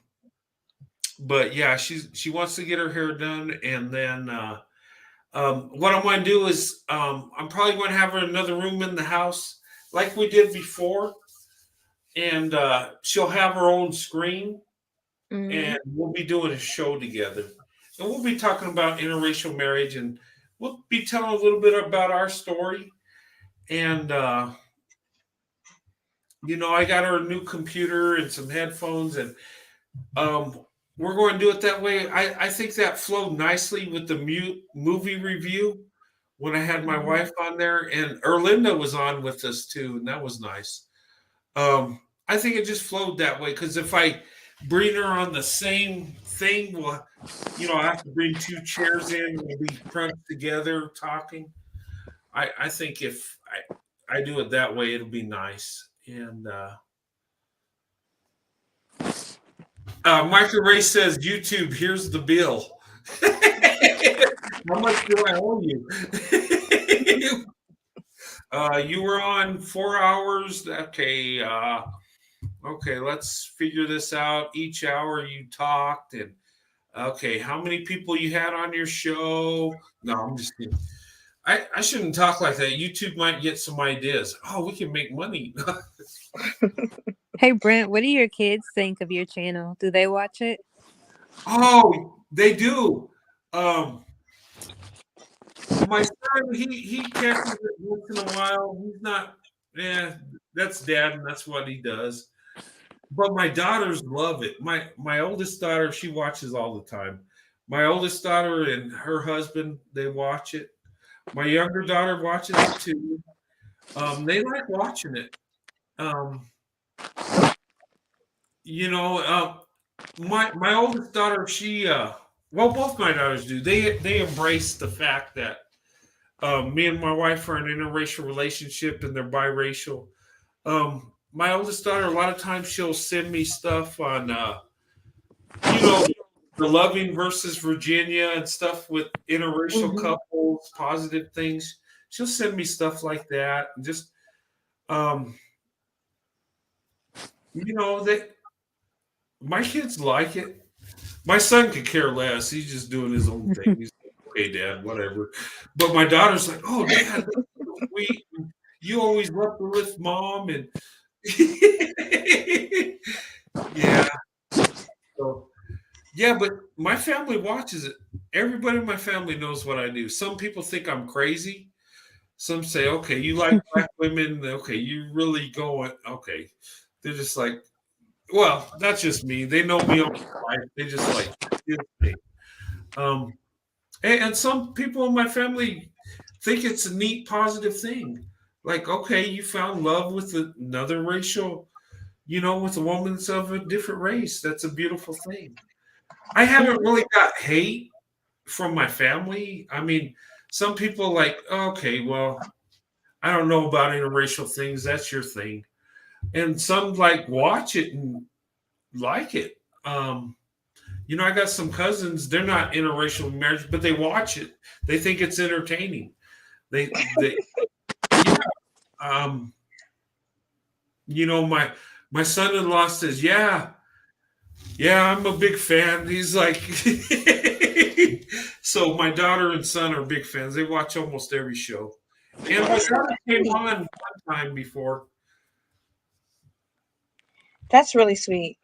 [SPEAKER 1] but yeah, she wants to get her hair done, and then what I'm going to do is I'm probably going to have her in another room in the house, like we did before, and she'll have her own screen, and we'll be doing a show together, and we'll be talking about interracial marriage, and we'll be telling a little bit about our story, and you know, I got her a new computer and some headphones, and we're going to do it that way. I think that flowed nicely with the movie review when I had my wife on there, and Erlinda was on with us too, and that was nice. I think it just flowed that way because if I bring her on the same thing, well, you know, I have to bring two chairs in and we'll be crunched together talking. I think if I do it that way, it'll be nice. And Michael Ray says, YouTube, here's the bill. How much do I owe you? You were on 4 hours. Okay. Okay, let's figure this out. Each hour you talked, and okay, how many people you had on your show? No, I'm just kidding. I shouldn't talk like that. YouTube might get some ideas. Oh, we can make money.
[SPEAKER 4] Hey Brent, what do your kids think of your channel? Do they watch it?
[SPEAKER 1] Oh, they do. My son, he catches it once in a while. He's not. That's dad, and that's what he does. But my daughters love it. My oldest daughter, she watches all the time. My oldest daughter and her husband, they watch it. My younger daughter watches it too. They like watching it. Um, you know, my oldest daughter, she well, both my daughters do. They embrace the fact that me and my wife are in an interracial relationship and they're biracial. My oldest daughter, a lot of times she'll send me stuff on you know, the Loving versus Virginia and stuff with interracial couples, positive things. She'll send me stuff like that, and just you know, that my kids like it. My son could care less. He's just doing his own thing. He's like, okay, Dad, whatever. But my daughter's like, oh, Dad, that's so sweet. You always love to lift Mom, and yeah. So yeah, but my family watches it. Everybody in my family knows what I do. Some people think I'm crazy. Some say, okay, you like black women. Okay, you really going. Okay. They're just like, well, that's just me. They know me all my life. They just like, and some people in my family think it's a neat, positive thing. Like, okay, you found love with another racial, you know, with a woman that's of a different race. That's a beautiful thing. I haven't really got hate from my family. I mean, some people like, okay, well, I don't know about interracial things. That's your thing. And some like watch it and like it. You know, I got some cousins, they're not interracial marriage, but they watch it. They think it's entertaining. They yeah. You know, my son-in-law says, yeah, I'm a big fan. He's like, so my daughter and son are big fans. They watch almost every show. And my daughter came on one time before.
[SPEAKER 2] That's really sweet.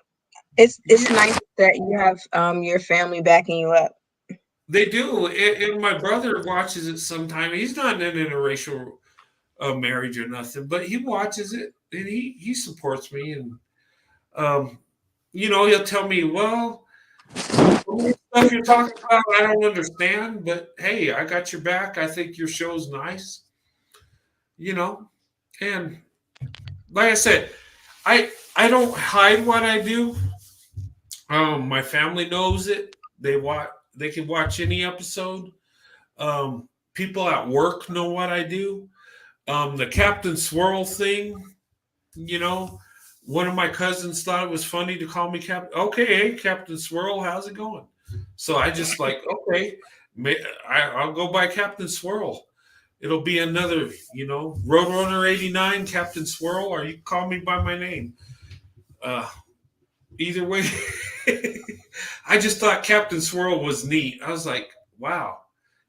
[SPEAKER 2] It's nice that you have your family backing you up.
[SPEAKER 1] They do. And my brother watches it sometime. He's not in an interracial marriage or nothing, but he watches it and he supports me. And, you know, he'll tell me, well, the stuff you're talking about, I don't understand, but hey, I got your back. I think your show's nice. You know, and like I said, I don't hide what I do. My family knows it. They can watch any episode. People at work know what I do. The Captain Swirl thing, you know, one of my cousins thought it was funny to call me Captain. Okay, hey, Captain Swirl, how's it going? So I just like, okay, I'll go by Captain Swirl. It'll be another, you know, Roadrunner 89, Captain Swirl, or you call me by my name. Either way, I just thought Captain Swirl was neat. I was like, wow.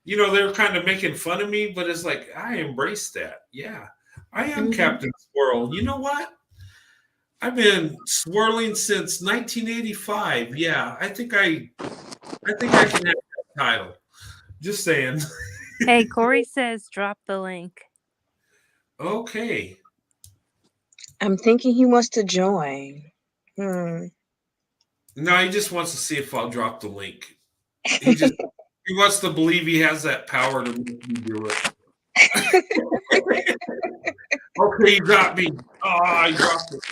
[SPEAKER 1] You know, they were kind of making fun of me, but it's like, I embrace that. Yeah, I am Captain Swirl. You know what? I've been swirling since 1985. Yeah, I think I can have that title. Just saying.
[SPEAKER 4] Hey, Corey says drop the link.
[SPEAKER 1] Okay.
[SPEAKER 2] I'm thinking he wants to join.
[SPEAKER 1] No, he just wants to see if I'll drop the link. He wants to believe he has that power to make me do it. Okay, you got me. Oh, I dropped it.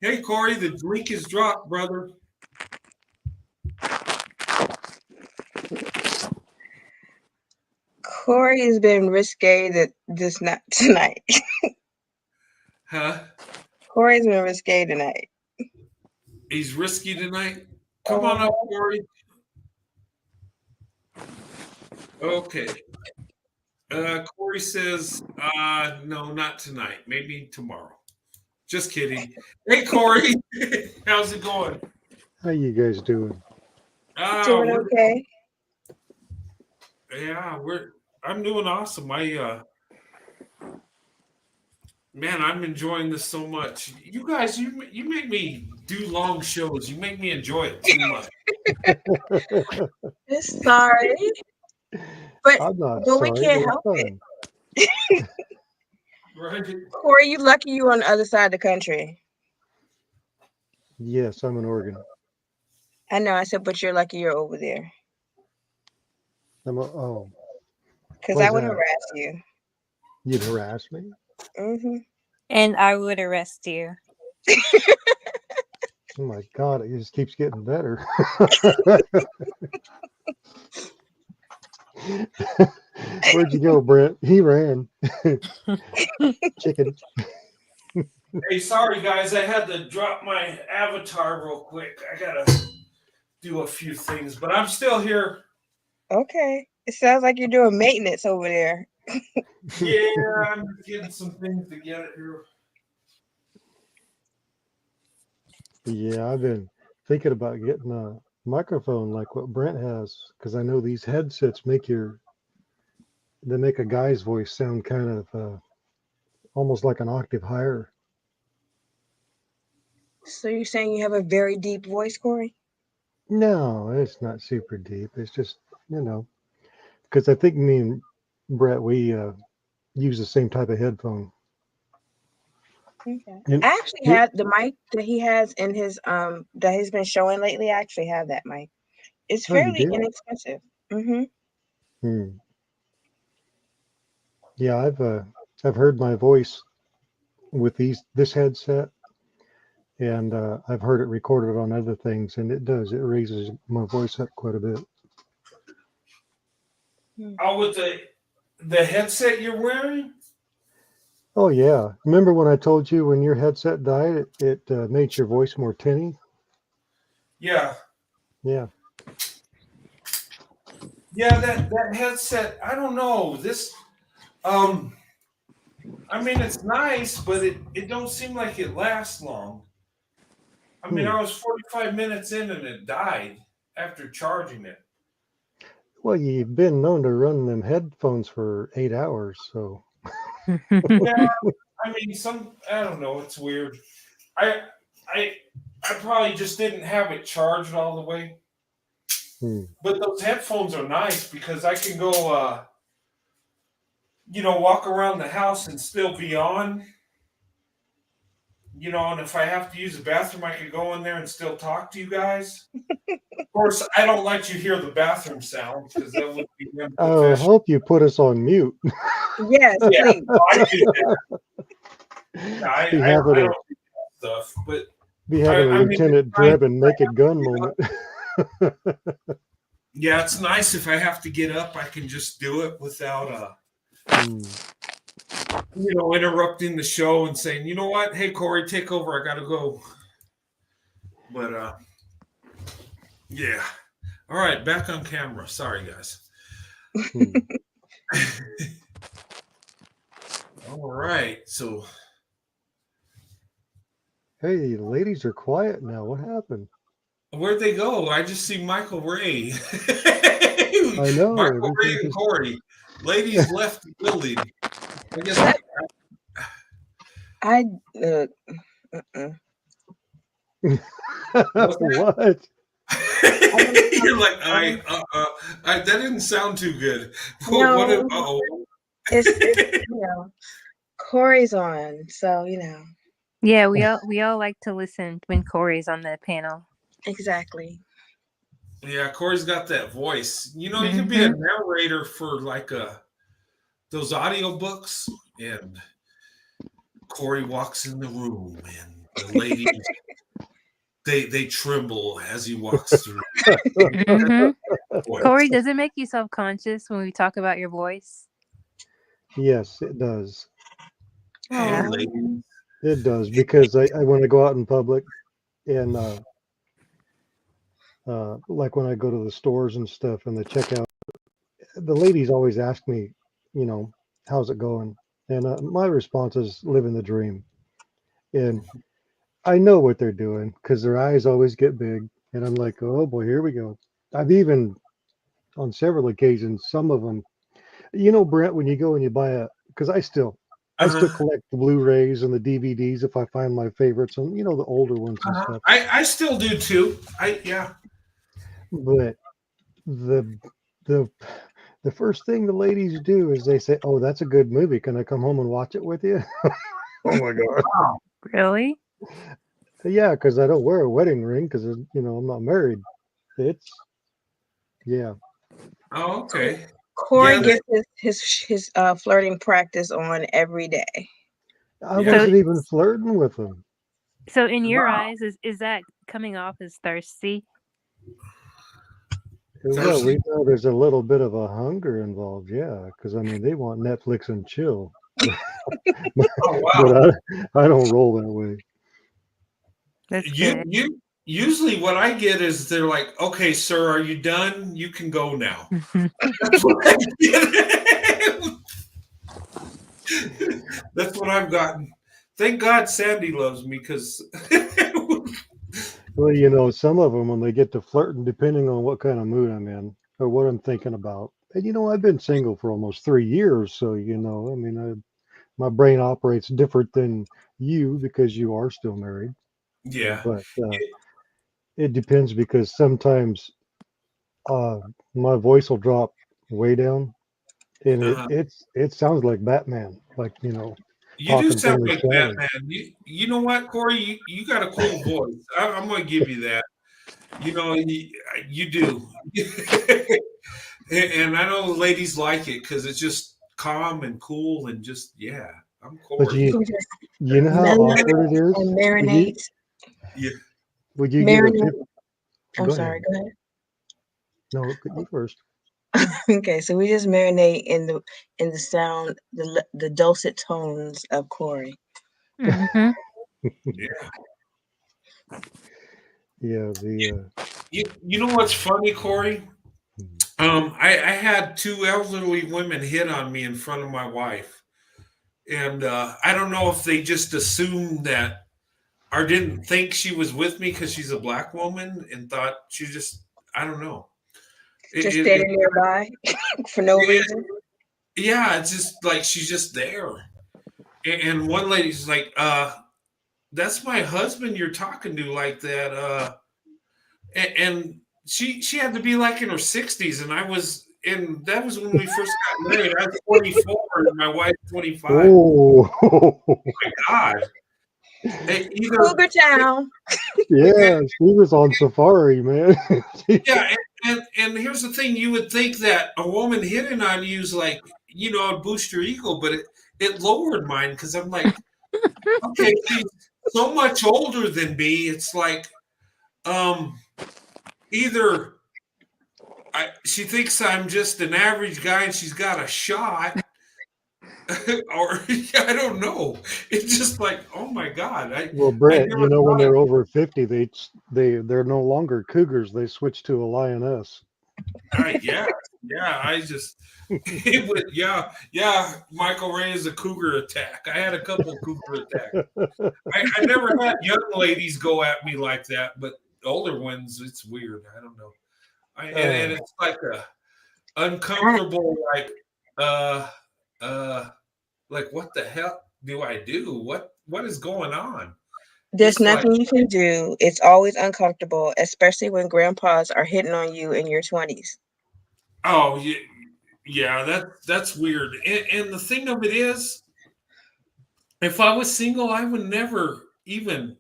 [SPEAKER 1] Hey, Corey, the link is dropped, brother.
[SPEAKER 2] Corey has been risque not tonight.
[SPEAKER 1] Huh?
[SPEAKER 2] Corey's been risque tonight.
[SPEAKER 1] He's risky tonight. Come on up, Corey. Okay. Corey says, no, not tonight. Maybe tomorrow. Just kidding. Hey, Corey. How's it going?
[SPEAKER 10] How you guys doing?
[SPEAKER 2] Doing okay.
[SPEAKER 1] Yeah, I'm doing awesome. Man, I'm enjoying this so much. You guys, you make me do long shows. You make me enjoy it too much.
[SPEAKER 2] Sorry. But we can't help
[SPEAKER 10] it.
[SPEAKER 1] Right.
[SPEAKER 2] Corey, you lucky you on the other side of the country.
[SPEAKER 10] Yes, I'm in Oregon.
[SPEAKER 2] I know. I said, but you're lucky you're over there.
[SPEAKER 10] Oh.
[SPEAKER 2] Because
[SPEAKER 10] Why's
[SPEAKER 2] I would
[SPEAKER 10] that?
[SPEAKER 2] harass you.
[SPEAKER 10] You'd harass me?
[SPEAKER 2] Mm-hmm.
[SPEAKER 4] And I would arrest you.
[SPEAKER 10] Oh my God, it just keeps getting better. Where'd you go, Brent? He ran. Chicken.
[SPEAKER 1] Hey, sorry guys, I had to drop my avatar real quick. I gotta do a few things, but I'm still here.
[SPEAKER 2] Okay. It sounds like you're doing maintenance over there.
[SPEAKER 1] Yeah, I'm getting some things together here.
[SPEAKER 10] Yeah, I've been thinking about getting a microphone like what Brent has, because I know these headsets make they make a guy's voice sound kind of almost like an octave higher.
[SPEAKER 2] So you're saying you have a very deep voice, Corey?
[SPEAKER 10] No, it's not super deep. It's just, because I think me and Brett, we use the same type of headphone.
[SPEAKER 2] Okay.
[SPEAKER 10] And
[SPEAKER 2] I actually have the mic that he has in his that he's been showing lately. I actually have that mic. It's
[SPEAKER 10] Oh, you
[SPEAKER 2] fairly
[SPEAKER 10] do?
[SPEAKER 2] inexpensive. Mm-hmm.
[SPEAKER 10] Yeah, I've heard my voice with this headset, and I've heard it recorded on other things, and it raises my voice up quite a bit.
[SPEAKER 1] Oh, with the headset you're wearing?
[SPEAKER 10] Oh yeah, remember when I told you when your headset died, it made your voice more tinny?
[SPEAKER 1] Yeah.
[SPEAKER 10] Yeah.
[SPEAKER 1] Yeah, that headset, I don't know. This I mean it's nice, but it don't seem like it lasts long. I mean, I was 45 minutes in and it died after charging it.
[SPEAKER 10] Well, you've been known to run them headphones for 8 hours, so.
[SPEAKER 1] Yeah, I mean, I don't know. It's weird. I probably just didn't have it charged all the way. But those headphones are nice because I can go, walk around the house and still be on. And if I have to use the bathroom, I could go in there and still talk to you guys. Of course, I don't let you hear the bathroom sound because that would be
[SPEAKER 10] I hope you put us on mute.
[SPEAKER 2] Yes, please.
[SPEAKER 1] I do that. I don't do that stuff, but
[SPEAKER 10] be having a Lieutenant Drebin naked gun moment.
[SPEAKER 1] Yeah, it's nice if I have to get up, I can just do it without interrupting the show and saying, you know what? Hey, Corey, take over. I got to go. But, yeah. All right, back on camera. Sorry, guys. All right, so.
[SPEAKER 10] Hey, the ladies are quiet now. What happened?
[SPEAKER 1] Where'd they go? I just see Michael Ray.
[SPEAKER 10] I know.
[SPEAKER 1] Michael Ray and Corey. Ladies left the building. I guess
[SPEAKER 10] What?
[SPEAKER 1] You're like, that didn't sound too good.
[SPEAKER 2] No, it's Corey's on, so
[SPEAKER 4] Yeah, we all like to listen when Corey's on the panel.
[SPEAKER 2] Exactly.
[SPEAKER 1] Yeah, Corey's got that voice. You could be a narrator for like those audiobooks, and Corey walks in the room, and the ladies they tremble as he walks through.
[SPEAKER 4] Corey, does it make you self-conscious when we talk about your voice?
[SPEAKER 10] Yes, it does.
[SPEAKER 1] Hey, ladies.
[SPEAKER 10] It does, because I when I go out in public and like when I go to the stores and stuff and the checkout, the ladies always ask me, how's it going? And my response is living the dream. And I know what they're doing because their eyes always get big. And I'm like, oh boy, here we go. I've even on several occasions, some of them, Brent, when you go and you buy because I still collect the Blu-rays and the DVDs if I find my favorites and the older ones and stuff.
[SPEAKER 1] I still do too. Yeah.
[SPEAKER 10] But the first thing the ladies do is they say, "Oh, that's a good movie. Can I come home and watch it with you?" Oh my God.
[SPEAKER 4] Really?
[SPEAKER 10] Yeah, because I don't wear a wedding ring because I'm not married. it's yeah.
[SPEAKER 1] Oh, okay.
[SPEAKER 2] Corey
[SPEAKER 1] Yeah,
[SPEAKER 2] gets his flirting practice on every day.
[SPEAKER 10] I wasn't even flirting with them.
[SPEAKER 4] So in your
[SPEAKER 1] Wow.
[SPEAKER 4] eyes, is that coming off as thirsty?
[SPEAKER 10] Well, we know there's a little bit of a hunger involved, yeah, because I mean they want Netflix and chill, but,
[SPEAKER 1] Oh,
[SPEAKER 10] but
[SPEAKER 1] wow.
[SPEAKER 10] I don't roll that way.
[SPEAKER 4] That's
[SPEAKER 1] You
[SPEAKER 4] good.
[SPEAKER 1] you usually what I get is they're like, okay, sir, are you done? You can go now. That's what I get. That's what I've gotten. Thank God Sandy loves me because
[SPEAKER 10] Well, you know, some of them when they get to flirting, depending on what kind of mood I'm in or what I'm thinking about. And you know, I've been single for almost 3 years, so you know, I mean, my brain operates different than you because you are still married.
[SPEAKER 1] yeah.
[SPEAKER 10] But it depends because sometimes uh, my voice will drop way down, and
[SPEAKER 1] Uh-huh.
[SPEAKER 10] it sounds like Batman, like you know,
[SPEAKER 1] You do
[SPEAKER 10] talking
[SPEAKER 1] sound
[SPEAKER 10] from the
[SPEAKER 1] like
[SPEAKER 10] shadows.
[SPEAKER 1] Batman. You know what, Corey? You got a cool voice. I'm going to give you that. You know, you do. And I know the ladies like it because it's just calm and cool and just, yeah, I'm
[SPEAKER 10] But
[SPEAKER 1] Corey.
[SPEAKER 10] you know how
[SPEAKER 2] Mellow
[SPEAKER 10] awkward it is.
[SPEAKER 2] and marinate.
[SPEAKER 1] Yeah.
[SPEAKER 10] Would you get a
[SPEAKER 2] Marinate.
[SPEAKER 10] tip?
[SPEAKER 2] I'm
[SPEAKER 10] Go
[SPEAKER 2] sorry.
[SPEAKER 10] ahead.
[SPEAKER 2] Go ahead.
[SPEAKER 10] No, you first.
[SPEAKER 2] Okay, so we just marinate in the sound, the dulcet tones of Corey.
[SPEAKER 4] Mm-hmm.
[SPEAKER 1] Yeah.
[SPEAKER 10] Yeah,
[SPEAKER 1] You know what's funny, Corey? I had two elderly women hit on me in front of my wife. And I don't know if they just assumed that or didn't think she was with me because she's a black woman and thought she just, I don't know.
[SPEAKER 2] Just standing nearby for no reason.
[SPEAKER 1] Yeah, it's just like she's just there. And one lady's like, that's my husband you're talking to like that. And she had to be like in her 60s, and that was when we first got married. I was 44 and my wife 25.
[SPEAKER 10] Oh,
[SPEAKER 1] My God.
[SPEAKER 2] Cougar Town.
[SPEAKER 10] yeah, she was on safari, man.
[SPEAKER 1] Yeah, and here's the thing: you would think that a woman hitting on you is like, it'd boost your ego, but it lowered mine because I'm like, okay, she's so much older than me. It's like, either she thinks I'm just an average guy and she's got a shot, or I don't know. It's just like, oh my God,
[SPEAKER 10] Well,
[SPEAKER 1] I
[SPEAKER 10] Brett,
[SPEAKER 1] never
[SPEAKER 10] you know, when
[SPEAKER 1] thought
[SPEAKER 10] they're over 50, they're no longer cougars. They switch to a lioness.
[SPEAKER 1] yeah, I just it would, yeah. Michael Ray is a cougar attack. I had a couple cougar attacks. I never had young ladies go at me like that, but older ones, it's weird. I don't know. And it's like a uncomfortable, like what the hell do I do? What is going on?
[SPEAKER 2] There's
[SPEAKER 1] It's like,
[SPEAKER 2] nothing you can do. It's always uncomfortable, especially when grandpas are hitting on you in your 20s.
[SPEAKER 1] oh yeah, that's weird. And the thing of it is, if I was single, I would never even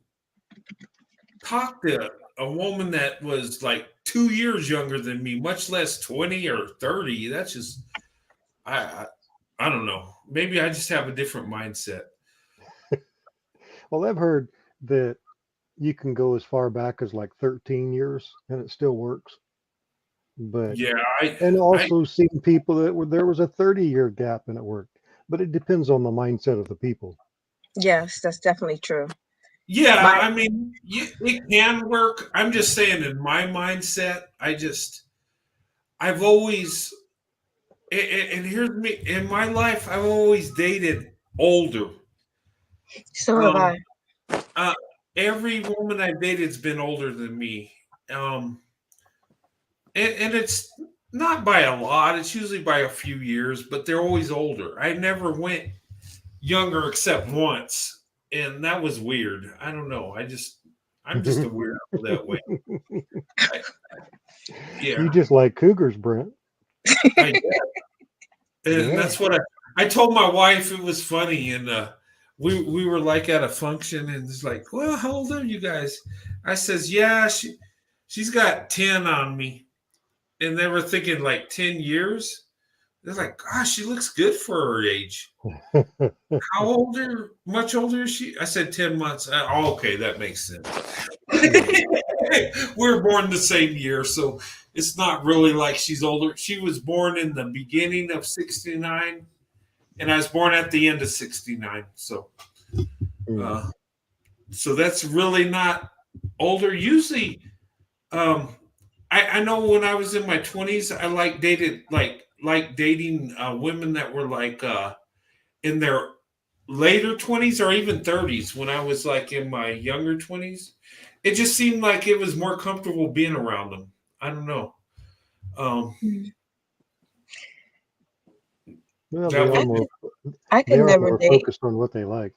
[SPEAKER 1] talk to a woman that was like 2 years younger than me, much less 20 or 30. That's just I don't know. Maybe I just have a different mindset.
[SPEAKER 10] Well, I've heard that you can go as far back as like 13 years and it still works. But
[SPEAKER 1] Yeah,
[SPEAKER 10] and also seen people there was a 30-year gap and it worked. But it depends on the mindset of the people.
[SPEAKER 2] Yes, that's definitely true.
[SPEAKER 1] yeah, I mean, it can work. I'm just saying, in my mindset, I've always, and here's me in my life, I've always dated older.
[SPEAKER 2] So have I.
[SPEAKER 1] Every woman I've dated has been older than me. And it's not by a lot, it's usually by a few years, but they're always older. I never went younger except once, and that was weird. I don't know. I'm just a weirdo that way. Yeah.
[SPEAKER 10] You just like cougars, Brent.
[SPEAKER 1] I guess. And that's what I told my wife. It was funny, and we were like at a function, and it's like, well, how old are you guys? I says, yeah, she's got 10 on me, and they were thinking like 10 years. They're like, gosh, she looks good for her age. How older? Much older is she? I said 10 months. Okay, that makes sense. We were born the same year, so it's not really like she's older. She was born in the beginning of 69, and I was born at the end of 69. So, so that's really not older. Usually, I know when I was in my 20s, I dating women that were like in their later 20s or even 30s. When I was like in my younger 20s, it just seemed like it was more comfortable being around them. I don't know.
[SPEAKER 10] Well,
[SPEAKER 2] I
[SPEAKER 10] they
[SPEAKER 2] could
[SPEAKER 10] are
[SPEAKER 2] never
[SPEAKER 10] more
[SPEAKER 2] date.
[SPEAKER 10] focused on what they like.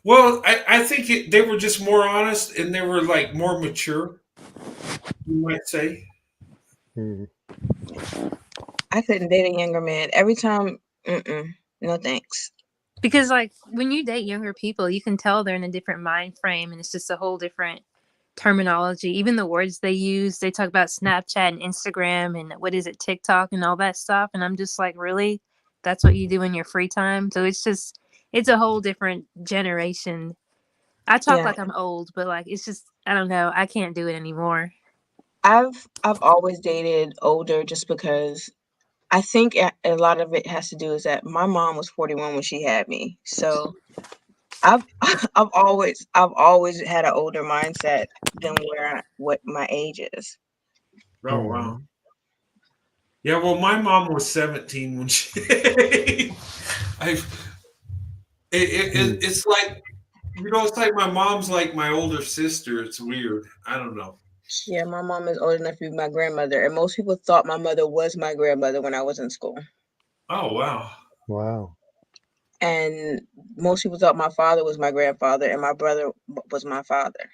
[SPEAKER 1] Well, I think they were just more honest and they were like more mature, you might say.
[SPEAKER 2] I couldn't date a younger man. Every time, no thanks.
[SPEAKER 4] Because like when you date younger people, you can tell they're in a different mind frame, and it's just a whole different terminology. Even the words they use, they talk about Snapchat and Instagram and what is it, TikTok and all that stuff. And I'm just like, really? That's what you do in your free time? So it's a whole different generation. I talk like I'm old, but like it's just, I don't know. I can't do it anymore.
[SPEAKER 2] I've always dated older just because I think a lot of it has to do is that my mom was 41 when she had me. So I've I've always had an older mindset than what my age is.
[SPEAKER 1] Oh wow. Yeah, well, my mom was 17 when she. It's like, it's like my mom's like my older sister. It's weird. I don't know.
[SPEAKER 2] Yeah, my mom is old enough to be my grandmother, and most people thought my mother was my grandmother when I was in school.
[SPEAKER 1] Oh wow.
[SPEAKER 10] Wow.
[SPEAKER 2] And most people thought my father was my grandfather, and my brother was my father.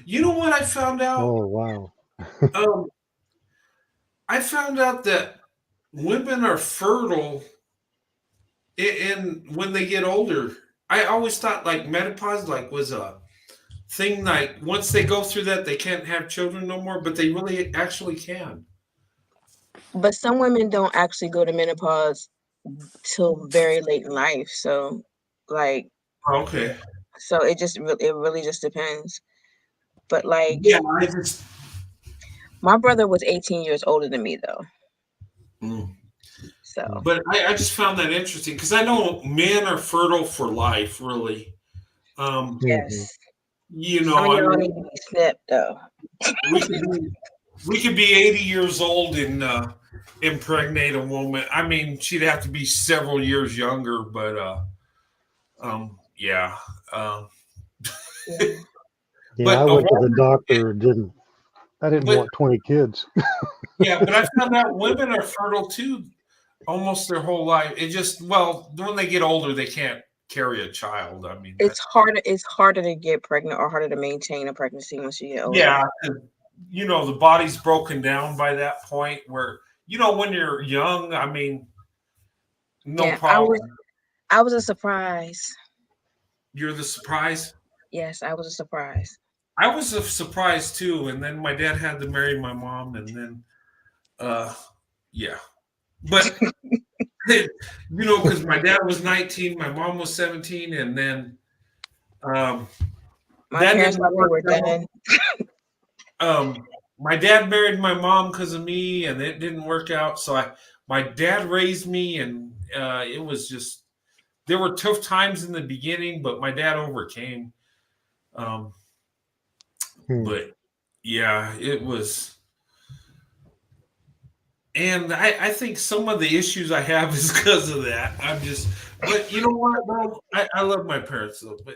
[SPEAKER 1] You know what I found out?
[SPEAKER 10] Oh wow.
[SPEAKER 1] I found out that women are fertile in when they get older. I always thought like menopause was a thing, like once they go through that they can't have children no more, but they really actually can.
[SPEAKER 2] But some women don't actually go to menopause till very late in life. So like
[SPEAKER 1] Okay.
[SPEAKER 2] So it really just depends. But like
[SPEAKER 1] Yeah,
[SPEAKER 2] my brother was 18 years older than me though. So
[SPEAKER 1] But I just found that interesting because I know men are fertile for life, really.
[SPEAKER 2] yes.
[SPEAKER 1] You
[SPEAKER 2] Some
[SPEAKER 1] know,
[SPEAKER 2] of
[SPEAKER 1] I
[SPEAKER 2] y'all
[SPEAKER 1] mean,
[SPEAKER 2] need to be snipped though.
[SPEAKER 1] we could be 80 years old and impregnate a woman. I mean, she'd have to be several years younger, but yeah.
[SPEAKER 10] Yeah,
[SPEAKER 1] But
[SPEAKER 10] I
[SPEAKER 1] a
[SPEAKER 10] went to the
[SPEAKER 1] woman,
[SPEAKER 10] doctor. I didn't
[SPEAKER 1] but
[SPEAKER 10] want 20 kids.
[SPEAKER 1] yeah, but I found out women are fertile too, almost their whole life. It just, well, when they get older, they can't carry a child. I mean,
[SPEAKER 2] It's harder to get pregnant or harder to maintain a pregnancy once you get older.
[SPEAKER 1] yeah, the body's broken down by that point where, when you're young, I mean, no problem.
[SPEAKER 2] I was a surprise.
[SPEAKER 1] You're the surprise?
[SPEAKER 2] Yes, I was a surprise.
[SPEAKER 1] I was a surprise too, and then my dad had to marry my mom, and then, yeah. But, because my dad was 19, my mom was 17, and then
[SPEAKER 2] My
[SPEAKER 1] that
[SPEAKER 2] parents
[SPEAKER 1] didn't
[SPEAKER 2] thought they
[SPEAKER 1] work
[SPEAKER 2] were
[SPEAKER 1] out.
[SPEAKER 2] done.
[SPEAKER 1] My dad married my mom because of me, and it didn't work out. So my dad raised me, and it was just, there were tough times in the beginning, but my dad overcame. But yeah, it was. And I think some of the issues I have is because of that. But you know what? Well, I love my parents though. But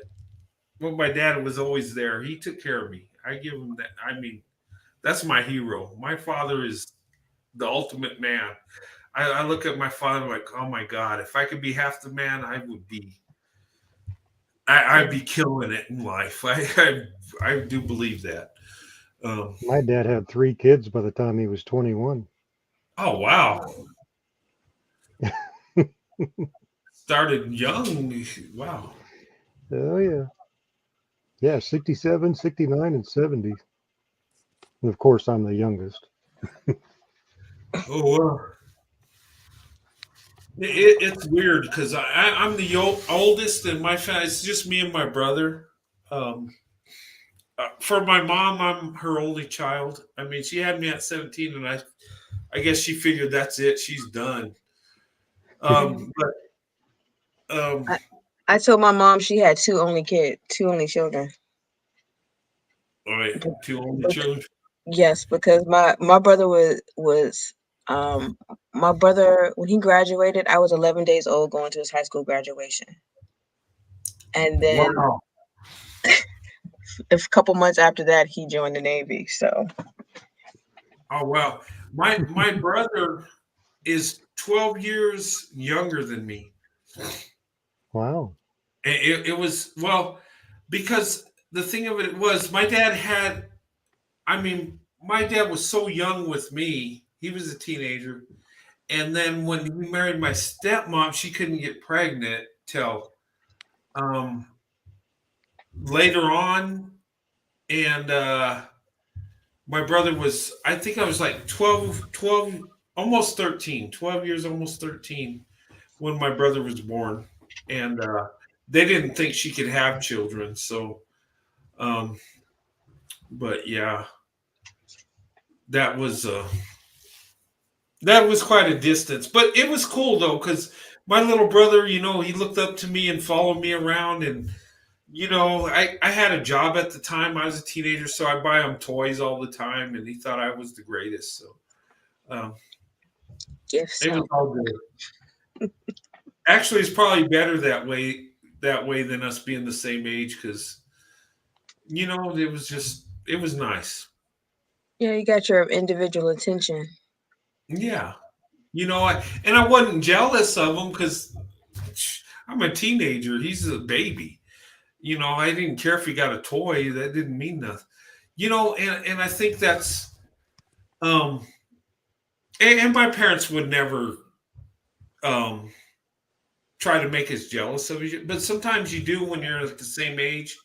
[SPEAKER 1] when my dad was always there, he took care of me. I give him that. I mean, that's my hero. My father is the ultimate man. I look at my father like, oh my God, if I could be half the man, I'd be killing it in life. I do believe that.
[SPEAKER 10] My dad had 3 kids by the time he was 21.
[SPEAKER 1] Oh wow. Started young. Wow.
[SPEAKER 10] Oh yeah. Yeah, 67, 69, and 70. And of course, I'm the youngest.
[SPEAKER 1] Oh, wow. It's weird because I'm the oldest in my family. It's just me and my brother. Um, for my mom, I'm her only child. I mean, she had me at 17, and I guess she figured that's it. She's done. But
[SPEAKER 2] I told my mom she had two only children.
[SPEAKER 1] all right, two only
[SPEAKER 2] Bec-
[SPEAKER 1] children.
[SPEAKER 2] Yes, because my brother was my brother when he graduated, I was 11 days old going to his high school graduation, and then
[SPEAKER 1] Wow.
[SPEAKER 2] a couple months after that, he joined the Navy. So
[SPEAKER 1] Oh wow. My brother is 12 years younger than me.
[SPEAKER 10] Wow.
[SPEAKER 1] And it was well because the thing of it was my dad had. I mean, my dad was so young with me. He was a teenager. And then when he married my stepmom, she couldn't get pregnant till um, later on. And my brother was, I think I was like 12, almost 13, 12 years, almost 13 when my brother was born. And they didn't think she could have children. So, um, but yeah, that was. That was quite a distance, but it was cool though because my little brother, he looked up to me and followed me around, and I had a job at the time. I was a teenager, so I buy him toys all the time, and he thought I was the greatest. So um,
[SPEAKER 2] gifts.
[SPEAKER 1] it was all good. Actually, it's probably better that way than us being the same age because it was nice.
[SPEAKER 2] Yeah, you got your individual attention.
[SPEAKER 1] Yeah, I wasn't jealous of him because I'm a teenager. He's a baby. I didn't care if he got a toy. That didn't mean nothing. And I think that's and my parents would never um try to make us jealous of each other. But sometimes you do when you're at the same age.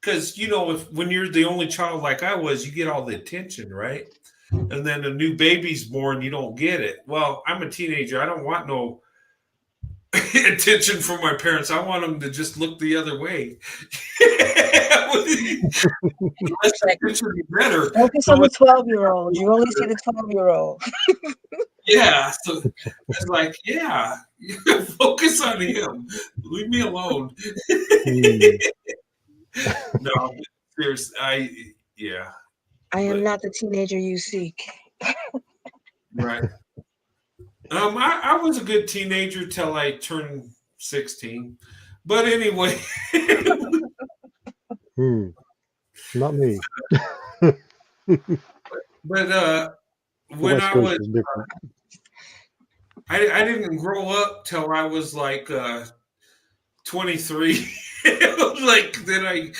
[SPEAKER 1] Because if when you're the only child like I was, you get all the attention, right? And then a new baby's born, you don't get it. Well, I'm a teenager. I don't want no attention from my parents. I want them to just look the other way. Less attention, the better.
[SPEAKER 2] Focus on the 12-year-old. You only see the 12-year-old.
[SPEAKER 1] Yeah, so it's like, yeah, focus on him. Leave me alone. No, seriously, yeah.
[SPEAKER 2] I am not the teenager you seek.
[SPEAKER 1] Right. I was a good teenager till I turned 16. But anyway.
[SPEAKER 10] Not me.
[SPEAKER 1] But when
[SPEAKER 10] West
[SPEAKER 1] I
[SPEAKER 10] Coast
[SPEAKER 1] was
[SPEAKER 10] is different.
[SPEAKER 1] I didn't grow up till I was like 23. It was like then I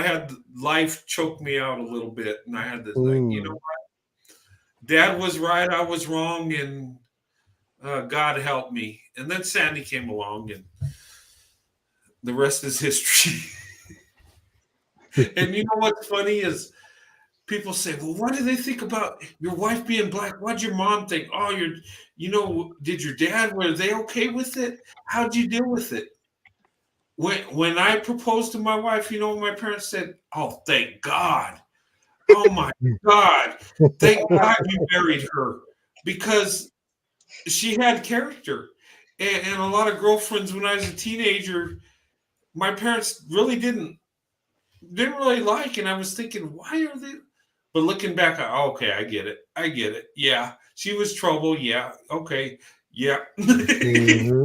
[SPEAKER 1] had life choke me out a little bit, and I had to what? Dad was right, I was wrong, and God help me. And then Sandy came along, and the rest is history. And you know what's funny is people say, well, what do they think about your wife being black? What'd your mom think? Oh, did your dad, were they okay with it? How'd you deal with it? When I proposed to my wife, my parents said, oh, thank God. Oh my God. Thank God you married her because she had character. And a lot of girlfriends when I was a teenager, my parents really didn't really like. And I was thinking, why are they? But looking back, okay, I get it. I get it. Yeah. She was trouble. Yeah. Okay. Yeah.
[SPEAKER 10] Mm-hmm.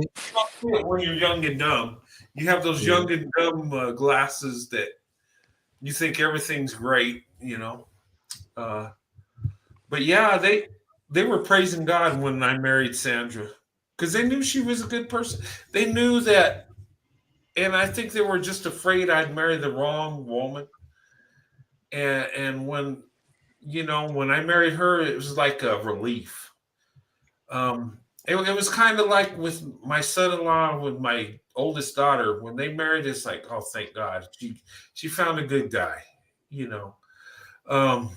[SPEAKER 1] When you're young and dumb, you have those young and dumb glasses that you think everything's great, But yeah, they were praising God when I married Sandra because they knew she was a good person. They knew that, and I think they were just afraid I'd marry the wrong woman. And when I married her, it was like a relief. it was kind of like with my son-in-law, with my oldest daughter, when they married. It's like, oh, thank God, she found a good guy, you know. Um,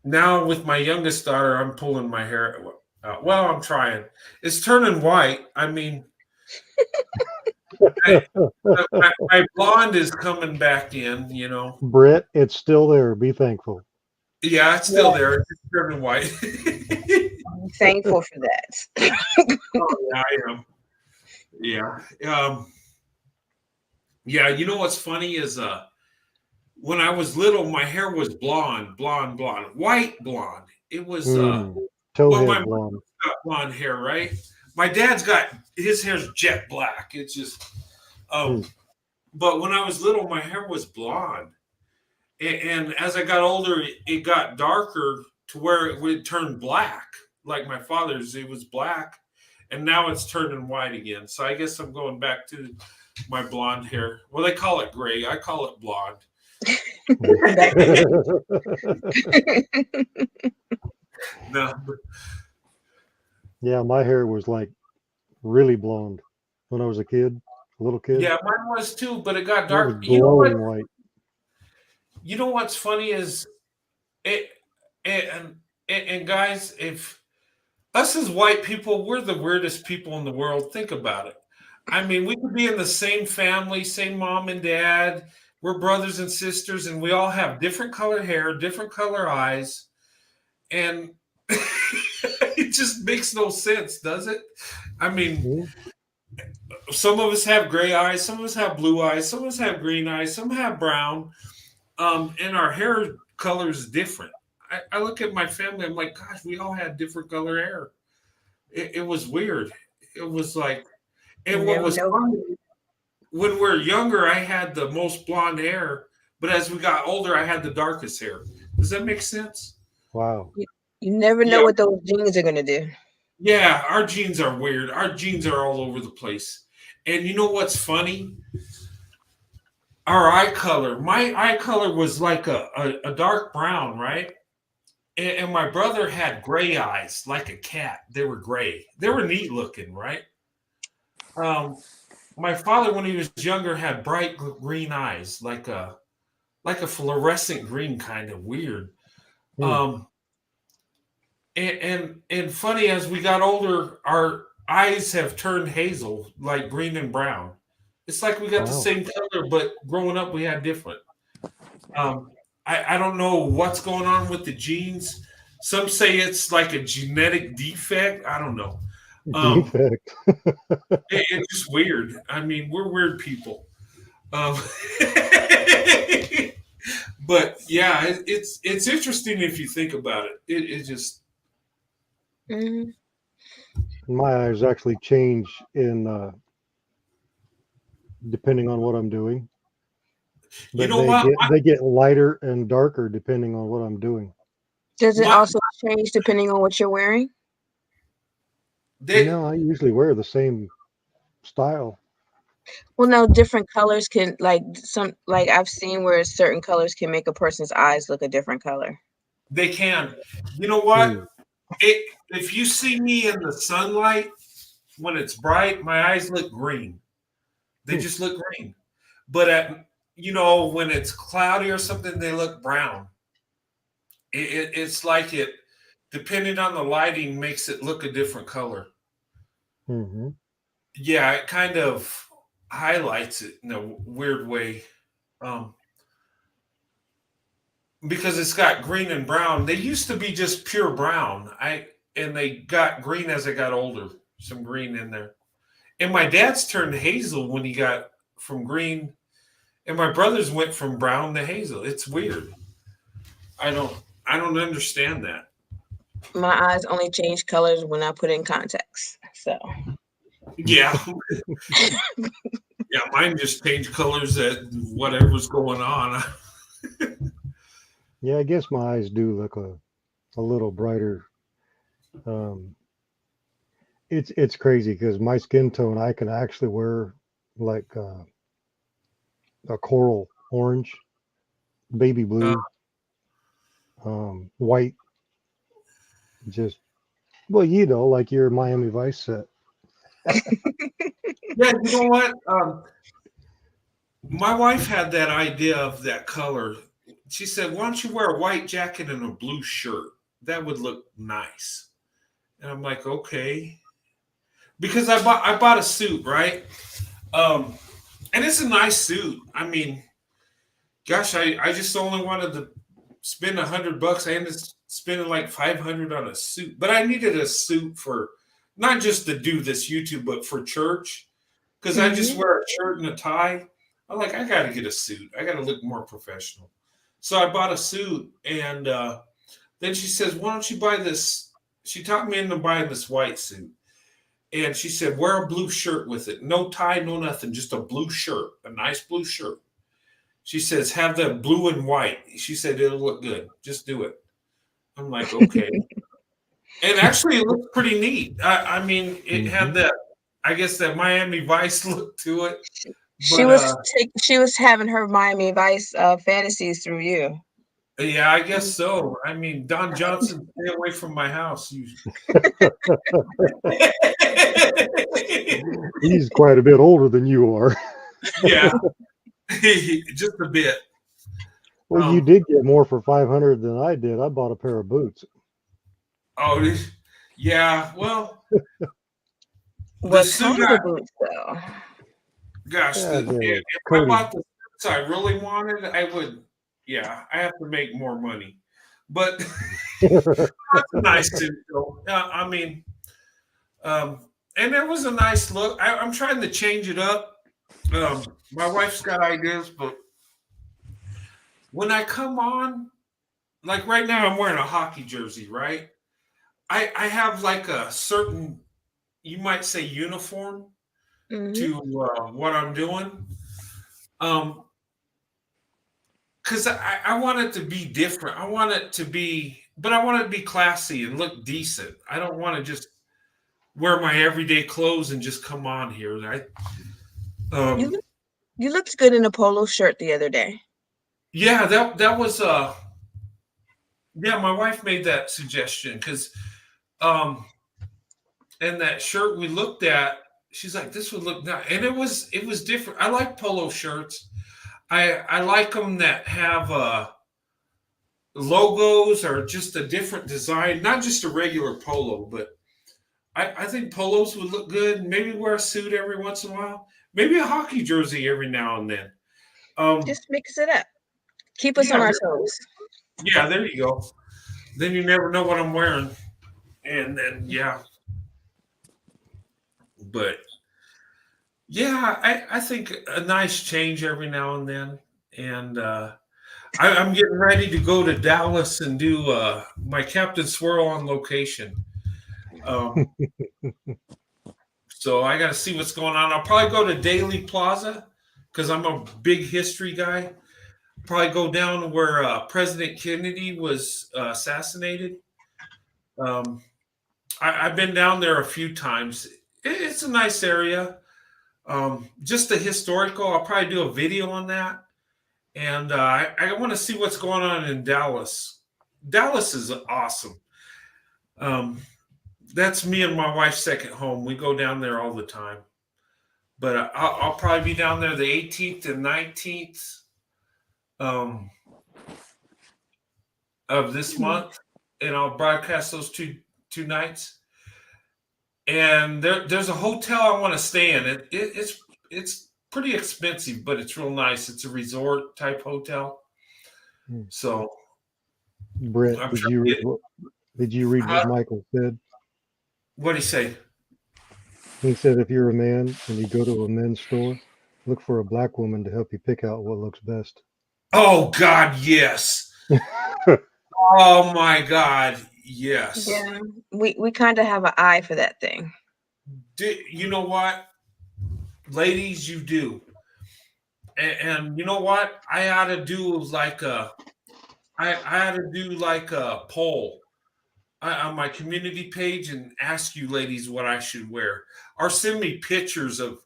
[SPEAKER 1] Now with my youngest daughter, I'm pulling my hair. Well, I'm trying. It's turning white. I mean, my blonde is coming back in. You know.
[SPEAKER 10] Brett, it's still there. Be thankful.
[SPEAKER 1] Yeah, it's still there. It's turning white.
[SPEAKER 2] I'm thankful for that.
[SPEAKER 1] Oh, yeah, I am. Yeah. Yeah. You know what's funny is when I was little, my hair was blonde, white blonde. It was well, my
[SPEAKER 10] Towhead
[SPEAKER 1] mom
[SPEAKER 10] blonde.
[SPEAKER 1] got blonde hair, right? My dad's got his hair's jet black. It's just but when I was little, my hair was blonde. And as I got older, it got darker to where it would turn black. Like my father's, it was black, and now it's turning white again. So I guess I'm going back to my blonde hair. Well, they call it gray. I call it blonde. No.
[SPEAKER 10] Yeah, my hair was like really blonde when I was a kid, a little kid.
[SPEAKER 1] Yeah, mine was too, but it got
[SPEAKER 10] It
[SPEAKER 1] dark.
[SPEAKER 10] was
[SPEAKER 1] You know what?
[SPEAKER 10] glowing white.
[SPEAKER 1] You know what's funny is it, and guys, if us as white people, we're the weirdest people in the world. Think about it. I mean, we could be in the same family, same mom and dad. We're brothers and sisters, and we all have different color hair, different color eyes, and it just makes no sense, does it? I mean, some of us have gray eyes, some of us have blue eyes, some of us have green eyes, some have brown, and our hair color is different. I look at my family, I'm like, gosh, we all had different color hair. It was weird. It was like, and what was funny, when we're younger, I had the most blonde hair, but as we got older, I had the darkest hair. Does that make sense?
[SPEAKER 10] Wow.
[SPEAKER 2] You never know
[SPEAKER 1] Yeah.
[SPEAKER 2] what those genes are gonna do.
[SPEAKER 1] Yeah, our genes are weird. Our genes are all over the place. And you know what's funny? Our eye color. My eye color was like a dark brown, right? And my brother had gray eyes, like a cat. They were gray. They were neat looking, right? My father, when he was younger, had bright green eyes, like a fluorescent green, kind of weird. And funny, as we got older, our eyes have turned hazel, like green and brown. It's like we got the same color, but growing up we had different. I don't know what's going on with the genes. Some say it's like a genetic defect. I don't know.
[SPEAKER 10] Defect.
[SPEAKER 1] It's just weird. I mean, we're weird people. But yeah, it's interesting if you think about it. It just.
[SPEAKER 10] My eyes actually change in depending on what I'm doing. But
[SPEAKER 1] You know what?
[SPEAKER 10] they get lighter and darker depending on what I'm doing.
[SPEAKER 2] Does it also change depending on what you're wearing?
[SPEAKER 10] No, I usually wear the same style.
[SPEAKER 2] Well, no, different colors can like I've seen where certain colors can make a person's eyes look a different color.
[SPEAKER 1] They can. You know what? If you see me in the sunlight when it's bright, my eyes look green. They just look green. But when it's cloudy or something, they look brown. It's like it, depending on the lighting, makes it look a different color.
[SPEAKER 10] Mm-hmm.
[SPEAKER 1] Yeah, it kind of highlights it in a weird way. Because it's got green and brown. They used to be just pure brown. And they got green as I got older. Some green in there. And my dad's turned hazel when he got from green. And my brothers went from brown to hazel. It's weird. I don't understand that.
[SPEAKER 2] My eyes only change colors when I put in contacts. So
[SPEAKER 1] yeah. Yeah, mine just changed colors at whatever's going on.
[SPEAKER 10] Yeah, I guess my eyes do look a little brighter. It's crazy because my skin tone, I can actually wear like a coral orange, baby blue, white. Just Well, you know, like your Miami Vice set.
[SPEAKER 1] Yeah, you know what? My wife had that idea of that color. She said, "Why don't you wear a white jacket and a blue shirt? That would look nice." And I'm like, "Okay," because I bought a suit, right? Um, and it's a nice suit. I mean, gosh, I just only wanted to spend $100. I ended up spending like 500 on a suit, but I needed a suit for not just to do this YouTube, but for church because I just
[SPEAKER 2] Mhm.
[SPEAKER 1] wear a shirt and a tie. I'm like, I got to get a suit. I got to look more professional. So I bought a suit, and then she says, "Why don't you buy this?" She talked me into buying this white suit, and she said, "Wear a blue shirt with it. No tie, no nothing. Just a blue shirt, a nice blue shirt." She says, "Have the blue and white." She said, "It'll look good. Just do it." I'm like, "Okay." And actually, it looked pretty neat. I mean, it had
[SPEAKER 10] Mhm.
[SPEAKER 1] that, I guess, that Miami Vice look to it.
[SPEAKER 2] She
[SPEAKER 1] But
[SPEAKER 2] was she was having her Miami Vice fantasies through you.
[SPEAKER 1] yeah, I guess so. I mean, Don Johnson, stay away from my house. You...
[SPEAKER 10] He's quite a bit older than you are.
[SPEAKER 1] Yeah, just a bit.
[SPEAKER 10] Well, you did get more for 500 than I did. I bought a pair of boots.
[SPEAKER 1] Oh, yeah. Well, the
[SPEAKER 2] What
[SPEAKER 1] suit
[SPEAKER 2] kind of boots though?
[SPEAKER 1] gosh,
[SPEAKER 10] Yeah, they were
[SPEAKER 1] if I
[SPEAKER 10] Cody.
[SPEAKER 1] bought the suits I really wanted, I would, yeah, I have to make more money. But that's a nice suit, though. I mean, and it was a nice look. I'm trying to change it up. My wife's got ideas, but when I come on, like right now, I'm wearing a hockey jersey, right? I have like a certain, you might say, uniform
[SPEAKER 2] Mhm.
[SPEAKER 1] to what I'm doing. Because I want it to be different. I want it to be, but I want it to be classy and look decent. I don't want to just wear my everyday clothes and just come on here.
[SPEAKER 2] You look, you looked good in a polo shirt the other day.
[SPEAKER 1] Yeah, that was yeah, my wife made that suggestion because and that shirt we looked at, she's like, this would look nice. And it was different. I like polo shirts. I like them that have logos or just a different design, not just a regular polo, but I think polos would look good. Maybe wear a suit every once in a while. Maybe a hockey jersey every now and then.
[SPEAKER 2] Just mix it up. Keep us on
[SPEAKER 1] Yeah,
[SPEAKER 2] our toes.
[SPEAKER 1] yeah, there you go. Then you never know what I'm wearing. And then yeah. But yeah, I think a nice change every now and then. And I'm getting ready to go to Dallas and do my Captain Swirl on location. So I got to see what's going on. I'll probably go to Daily Plaza because I'm a big history guy. Probably go down where President Kennedy was assassinated. I've been down there a few times. It's a nice area. Just the historical. I'll probably do a video on that. And I want to see what's going on in Dallas. Dallas is awesome. That's me and my wife's second home. We go down there all the time. But I'll probably be down there the 18th and 19th of this month, and I'll broadcast those two nights. And there's a hotel I want to stay in. It's pretty expensive, but it's real nice. It's a resort type hotel. So,
[SPEAKER 10] Brett,
[SPEAKER 1] I'm
[SPEAKER 10] did
[SPEAKER 1] trying
[SPEAKER 10] you
[SPEAKER 1] to
[SPEAKER 10] read
[SPEAKER 1] get.
[SPEAKER 10] what Michael said?
[SPEAKER 1] What'd he say?
[SPEAKER 10] He said if you're a man and you go to a men's store, look for a black woman to help you pick out what looks best.
[SPEAKER 1] Oh God, yes. Oh my God, yes.
[SPEAKER 2] Yeah, we kind of have an eye for that thing.
[SPEAKER 1] You know what, ladies, you do. And you know what? I ought to do like I ought to do like a poll on my community page and ask you ladies what I should wear, or send me pictures of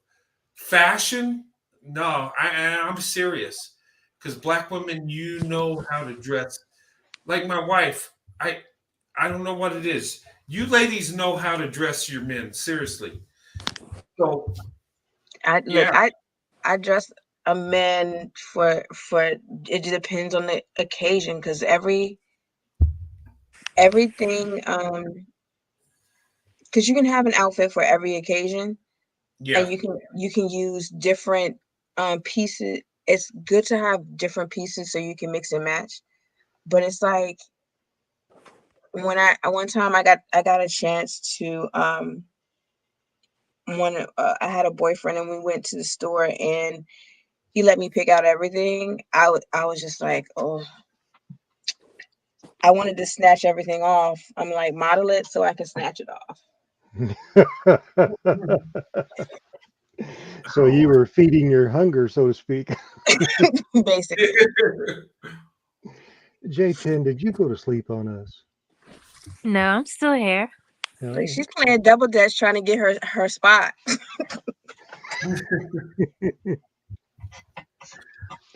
[SPEAKER 1] fashion. No, I'm serious, because black women, you know how to dress. Like my wife, I don't know what it is. You ladies know how to dress your men, seriously. So
[SPEAKER 2] I dress a man for it depends on the occasion because everything because you can have an outfit for every occasion and
[SPEAKER 1] yeah,
[SPEAKER 2] you can use different pieces. It's good to have different pieces so you can mix and match. But it's like when one time I got a chance to I had a boyfriend and we went to the store and he let me pick out everything. I was just like, oh, I wanted to snatch everything off. I'm like, model it so I can snatch it off.
[SPEAKER 10] So you were feeding your hunger, so to speak.
[SPEAKER 2] Basically.
[SPEAKER 10] J10, did you go to sleep on us?
[SPEAKER 4] No, I'm still here.
[SPEAKER 2] Like she's playing double dutch trying to get her spot.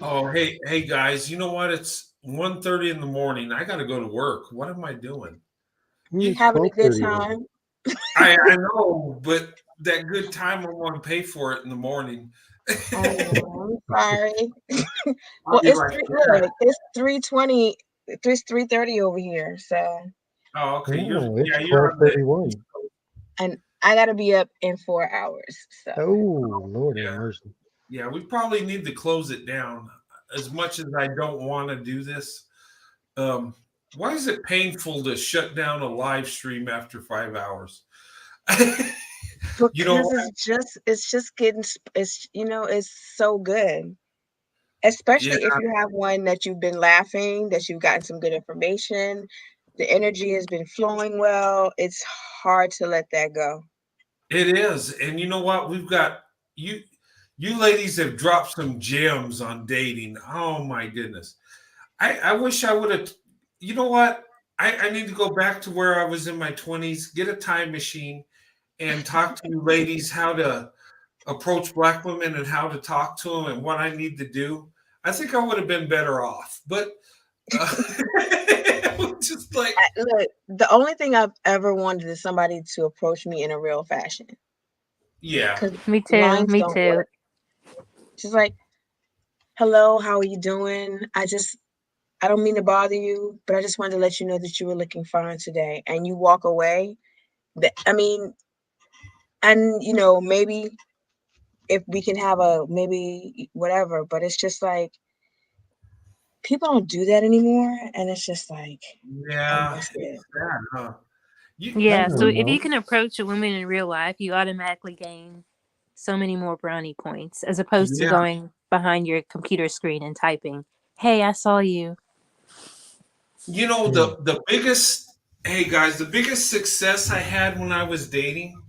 [SPEAKER 1] Oh, hey guys, you know what? It's 1:30 in the morning. I gotta go to work. What am I doing?
[SPEAKER 2] You having a good time?
[SPEAKER 1] I know, but that good time I want to pay for it in the morning.
[SPEAKER 2] Oh, I'm sorry.
[SPEAKER 1] I'll
[SPEAKER 2] Well,
[SPEAKER 1] be like, yeah.
[SPEAKER 2] it's 3:20, it's 3:30 over here. So
[SPEAKER 1] Oh, okay.
[SPEAKER 10] It's
[SPEAKER 1] You're on the
[SPEAKER 10] 12:31.
[SPEAKER 2] and I gotta be up in 4 hours. So
[SPEAKER 10] Oh, Lord have mercy.
[SPEAKER 1] Yeah, we probably need to close it down. As much as I don't want to do this, why is it painful to shut down a live stream after 5 hours? You know
[SPEAKER 2] because it's just getting it's so good. Especially if
[SPEAKER 1] Yeah.
[SPEAKER 2] you have one that you've been laughing, that you've gotten some good information, the energy has been flowing well. It's hard to let that go.
[SPEAKER 1] It is. And you know what? We've got you ladies have dropped some gems on dating. Oh my goodness. I wish I would have, you know what? I need to go back to where I was in my 20s, get a time machine, and talk to you ladies how to approach black women and how to talk to them and what I need to do. I think I would have been better off. But just like
[SPEAKER 2] Look, the only thing I've ever wanted is somebody to approach me in a real fashion.
[SPEAKER 1] Yeah.
[SPEAKER 2] Because
[SPEAKER 4] Me too.
[SPEAKER 2] lines
[SPEAKER 4] Me
[SPEAKER 2] don't
[SPEAKER 4] too.
[SPEAKER 2] work. She's like, hello, how are you doing? I don't mean to bother you, but I just wanted to let you know that you were looking fine today. And you walk away. I mean, and maybe if we can have maybe whatever, but it's just like people don't do that anymore. And it's just like, I
[SPEAKER 1] Yeah,
[SPEAKER 2] miss
[SPEAKER 1] it's
[SPEAKER 2] it.
[SPEAKER 1] sad, huh?
[SPEAKER 4] Yeah, so if you
[SPEAKER 10] know.
[SPEAKER 4] can approach a woman in real life, you automatically gain so many more brownie points as opposed to
[SPEAKER 1] Yeah.
[SPEAKER 4] going behind your computer screen and typing, "Hey, I saw you."
[SPEAKER 1] You know, the biggest, hey guys, the biggest success I had when I was dating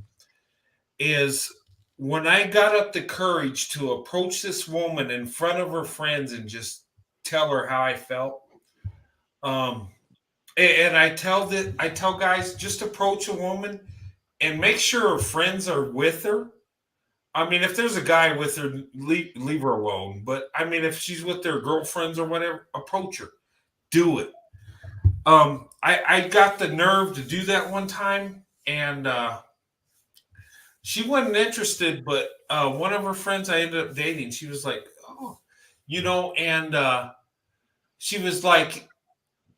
[SPEAKER 1] is when I got up the courage to approach this woman in front of her friends and just tell her how I felt. And I tell guys just approach a woman and make sure her friends are with her. I mean, if there's a guy with her, leave her alone. But I mean, if she's with their girlfriends or whatever, approach her. Do it. I got the nerve to do that one time, and she wasn't interested. But one of her friends I ended up dating, she was like, "Oh, and she was like,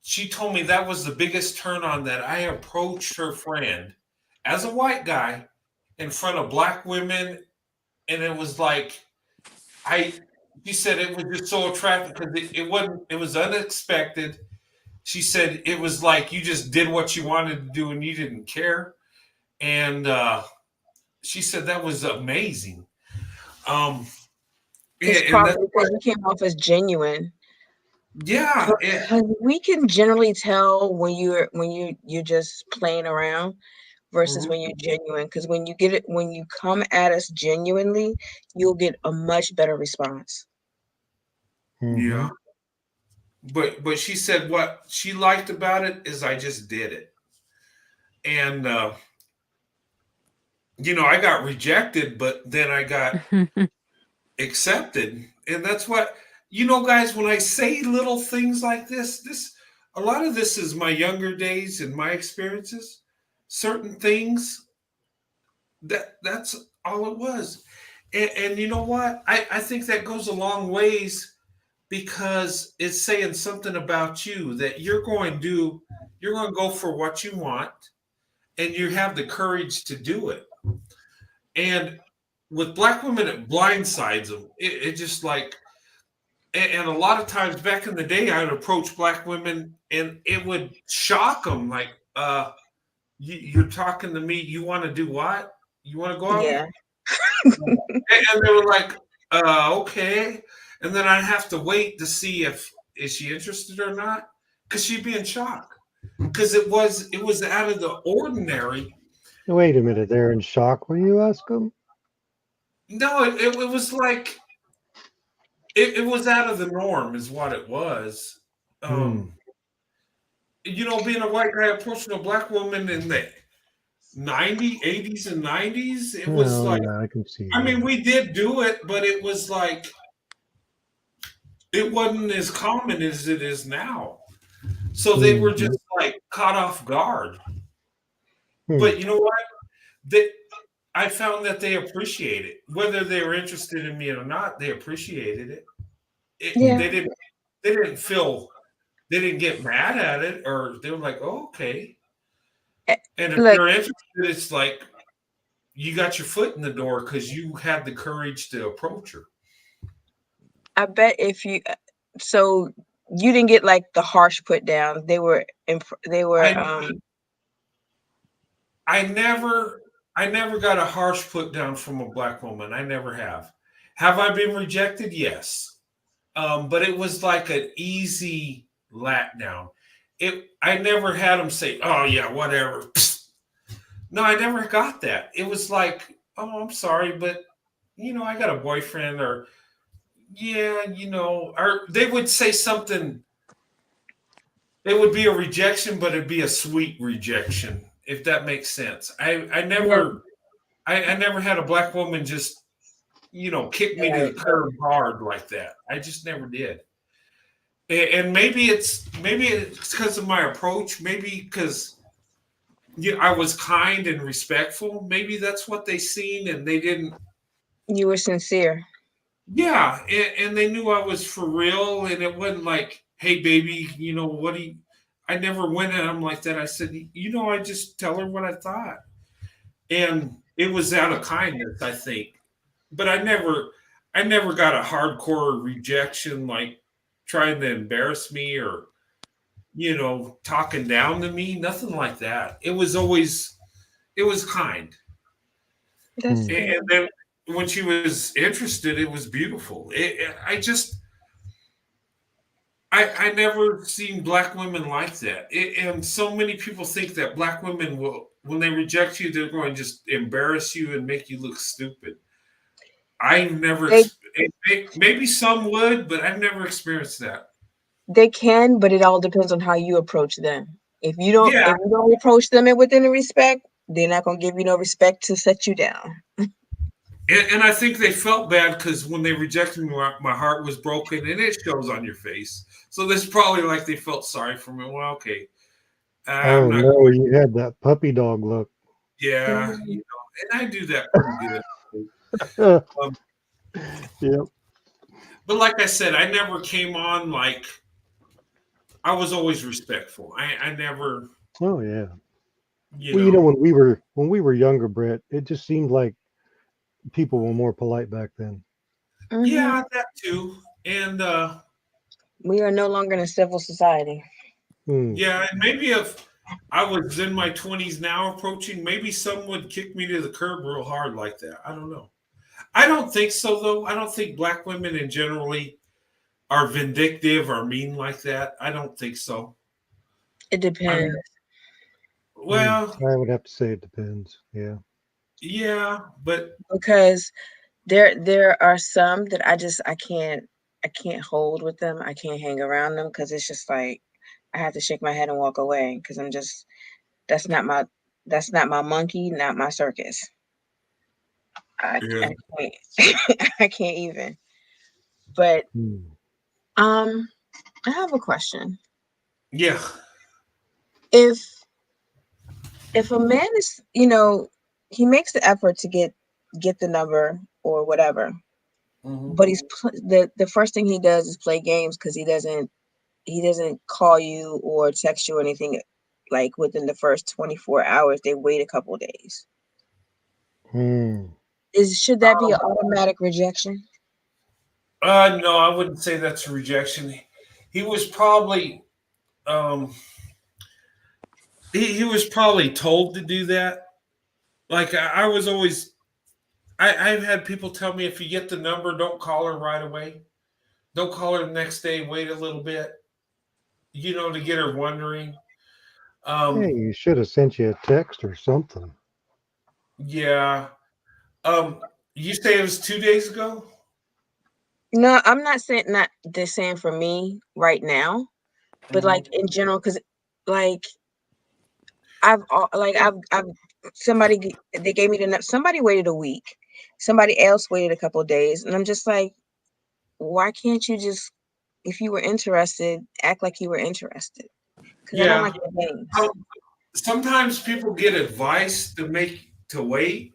[SPEAKER 1] she told me that was the biggest turn on that I approached her friend as a white guy in front of black women, and it was like she said it was just so attractive because it was unexpected. She said it was like you just did what you wanted to do and you didn't care. And she said that was amazing.
[SPEAKER 2] It's
[SPEAKER 1] And that's
[SPEAKER 2] probably because you came off as genuine.
[SPEAKER 1] Yeah.
[SPEAKER 2] We can generally tell when you're just playing around versus when you're genuine. Because when you come at us genuinely, you'll get a much better response.
[SPEAKER 1] Yeah. But she said what she liked about it is I just did it. And I got rejected, but then I got accepted. And that's what guys, when I say little things like this a lot of this is my younger days and my experiences. certain things, that's all it was. And you know what? I think that goes a long ways because it's saying something about you that you're going to go for what you want and you have the courage to do it. And with black women, it blindsides them. It just like, and a lot of times back in the day, I would approach black women and it would shock them. Like, you're talking to me. You want to do what? You want to go out?
[SPEAKER 2] Yeah.
[SPEAKER 1] And they were like, okay. And then I'd have to wait to see if is she interested or not, because she'd be in shock. Because it was out of the ordinary.
[SPEAKER 10] Wait a minute, they're in shock when you ask them?
[SPEAKER 1] No, it was like it was out of the norm, is what it was. You know, being a white guy approaching a black woman in the 80s and 90s, it was like,
[SPEAKER 10] yeah, I can see
[SPEAKER 1] I
[SPEAKER 10] that.
[SPEAKER 1] mean, we did do it, but it was like, it wasn't as common as it is now. So they were just like caught off guard. But you know what? I found that they appreciate it. Whether they were interested in me or not, they appreciated it. They didn't feel, they didn't get mad at it, or they were like, oh, okay. And if
[SPEAKER 2] Look,
[SPEAKER 1] they're interested, it's like you got your foot in the door because you had the courage to approach her.
[SPEAKER 2] I bet if you, so you didn't get like the harsh put down. They were
[SPEAKER 1] I never got a harsh put down from a black woman. I never have. Have I been rejected? Yes. But it was like an easy lat down. I never had them say, oh yeah, whatever. No, I never got that. It was like, oh, I'm sorry, but you know, I got a boyfriend, or yeah, you know, or they would say something. It would be a rejection, but it'd be a sweet rejection, if that makes sense. I never had a black woman just, you know, kick me to the curb hard like that. I just never did. And maybe it's because of my approach. Maybe because I was kind and respectful. Maybe that's what they seen, and they didn't.
[SPEAKER 2] You were sincere.
[SPEAKER 1] Yeah, and they knew I was for real, and it wasn't like, hey, baby, you know, what do you... I never went at them like that. I said, you know, I just tell her what I thought. And it was out of kindness, I think. But I never got a hardcore rejection, like trying to embarrass me or, you know, talking down to me. Nothing like that. It was kind. And then when she was interested, it was beautiful. I never seen black women like that. And so many people think that black women will, when they reject you, they're going to just embarrass you and make you look stupid. I never, maybe some would, but I've never experienced that.
[SPEAKER 2] They can, but it all depends on how you approach them. If you don't approach them within the respect, they're not going to give you no respect to set you down.
[SPEAKER 1] And I think they felt bad because when they rejected me, my heart was broken, and it shows on your face. So there's probably like they felt sorry for me. Well, okay.
[SPEAKER 10] Oh no, you had that puppy dog look.
[SPEAKER 1] Yeah, you know, and I do that pretty good.
[SPEAKER 10] Yep.
[SPEAKER 1] But like I said, I never came on like, I was always respectful. I never.
[SPEAKER 10] Oh yeah.
[SPEAKER 1] You know,
[SPEAKER 10] when we were younger, Brett, it just seemed like people were more polite back then.
[SPEAKER 1] Yeah, that too. And
[SPEAKER 2] we are no longer in a civil society.
[SPEAKER 1] Yeah, and maybe if I was in my 20s now approaching, maybe some would kick me to the curb real hard like that. I don't know. I don't think so, though. I don't think black women in generally are vindictive or mean like that. I don't think so.
[SPEAKER 2] It depends.
[SPEAKER 1] Well,
[SPEAKER 10] I would have to say it depends. Yeah.
[SPEAKER 1] Yeah, but
[SPEAKER 2] because there are some that I can't hold with them. I can't hang around them because it's just like I have to shake my head and walk away because I'm just that's not my monkey, not my circus. I can't I can't even. But I have a question.
[SPEAKER 1] Yeah.
[SPEAKER 2] If if a man is, he makes the effort to get the number or whatever, but the first thing he does is play games because he doesn't call you or text you or anything like within the first 24 hours. They wait a couple days. Should that be an automatic rejection?
[SPEAKER 1] No, I wouldn't say that's a rejection. He was probably he was probably told to do that. Like I was always I've had people tell me if you get the number, don't call her right away. Don't call her the next day, wait a little bit, to get her wondering.
[SPEAKER 10] Hey, you should have sent you a text or something.
[SPEAKER 1] Yeah. You say it was 2 days ago?
[SPEAKER 2] No, I'm not saying for me right now, but like in general, because like I've they gave me somebody waited a week, somebody else waited a couple of days, and I'm just like, why can't you just, if you were interested, act like you were interested? Because I don't
[SPEAKER 1] Yeah.
[SPEAKER 2] like the games.
[SPEAKER 1] Sometimes people get advice to wait.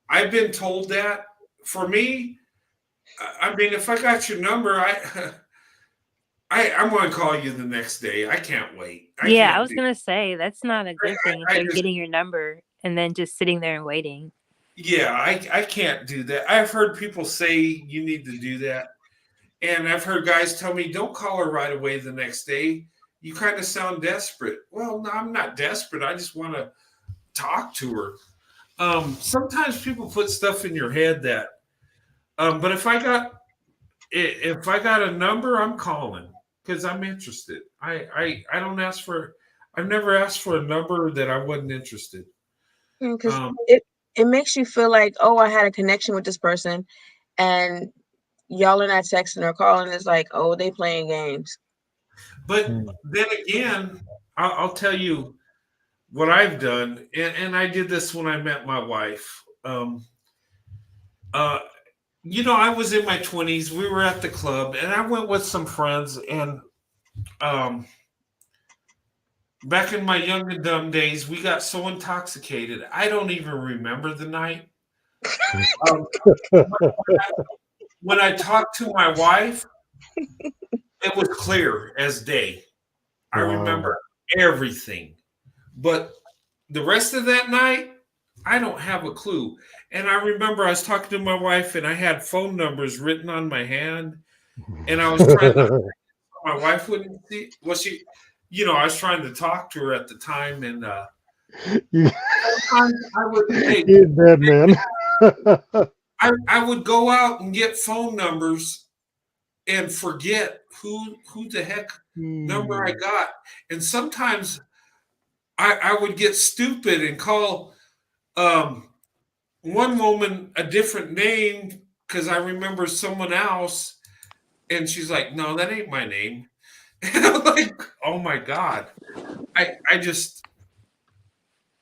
[SPEAKER 1] I've been told that. For me, I mean, if I got your number, I'm going to call you the next day. I can't wait.
[SPEAKER 4] I was gonna say that's not a good thing if
[SPEAKER 1] I
[SPEAKER 4] they're
[SPEAKER 1] just-
[SPEAKER 4] getting your number and then just sitting there and waiting.
[SPEAKER 1] Yeah, I can't do that. I've heard people say you need to do that. And I've heard guys tell me, don't call her right away the next day. You kind of sound desperate. Well, no, I'm not desperate. I just want to talk to her. Sometimes people put stuff in your head that, but if I got a number, I'm calling because I'm interested. I don't ask for. I've never asked for a number that I wasn't interested.
[SPEAKER 2] Because it makes you feel like, oh, I had a connection with this person, and y'all are not texting or calling. It's like, oh, they playing games.
[SPEAKER 1] But then again, I'll tell you what I've done, and I did this when I met my wife. I was in my 20s. We were at the club, and I went with some friends. And back in my young and dumb days, we got so intoxicated. I don't even remember the night. When I talked to my wife, it was clear as day. I remember everything. But the rest of that night, I don't have a clue. And I remember I was talking to my wife and I had phone numbers written on my hand. And I was trying to, my wife wouldn't see. Well, I was trying to talk to her at the time. And sometimes I would,
[SPEAKER 10] You're dead, man.
[SPEAKER 1] I would go out and get phone numbers and forget who the heck number I got. And sometimes I would get stupid and call one woman a different name because I remember someone else, and she's like, "No, that ain't my name." And I'm like, "Oh my god!" I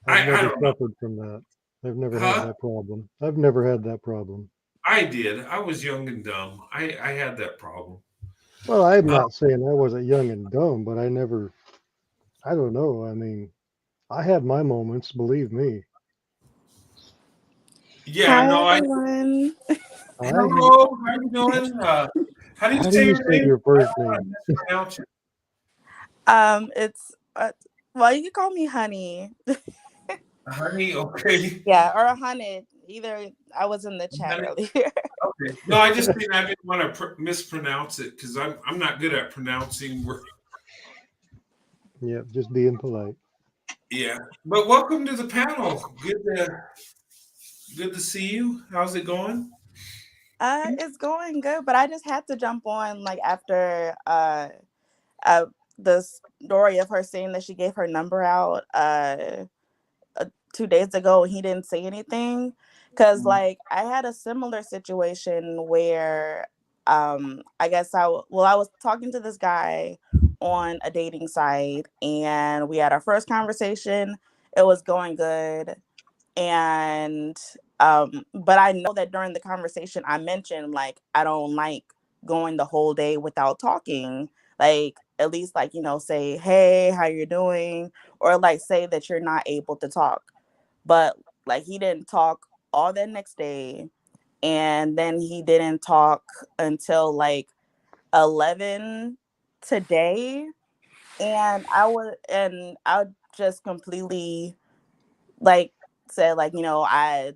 [SPEAKER 10] never
[SPEAKER 1] don't know.
[SPEAKER 10] suffered from that. I've never had that problem. I've never had that problem.
[SPEAKER 1] I did. I was young and dumb. I had that problem.
[SPEAKER 10] Well, I'm not saying I wasn't young and dumb, but I don't know. I mean, I had my moments, believe me.
[SPEAKER 1] Yeah,
[SPEAKER 5] Hi,
[SPEAKER 1] no,
[SPEAKER 5] everyone.
[SPEAKER 1] Hello, how you doing? How do you say your name?
[SPEAKER 10] your first
[SPEAKER 1] I don't wanna
[SPEAKER 10] name?
[SPEAKER 1] mispronounce it.
[SPEAKER 5] It's well, you can call me Honey.
[SPEAKER 1] Honey, okay.
[SPEAKER 5] Yeah, or Honey. Either I was in the chat earlier.
[SPEAKER 1] Okay. No, I just mean I didn't want to mispronounce it because I'm not good at pronouncing words.
[SPEAKER 10] Yeah, just being polite.
[SPEAKER 1] Yeah, but welcome to the panel. Good to see you. How's it going?
[SPEAKER 5] It's going good, but I just had to jump on like after the story of her saying that she gave her number out 2 days ago and he didn't say anything. Because like I had a similar situation where I guess I was talking to this guy on a dating site and we had our first conversation. It was going good. And but I know that during the conversation I mentioned like I don't like going the whole day without talking. Like at least like, you know, say, hey, how you doing? Or like say that you're not able to talk. But like he didn't talk all that next day. And then he didn't talk until like 11 today. And I just completely like said like, you know, I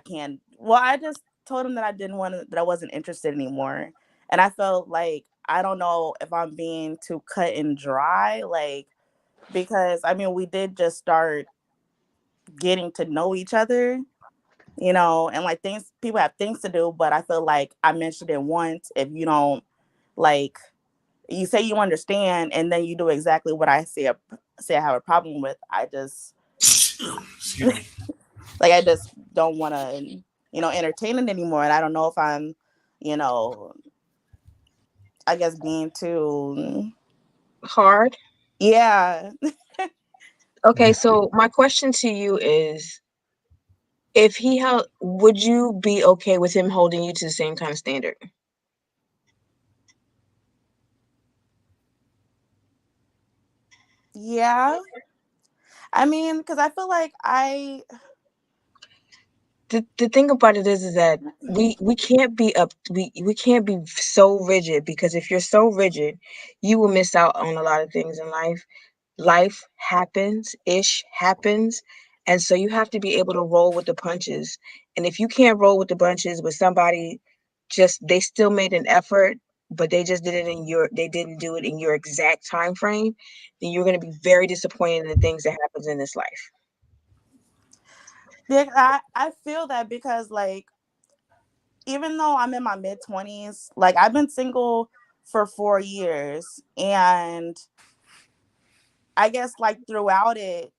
[SPEAKER 5] can't. Well, I just told him that I didn't want to, that I wasn't interested anymore. And I felt like I don't know if I'm being too cut and dry, like because I mean we did just start getting to know each other, you know, and like things people have things to do, but I feel like I mentioned it once. If you don't like, you say you understand, and then you do exactly what I say I have a problem with. I just
[SPEAKER 1] Excuse me.
[SPEAKER 5] like I just don't want to, you know, entertain it anymore. And I don't know if I'm, you know, I guess being too
[SPEAKER 2] Hard.
[SPEAKER 5] yeah.
[SPEAKER 2] Okay, so my question to you is, if he held, would you be okay with him holding you to the same kind of standard?
[SPEAKER 5] Yeah. I mean, because I feel like
[SPEAKER 2] The thing about it is that we can't be we can't be so rigid, because if you're so rigid, you will miss out on a lot of things in life. Life happens, and so you have to be able to roll with the punches. And if you can't roll with the punches with somebody, just they still made an effort, but they just did it in your they didn't do it in your exact time frame, then you're going to be very disappointed in the things that happens in this life.
[SPEAKER 5] yeah, I feel that because like even though I'm in my mid-20s, like I've been single for 4 years, and I guess like throughout it,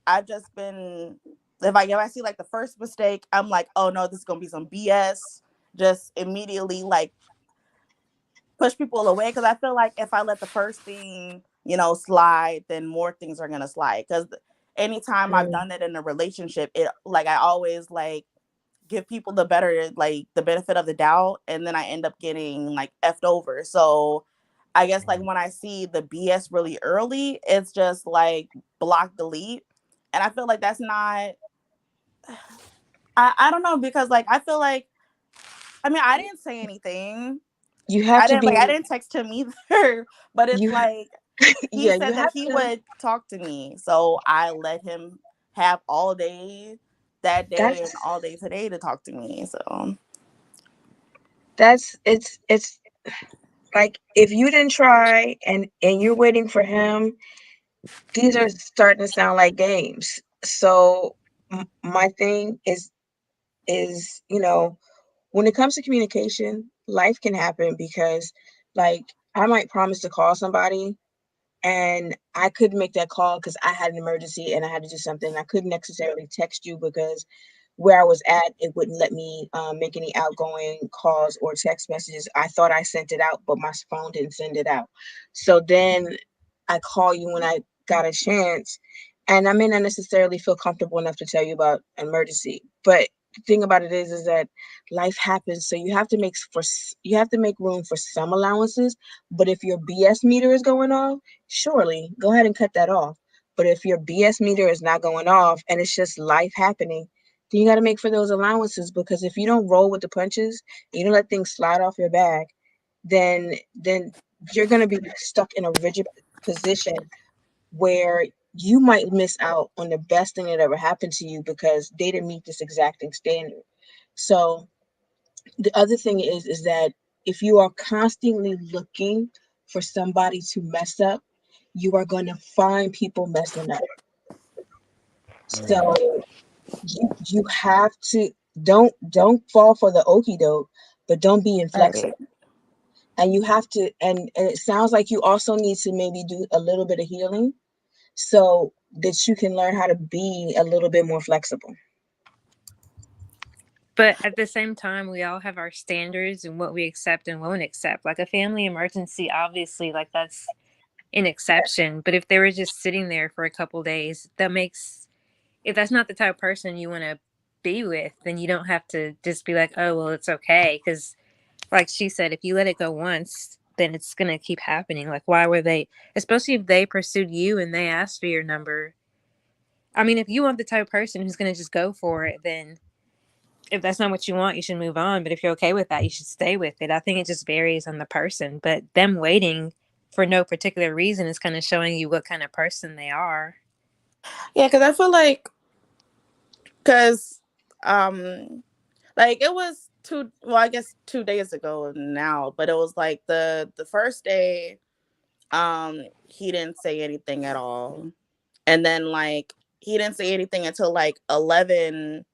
[SPEAKER 5] I've just been if I see like the first mistake, I'm like, oh no, this is gonna be some BS. Just immediately like push people away because I feel like if I let the first thing, you know, slide, then more things are gonna slide. Because anytime I've done it in a relationship, it like I always like give people the benefit of the doubt, and then I end up getting like effed over. So I guess like when I see the BS really early, it's just like block delete. And I feel like that's not I don't know because like I feel like I mean I didn't say anything.
[SPEAKER 2] You have to be
[SPEAKER 5] I didn't text him either, but it's
[SPEAKER 2] you
[SPEAKER 5] like he
[SPEAKER 2] yeah, you
[SPEAKER 5] said that
[SPEAKER 2] have
[SPEAKER 5] he
[SPEAKER 2] to.
[SPEAKER 5] would talk to me. So I let him have all day that day and
[SPEAKER 2] That's
[SPEAKER 5] all day today to talk to me. So
[SPEAKER 2] that's it's like, if you didn't try and you're waiting for him, these are starting to sound like games. So my thing is, you know, when it comes to communication, life can happen because, like, I might promise to call somebody and I couldn't make that call because I had an emergency and I had to do something. I couldn't necessarily text you because where I was at, it wouldn't let me make any outgoing calls or text messages. I thought I sent it out, but my phone didn't send it out. So then I call you when I got a chance, and I may not necessarily feel comfortable enough to tell you about an emergency. But the thing about it is that life happens, so you have to make room for some allowances. But if your BS meter is going off, surely go ahead and cut that off. But if your BS meter is not going off and it's just life happening, then you got to make for those allowances, because if you don't roll with the punches, you don't let things slide off your back, then you're going to be stuck in a rigid position where you might miss out on the best thing that ever happened to you because they didn't meet this exacting standard. So the other thing is that if you are constantly looking for somebody to mess up, you are going to find people messing up. So you have to don't fall for the okey doke, but don't be
[SPEAKER 5] right.
[SPEAKER 2] inflexible. And you have to, and it sounds like you also need to maybe do a little bit of healing so that you can learn how to be a little bit more flexible.
[SPEAKER 4] But at the same time, we all have our standards and what we accept and won't accept. Like a family emergency, obviously, like that's an exception. But if they were just sitting there for a couple days, if that's not the type of person you want to be with, then you don't have to just be like, oh, well, it's okay. Because like she said, if you let it go once, then it's gonna keep happening. Like, why were they, especially if they pursued you and they asked for your number? I mean, if you want the type of person who's gonna just go for it, then if that's not what you want, you should move on. But if you're okay with that, you should stay with it. I think it just varies on the person. But them waiting for no particular reason is kind of showing you what kind of person they are.
[SPEAKER 5] Yeah, because I feel like, because, like it was I guess 2 days ago now, but it was like the first day, he didn't say anything at all, and then like he didn't say anything until like 11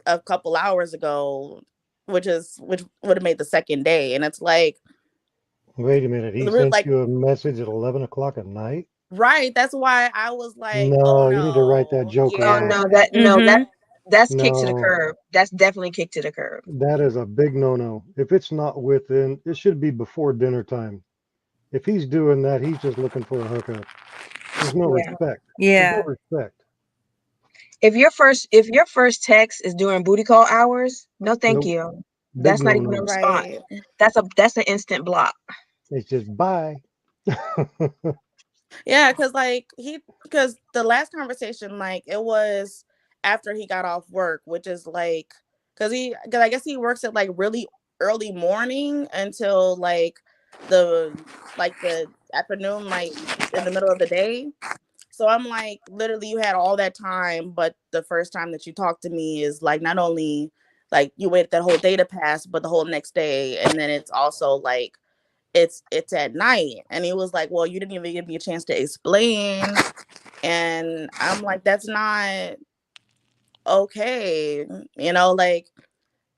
[SPEAKER 5] a couple hours ago, which would have made the second day, and it's like,
[SPEAKER 10] Wait a minute. He
[SPEAKER 5] we're
[SPEAKER 10] sent
[SPEAKER 5] like,
[SPEAKER 10] you a message at 11 o'clock at night?
[SPEAKER 5] right? That's why I was like, oh
[SPEAKER 10] No, you need to write that
[SPEAKER 5] no,
[SPEAKER 10] joker
[SPEAKER 2] Oh
[SPEAKER 10] off.
[SPEAKER 5] yeah.
[SPEAKER 2] that's kicked to the
[SPEAKER 10] No,
[SPEAKER 2] curb. That's definitely kicked to the curb.
[SPEAKER 10] that is a big no-no. If it's not within, it should be before dinner time. If he's doing that, he's just looking for a hookup. There's no
[SPEAKER 2] Yeah.
[SPEAKER 10] respect.
[SPEAKER 4] Yeah.
[SPEAKER 10] There's no respect.
[SPEAKER 2] If your first text is during booty call hours, no thank
[SPEAKER 10] Nope.
[SPEAKER 2] you.
[SPEAKER 10] Big
[SPEAKER 2] That's not even a
[SPEAKER 10] no-no.
[SPEAKER 2] response.
[SPEAKER 5] Right.
[SPEAKER 2] That's an instant block.
[SPEAKER 10] It's just bye.
[SPEAKER 5] Yeah, because the last conversation, like, it was after he got off work, which is like, because I guess he works at like really early morning until like the afternoon, like in the middle of the day. So I'm like, literally, you had all that time, but the first time that you talked to me is like, not only like you waited that whole day to pass, but the whole next day, and then it's also like it's at night. And he was like, well, you didn't even give me a chance to explain. And I'm like, that's not okay. Like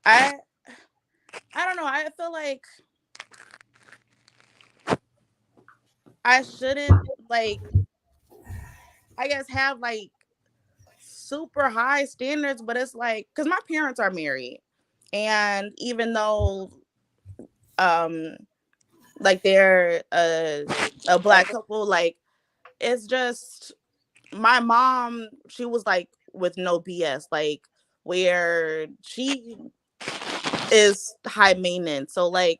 [SPEAKER 5] I don't know. I feel like I shouldn't, like, I guess, have like super high standards, but it's like, because my parents are married, and even though like they're a black couple, like, it's just, my mom, she was like with no BS, like, where she is high maintenance. So like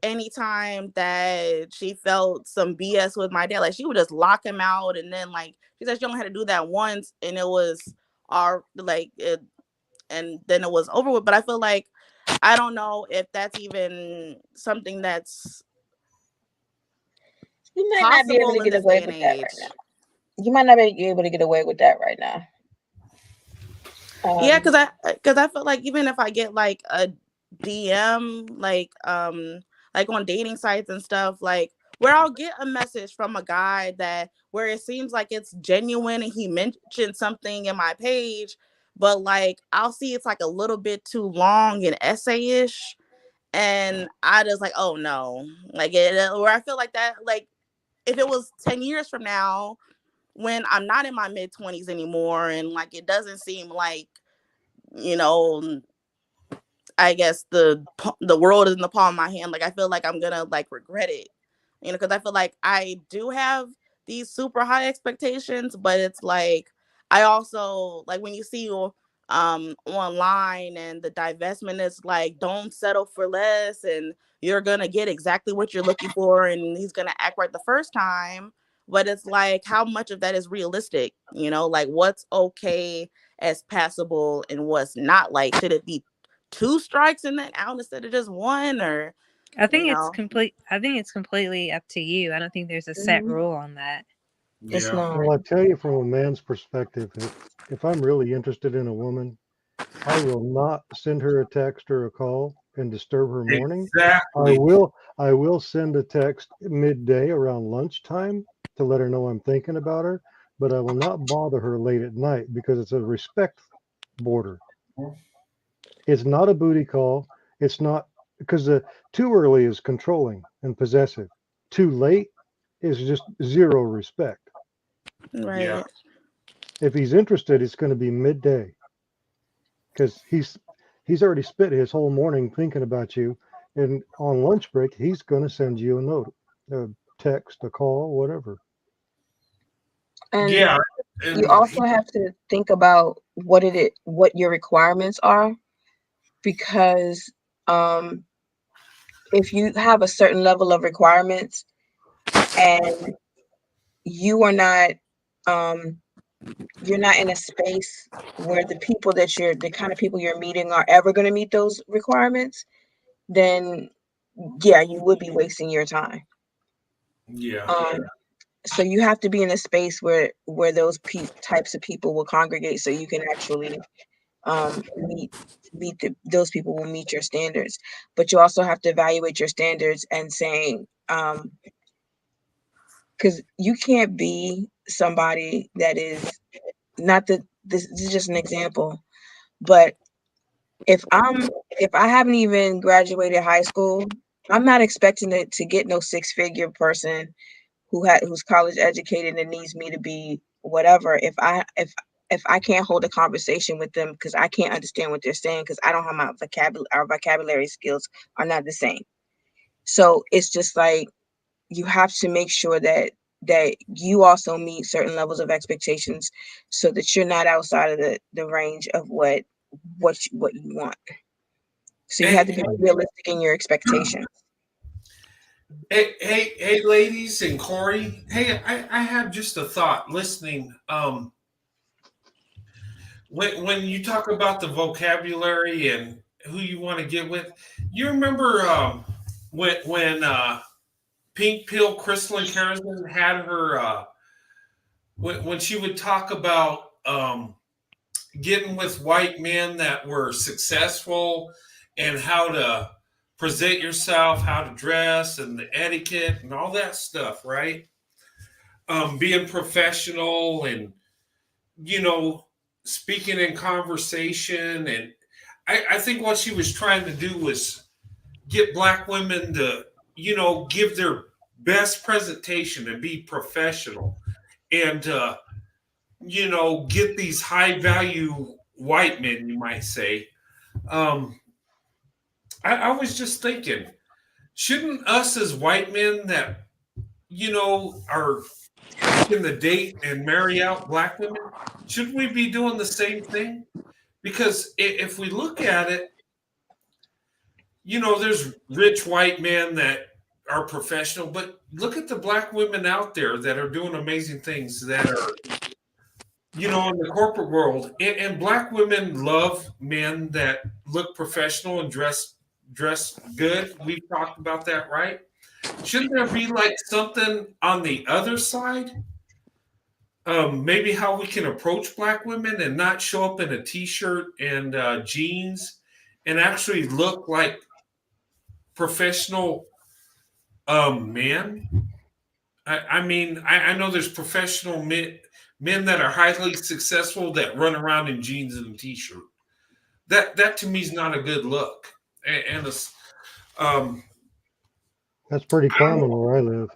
[SPEAKER 5] anytime that she felt some BS with my dad, like, she would just lock him out, and then like she said she only had to do that once, and it was and then it was over with. But I feel like, I don't know if that's even something that's
[SPEAKER 2] You might not be able
[SPEAKER 5] possible
[SPEAKER 2] to
[SPEAKER 5] in
[SPEAKER 2] get
[SPEAKER 5] this
[SPEAKER 2] away
[SPEAKER 5] day and
[SPEAKER 2] with that
[SPEAKER 5] age.
[SPEAKER 2] right now. You might not be able to get away with that right now.
[SPEAKER 5] Yeah, because I feel like even if I get like a DM, like on dating sites and stuff, like where I'll get a message from a guy that where it seems like it's genuine and he mentioned something in my page, but like I'll see it's like a little bit too long and essay-ish, and I just like, oh no, like where I feel like that, like if it was 10 years from now when I'm not in my mid-20s anymore, and like it doesn't seem like, I guess the world is in the palm of my hand, like I feel like I'm gonna like regret it, because I feel like I do have these super high expectations, but it's like I also, like, when you see online, and the divestment is like, don't settle for less, and you're gonna get exactly what you're looking for, and he's gonna act right the first time. But it's like, how much of that is realistic? Like, what's okay as passable and what's not? Like, should it be 2 strikes and then out instead of just 1? Or
[SPEAKER 4] I think it's completely up to you. I don't think there's a set rule on that.
[SPEAKER 2] It's not.
[SPEAKER 10] Well, I tell you, from a man's perspective, if I'm really interested in a woman, I will not send her a text or a call and disturb her morning.
[SPEAKER 1] Exactly.
[SPEAKER 10] I will send a text midday around lunchtime to let her know I'm thinking about her, but I will not bother her late at night, because it's a respect border. It's not a booty call. It's not, because too early is controlling and possessive. Too late is just zero respect.
[SPEAKER 5] Right. Yeah.
[SPEAKER 10] If he's interested, it's going to be midday, because he's already spent his whole morning thinking about you, and on lunch break he's going to send you a note, a text, a call, whatever.
[SPEAKER 2] And
[SPEAKER 1] yeah,
[SPEAKER 2] you also have to think about what your requirements are, because if you have a certain level of requirements and you are not you're not in a space where the kind of people you're meeting are ever going to meet those requirements, then yeah, you would be wasting your time.
[SPEAKER 1] Yeah.
[SPEAKER 2] So you have to be in a space where those types of people will congregate, so you can actually meet those people will meet your standards. But you also have to evaluate your standards and saying, because you can't be somebody that is not that this is just an example, but if I haven't even graduated high school, I'm not expecting to get no six-figure person who's college educated and needs me to be whatever if I can't hold a conversation with them because I can't understand what they're saying because I don't have our vocabulary skills are not the same. So it's just like you have to make sure that you also meet certain levels of expectations so that you're not outside of the range of what you want. So you have to be realistic in your expectations.
[SPEAKER 1] Hey, ladies and Corey. Hey, I have just a thought listening. When you talk about the vocabulary and who you want to get with, you remember when Pink Pill Crystalline Carson had her when she would talk about getting with white men that were successful and how to present yourself, how to dress, and the etiquette and all that stuff, right? Being professional and speaking in conversation, and I think what she was trying to do was get black women to give their best presentation and be professional and get these high value white men, you might say. I was just thinking, shouldn't us as white men that are looking to date and marry out black women, shouldn't we be doing the same thing? Because if we look at it, there's rich white men that are professional, but look at the black women out there that are doing amazing things that are, in the corporate world. And black women love men that look professional and dress good. We've talked about that, right? Shouldn't there be like something on the other side? Maybe how we can approach black women and not show up in a t-shirt and jeans and actually look like professional men. I mean, I know there's professional men that are highly successful that run around in jeans and a t-shirt. That to me is not a good look. And it's,
[SPEAKER 10] that's pretty common where I live.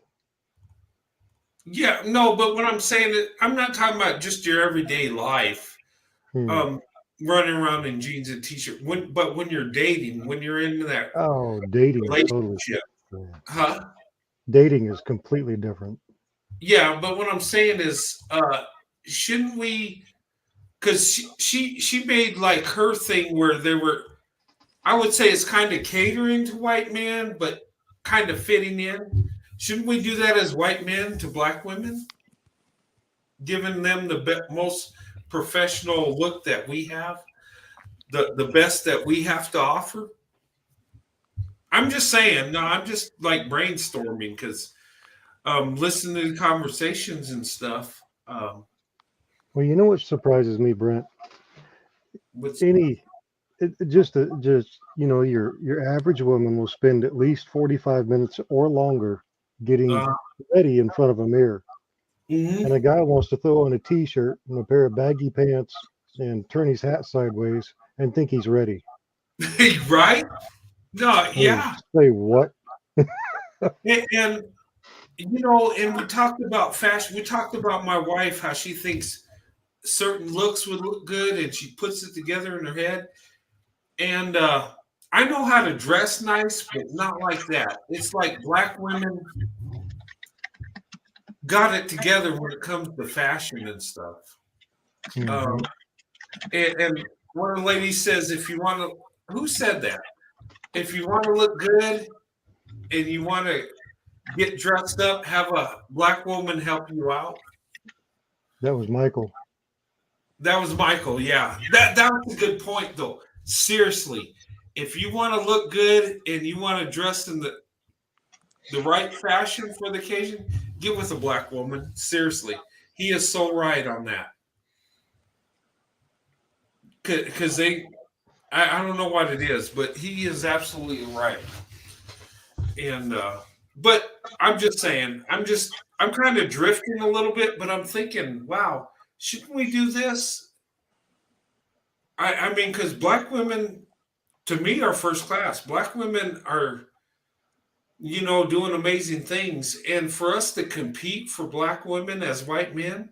[SPEAKER 1] Yeah, no, but what I'm saying is, I'm not talking about just your everyday life, running around in jeans and t-shirt. But when you're dating, when you're in that
[SPEAKER 10] dating
[SPEAKER 1] relationship,
[SPEAKER 10] totally
[SPEAKER 1] huh?
[SPEAKER 10] Dating is completely different.
[SPEAKER 1] Yeah, but what I'm saying is, shouldn't we? Because she made like her thing where they were, I would say it's kind of catering to white men, but kind of fitting in. Shouldn't we do that as white men to black women? Giving them the most professional look that we have, the best that we have to offer? I'm just saying, no, I'm just like brainstorming because listening to the conversations and stuff.
[SPEAKER 10] Well, you know what surprises me, Brent? Just your average woman will spend at least 45 minutes or longer getting ready in front of a mirror.
[SPEAKER 1] Mm-hmm.
[SPEAKER 10] And a guy wants to throw on a t-shirt and a pair of baggy pants and turn his hat sideways and think he's ready.
[SPEAKER 1] Right? No, yeah.
[SPEAKER 10] Say what?
[SPEAKER 1] and and we talked about fashion. We talked about my wife, how she thinks certain looks would look good and she puts it together in her head. And I know how to dress nice, but not like that. It's like black women got it together when it comes to fashion and stuff.
[SPEAKER 10] Mm-hmm.
[SPEAKER 1] And one of the ladies says, if you want to, who said that? If you want to look good, and you want to get dressed up, have a black woman help you out.
[SPEAKER 10] That was Michael.
[SPEAKER 1] That was Michael. Yeah, that was a good point, though. Seriously, if you want to look good and you want to dress in the right fashion for the occasion, get with a black woman. Seriously, he is so right on that. Because I don't know what it is, but he is absolutely right. And but I'm just saying, I'm kind of drifting a little bit, but I'm thinking, wow, shouldn't we do this? I mean, because black women, to me, are first class. Black women are, doing amazing things. And for us to compete for black women as white men,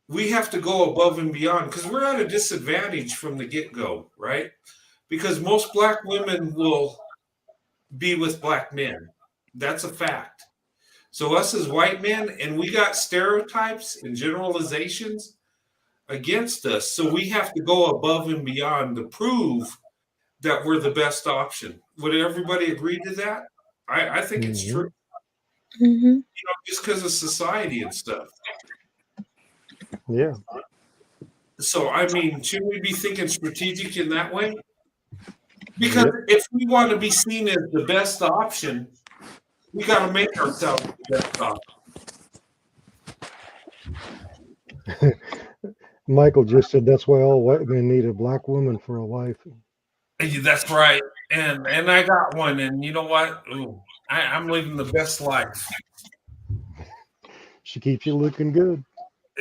[SPEAKER 1] we have to go above and beyond because we're at a disadvantage from the get-go, right? Because most black women will be with black men. That's a fact. So us as white men, and we got stereotypes and generalizations against us. So we have to go above and beyond to prove that we're the best option. Would everybody agree to that? I think it's true. Just because of society and stuff.
[SPEAKER 10] Yeah.
[SPEAKER 1] So, I mean, shouldn't we be thinking strategic in that way? Because if we want to be seen as the best option, we got to make ourselves the best option.
[SPEAKER 10] Michael just said that's why all white men need a black woman for a wife.
[SPEAKER 1] That's right. And I got one. And you know what? Ooh, I'm living the best life.
[SPEAKER 10] She keeps you looking good.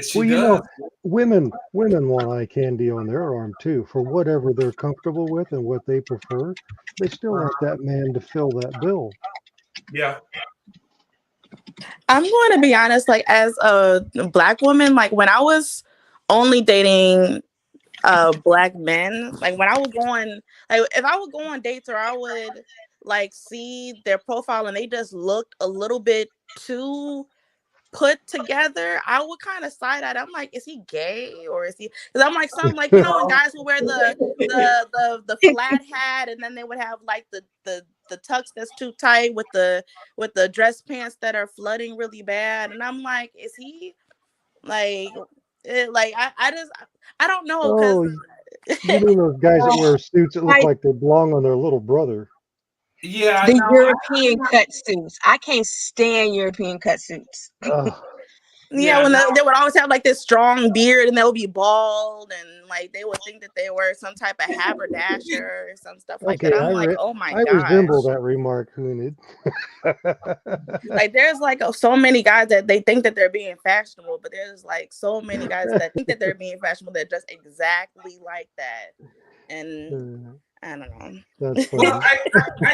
[SPEAKER 1] She does.
[SPEAKER 10] Women want eye candy on their arm too, for whatever they're comfortable with and what they prefer. They still want that man to fill that bill.
[SPEAKER 1] Yeah.
[SPEAKER 5] I'm going to be honest, like as a black woman, like when I was only dating black men, like when I would go on, like if I would go on dates or I would like see their profile and they just looked a little bit too put together, I would kind of side eye. I'm like, is he gay or is he? Because I'm like, some like when guys will wear the flat hat and then they would have like the tux that's too tight with the dress pants that are flooding really bad, and I'm like, is he like I don't know because
[SPEAKER 10] you mean those guys that wear suits that look like they belong on their little brother?
[SPEAKER 1] Yeah,
[SPEAKER 2] the European cut suits. I can't stand European cut suits.
[SPEAKER 5] Yeah, when they would always have like this strong beard and they would be bald and like they would think that they were some type of haberdasher or some stuff like that. I'm like, oh my gosh.
[SPEAKER 10] I resemble that remark, Hunid.
[SPEAKER 5] Like there's like so many guys that they think that they're being fashionable, but there's like so many guys that think that they're being fashionable that dress exactly like that. And I don't know.
[SPEAKER 10] That's funny.
[SPEAKER 1] Well, I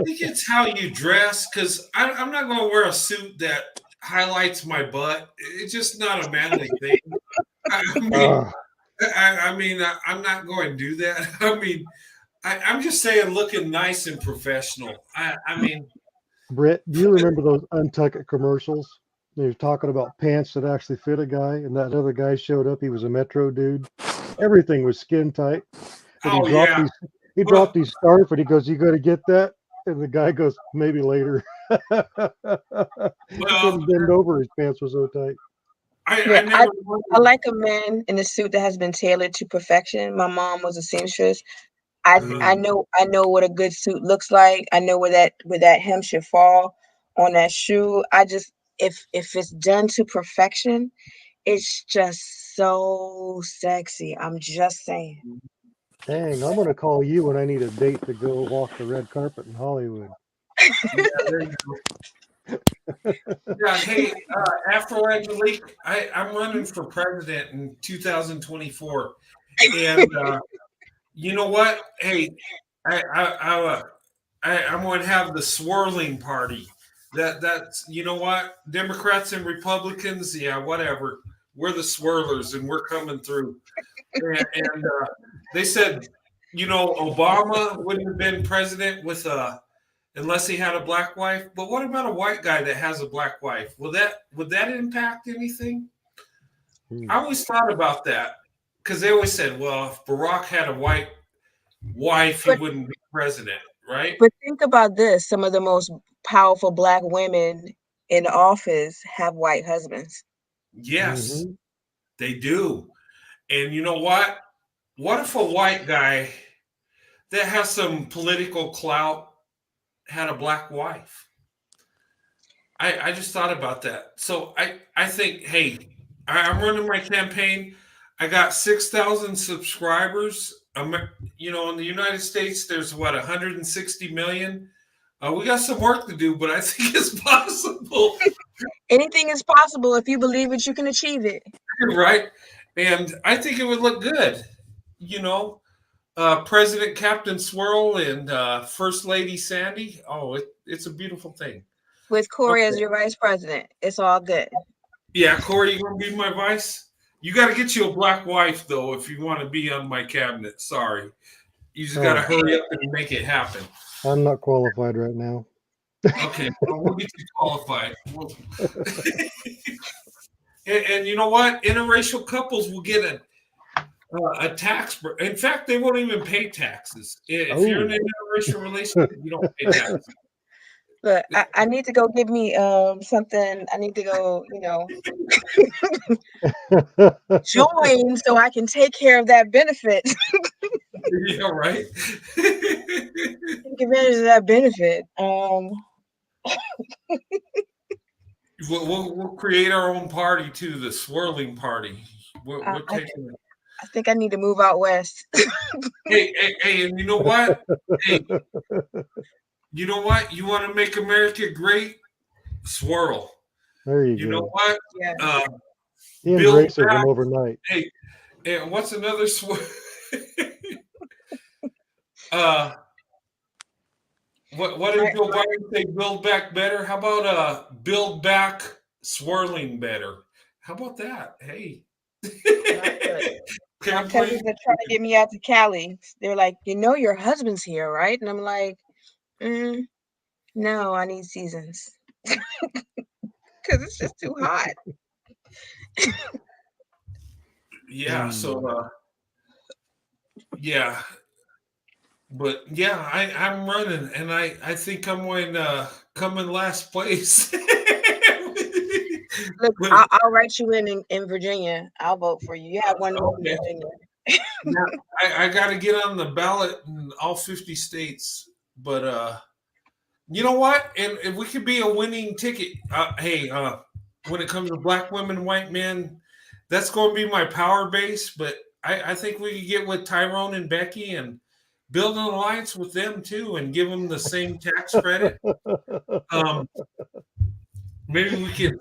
[SPEAKER 1] think it's how you dress because I'm not going to wear a suit that highlights my butt. It's just not a manly thing. I mean, I'm not going to do that. I mean, I'm just saying looking nice and professional. I mean,
[SPEAKER 10] Britt, do you remember those Untuck It commercials? They were talking about pants that actually fit a guy, and that other guy showed up. He was a Metro dude. Everything was skin tight. And he dropped his scarf, and he goes, "You got to get that." And the guy goes, "Maybe later." He couldn't bend over. His pants were so tight.
[SPEAKER 2] I like a man in a suit that has been tailored to perfection. My mom was a seamstress. I know what a good suit looks like. I know where that hem should fall on that shoe. I just if it's done to perfection, it's just so sexy. I'm just saying.
[SPEAKER 10] Dang, I'm gonna call you when I need a date to go walk the red carpet in Hollywood.
[SPEAKER 1] Yeah, there you go. Yeah, hey, Afro Angelique, I'm running for president in 2024, and you know what? Hey, I'm going to have the swirling party. That's you know what? Democrats and Republicans, yeah, whatever. We're the swirlers, and we're coming through. And they said, Obama wouldn't have been president with unless he had a black wife. But what about a white guy that has a black wife? Would that impact anything? I always thought about that because they always said, well, if Barack had a white wife, he wouldn't be president, right?
[SPEAKER 2] But think about this: some of the most powerful Black women in office have white husbands.
[SPEAKER 1] Yes, they do. And you know what? What if a white guy that has some political clout had a Black wife? I just thought about that. So I think, hey, I'm running my campaign. I got 6,000 subscribers. You know, in the United States, there's what 160 million. We got some work to do, but I think it's possible.
[SPEAKER 2] Anything is possible if you believe it. You can achieve it.
[SPEAKER 1] Right? And I think it would look good. You know, President Captain Swirl and First Lady Sandy. Oh, it's a beautiful thing.
[SPEAKER 2] With Corey as
[SPEAKER 1] Okay.
[SPEAKER 2] your vice president, it's all good.
[SPEAKER 1] Yeah, Corey, you gonna be my vice? You got to get you a Black wife though if you want to be on my cabinet. Sorry, you just got to hurry up and make it happen.
[SPEAKER 10] I'm not qualified right now.
[SPEAKER 1] Okay, well, we'll get you qualified. And you know what? Interracial couples will get a tax. In fact, they won't even pay taxes. If you're in an interracial relationship, you don't pay taxes.
[SPEAKER 2] Look, I need to go get me something. I need to go, join so I can take care of that benefit.
[SPEAKER 1] Yeah, right.
[SPEAKER 2] Take advantage of that benefit.
[SPEAKER 1] We'll create our own party too, the Swirling party. We're taking it.
[SPEAKER 2] I think I need to move out west.
[SPEAKER 1] Hey, and you know what? Hey, you know what? You want to make America great? Swirl.
[SPEAKER 10] There you
[SPEAKER 1] You
[SPEAKER 10] go.
[SPEAKER 1] know what?
[SPEAKER 2] Yeah.
[SPEAKER 10] He
[SPEAKER 1] build
[SPEAKER 10] embraces them
[SPEAKER 1] back-
[SPEAKER 10] overnight.
[SPEAKER 1] Hey, and what's another swirl? What did Joe Biden say? Build back better. How about build back swirling better? How about that? Hey.
[SPEAKER 2] My cousins are trying to get me out to Cali. They're like, your husband's here, right? And I'm like, no, I need seasons. Because it's just too hot.
[SPEAKER 1] Yeah, so yeah. But yeah, I'm running and I think I'm going to come in last place.
[SPEAKER 2] Look, I'll write you in Virginia. I'll vote for you. You have one vote in Virginia.
[SPEAKER 1] Yeah, I got to get on the ballot in all 50 states. But you know what? And if we could be a winning ticket, when it comes to Black women, white men, that's going to be my power base. But I think we could get with Tyrone and Becky and build an alliance with them too and give them the same tax credit. Maybe we can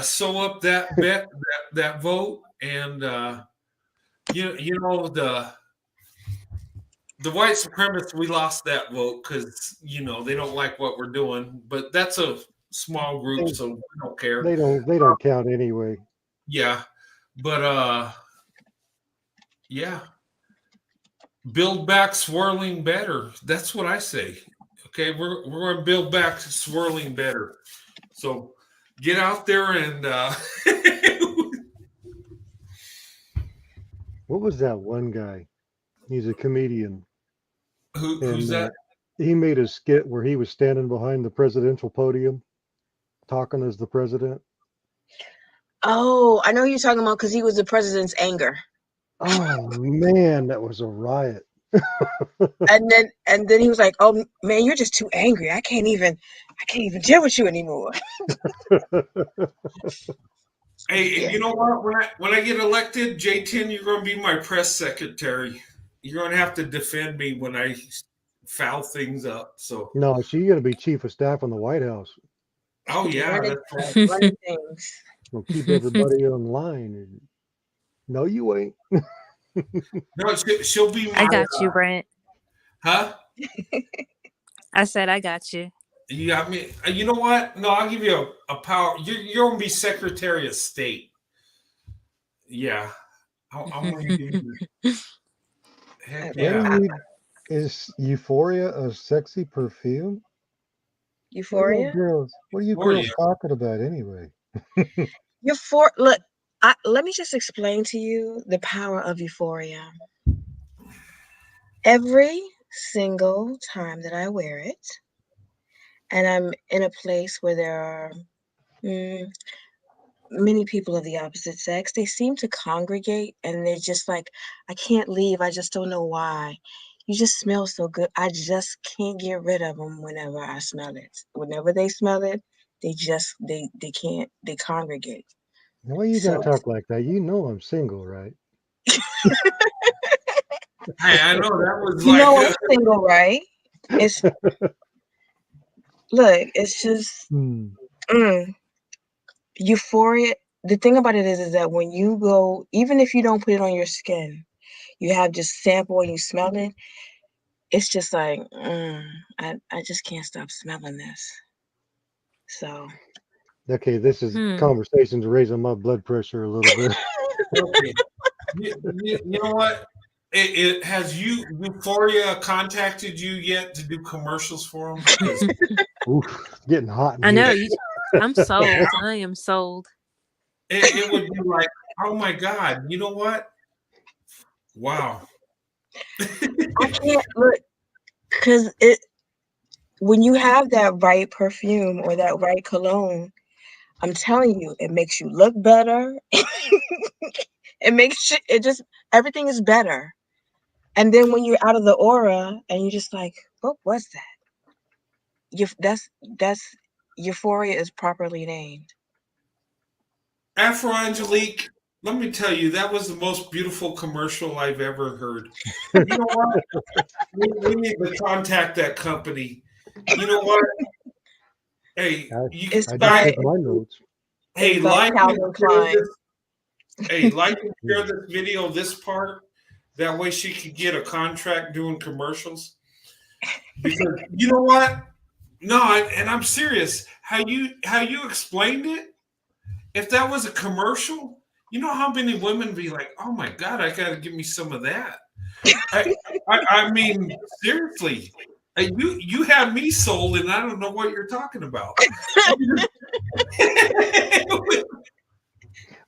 [SPEAKER 1] sew up that bet, that vote, and the white supremacists, we lost that vote because they don't like what we're doing. But that's a small group, so we don't care.
[SPEAKER 10] They don't count anyway.
[SPEAKER 1] Yeah, but yeah. Build back swirling better. That's what I say. Okay, we're going to build back swirling better. So get out there and
[SPEAKER 10] What was that one guy? He's a comedian.
[SPEAKER 1] Who's that?
[SPEAKER 10] He made a skit where he was standing behind the presidential podium, talking as the president.
[SPEAKER 2] Oh, I know who you're talking about because he was the president's anger.
[SPEAKER 10] Oh man, that was a riot.
[SPEAKER 2] and then he was like, "Oh man, you're just too angry. I can't even deal with you anymore."
[SPEAKER 1] Hey, you know what? When I get elected, J10, you're going to be my press secretary. You're going to have to defend me when I foul things up. So
[SPEAKER 10] No, you got to be chief of staff in the White House.
[SPEAKER 1] Oh yeah, that's right.
[SPEAKER 2] Running things.
[SPEAKER 10] We'll keep everybody on line. No, you ain't.
[SPEAKER 1] No, she'll be.
[SPEAKER 4] I got you, Brent.
[SPEAKER 1] Huh?
[SPEAKER 4] I said I got you.
[SPEAKER 1] You got me. You know what? No, I'll give you a power. You're gonna be Secretary of State. Yeah, I'm gonna give you. Heck yeah.
[SPEAKER 10] Is Euphoria a sexy perfume?
[SPEAKER 2] Euphoria?
[SPEAKER 10] What are you girls talking about anyway?
[SPEAKER 2] Look, let me just explain to you the power of Euphoria. Every single time that I wear it, and I'm in a place where there are many people of the opposite sex. They seem to congregate, and they're just like, I can't leave. I just don't know why. You just smell so good. I just can't get rid of them whenever I smell it. Whenever they smell it, they can't, they congregate.
[SPEAKER 10] Why you gotta
[SPEAKER 2] So
[SPEAKER 10] talk like that? You know I'm single, right?
[SPEAKER 1] Hey, I know that was
[SPEAKER 2] you
[SPEAKER 1] like
[SPEAKER 2] know I'm single, right? It's look, it's just mm, euphoria. The thing about it is that when you go, even if you don't put it on your skin, you have just sample and you smell it. It's just like, I just can't stop smelling this. So,
[SPEAKER 10] Okay, this is conversations raising my blood pressure a little bit.
[SPEAKER 1] okay. You know what? It has Euphoria contacted you yet to do commercials for them?
[SPEAKER 10] Oof, getting hot in
[SPEAKER 4] I
[SPEAKER 10] here.
[SPEAKER 4] know you. I'm sold. I am sold.
[SPEAKER 1] It would be like, oh my God, you know what? Wow.
[SPEAKER 2] I can't look, because when you have that right perfume or that right cologne, I'm telling you, it makes you look better. It just, everything is better. And then when you're out of the aura and you're just like, what was that? That's euphoria is properly named.
[SPEAKER 1] Afro Angelique, let me tell you, that was the most beautiful commercial I've ever heard. You know what? We need to contact that company. You know what? Hey, you
[SPEAKER 10] I
[SPEAKER 1] guys,
[SPEAKER 10] just took my notes.
[SPEAKER 1] hey,
[SPEAKER 2] It's by
[SPEAKER 1] like and
[SPEAKER 2] Calvin
[SPEAKER 1] share
[SPEAKER 2] Klein.
[SPEAKER 1] this. Hey, like and share this video, this part. That way she could get a contract doing commercials. Because you know what? No, and I'm serious. How you explained it? If that was a commercial, you know how many women be like, "Oh my God, I gotta give me some of that." I mean, seriously, you have me sold, and I don't know what you're talking about.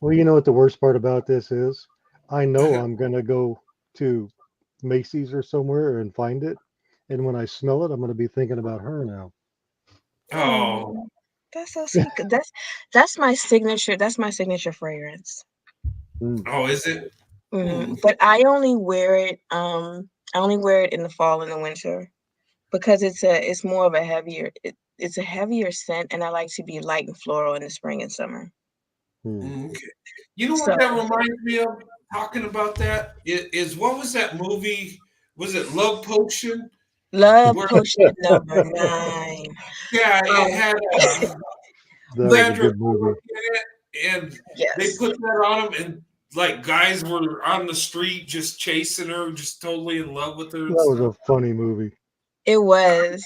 [SPEAKER 10] Well, you know what the worst part about this is? I know I'm gonna go to Macy's or somewhere and find it, and when I smell it, I'm gonna be thinking about her now.
[SPEAKER 1] Oh,
[SPEAKER 2] that's so sweet. That's my signature. That's my signature fragrance.
[SPEAKER 1] oh, is it?
[SPEAKER 2] But I only wear it. I only wear it in the fall and the winter because it's more of a heavier. It's a heavier scent, and I like to be light and floral in the spring and summer.
[SPEAKER 1] Okay. You know
[SPEAKER 2] So
[SPEAKER 1] what that reminds me of? Talking about that is what was that movie? Was it Love Potion?
[SPEAKER 2] Love
[SPEAKER 1] Where-
[SPEAKER 2] Potion number 9.
[SPEAKER 1] Yeah, it had
[SPEAKER 10] That was a
[SPEAKER 1] Sandra
[SPEAKER 10] good movie.
[SPEAKER 1] Bullock in it, and they
[SPEAKER 2] Yes.
[SPEAKER 1] put that on them, and like guys were on the street just chasing her, just totally in love with her. And
[SPEAKER 10] That was
[SPEAKER 1] stuff.
[SPEAKER 10] a funny movie.
[SPEAKER 2] It was.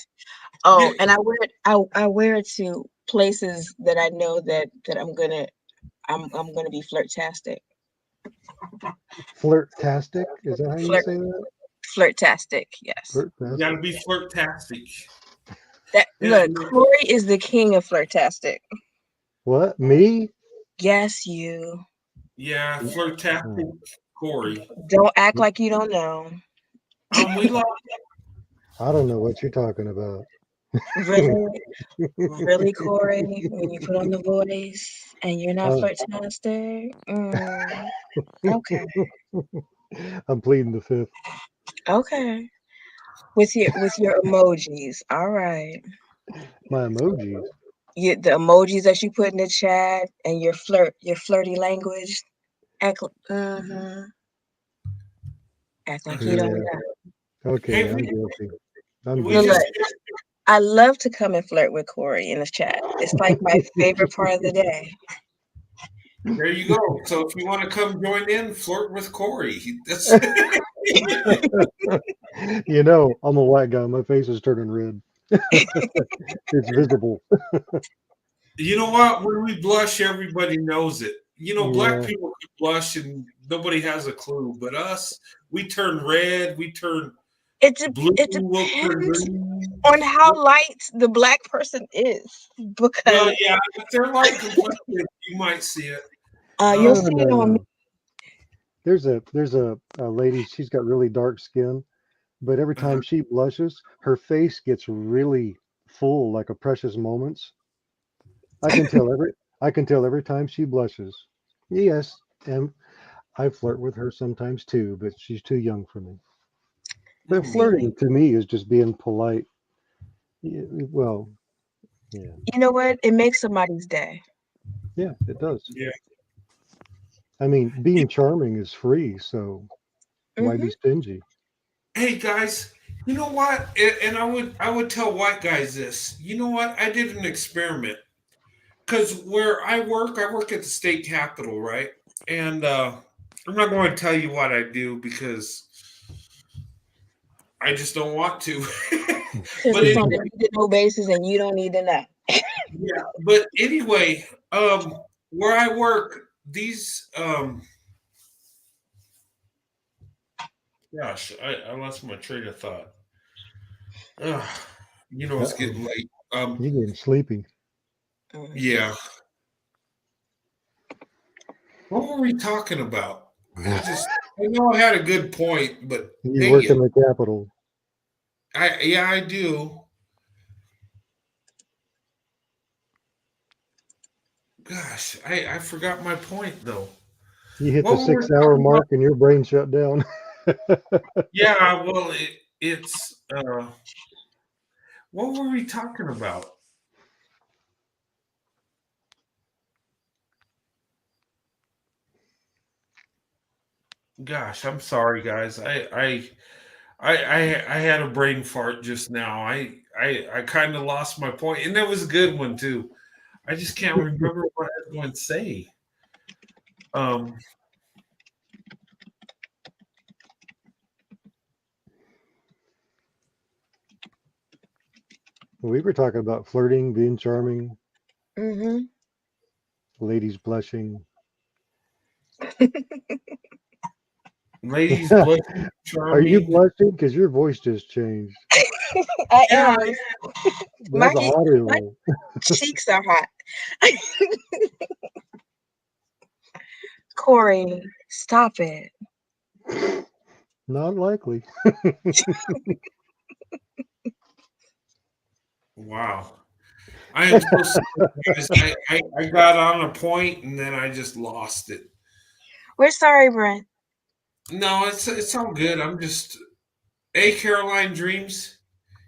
[SPEAKER 2] Oh, and I wear it. I wear it to places that I know that I'm gonna be flirtastic.
[SPEAKER 10] Flirtastic? Is that how you
[SPEAKER 2] Flirt
[SPEAKER 10] say that?
[SPEAKER 2] flirtastic. Yes.
[SPEAKER 1] You gotta be flirtastic.
[SPEAKER 2] That
[SPEAKER 1] Yeah,
[SPEAKER 2] look, Corey is the king of flirtastic.
[SPEAKER 10] What? Me?
[SPEAKER 2] Yes, you.
[SPEAKER 1] yeah, flirtastic Corey.
[SPEAKER 2] Don't act like you don't know.
[SPEAKER 1] We love
[SPEAKER 10] I don't know what you're talking about.
[SPEAKER 2] Really, really, Corey, when you put on the voice and you're not flirtastic. Okay.
[SPEAKER 10] I'm pleading the fifth.
[SPEAKER 2] Okay. With your emojis. All right.
[SPEAKER 10] My emojis.
[SPEAKER 2] The emojis that you put in the chat and your flirty language. Act like you don't
[SPEAKER 10] Yeah.
[SPEAKER 2] know.
[SPEAKER 10] Okay,
[SPEAKER 1] Hey,
[SPEAKER 10] I'm guilty. I'm
[SPEAKER 1] we
[SPEAKER 10] guilty.
[SPEAKER 2] Look,
[SPEAKER 1] just
[SPEAKER 2] I love to come and flirt with Corey in the chat. It's like my favorite part of the day.
[SPEAKER 1] there you go. So if you want to come join in, flirt with Corey. That's
[SPEAKER 10] You know, I'm a white guy. My face is turning red. It's visible.
[SPEAKER 1] You know what? When we blush, everybody knows it. You know, black
[SPEAKER 10] Yeah.
[SPEAKER 1] people can blush and nobody has a clue. But us, we turn red, we turn blue,
[SPEAKER 2] It
[SPEAKER 1] we'll turn
[SPEAKER 2] depends
[SPEAKER 1] green.
[SPEAKER 2] on how light the black person is,
[SPEAKER 1] Well,
[SPEAKER 2] because
[SPEAKER 1] yeah, if they're light complected, you might see it.
[SPEAKER 2] you'll
[SPEAKER 10] No,
[SPEAKER 2] see
[SPEAKER 10] no,
[SPEAKER 2] it on me.
[SPEAKER 10] no. There's a lady. She's got really dark skin, but every time she blushes, her face gets really full, like a Precious Moments. I can tell every time she blushes. Yes, and I flirt with her sometimes too, but she's too young for me. But
[SPEAKER 2] See,
[SPEAKER 10] flirting to me is just being polite. Well, yeah,
[SPEAKER 2] you know what? It makes somebody's day.
[SPEAKER 10] yeah, it does.
[SPEAKER 1] Yeah.
[SPEAKER 10] I mean, being charming is free, so why be stingy?
[SPEAKER 1] Hey guys, you know what? And I would tell white guys this. You know what? I did an experiment because where I work at the state capitol, right? And I'm not going to tell you what I do because I just don't want to.
[SPEAKER 2] Because
[SPEAKER 1] But
[SPEAKER 2] it's on
[SPEAKER 1] anyway,
[SPEAKER 2] a need to know basis and you don't need to know.
[SPEAKER 1] yeah. But anyway, where I work, these gosh, I lost my train of thought. Ugh, it's
[SPEAKER 10] Uh-oh.
[SPEAKER 1] getting late.
[SPEAKER 10] You're getting sleepy.
[SPEAKER 1] Yeah. What were we talking about? I know I had a good point, but
[SPEAKER 10] You
[SPEAKER 1] dang
[SPEAKER 10] work in
[SPEAKER 1] it.
[SPEAKER 10] the Capitol.
[SPEAKER 1] I do. Gosh, I forgot my point though.
[SPEAKER 10] You hit the
[SPEAKER 1] What were we
[SPEAKER 10] 6 hour
[SPEAKER 1] talking about?
[SPEAKER 10] mark and your brain shut down.
[SPEAKER 1] Yeah, well, it's what were we talking about? Gosh, I'm sorry, guys. I had a brain fart just now. I kind of lost my point, and that was a good one too. I just can't remember what I was going to say. Um,
[SPEAKER 10] We were talking about flirting, being charming,
[SPEAKER 2] Mm-hmm.
[SPEAKER 10] ladies blushing.
[SPEAKER 1] ladies blushing,
[SPEAKER 10] Are you
[SPEAKER 1] charming.
[SPEAKER 10] blushing? Because your voice just changed.
[SPEAKER 2] I
[SPEAKER 1] Yeah,
[SPEAKER 2] am.
[SPEAKER 10] That's a hot air
[SPEAKER 2] My
[SPEAKER 10] roll.
[SPEAKER 2] cheeks are hot. Corey, stop it.
[SPEAKER 10] Not likely.
[SPEAKER 1] wow. I am so sorry, guys. I got on a point and then I just lost it.
[SPEAKER 2] We're sorry, Brent.
[SPEAKER 1] No, it's all good. I'm just Hey Caroline Dreams.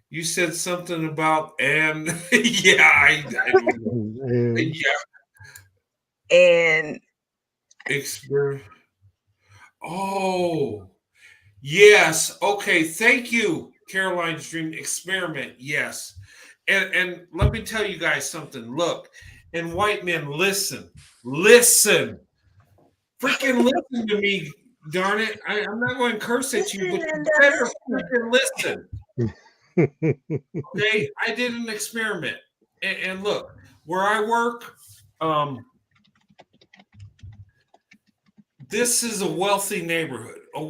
[SPEAKER 1] You said something about and yeah, I don't know.
[SPEAKER 10] And
[SPEAKER 1] Yeah,
[SPEAKER 2] And
[SPEAKER 1] experience. Oh, yes. Okay. Thank you, Caroline's Dream Experiment. Yes. And let me tell you guys something. Look, and white men, listen. Listen. Freaking listen to me, darn it. I'm not going to curse at you, but you better freaking listen. Okay. I did an experiment. And look, where I work, this is a wealthy neighborhood. I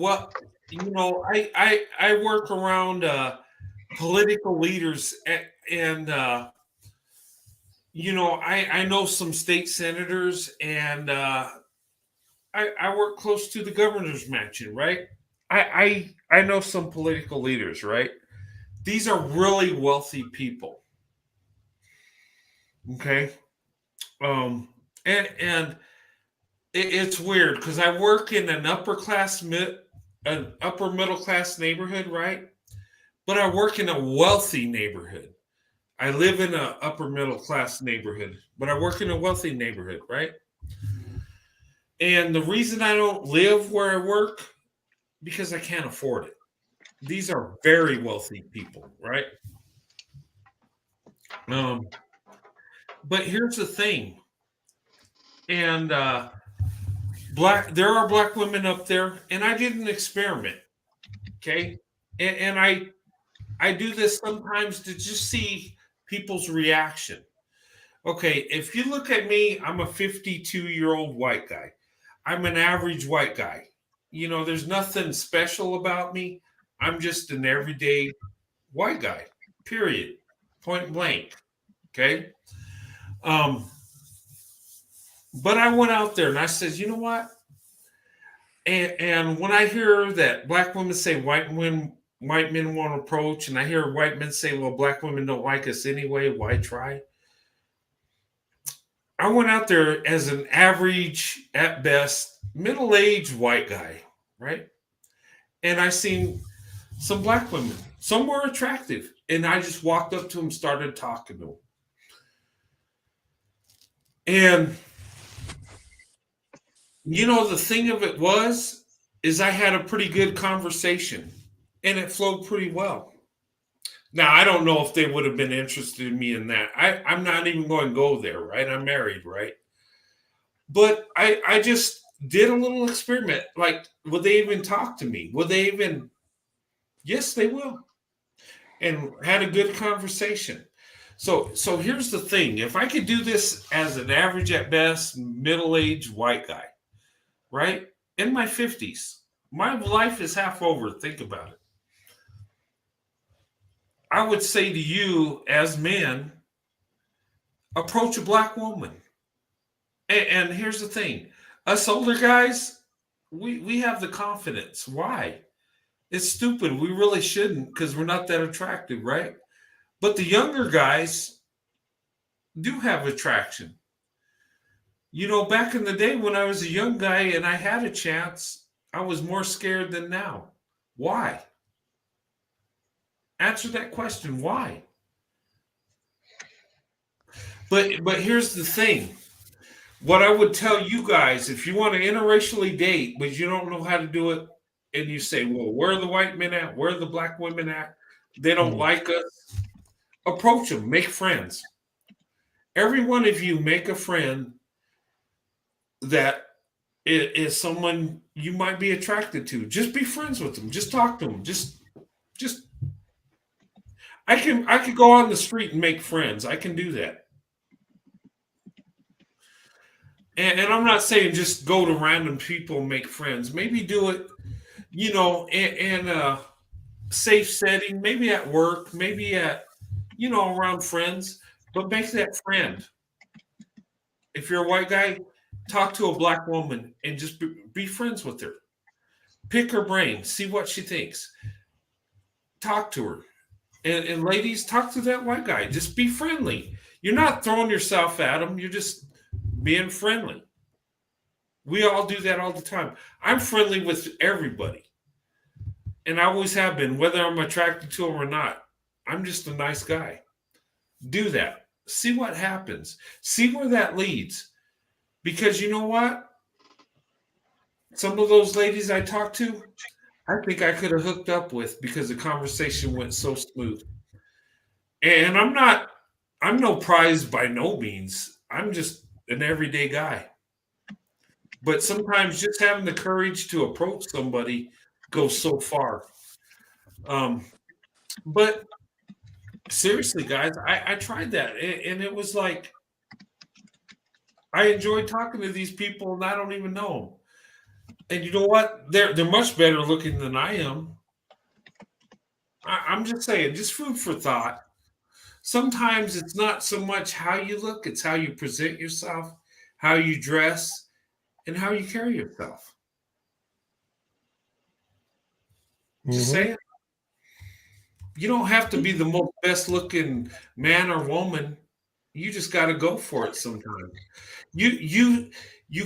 [SPEAKER 1] work around political leaders, and I know some state senators, and I work close to the governor's mansion, right? I know some political leaders, right? These are really wealthy people. Okay, and it's weird because I work in an an upper middle class neighborhood, right? But I work in a wealthy neighborhood. I live in an upper middle class neighborhood, but I work in a wealthy neighborhood, right? And the reason I don't live where I work because I can't afford it. These are very wealthy people, right? Um, but here's the thing, and there are black women up there, and I did an experiment, okay, and I do this sometimes to just see people's reaction. Okay, if you look at me, I'm a 52-year-old white guy. I'm an average white guy. There's nothing special about me. I'm just an everyday white guy, period, point blank. Okay. Um, but I went out there and I said, you know what? And when I hear that black women say white white men want to approach, and I hear white men say, well, black women don't like us anyway. Why try? I went out there as an average, at best, middle-aged white guy, right? And I seen some black women. Some were attractive. And I just walked up to them, started talking to them. And, you know, the thing of it is I had a pretty good conversation. And it flowed pretty well. Now, I don't know if they would have been interested in me in that. I'm not even going to go there, right? I'm married, right? But I just did a little experiment. Like, will they even talk to me? Will they even? Yes, they will. And had a good conversation. So here's the thing. If I could do this as an average at best, middle-aged white guy, right? In my 50s, my life is half over. Think about it. I would say to you as men, approach a black woman. And here's the thing. Us older guys, we have the confidence. Why? It's stupid. We really shouldn't because we're not that attractive, right? But the younger guys do have attraction. You know, back in the day when I was a young guy and I had a chance, I was more scared than now. Why? Answer that question. Why? But here's the thing. What I would tell you guys, if you want to interracially date, but you don't know how to do it, and you say, well, where are the white men at? Where are the black women at? They don't like us. Approach them. Make friends. Every one of you make a friend that is someone you might be attracted to. Just be friends with them. Just talk to them. Just I could go on the street and make friends. I can do that. And I'm not saying just go to random people and make friends. Maybe do it, you know, in a safe setting, maybe at work, maybe at, you know, around friends, but make that friend. If you're a white guy, talk to a black woman and just be friends with her. Pick her brain, see what she thinks. Talk to her. And ladies, talk to that white guy. Just be friendly. You're not throwing yourself at him. You're just being friendly. We all do that all the time. I'm friendly with everybody. And I always have been, whether I'm attracted to them or not. I'm just a nice guy. Do that. See what happens. See where that leads. Because you know what? Some of those ladies I talked to, I think I could have hooked up with because the conversation went so smooth. And I'm no prize by no means. I'm just an everyday guy. But sometimes just having the courage to approach somebody goes so far. But seriously, guys, I tried that. And it was like, I enjoyed talking to these people and I don't even know them. And you know what? They're much better looking than I am. I'm just saying, just food for thought. Sometimes it's not so much how you look, it's how you present yourself, how you dress, and how you carry yourself. Just saying. You don't have to be the most best looking man or woman. You just got to go for it sometimes. You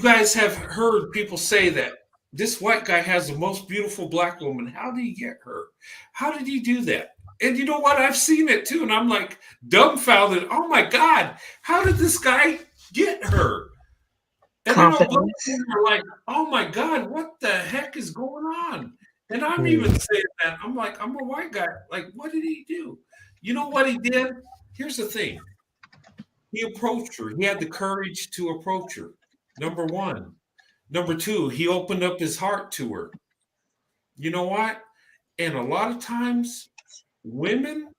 [SPEAKER 1] guys have heard people say that this white guy has the most beautiful black woman. How did he get her? How did he do that? And you know what? I've seen it too. And I'm like dumbfounded. Oh my God. How did this guy get her? And then all those people are like, oh my God, what the heck is going on? And I'm even saying that. I'm like, I'm a white guy. Like, what did he do? You know what he did? Here's the thing. He approached her. He had the courage to approach her. Number one. Number two, he opened up his heart to her. You know what? And a lot of times, women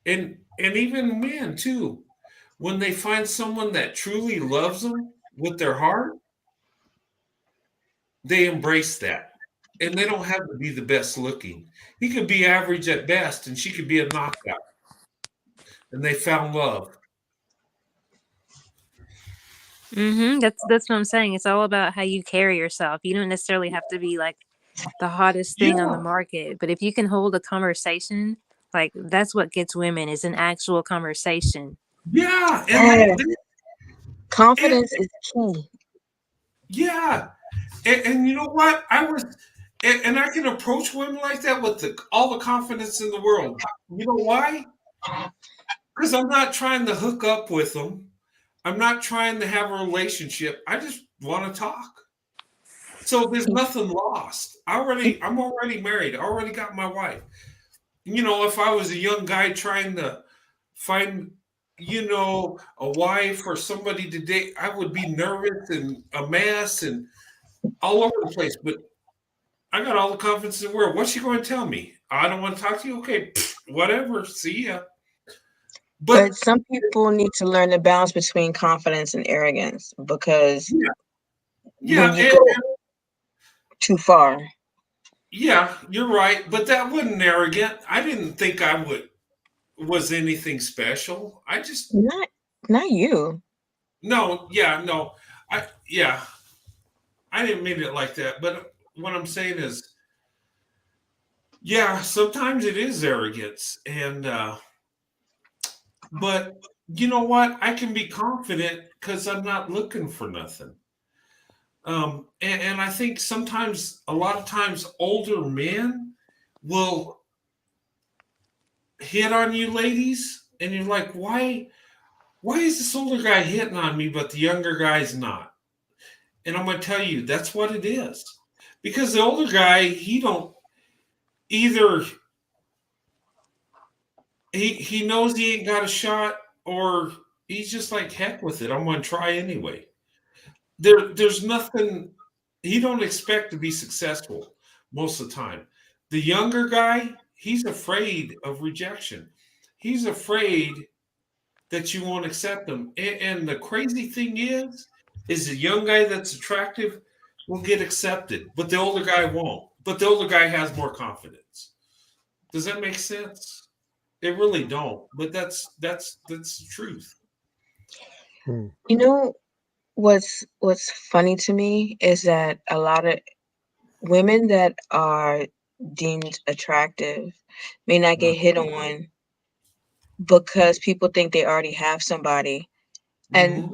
[SPEAKER 1] and even men too, when they find someone that truly loves them with their heart, they embrace that. And they don't have to be the best looking. He could be average at best, and she could be a knockout. And they found love.
[SPEAKER 4] That's what I'm saying. It's all about how you carry yourself. You don't necessarily have to be like the hottest thing on the
[SPEAKER 1] Yeah.
[SPEAKER 4] market. But if you can hold a conversation, like that's what gets women is an actual conversation.
[SPEAKER 1] Yeah.
[SPEAKER 2] Yes.
[SPEAKER 1] And
[SPEAKER 2] Confidence is key.
[SPEAKER 1] yeah. And you know what? And I can approach women like that with all the confidence in the world. You know why? Because I'm not trying to hook up with them. I'm not trying to have a relationship. I just want to talk. So there's nothing lost. I'm already married. I already got my wife. You know, if I was a young guy trying to find, a wife or somebody to date, I would be nervous and a mess and all over the place. But I got all the confidence in the world. What's she going to tell me? I don't want to talk to you. Okay, whatever. See ya.
[SPEAKER 2] But some people need to learn the balance between confidence and arrogance because
[SPEAKER 1] Yeah,
[SPEAKER 2] when you go too far.
[SPEAKER 1] yeah, you're right. But that wasn't arrogant. I didn't think was anything special. I just
[SPEAKER 2] Not you.
[SPEAKER 1] no, yeah, no. I didn't mean it like that. But what I'm saying is, yeah, sometimes it is arrogance. But you know what? I can be confident because I'm not looking for nothing. And I think a lot of times, older men will hit on you, ladies, and you're like, why is this older guy hitting on me, but the younger guy's not? And I'm going to tell you, that's what it is. Because the older guy, he don't either he knows he ain't got a shot, or he's just like, heck with it. I'm going to try anyway. There's nothing, he don't expect to be successful most of the time. The younger guy, he's afraid of rejection. He's afraid that you won't accept him. And the crazy thing is the young guy that's attractive will get accepted, but the older guy won't. But the older guy has more confidence. Does that make sense? It really don't. But that's the truth.
[SPEAKER 2] You know what's funny to me is that a lot of women that are deemed attractive may not get hit on because people think they already have somebody. And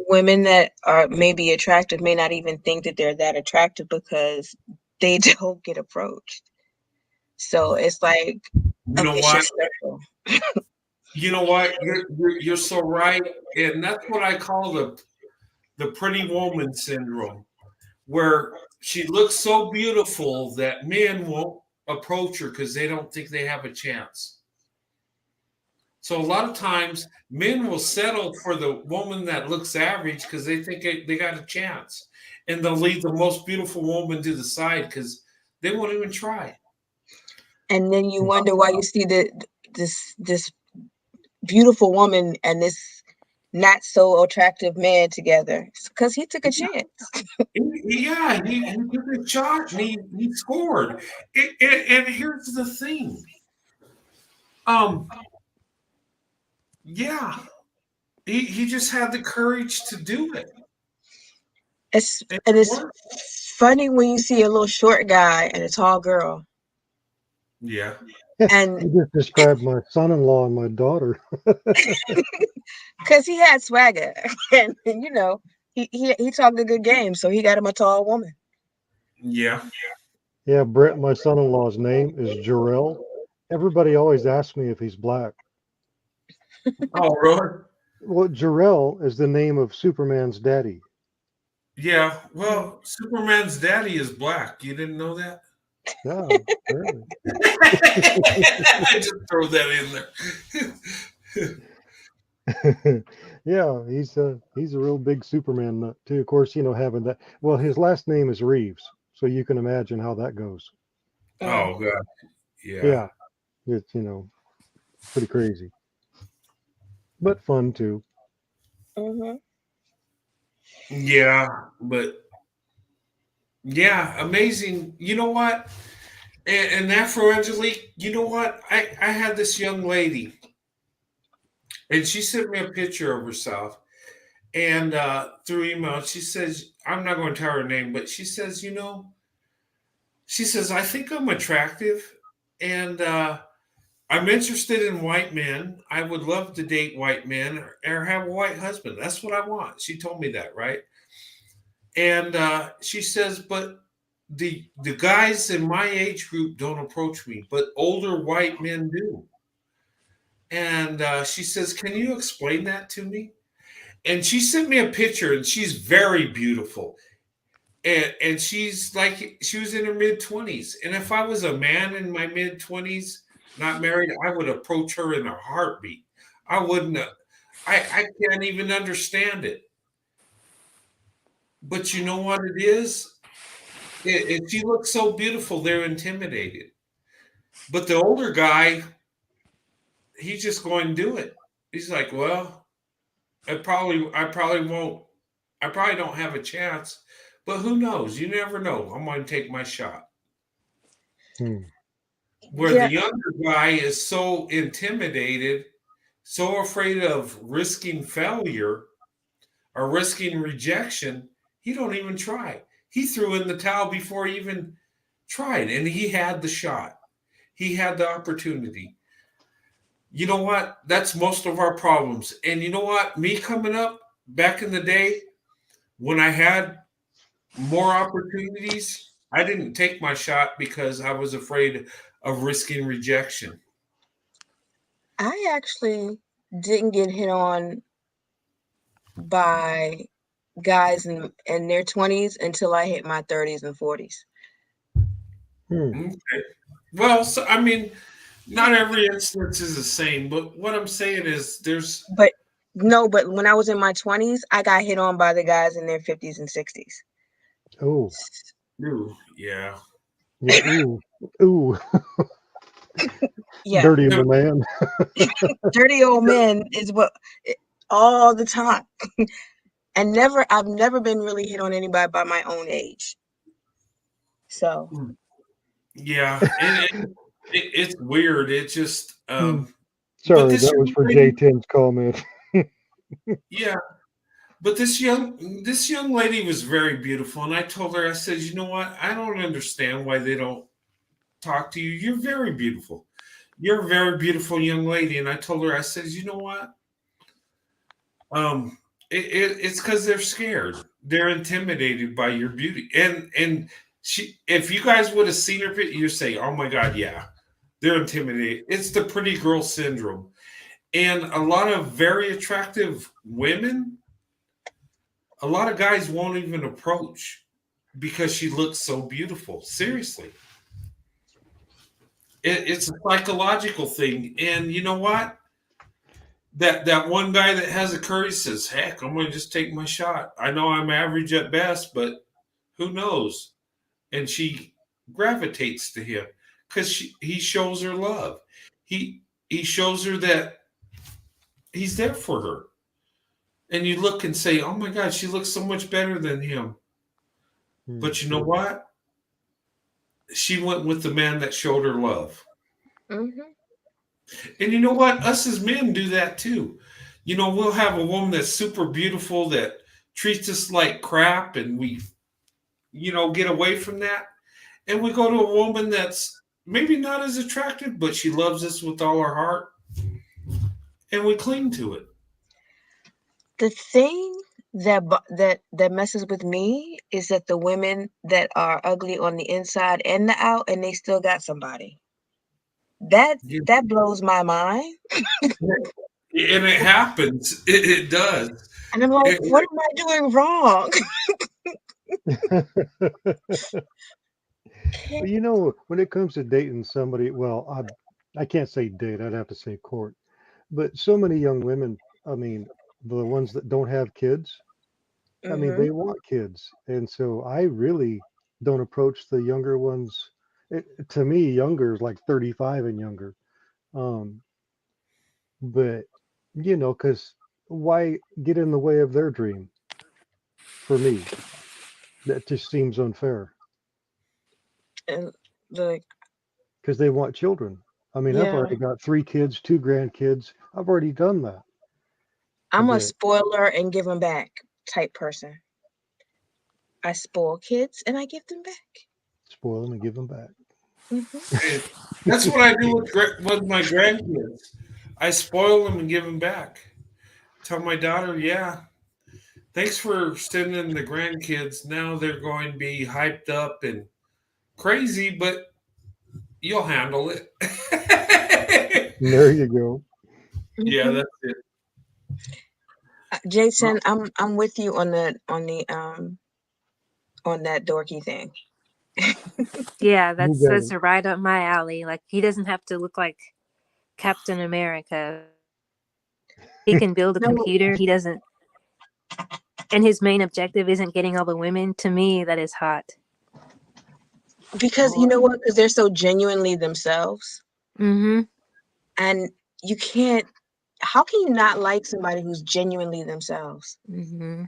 [SPEAKER 2] women that are maybe attractive may not even think that they're that attractive because they don't get approached. So it's like
[SPEAKER 1] You
[SPEAKER 2] a
[SPEAKER 1] know what?
[SPEAKER 2] vicious circle.
[SPEAKER 1] You know what? You're so right, and that's what I call the pretty woman syndrome, where she looks so beautiful that men won't approach her because they don't think they have a chance. So a lot of times, men will settle for the woman that looks average because they think they got a chance, and they'll leave the most beautiful woman to the side because they won't even try.
[SPEAKER 2] And then you wonder why you see this beautiful woman and this not so attractive man together because he took a chance.
[SPEAKER 1] Yeah, he took a shot and he scored. And here's the thing. Yeah, he just had the courage to do it.
[SPEAKER 2] It's funny when you see a little short guy and a tall girl.
[SPEAKER 1] Yeah.
[SPEAKER 2] And
[SPEAKER 10] you just described my son-in-law and my daughter.
[SPEAKER 2] because he had swagger and he talked a good game, so he got him a tall woman.
[SPEAKER 1] Yeah.
[SPEAKER 10] Yeah, Brett, my son-in-law's name is Jarrell. Everybody always asks me if he's black.
[SPEAKER 1] Oh, really?
[SPEAKER 10] Well, Jarrell is the name of Superman's daddy.
[SPEAKER 1] Yeah. Well, Superman's daddy is black. You didn't know that?
[SPEAKER 10] Yeah, apparently.
[SPEAKER 1] I just throw that in there.
[SPEAKER 10] Yeah, he's a real big Superman nut too. Of course, having that. Well, his last name is Reeves, so you can imagine how that goes.
[SPEAKER 1] Oh God. Yeah.
[SPEAKER 10] Yeah, it's pretty crazy, but fun too.
[SPEAKER 1] Yeah, but yeah, amazing. You know what? And Afro Angelique, you know what? I had this young lady, and she sent me a picture of herself, and through email, she says, I'm not going to tell her name, but she says, She says, I think I'm attractive and I'm interested in white men. I would love to date white men or have a white husband. That's what I want. She told me that, right? And she says, but the guys in my age group don't approach me, but older white men do. And she says, can you explain that to me? And she sent me a picture, and she's very beautiful. And she's like, she was in her mid-20s. And if I was a man in my mid-20s, not married, I would approach her in a heartbeat. I wouldn't, I can't even understand it. But you know what it is? If she looks so beautiful, they're intimidated. But the older guy, he's just going to do it. He's like, well, I probably won't. I probably don't have a chance. But who knows? You never know. I'm going to take my shot. Where
[SPEAKER 2] Yeah.
[SPEAKER 1] the younger guy is so intimidated, so afraid of risking failure or risking rejection, he don't even try. He threw in the towel before he even tried, and he had the shot. He had the opportunity. You know what? That's most of our problems. And you know what? Me coming up back in the day when I had more opportunities, I didn't take my shot because I was afraid of risking rejection.
[SPEAKER 2] I actually didn't get hit on by guys in their 20s until I hit my 30s and 40s.
[SPEAKER 1] Okay. Well, so I mean, not every instance is the same, but what I'm saying is there's
[SPEAKER 2] But when I was in my 20s, I got hit on by the guys in their 50s and 60s.
[SPEAKER 10] Oh.
[SPEAKER 1] Ooh, yeah.
[SPEAKER 10] Yeah. Ooh. Ooh.
[SPEAKER 2] Yeah.
[SPEAKER 10] Dirty old man.
[SPEAKER 2] Dirty old men is what all the time. And I've never been really hit on anybody by my own age. So
[SPEAKER 1] yeah, and it's weird. It just but
[SPEAKER 10] Sorry,
[SPEAKER 1] this
[SPEAKER 10] that was
[SPEAKER 1] young
[SPEAKER 10] for
[SPEAKER 1] lady,
[SPEAKER 10] J10's comment.
[SPEAKER 1] yeah, but this young lady was very beautiful, and I told her, I said, you know what? I don't understand why they don't talk to you. You're very beautiful. You're a very beautiful young lady, and I told her, I said, you know what? It's because they're scared. They're intimidated by your beauty, and she. If you guys would have seen her, you say, oh my God, yeah, they're intimidated. It's the pretty girl syndrome, and a lot of very attractive women. A lot of guys won't even approach because she looks so beautiful. Seriously. It's a psychological thing. And you know what? That one guy that has a courage says, heck, I'm going to just take my shot. I know I'm average at best, but who knows? And she gravitates to him because he shows her love. He shows her that he's there for her. And you look and say, oh my God, she looks so much better than him. But you know what? She went with the man that showed her love.
[SPEAKER 2] Mm-hmm.
[SPEAKER 1] And you know what? Us as men do that too. You know, we'll have a woman that's super beautiful that treats us like crap, and we, get away from that. And we go to a woman that's maybe not as attractive, but she loves us with all her heart, and we cling to it.
[SPEAKER 2] The thing that messes with me is that the women that are ugly on the inside and the out, and they still got somebody. That blows my mind.
[SPEAKER 1] And it happens. It does.
[SPEAKER 2] And I'm like, what am I doing wrong?
[SPEAKER 10] Well, when it comes to dating somebody, well, I can't say date, I'd have to say court. But so many young women, I mean, the ones that don't have kids, I mean, they want kids. And so I really don't approach the younger ones. To me, younger is like 35 and younger. But, because why get in the way of their dream? For me, that just seems unfair.
[SPEAKER 2] And like,
[SPEAKER 10] Because they want children. I mean, I've
[SPEAKER 2] yeah,
[SPEAKER 10] already got 3 kids, 2 grandkids. I've already done that.
[SPEAKER 2] I'm a
[SPEAKER 10] But
[SPEAKER 2] spoiler and give them back type person. I spoil kids and I give them back.
[SPEAKER 10] spoil them and give them back.
[SPEAKER 1] And that's what I do with my grandkids. I spoil them and give them back. Tell my daughter, yeah, thanks for sending the grandkids. Now they're going to be hyped up and crazy, but you'll handle it.
[SPEAKER 10] There you go.
[SPEAKER 1] Yeah, that's it.
[SPEAKER 2] Jason, I'm with you on that dorky thing.
[SPEAKER 4] Yeah,
[SPEAKER 10] You
[SPEAKER 4] that's
[SPEAKER 10] got it.
[SPEAKER 4] right up my alley. Like he doesn't have to look like Captain America. He can build a
[SPEAKER 2] No,
[SPEAKER 4] computer. He doesn't, and his main objective isn't getting all the women. To me, that is hot.
[SPEAKER 2] because you know what? Because they're so genuinely themselves,
[SPEAKER 4] Mm-hmm.
[SPEAKER 2] and you can't. How can you not like somebody who's genuinely themselves?
[SPEAKER 4] Mm-hmm.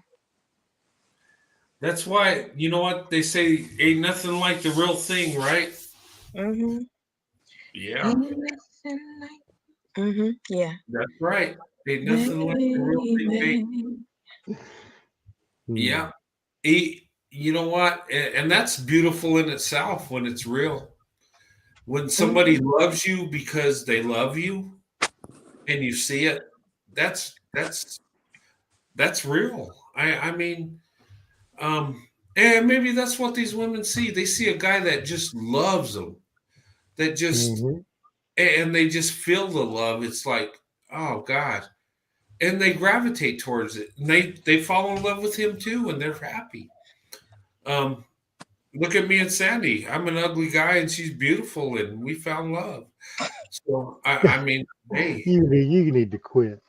[SPEAKER 1] That's why, you know what? They say ain't nothing like the real thing, right?
[SPEAKER 2] Mm-hmm.
[SPEAKER 1] Yeah,
[SPEAKER 2] Ain't nothing like. Mm-hmm. Yeah.
[SPEAKER 1] that's right. Ain't nothing like the real thing, baby. Yeah. You know what? And that's beautiful in itself when it's real. When somebody loves you because they love you and you see it, that's real. I mean, and maybe that's what these women see. They see a guy that just loves them, that just
[SPEAKER 10] Mm-hmm.
[SPEAKER 1] and they just feel the love. It's like, oh God. And they gravitate towards it. And they fall in love with him too, and they're happy. Um, Look at me and Sandy. I'm an ugly guy and she's beautiful and we found love. So I mean, hey.
[SPEAKER 10] You need to quit.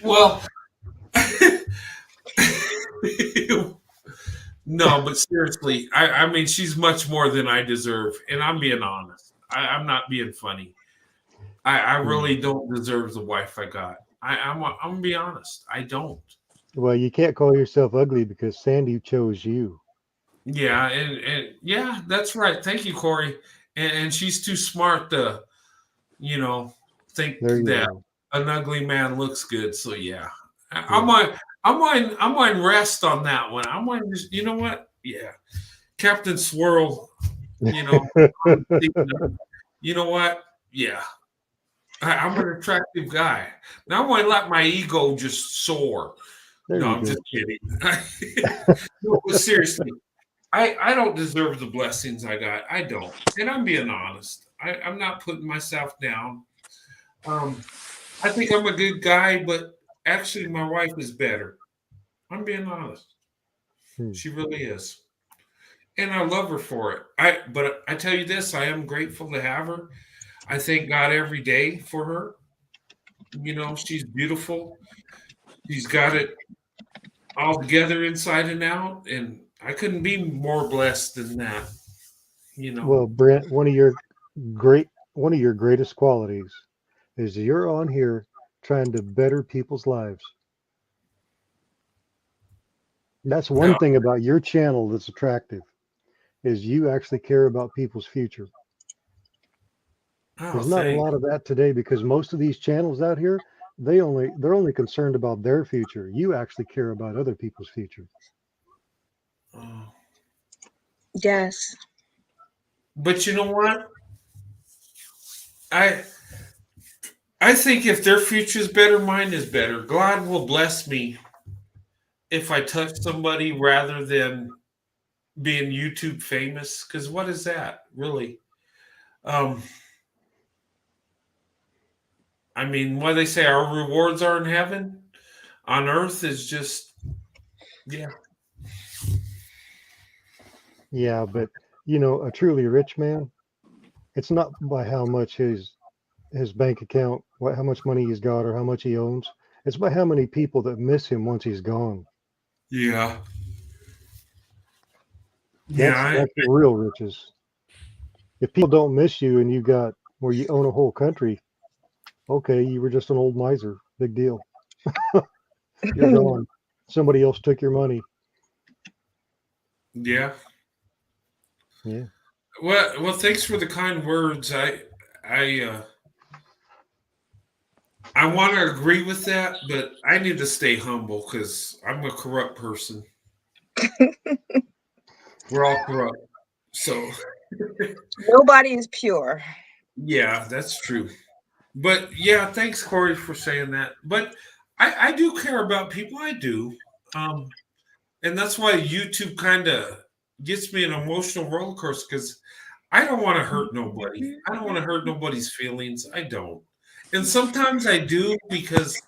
[SPEAKER 1] Well, no, but seriously, I mean, she's much more than I deserve, and I'm being honest. I'm not being funny. I really don't deserve the wife I got. I'm gonna be honest. I don't.
[SPEAKER 10] Well, you can't call yourself ugly because Sandy chose you.
[SPEAKER 1] Yeah, and yeah, that's right. Thank you, Corey. And she's too smart to, you know, think
[SPEAKER 10] There you
[SPEAKER 1] that
[SPEAKER 10] go.
[SPEAKER 1] an ugly man looks good. So yeah,
[SPEAKER 10] Yeah.
[SPEAKER 1] I'm going rest on that one. I'm going just, you know what? Yeah, Captain Swirl. You know, you know what? Yeah, I'm an attractive guy. Now I'm going to let my ego just soar.
[SPEAKER 10] There
[SPEAKER 1] No,
[SPEAKER 10] you
[SPEAKER 1] I'm
[SPEAKER 10] go.
[SPEAKER 1] just kidding. No, but seriously, I don't deserve the blessings I got. I don't, and I'm being honest. I'm not putting myself down. I think I'm a good guy, but actually, my wife is better. I'm being honest.
[SPEAKER 10] Hmm.
[SPEAKER 1] She really is, and I love her for it. But I tell you this, I am grateful to have her. I thank God every day for her. You know, she's beautiful. She's got it all together inside and out, and I couldn't be more blessed than that. You know.
[SPEAKER 10] Well, Brent, one of your greatest qualities is you're on here trying to better people's lives. That's one
[SPEAKER 1] No.
[SPEAKER 10] thing about your channel that's attractive is you actually care about people's future.
[SPEAKER 1] Oh,
[SPEAKER 10] There's not a
[SPEAKER 1] thanks.
[SPEAKER 10] lot of that today because most of these channels out here, they're only concerned about their future. You actually care about other people's future.
[SPEAKER 1] Oh.
[SPEAKER 2] Yes.
[SPEAKER 1] But you know what? I I think if their future is better, mine is better. God will bless me if I touch somebody rather than being YouTube famous. Because what is that really? Um, I mean, what they say, our rewards are in heaven. On earth is just, yeah.
[SPEAKER 10] Yeah, but you know, a truly rich man, it's not by how much his bank account, how much money he's got, or how much he owns. It's by how many people that miss him once he's gone.
[SPEAKER 1] Yeah.
[SPEAKER 10] That's
[SPEAKER 1] Yeah.
[SPEAKER 10] real riches. If people don't miss you and you got where you own a whole country, okay, you were just an old miser. Big deal. You're gone. Somebody else took your money.
[SPEAKER 1] Yeah.
[SPEAKER 10] Yeah.
[SPEAKER 1] Well, thanks for the kind words. I want to agree with that, but I need to stay humble because I'm a corrupt person. We're all corrupt. So
[SPEAKER 2] Nobody is pure.
[SPEAKER 1] yeah, that's true. But yeah, thanks, Corey, for saying that. But I do care about people. I do. Um, and that's why YouTube kind of gets me an emotional roller coaster because I don't want to hurt nobody. I don't want to hurt nobody's feelings. I don't. And sometimes I do because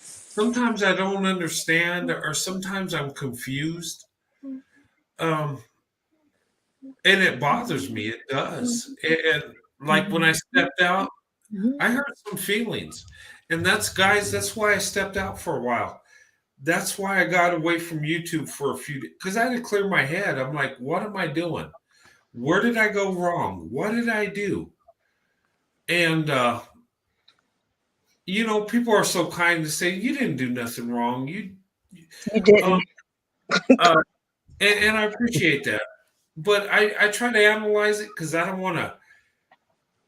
[SPEAKER 1] sometimes I don't understand or sometimes I'm confused. Um, and it bothers me. It does. And like when I stepped out, I hurt some feelings. And that's, guys, that's why I stepped out for a while. That's why I got away from YouTube for a few days because I had to clear my head. I'm like, what am I doing? Where did I go wrong? What did I do? And, people are so kind to say, you didn't do nothing wrong. You
[SPEAKER 2] didn't.
[SPEAKER 1] Uh, and I appreciate that. But I try to analyze it because I don't want to.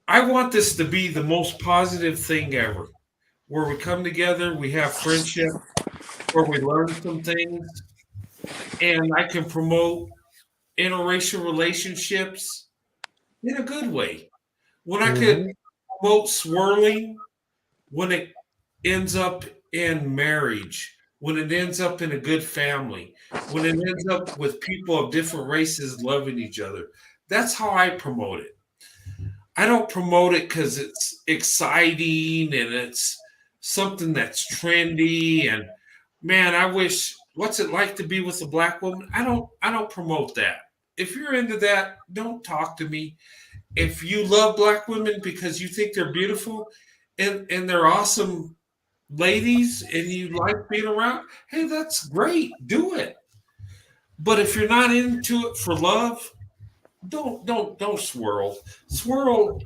[SPEAKER 1] I want this to be the most positive thing ever, where we come together, we have friendship, where we learn some things, and I can promote interracial relationships in a good way. When I could promote swirling, when it ends up in marriage, when it ends up in a good family, when it ends up with people of different races loving each other. That's how I promote it. I don't promote it because it's exciting and it's something that's trendy. And man, I wish what's it like to be with a black woman? I don't promote that. If you're into that, don't talk to me. If you love black women because you think they're beautiful and they're awesome ladies and you like being around, hey, that's great. Do it. But if you're not into it for love, don't swirl. Swirl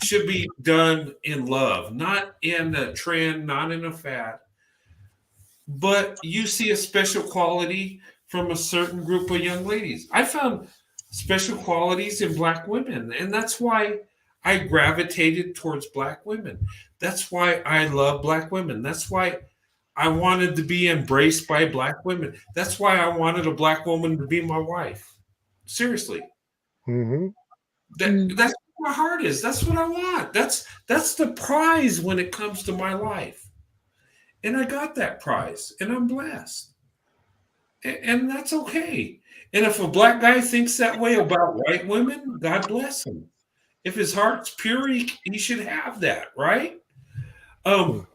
[SPEAKER 1] should be done in love, not in a trend, not in a fad. But you see a special quality from a certain group of young ladies. I found special qualities in black women, and that's why I gravitated towards black women. That's why I love black women. That's why I wanted to be embraced by black women. That's why I wanted a black woman to be my wife. Seriously. That's what my heart is. That's what I want. That's the prize when it comes to my life. And I got that prize and I'm blessed. And that's okay. And if a black guy thinks that way about white women, God bless him. If his heart's pure, he should have that, right? And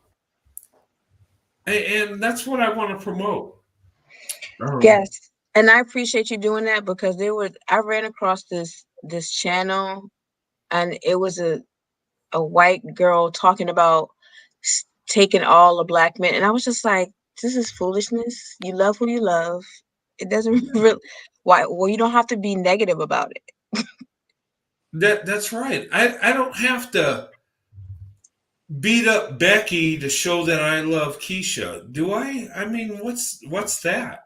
[SPEAKER 1] that's what I want to promote.
[SPEAKER 2] Yes. And I appreciate you doing that because I ran across this channel and it was a white girl talking about taking all the black men. And I was just like, this is foolishness. You love who you love. It doesn't really, well, you don't have to be negative about it.
[SPEAKER 1] That's right. I don't have to beat up Becky to show that I love Keisha. Do I? I mean, what's that?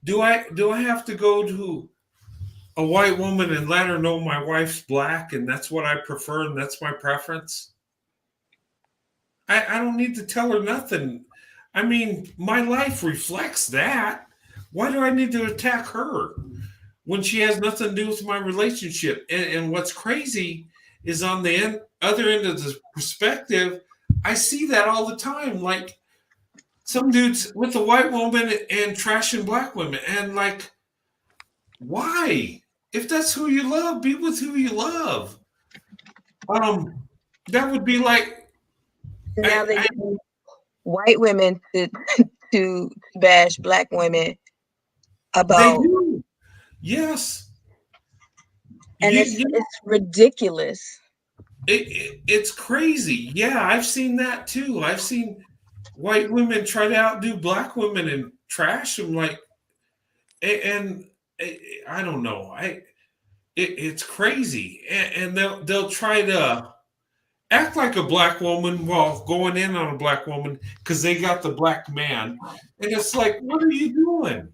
[SPEAKER 1] Do I have to go to a white woman and let her know my wife's black and that's what I prefer and that's my preference? I don't need to tell her nothing. I mean, my life reflects that. Why do I need to attack her when she has nothing to do with my relationship? And what's crazy is on the other end of the perspective, I see that all the time. Like some dudes with a white woman and trashing black women. And like, why? If that's who you love, be with who you love. That would be like
[SPEAKER 2] now they use white women to bash black women about.
[SPEAKER 1] They do. Yes.
[SPEAKER 2] And it's ridiculous.
[SPEAKER 1] It's crazy. Yeah, I've seen that too. I've seen white women try to outdo black women and trash them like, and I don't know. It's crazy, and they'll try to act like a black woman while going in on a black woman because they got the black man, and it's like, what are you doing?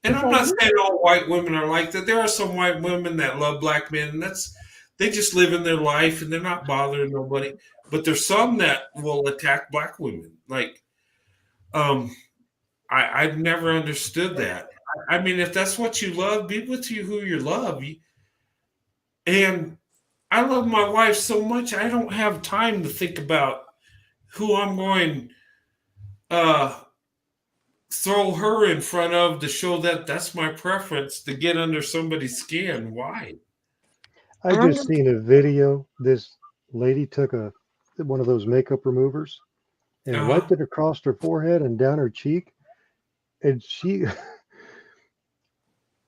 [SPEAKER 1] And I'm not saying all white women are like that. There are some white women that love black men, and they just live in their life and they're not bothering nobody. But there's some that will attack black women. Like, I've never understood that. I mean, if that's what you love, be with you who you love. And I love my wife so much, I don't have time to think about who I'm going throw her in front of to show that that's my preference to get under somebody's skin. Why?
[SPEAKER 10] I just seen a video. This lady took one of those makeup removers and wiped it across her forehead and down her cheek, and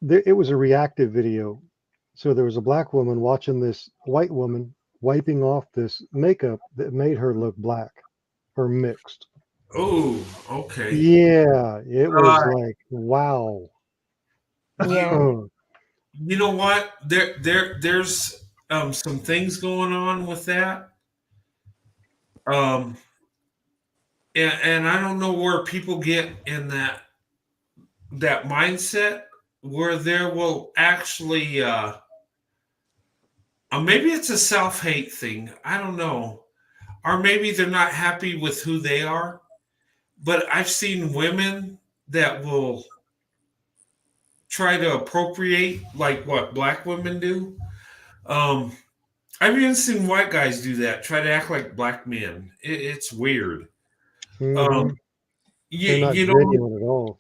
[SPEAKER 10] it was a reactive video. So there was a black woman watching this white woman wiping off this makeup that made her look black or mixed.
[SPEAKER 1] Oh, okay.
[SPEAKER 10] Yeah, it was like, wow.
[SPEAKER 2] Yeah.
[SPEAKER 1] You know what? There's some things going on with that. And I don't know where people get in that mindset where there will actually maybe it's a self-hate thing. I don't know. Or maybe they're not happy with who they are. But I've seen women that will try to appropriate like what black women do. I've even seen white guys do that, try to act like black men. It's weird.
[SPEAKER 10] Mm-hmm. They're not
[SPEAKER 1] You know,
[SPEAKER 10] genuine at all.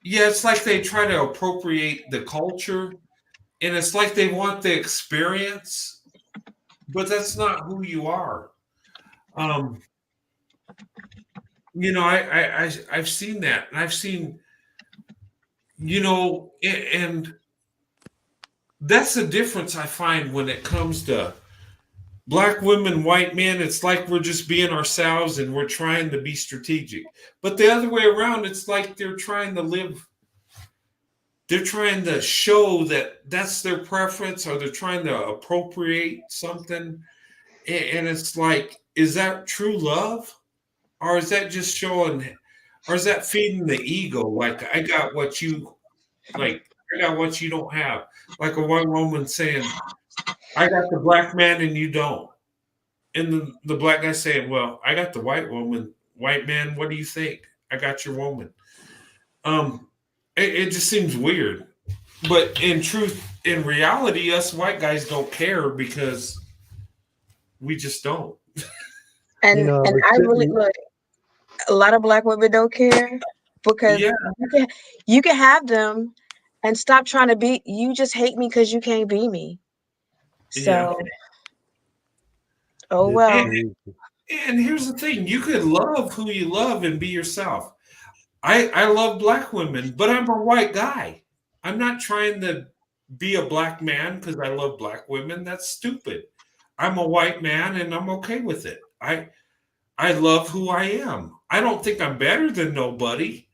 [SPEAKER 1] yeah, it's like they try to appropriate the culture, and it's like they want the experience, but that's not who you are. You know, I've seen that, and I've seen, you know, and that's the difference I find when it comes to black women, white men. It's like we're just being ourselves and we're trying to be strategic. But the other way around, it's like they're trying to show that that's their preference, or they're trying to appropriate something. And it's like, is that true love? Or is that just showing, or is that feeding the ego? Like, I got what you don't have. Like a white woman saying, I got the black man and you don't. And the black guy saying, well, I got the white woman. White man, what do you think? I got your woman. It just seems weird. But in reality, us white guys don't care because we just don't.
[SPEAKER 2] And I really look. A lot of black women don't care because you can have them and stop trying to be. You just hate me because you can't be me. So, oh well.
[SPEAKER 1] And here's the thing: you could love who you love and be yourself. I love black women, but I'm a white guy. I'm not trying to be a black man because I love black women. That's stupid. I'm a white man and I'm okay with it. I love who I am. I don't think I'm better than nobody.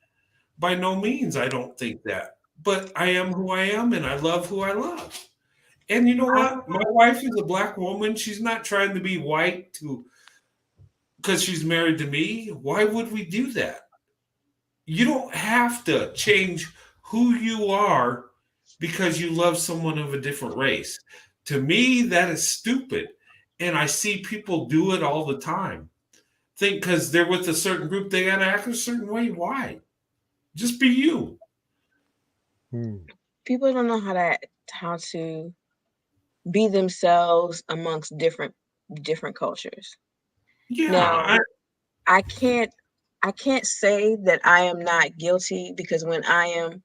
[SPEAKER 1] By no means, I don't think that. But I am who I am and I love who I love. And you know what? My wife is a black woman. She's not trying to be white because she's married to me. Why would we do that? You don't have to change who you are because you love someone of a different race. To me, that is stupid. And I see people do it all the time. Think because they're with a certain group, they got to act a certain way. Why? Just be you.
[SPEAKER 2] People don't know how to be themselves amongst different cultures.
[SPEAKER 1] Yeah.
[SPEAKER 2] Now, I can't say that I am not guilty because when I am,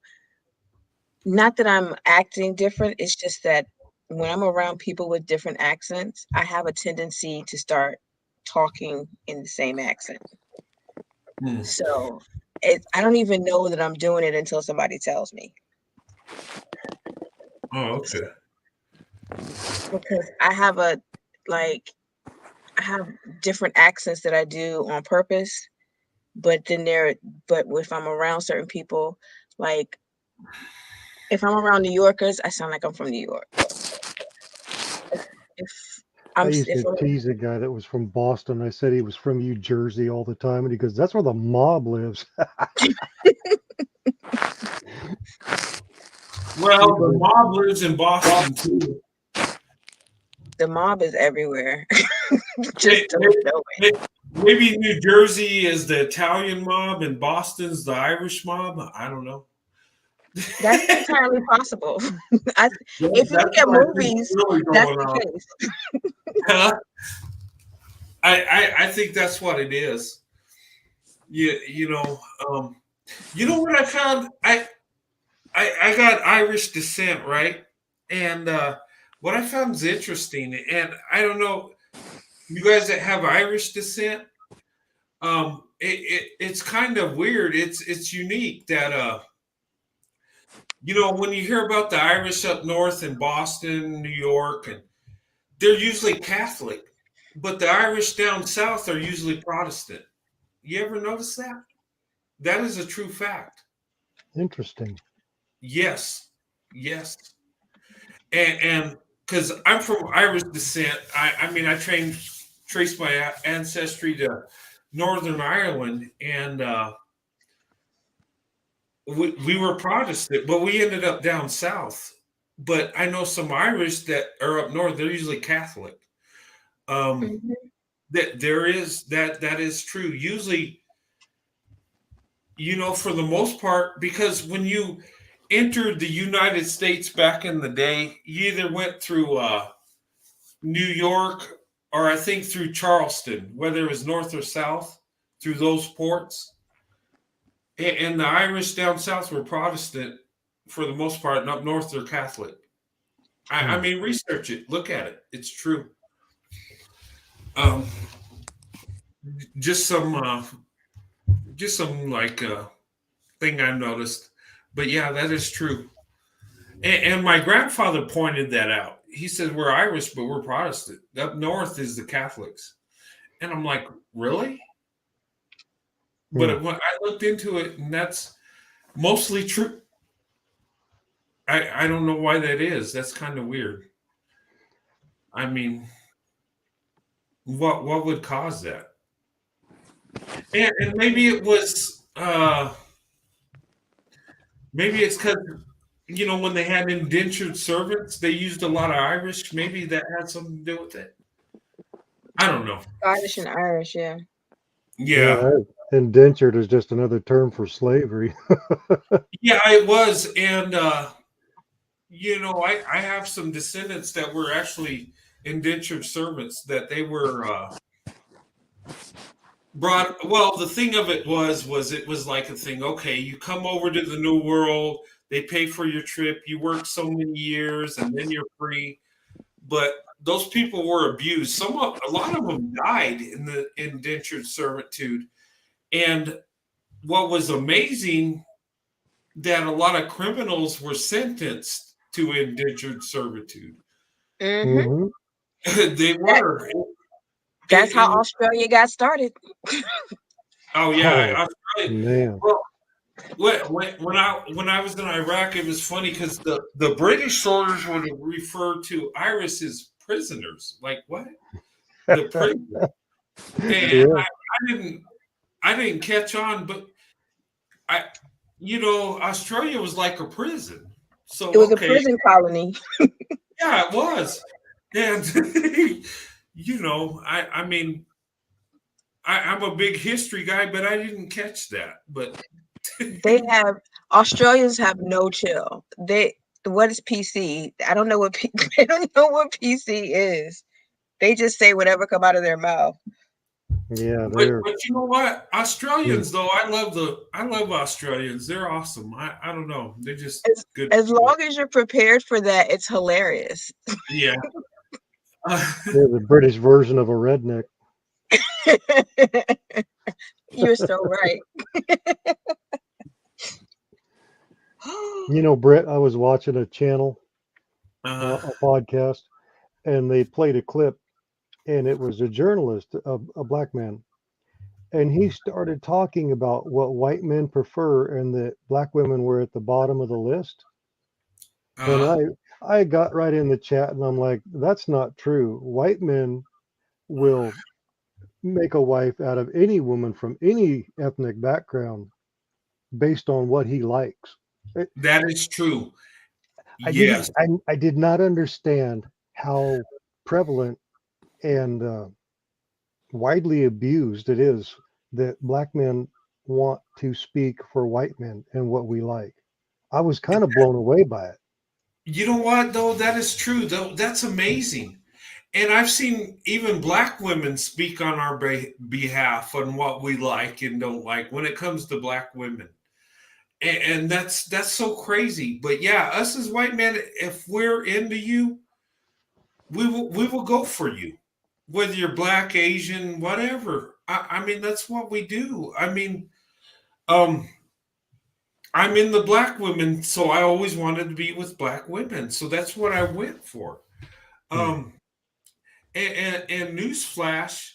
[SPEAKER 2] not that I'm acting different, it's just that when I'm around people with different accents, I have a tendency to start talking in the same accent. So I don't even know that I'm doing it until somebody tells me.
[SPEAKER 1] Oh, okay.
[SPEAKER 2] Because I have different accents that I do on purpose, but if I'm around certain people, like if I'm around New Yorkers, I sound like I'm from New York.
[SPEAKER 10] I used to tease a guy that was from Boston. I said he was from New Jersey all the time, and he goes, "That's where the mob lives."
[SPEAKER 1] Well, the mob lives in Boston too.
[SPEAKER 2] The mob is everywhere. Just don't know it.
[SPEAKER 1] Maybe New Jersey is the Italian mob and Boston's the Irish mob. I don't know.
[SPEAKER 2] That's entirely possible. If you
[SPEAKER 1] That's
[SPEAKER 2] look at
[SPEAKER 1] what I think is
[SPEAKER 2] movies,
[SPEAKER 1] really
[SPEAKER 2] that's
[SPEAKER 1] going on.
[SPEAKER 2] the case.
[SPEAKER 1] Huh? I think that's what it is. You know, you know what I found? I got Irish descent, right? And what I found is interesting, and I don't know, you guys that have Irish descent, it's kind of weird. It's unique that you know, when you hear about the Irish up north in Boston, New York, and they're usually Catholic, but the Irish down south are usually Protestant. You ever notice that? That is a true fact.
[SPEAKER 10] Interesting.
[SPEAKER 1] Yes, yes, and because I'm from Irish descent, I mean traced my ancestry to Northern Ireland, and we were Protestant, but we ended up down south. But I know some Irish that are up north; they're usually Catholic.
[SPEAKER 2] Mhm.
[SPEAKER 1] That there is that is true. Usually, you know, for the most part, because when you entered the United States back in the day, you either went through New York or I think through Charleston, whether it was north or south, through those ports. And the Irish down south were Protestant for the most part, and up north they're Catholic. I mean, research it, look at it. It's true. Um, just some like thing I noticed, but yeah, that is true. And my grandfather pointed that out. He said we're Irish, but we're Protestant. Up north is the Catholics, and I'm like, really? But when I looked into it, and that's mostly true. I don't know why that is. That's kind of weird. I mean, what would cause that? And maybe it was maybe it's because you know when they had indentured servants, they used a lot of Irish. Maybe that had something to do with it. I don't know.
[SPEAKER 2] Scottish and Irish, yeah.
[SPEAKER 10] Yeah,
[SPEAKER 1] Yeah,
[SPEAKER 10] indentured is just another term for slavery.
[SPEAKER 1] yeah, it was, and you know, I have some descendants that were actually indentured servants that they were brought. Well, the thing of it was it was like a thing. Okay, you come over to the new world, they pay for your trip, you work so many years, and then you're free. But those people were abused. A lot of them died in the indentured servitude. And what was amazing that a lot of criminals were sentenced to indentured servitude.
[SPEAKER 2] Hmm.
[SPEAKER 1] They were.
[SPEAKER 2] That's how
[SPEAKER 1] And
[SPEAKER 2] Australia got started.
[SPEAKER 1] oh yeah,
[SPEAKER 10] Oh,
[SPEAKER 1] Australia.
[SPEAKER 10] man.
[SPEAKER 1] Well, when I was in Iraq, it was funny because the British soldiers would refer to Irish as prisoners. Like what? The prison. And
[SPEAKER 10] Yeah.
[SPEAKER 1] I didn't catch on, but I you know Australia was like a prison.
[SPEAKER 2] It
[SPEAKER 1] So
[SPEAKER 2] was a
[SPEAKER 1] okay,
[SPEAKER 2] prison colony.
[SPEAKER 1] yeah, it was. And you know, I mean, I'm a big history guy, but I didn't catch that. But
[SPEAKER 2] Australians have no chill. What is PC? I don't know what they don't know what PC is. They just say whatever come out of their mouth.
[SPEAKER 10] Yeah,
[SPEAKER 1] but you know what?
[SPEAKER 10] Mm.
[SPEAKER 1] Australians though, I love Australians. They're awesome. I don't know. They're just good
[SPEAKER 2] As
[SPEAKER 1] people.
[SPEAKER 2] long as you're prepared for that, it's hilarious.
[SPEAKER 1] Yeah.
[SPEAKER 10] They're the British version of a redneck.
[SPEAKER 2] You're so right.
[SPEAKER 10] You know, Brett, I was watching a channel,
[SPEAKER 1] Uh-huh.
[SPEAKER 10] a podcast, and they played a clip, and it was a journalist, a black man, and he started talking about what white men prefer and that black women were at the bottom of the list. And
[SPEAKER 1] Uh-huh.
[SPEAKER 10] I got right in the chat and I'm like, that's not true. White men will make a wife out of any woman from any ethnic background based on what he likes.
[SPEAKER 1] That is true.
[SPEAKER 10] I
[SPEAKER 1] Yes.
[SPEAKER 10] didn't I did not understand how prevalent and widely abused it is that black men want to speak for white men and what we like. I was kind of blown away by it.
[SPEAKER 1] You know what, though? That is true, though. That's amazing. And I've seen even black women speak on our behalf on what we like and don't like when it comes to black women. And that's so crazy. But yeah, us as white men, if we're into you, we will go for you, whether you're black, Asian, whatever. I mean, that's what we do. I mean, um, I'm in the black women, so I always wanted to be with black women, so that's what I went for. Um, and newsflash,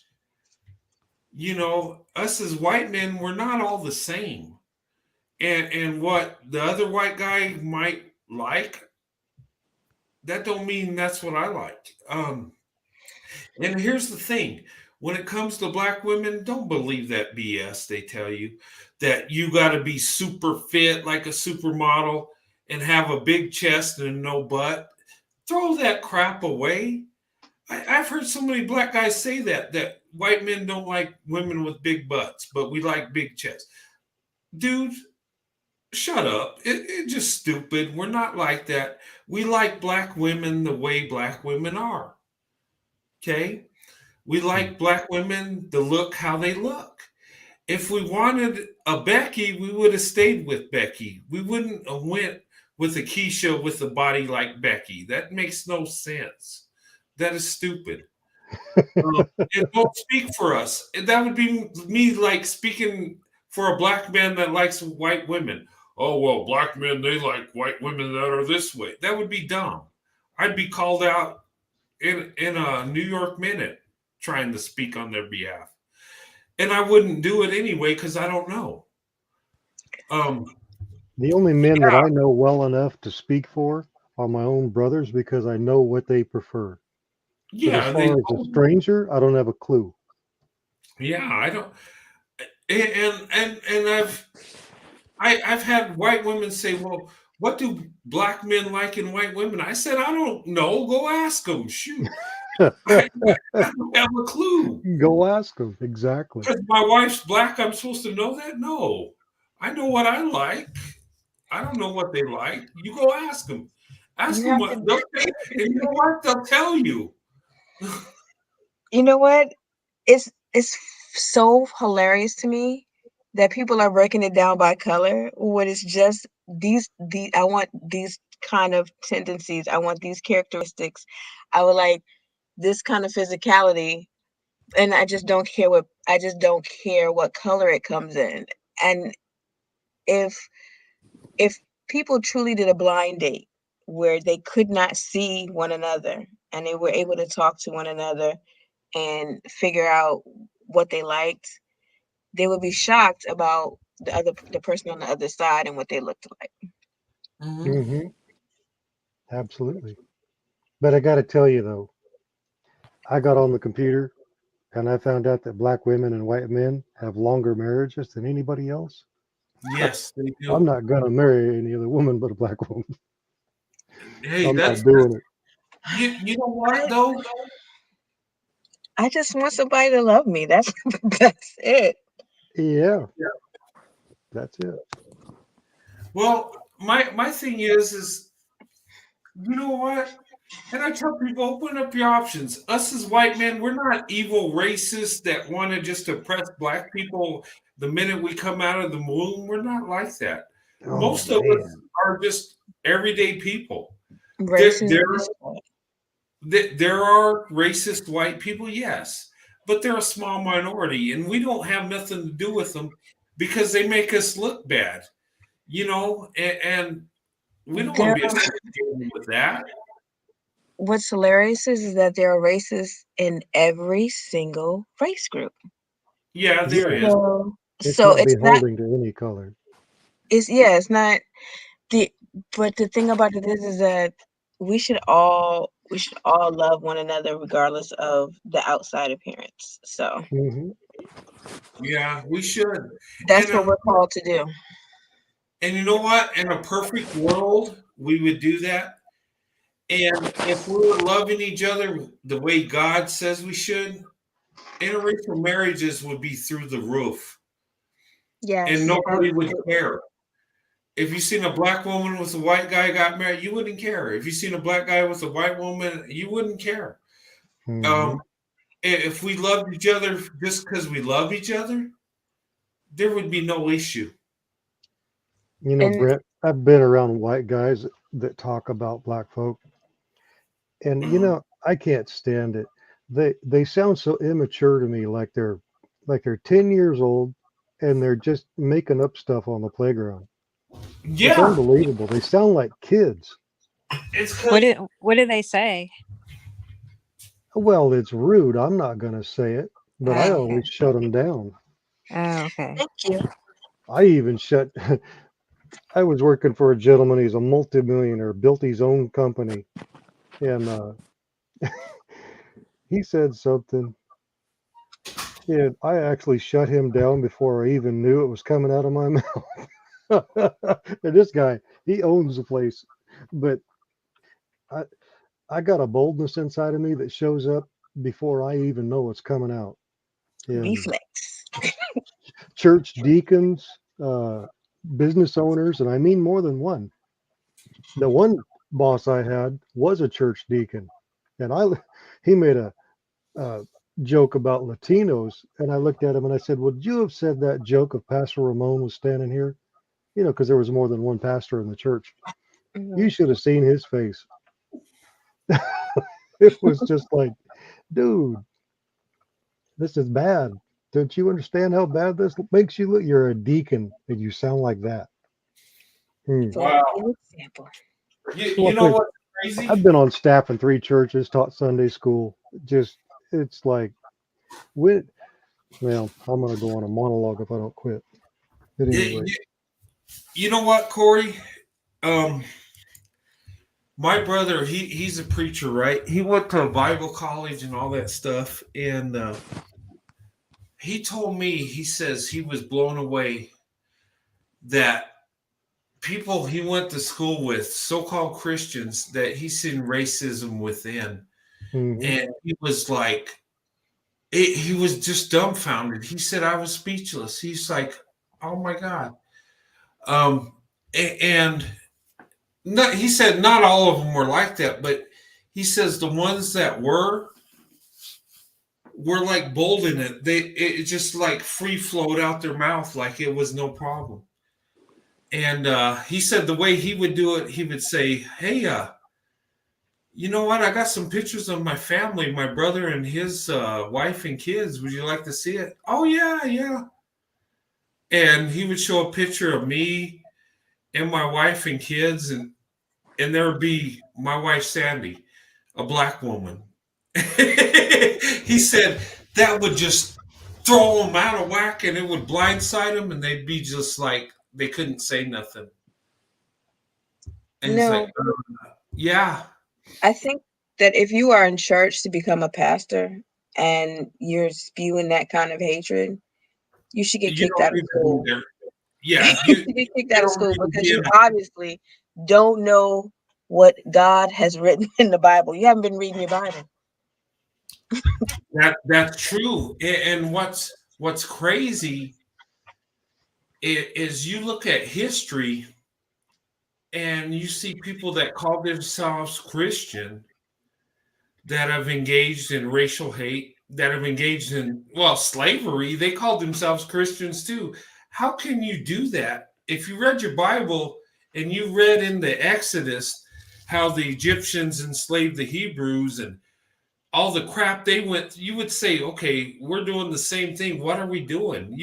[SPEAKER 1] us as white men, we're not all the same. And what the other white guy might like, that don't mean that's what I like. And here's the thing. When it comes to black women, don't believe that BS they tell you that you got to be super fit like a supermodel and have a big chest and no butt. Throw that crap away. I've heard so many black guys say that white men don't like women with big butts, but we like big chests. Dude, shut up. It's just stupid. We're not like that. We like black women the way black women are. Okay? We like black women to look how they look. If we wanted a Becky, we would have stayed with Becky. We wouldn't have went with a Keisha with a body like Becky. That makes no sense. That is stupid. It won't speak for us. That would be me like speaking for a black man that likes white women. Oh, well, black men, they like white women that are this way. That would be dumb. I'd be called out in a New York Minute trying to speak on their behalf. And I wouldn't do it anyway because I don't know.
[SPEAKER 10] The only men that I know well enough to speak for are my own brothers because I know what they prefer. But as far as a stranger, I don't have a clue.
[SPEAKER 1] Yeah, I don't. And I've had white women say, "Well, what do black men like in white women?" I said, "I don't know. Go ask them. Shoot, I don't have a clue.
[SPEAKER 10] Go ask them exactly."
[SPEAKER 1] Because my wife's black, I'm supposed to know that? No, I know what I like. I don't know what they like. You go ask them. Ask them what. And you know what? They'll tell you.
[SPEAKER 2] You know what? It's so hilarious to me that people are breaking it down by color when it's just these I want these kind of tendencies. I want these characteristics. I would like this kind of physicality, and I just don't care what color it comes in. And if people truly did a blind date where they could not see one another and they were able to talk to one another and figure out what they liked, they would be shocked about the person on the other side and what they looked like.
[SPEAKER 10] Mm-hmm. Absolutely. But I got to tell you though, I got on the computer and I found out that black women and white men have longer marriages than anybody else.
[SPEAKER 1] Yes, they do.
[SPEAKER 10] I'm not gonna marry any other woman but a black woman.
[SPEAKER 1] Hey,
[SPEAKER 10] I'm
[SPEAKER 1] that's
[SPEAKER 10] not doing it.
[SPEAKER 1] You know what though?
[SPEAKER 2] I just want somebody to love me. That's it.
[SPEAKER 10] Yeah. That's it.
[SPEAKER 1] Well, my thing is you know what? And I tell people, open up your options. Us as white men, we're not evil racists that want to just oppress black people the minute we come out of the womb. We're not like that.
[SPEAKER 10] Oh,
[SPEAKER 1] Most of us are just everyday people. There are racist white people, yes, but they're a small minority, and we don't have nothing to do with them because they make us look bad, and we don't want to be associated with that.
[SPEAKER 2] What's hilarious is that there are racists in every single race group.
[SPEAKER 1] Yeah, there is.
[SPEAKER 10] It's
[SPEAKER 2] So
[SPEAKER 10] not
[SPEAKER 2] it's not.
[SPEAKER 10] beholding to any color.
[SPEAKER 2] It's not but the thing about it is that we should all love one another regardless of the outside appearance. So
[SPEAKER 1] Yeah, we should.
[SPEAKER 2] That's what we're called to do.
[SPEAKER 1] And you know what? In a perfect world, we would do that. And if we were loving each other the way God says we should, interracial marriages would be through the roof.
[SPEAKER 2] Yes.
[SPEAKER 1] And nobody would care. If you seen a black woman with a white guy got married, you wouldn't care. If you seen a black guy with a white woman, you wouldn't care.
[SPEAKER 10] Mhm.
[SPEAKER 1] If we loved each other just because we love each other, there would be no issue.
[SPEAKER 10] You know,
[SPEAKER 2] And
[SPEAKER 10] Brett, I've been around white guys that talk about black folk, and I can't stand it. They sound so immature to me, like they're 10 years old and they're just making up stuff on the playground. It's
[SPEAKER 1] Yeah,
[SPEAKER 10] unbelievable. They sound like kids.
[SPEAKER 1] it's
[SPEAKER 11] What do they say?
[SPEAKER 10] Well, it's rude. I'm not going to say it, but I
[SPEAKER 11] Oh,
[SPEAKER 10] always
[SPEAKER 11] okay.
[SPEAKER 10] shut them down.
[SPEAKER 11] Oh, okay.
[SPEAKER 2] thank you.
[SPEAKER 10] I even shut. I was working for a gentleman. He's a multimillionaire, built his own company, and he said something. And I actually shut him down before I even knew it was coming out of my mouth. And this guy, he owns the place, but I I got a boldness inside of me that shows up before I even know it's coming out. And
[SPEAKER 2] Reflex.
[SPEAKER 10] church deacons, business owners, and I mean more than one. The one boss I had was a church deacon, and he made a joke about Latinos, and I looked at him and I said, "Would you have said that joke if Pastor Ramon was standing here?" Because there was more than one pastor in the church. You
[SPEAKER 2] Mhm.
[SPEAKER 10] should have seen his face. It was just like, dude, this is bad. Don't you understand how bad this makes you look? You're a deacon and you sound like that. Hmm.
[SPEAKER 2] So let me give an example.
[SPEAKER 1] You
[SPEAKER 10] Well,
[SPEAKER 1] know what's crazy?
[SPEAKER 10] I've been on staff in 3 churches, taught Sunday school. Just, it's like, when, well, I'm going to go on a monologue if I don't quit. At any
[SPEAKER 1] You,
[SPEAKER 10] rate,
[SPEAKER 1] you know what, Corey? Um, my brother, he's a preacher, right? He went to Bible college and all that stuff, and he told me, he says he was blown away that people he went to school with, so-called Christians, that he's seen racism within,
[SPEAKER 10] Mhm.
[SPEAKER 1] and he was like, he was just dumbfounded. He said, I was speechless. He's like, oh my God. Um, and not, he said not all of them were like that, but he says the ones that were like bold in it. It just like free flowed out their mouth like it was no problem. And he said the way he would do it, he would say, hey, you know what? I got some pictures of my family, my brother and his wife and kids. Would you like to see it? Oh, yeah, yeah. And he would show a picture of me and my wife and kids, and there would be my wife, Sandy, a black woman. He said that would just throw them out of whack and it would blindside them and they'd be just like, they couldn't say nothing. And he's like,
[SPEAKER 2] No,
[SPEAKER 1] yeah.
[SPEAKER 2] I think that if you are in church to become a pastor and you're spewing that kind of hatred, you should get
[SPEAKER 1] You
[SPEAKER 2] kicked
[SPEAKER 1] don't
[SPEAKER 2] out of
[SPEAKER 1] need to be
[SPEAKER 2] school.
[SPEAKER 1] there. Yeah,
[SPEAKER 2] You
[SPEAKER 1] you
[SPEAKER 2] should get kicked
[SPEAKER 1] you
[SPEAKER 2] out of
[SPEAKER 1] don't
[SPEAKER 2] school
[SPEAKER 1] need to
[SPEAKER 2] because
[SPEAKER 1] be
[SPEAKER 2] you
[SPEAKER 1] in.
[SPEAKER 2] obviously don't know what God has written in the Bible. You haven't been reading your Bible.
[SPEAKER 1] That's true. And what's crazy is you look at history and you see people that call themselves Christian that have engaged in racial hate, that have engaged in, well, slavery. They called themselves Christians too. How can you do that? If you read your Bible and you read in the Exodus how the Egyptians enslaved the Hebrews and all the crap they went, you would say, okay, we're doing the same thing. What are we doing?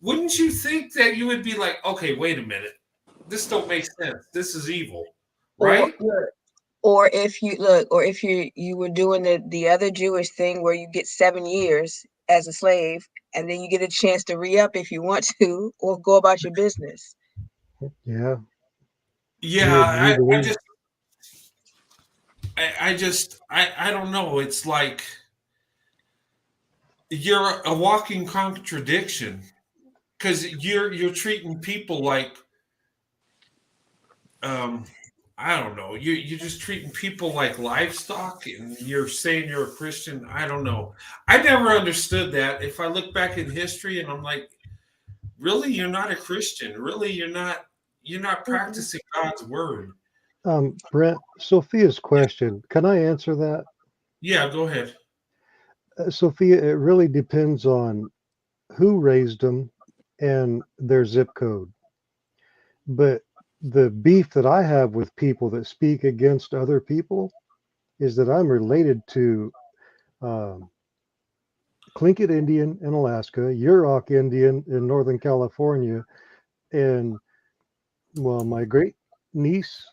[SPEAKER 1] Wouldn't you think that you would be like, okay, wait a minute, this don't make sense. This is evil,
[SPEAKER 2] Or
[SPEAKER 1] right?
[SPEAKER 2] or if you look, or if you were doing the other Jewish thing where you get 7 years as a slave and then you get a chance to re-up if you want to, or go about your business.
[SPEAKER 10] Yeah.
[SPEAKER 1] Yeah,
[SPEAKER 10] Would you
[SPEAKER 1] I
[SPEAKER 10] believe?
[SPEAKER 1] just I don't know. It's like you're a walking contradiction because you're treating people like um I don't know. You're just treating people like livestock, and you're saying you're a Christian. I don't know. I never understood that. If I look back in history, and I'm like, really, you're not a Christian. Really, you're not. you're not practicing God's word.
[SPEAKER 10] Brent, Sophia's question, can I answer that?
[SPEAKER 1] Yeah, go ahead.
[SPEAKER 10] Sophia, it really depends on who raised them and their zip code. But the beef that I have with people that speak against other people is that I'm related to Tlingit Indian in Alaska, Yurok Indian in Northern California, and well, my great niece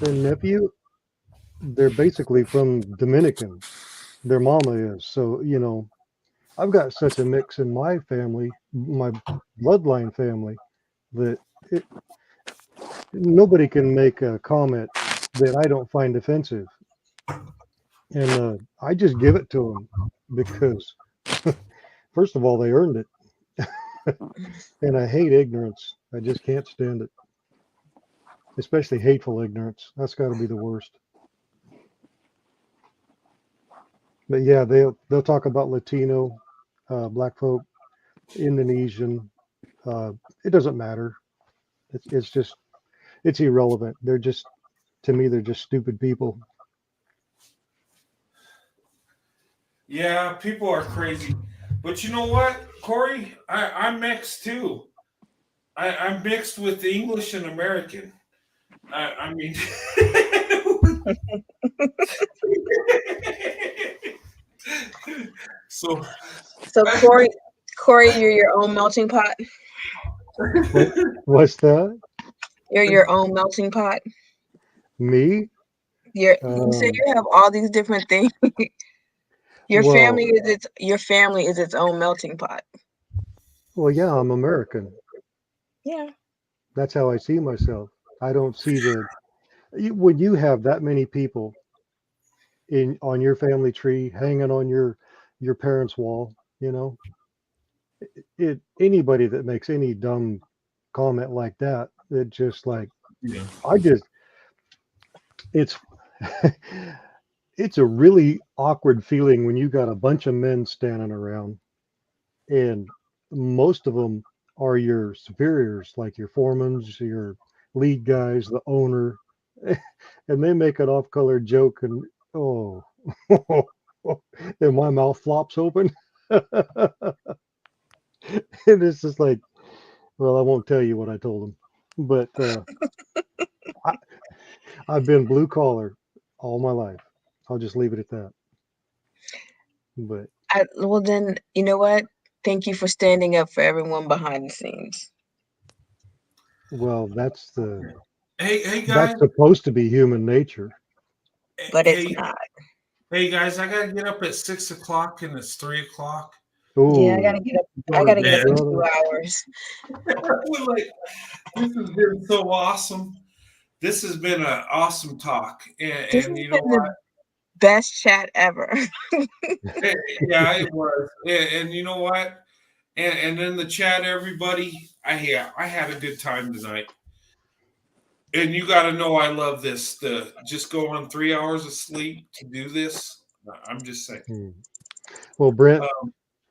[SPEAKER 10] and nephew, they're basically from Dominican. Their mama is. So, I've got such a mix in my family, my bloodline family, that nobody can make a comment that I don't find offensive. And I just give it to them because, first of all, they earned it. And I hate ignorance. I just can't stand it, especially hateful ignorance. That's got to be the worst. But yeah, they'll talk about Latino, black folk, Indonesian. It doesn't matter. It's irrelevant. They're just, to me, they're just stupid people.
[SPEAKER 1] Yeah, people are crazy. But you know what, Corey? I'm mixed too. I'm mixed with English and American. I mean, so
[SPEAKER 2] Corey, you're your own melting pot.
[SPEAKER 10] What's that?
[SPEAKER 2] You're your own melting pot.
[SPEAKER 10] Me?
[SPEAKER 2] You say you have all these different things. Your family is its own melting pot.
[SPEAKER 10] Well, yeah, I'm American.
[SPEAKER 2] Yeah.
[SPEAKER 10] That's how I see myself. I don't see when you have that many people on your family tree hanging on your parents' wall, anybody that makes any dumb comment like that, it just like it's it's a really awkward feeling when you got a bunch of men standing around and most of them are your superiors, like your foremans, your lead guys, the owner, and they make an off-color joke and and my mouth flops open. And it's just like, well, I won't tell you what I told them, but I've been blue collar all my life. I'll just leave it at that. But
[SPEAKER 2] well, then you know what? Thank you for standing up for everyone behind the scenes.
[SPEAKER 10] Well, that's
[SPEAKER 1] hey guys,
[SPEAKER 10] that's supposed to be human nature,
[SPEAKER 2] but it's not.
[SPEAKER 1] Hey guys, I gotta get up at 6 o'clock and it's 3 o'clock.
[SPEAKER 2] Yeah, I gotta get up. I gotta get up in 2 hours.
[SPEAKER 1] This has been so awesome. This has been an awesome talk, and you know what?
[SPEAKER 2] Best chat ever.
[SPEAKER 1] Yeah, it was. And you know what? And in the chat, everybody, I had a good time tonight. And you got to know I love this. To just go on 3 hours of sleep to do this. I'm just saying.
[SPEAKER 10] Well, Brent,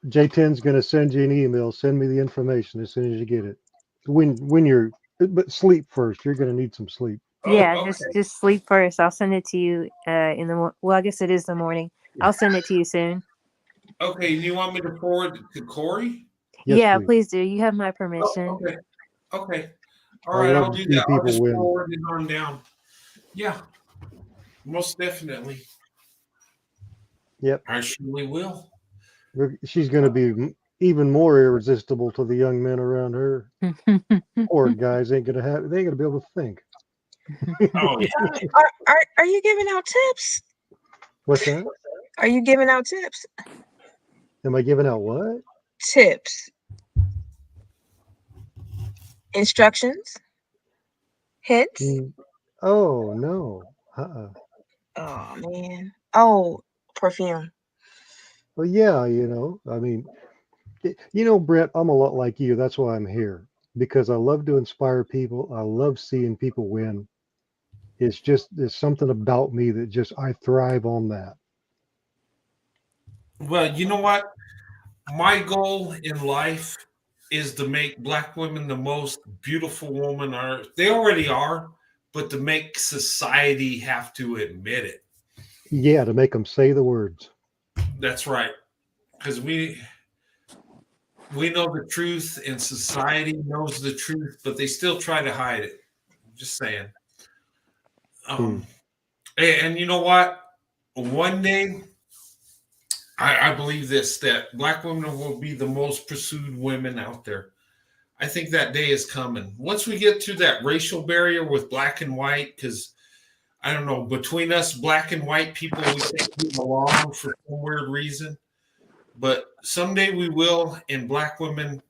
[SPEAKER 10] J10's going to send you an email. Send me the information as soon as you get it. But sleep first. You're going to need some sleep.
[SPEAKER 11] Yeah, just sleep first. I'll send it to you well, I guess it is the morning. I'll send it to you soon.
[SPEAKER 1] Okay, you want me to forward it to Corey?
[SPEAKER 10] Yes,
[SPEAKER 11] yeah, please do. You have my permission.
[SPEAKER 1] Okay. All right, I'll do that. I'll just forward it on down. Yeah, most definitely.
[SPEAKER 10] Yep.
[SPEAKER 1] I surely will.
[SPEAKER 10] She's going to be even more irresistible to the young men around her. Poor guys ain't going to be able to think.
[SPEAKER 1] Oh, yeah.
[SPEAKER 2] Are you giving out tips?
[SPEAKER 10] What's that?
[SPEAKER 2] Are you giving out tips?
[SPEAKER 10] Am I giving out what?
[SPEAKER 2] Tips. Instructions? Hints?
[SPEAKER 10] Oh, no.
[SPEAKER 2] Oh, man. Oh, perfume.
[SPEAKER 10] Well, yeah, I mean, Brett, I'm a lot like you. That's why I'm here, because I love to inspire people. I love seeing people win. There's something about me that I thrive on that.
[SPEAKER 1] Well, you know what? My goal in life is to make black women the most beautiful woman on earth. They already are, but to make society have to admit it.
[SPEAKER 10] Yeah, to make them say the words.
[SPEAKER 1] That's right. Because we know the truth and society knows the truth, but they still try to hide it. I'm just saying. And you know what? One day, I believe this, that black women will be the most pursued women out there. I think that day is coming. Once we get to that racial barrier with black and white, because I don't know, between us black and white people, we can't get along for some weird reason. But someday we will, and black women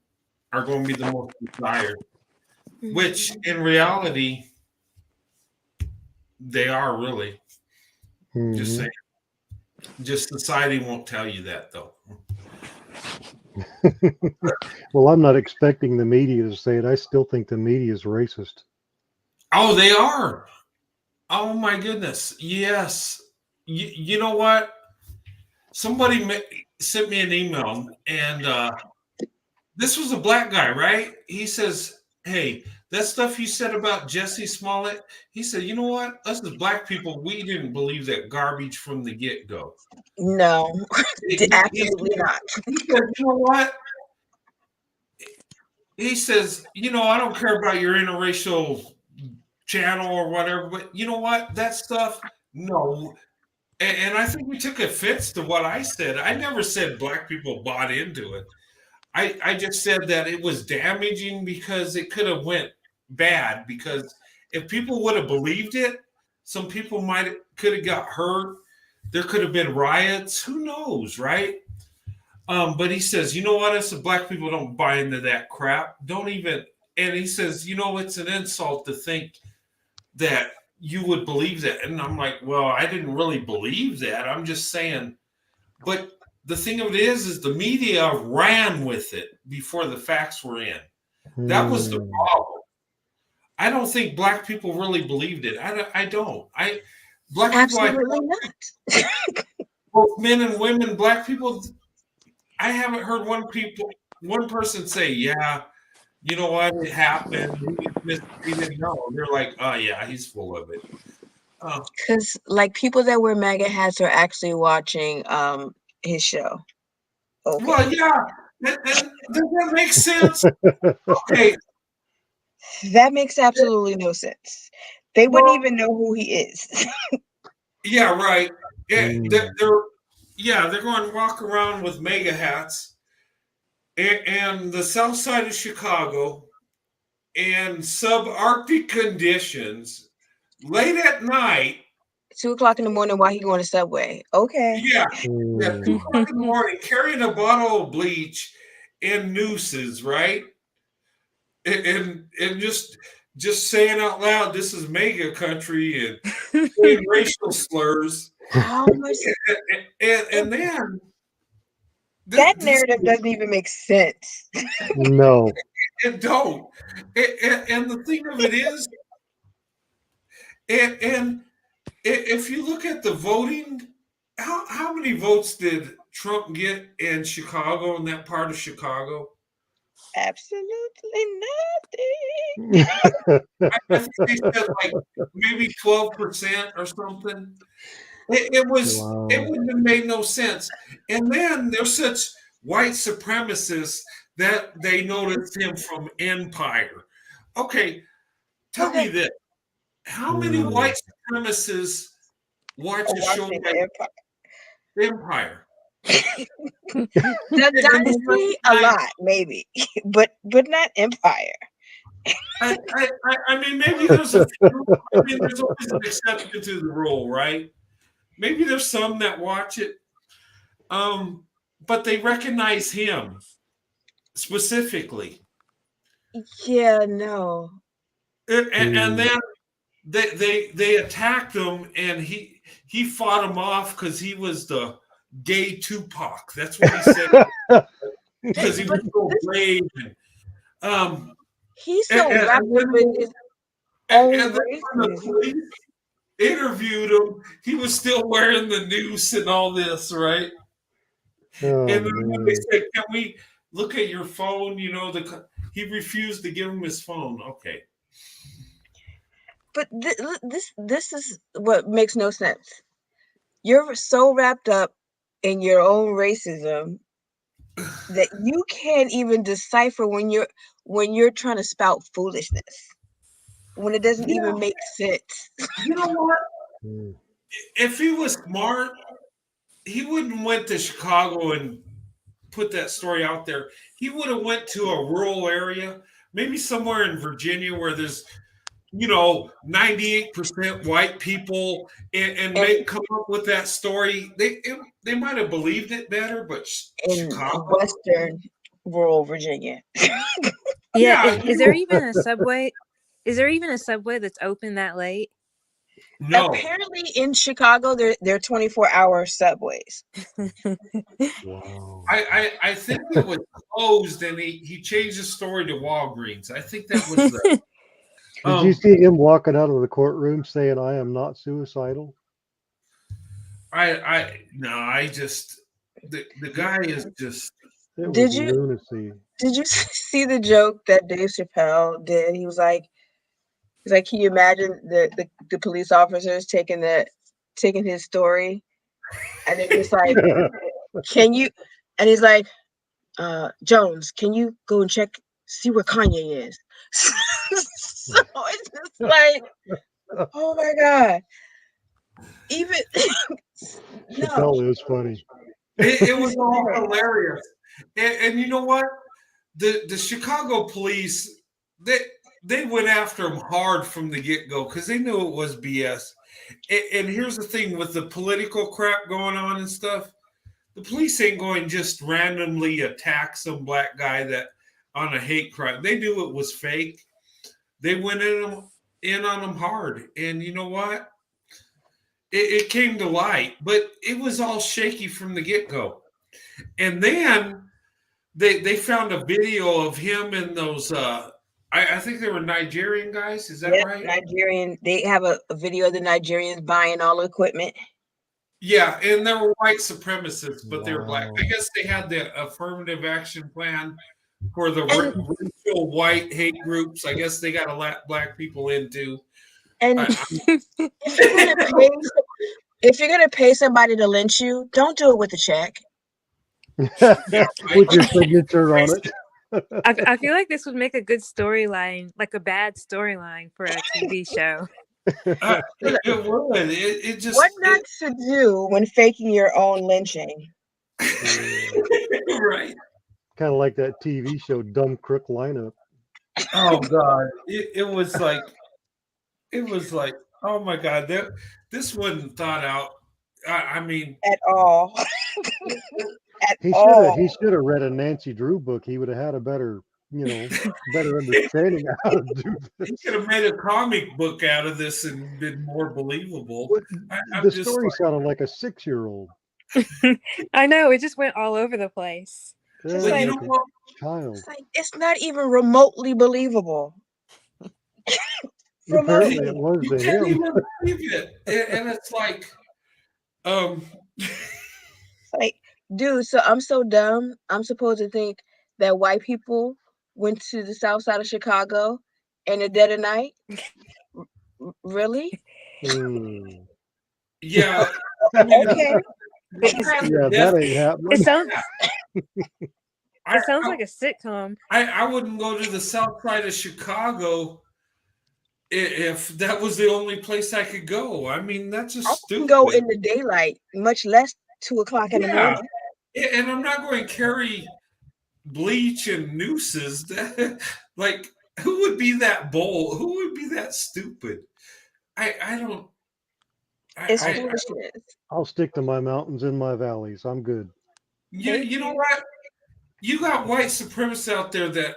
[SPEAKER 1] are going to be the most desired, which in reality, they are really. Just saying. Just society won't tell you that, though.
[SPEAKER 10] Well, I'm not expecting the media to say it. I still think the media is racist.
[SPEAKER 1] Oh, they are. Oh, my goodness. Yes. You know what? Somebody sent me an email, and this was a black guy, right? He says, hey, that stuff you said about Jesse Smollett, he said, you know what? Us as black people, we didn't believe that garbage from the get-go.
[SPEAKER 2] No, absolutely not.
[SPEAKER 1] He said, you know what? He says, you know, I don't care about your interracial channel or whatever, but you know what? That stuff, no. And I think we took offense to what I said. I never said black people bought into it. I just said that it was damaging because it could have went bad, because if people would have believed it, some people could have got hurt. There could have been riots. Who knows, right? But he says, you know what? Us black people don't buy into that crap. Don't even. And he says, you know, it's an insult to think that you would believe that. And I'm like, well, I didn't really believe that. I'm just saying. But the thing of it is the media ran with it before the facts were in. That was the problem. I don't think black people really believed it. I don't. Black
[SPEAKER 2] Absolutely
[SPEAKER 1] people, not. Both men and women, black people. I haven't heard one person say, "Yeah, you know what? It happened. He didn't know." They're like, "Oh yeah, he's full of it."
[SPEAKER 2] Because like people that wear MAGA hats are actually watching his show. Okay.
[SPEAKER 1] Well, yeah, does that make sense? Okay.
[SPEAKER 2] That makes absolutely no sense. They wouldn't even know who he is.
[SPEAKER 1] Yeah, right. Yeah, they're going to walk around with MAGA hats, and the south side of Chicago, and subarctic conditions, late at night.
[SPEAKER 2] 2 o'clock in the morning while he going to Subway. Okay.
[SPEAKER 1] Yeah, 2 o'clock in the morning, carrying a bottle of bleach and nooses, right? And just saying out loud, this is MAGA country, and saying racial slurs.
[SPEAKER 2] How much?
[SPEAKER 1] And then
[SPEAKER 2] that narrative doesn't even make sense.
[SPEAKER 10] No,
[SPEAKER 1] it don't. And the thing of it is, and if you look at the voting, how many votes did Trump get in Chicago, in that part of Chicago?
[SPEAKER 2] Absolutely nothing.
[SPEAKER 1] I think they said like maybe 12% or something. It wouldn't have made no sense. And then there's such white supremacists that they noticed him from Empire. Okay, tell me this. How many white supremacists watch a show like Empire?
[SPEAKER 2] The Dynasty, a lot, maybe, but not Empire.
[SPEAKER 1] I mean, maybe there's a few. I mean, there's always an exception to the rule, right? Maybe there's some that watch it, but they recognize him specifically.
[SPEAKER 2] Yeah, no.
[SPEAKER 1] And then they attacked him, and he fought him off because he was the gay Tupac. That's what he said. Because he was so brave. And,
[SPEAKER 2] he's so rapid with his own
[SPEAKER 1] and then when the police interviewed him, he was still wearing the noose and all this, right?
[SPEAKER 10] Oh,
[SPEAKER 1] and then they said, look at your phone. You know, he refused to give him his phone. Okay.
[SPEAKER 2] But this is what makes no sense. You're so wrapped up in your own racism that you can't even decipher when you're trying to spout foolishness, when it doesn't even make sense.
[SPEAKER 1] You know what? If he was smart, he wouldn't went to Chicago and put that story out there. He would have went to a rural area, maybe somewhere in Virginia where there's 98% white people, and come up with that story. They might have believed it better, but
[SPEAKER 2] in
[SPEAKER 1] Chicago,
[SPEAKER 2] western rural Virginia.
[SPEAKER 4] Yeah, is there even a subway? Is there even a subway that's open that late?
[SPEAKER 1] No.
[SPEAKER 2] Apparently in Chicago there are 24-hour subways.
[SPEAKER 10] Wow.
[SPEAKER 1] I think it was closed, and he changed the story to Walgreens. I think that was the.
[SPEAKER 10] Did you see him walking out of the courtroom saying, "I am not suicidal"?
[SPEAKER 1] I just the guy is just.
[SPEAKER 2] Did you see the joke that Dave Chappelle did? He was like, can you imagine the police officers taking his story, and they're just like, can you? And he's like, Jones, can you go and see where Kanye is? So it's just like, oh my God. Even
[SPEAKER 10] Chappelle is funny.
[SPEAKER 1] It was all hilarious. And you know what? The Chicago police, they went after him hard from the get-go because they knew it was BS. And here's the thing with the political crap going on and stuff, the police ain't going just randomly attack some black guy that on a hate crime. They knew it was fake. They went in on him hard. And you know what? It came to light, but it was all shaky from the get-go. And then they found a video of him and those I think they were Nigerian guys. Is that right?
[SPEAKER 2] Nigerian. They have a video of the Nigerians buying all the equipment.
[SPEAKER 1] Yeah, and they were white supremacists, but they were black. I guess they had the affirmative action plan for the racial white hate groups. I guess they got to let black people in too.
[SPEAKER 2] And if you're gonna pay somebody to lynch you, don't do it with a check.
[SPEAKER 10] With your signature on it.
[SPEAKER 4] I feel like this would make a good storyline, like a bad storyline for a TV show.
[SPEAKER 1] It would. It just
[SPEAKER 2] what not to do when faking your own lynching.
[SPEAKER 1] Right.
[SPEAKER 10] Kind of like that TV show Dumb Crook Lineup.
[SPEAKER 1] Oh God. It was like oh my God, this wasn't thought out. I mean
[SPEAKER 2] at all.
[SPEAKER 10] He should have read a Nancy Drew book. He would have had a better understanding of how to do this.
[SPEAKER 1] He could have made a comic book out of this and been more believable.
[SPEAKER 10] The story sounded like a 6-year-old.
[SPEAKER 4] I know, it just went all over the place.
[SPEAKER 10] Yeah,
[SPEAKER 2] Like,
[SPEAKER 10] you know what? Child.
[SPEAKER 2] It's not even remotely believable.
[SPEAKER 10] Apparently it was
[SPEAKER 1] you
[SPEAKER 10] to
[SPEAKER 1] can't
[SPEAKER 10] him.
[SPEAKER 1] even believe it. And it's like
[SPEAKER 2] like, dude, so I'm so dumb. I'm supposed to think that white people went to the south side of Chicago in the dead of night? Really?
[SPEAKER 1] Yeah.
[SPEAKER 2] Okay.
[SPEAKER 10] Yeah, that ain't happening.
[SPEAKER 4] It sounds like a sitcom.
[SPEAKER 1] I wouldn't go to the south side of Chicago if that was the only place I could go. I mean, that's just stupid.
[SPEAKER 2] Go in the daylight, much less 2:00 in the morning.
[SPEAKER 1] And I'm not going to carry bleach and nooses. Like, who would be that bold? Who would be that stupid? I don't.
[SPEAKER 2] It's foolishness.
[SPEAKER 10] I'll stick to my mountains and my valleys. I'm good.
[SPEAKER 1] You know what? You got white supremacists out there that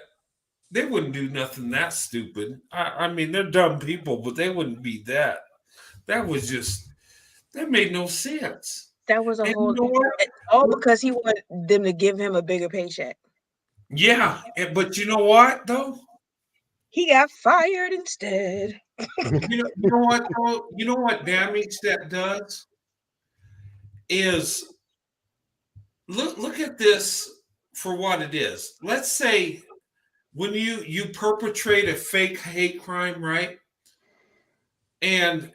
[SPEAKER 1] they wouldn't do nothing that stupid. I mean, they're dumb people, but they wouldn't be that. That made no sense.
[SPEAKER 2] That was a whole all because he wanted them to give him a bigger paycheck.
[SPEAKER 1] Yeah, but you know what though?
[SPEAKER 2] He got fired instead.
[SPEAKER 1] You know what though? You know what damage that does is look at this for what it is. Let's say when you perpetrate a fake hate crime, right? And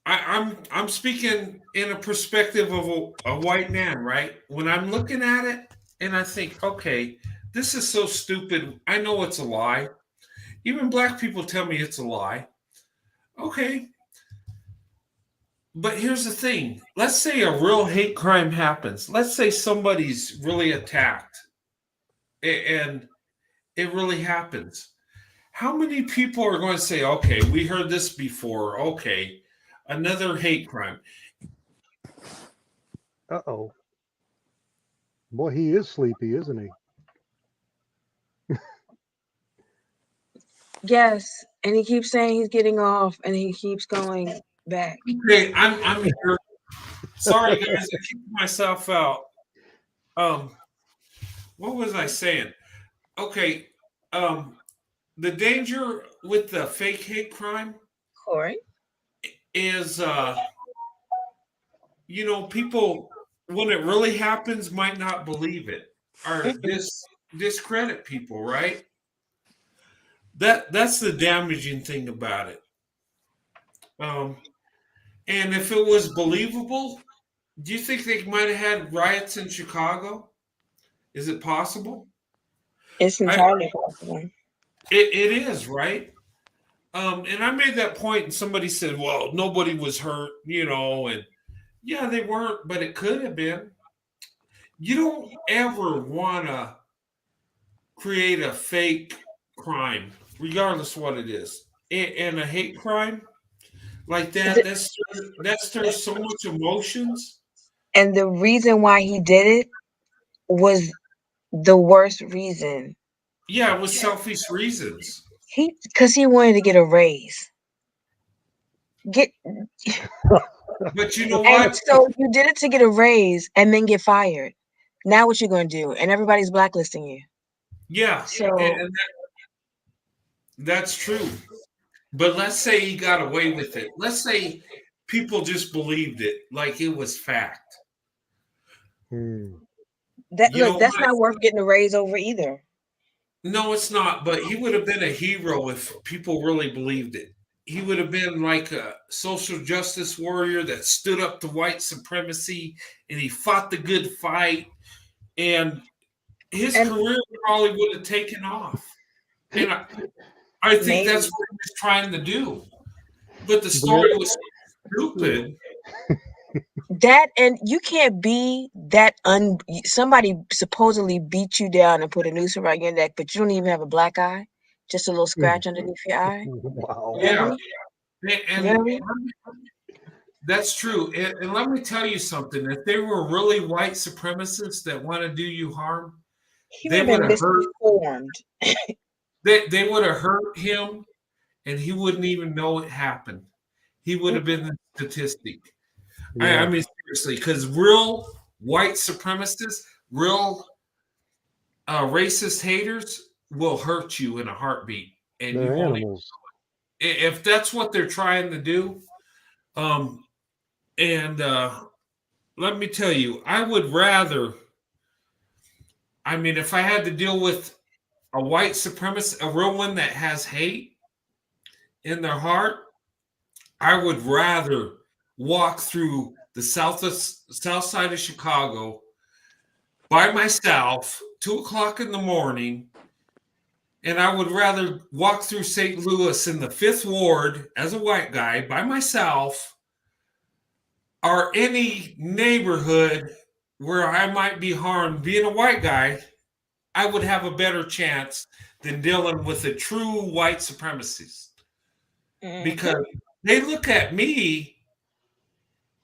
[SPEAKER 1] I'm speaking in a perspective of a white man, right? When I'm looking at it and I think, okay, this is so stupid. I know it's a lie. Even black people tell me it's a lie. Okay. But here's the thing. Let's say a real hate crime happens. Let's say somebody's really attacked and it really happens. How many people are going to say, okay, we heard this before. Okay, another hate crime.
[SPEAKER 10] Uh-oh. Boy, he is sleepy, isn't he?
[SPEAKER 2] Yes, and he keeps saying he's getting off, and he keeps going back.
[SPEAKER 1] Okay, I'm here. Sorry, guys, I kicked myself out. What was I saying? Okay, the danger with the fake hate crime,
[SPEAKER 2] Corey,
[SPEAKER 1] is people when it really happens might not believe it or discredit people, right? That's the damaging thing about it. And if it was believable, do you think they might have had riots in Chicago? Is it possible?
[SPEAKER 2] It's entirely possible.
[SPEAKER 1] It is, right? And I made that point, and somebody said, well, nobody was hurt, and yeah, they weren't, but it could have been. You don't ever want to create a fake crime, regardless what it is. And a hate crime like that stirs so much emotions.
[SPEAKER 2] And the reason why he did it was the worst reason.
[SPEAKER 1] Yeah, it was selfish reasons.
[SPEAKER 2] Because he wanted to get a raise.
[SPEAKER 1] But you know what?
[SPEAKER 2] And so you did it to get a raise and then get fired. Now what you going to do? And everybody's blacklisting you.
[SPEAKER 1] Yeah,
[SPEAKER 2] so
[SPEAKER 1] and that's true. But let's say he got away with it. Let's say people just believed it like it was fact.
[SPEAKER 2] That's not worth getting a raise over either.
[SPEAKER 1] No, it's not. But he would have been a hero if people really believed it. He would have been like a social justice warrior that stood up to white supremacy and he fought the good fight. And his career probably would have taken off. And I think that's what he was trying to do. But the story was stupid.
[SPEAKER 2] And you can't be that somebody supposedly beat you down and put a noose around your neck, but you don't even have a black eye, just a little scratch underneath your eye.
[SPEAKER 10] Wow.
[SPEAKER 1] Yeah. And that's true. And let me tell you something. If they were really white supremacists that want to do you harm, they would have hurt. They would have hurt him, and he wouldn't even know it happened. He would have been the statistic. Yeah. I mean, seriously, because real white supremacists, real racist haters will hurt you in a heartbeat. And
[SPEAKER 10] they're animals.
[SPEAKER 1] If that's what they're trying to do, let me tell you, I would rather. I mean, if I had to deal with a white supremacist, a real one that has hate in their heart, I would rather walk through the south side of Chicago by myself, 2:00 in the morning, and I would rather walk through St. Louis in the 5th Ward as a white guy by myself, or any neighborhood where I might be harmed. Being a white guy, I would have a better chance than dealing with a true white supremacist. Because they look at me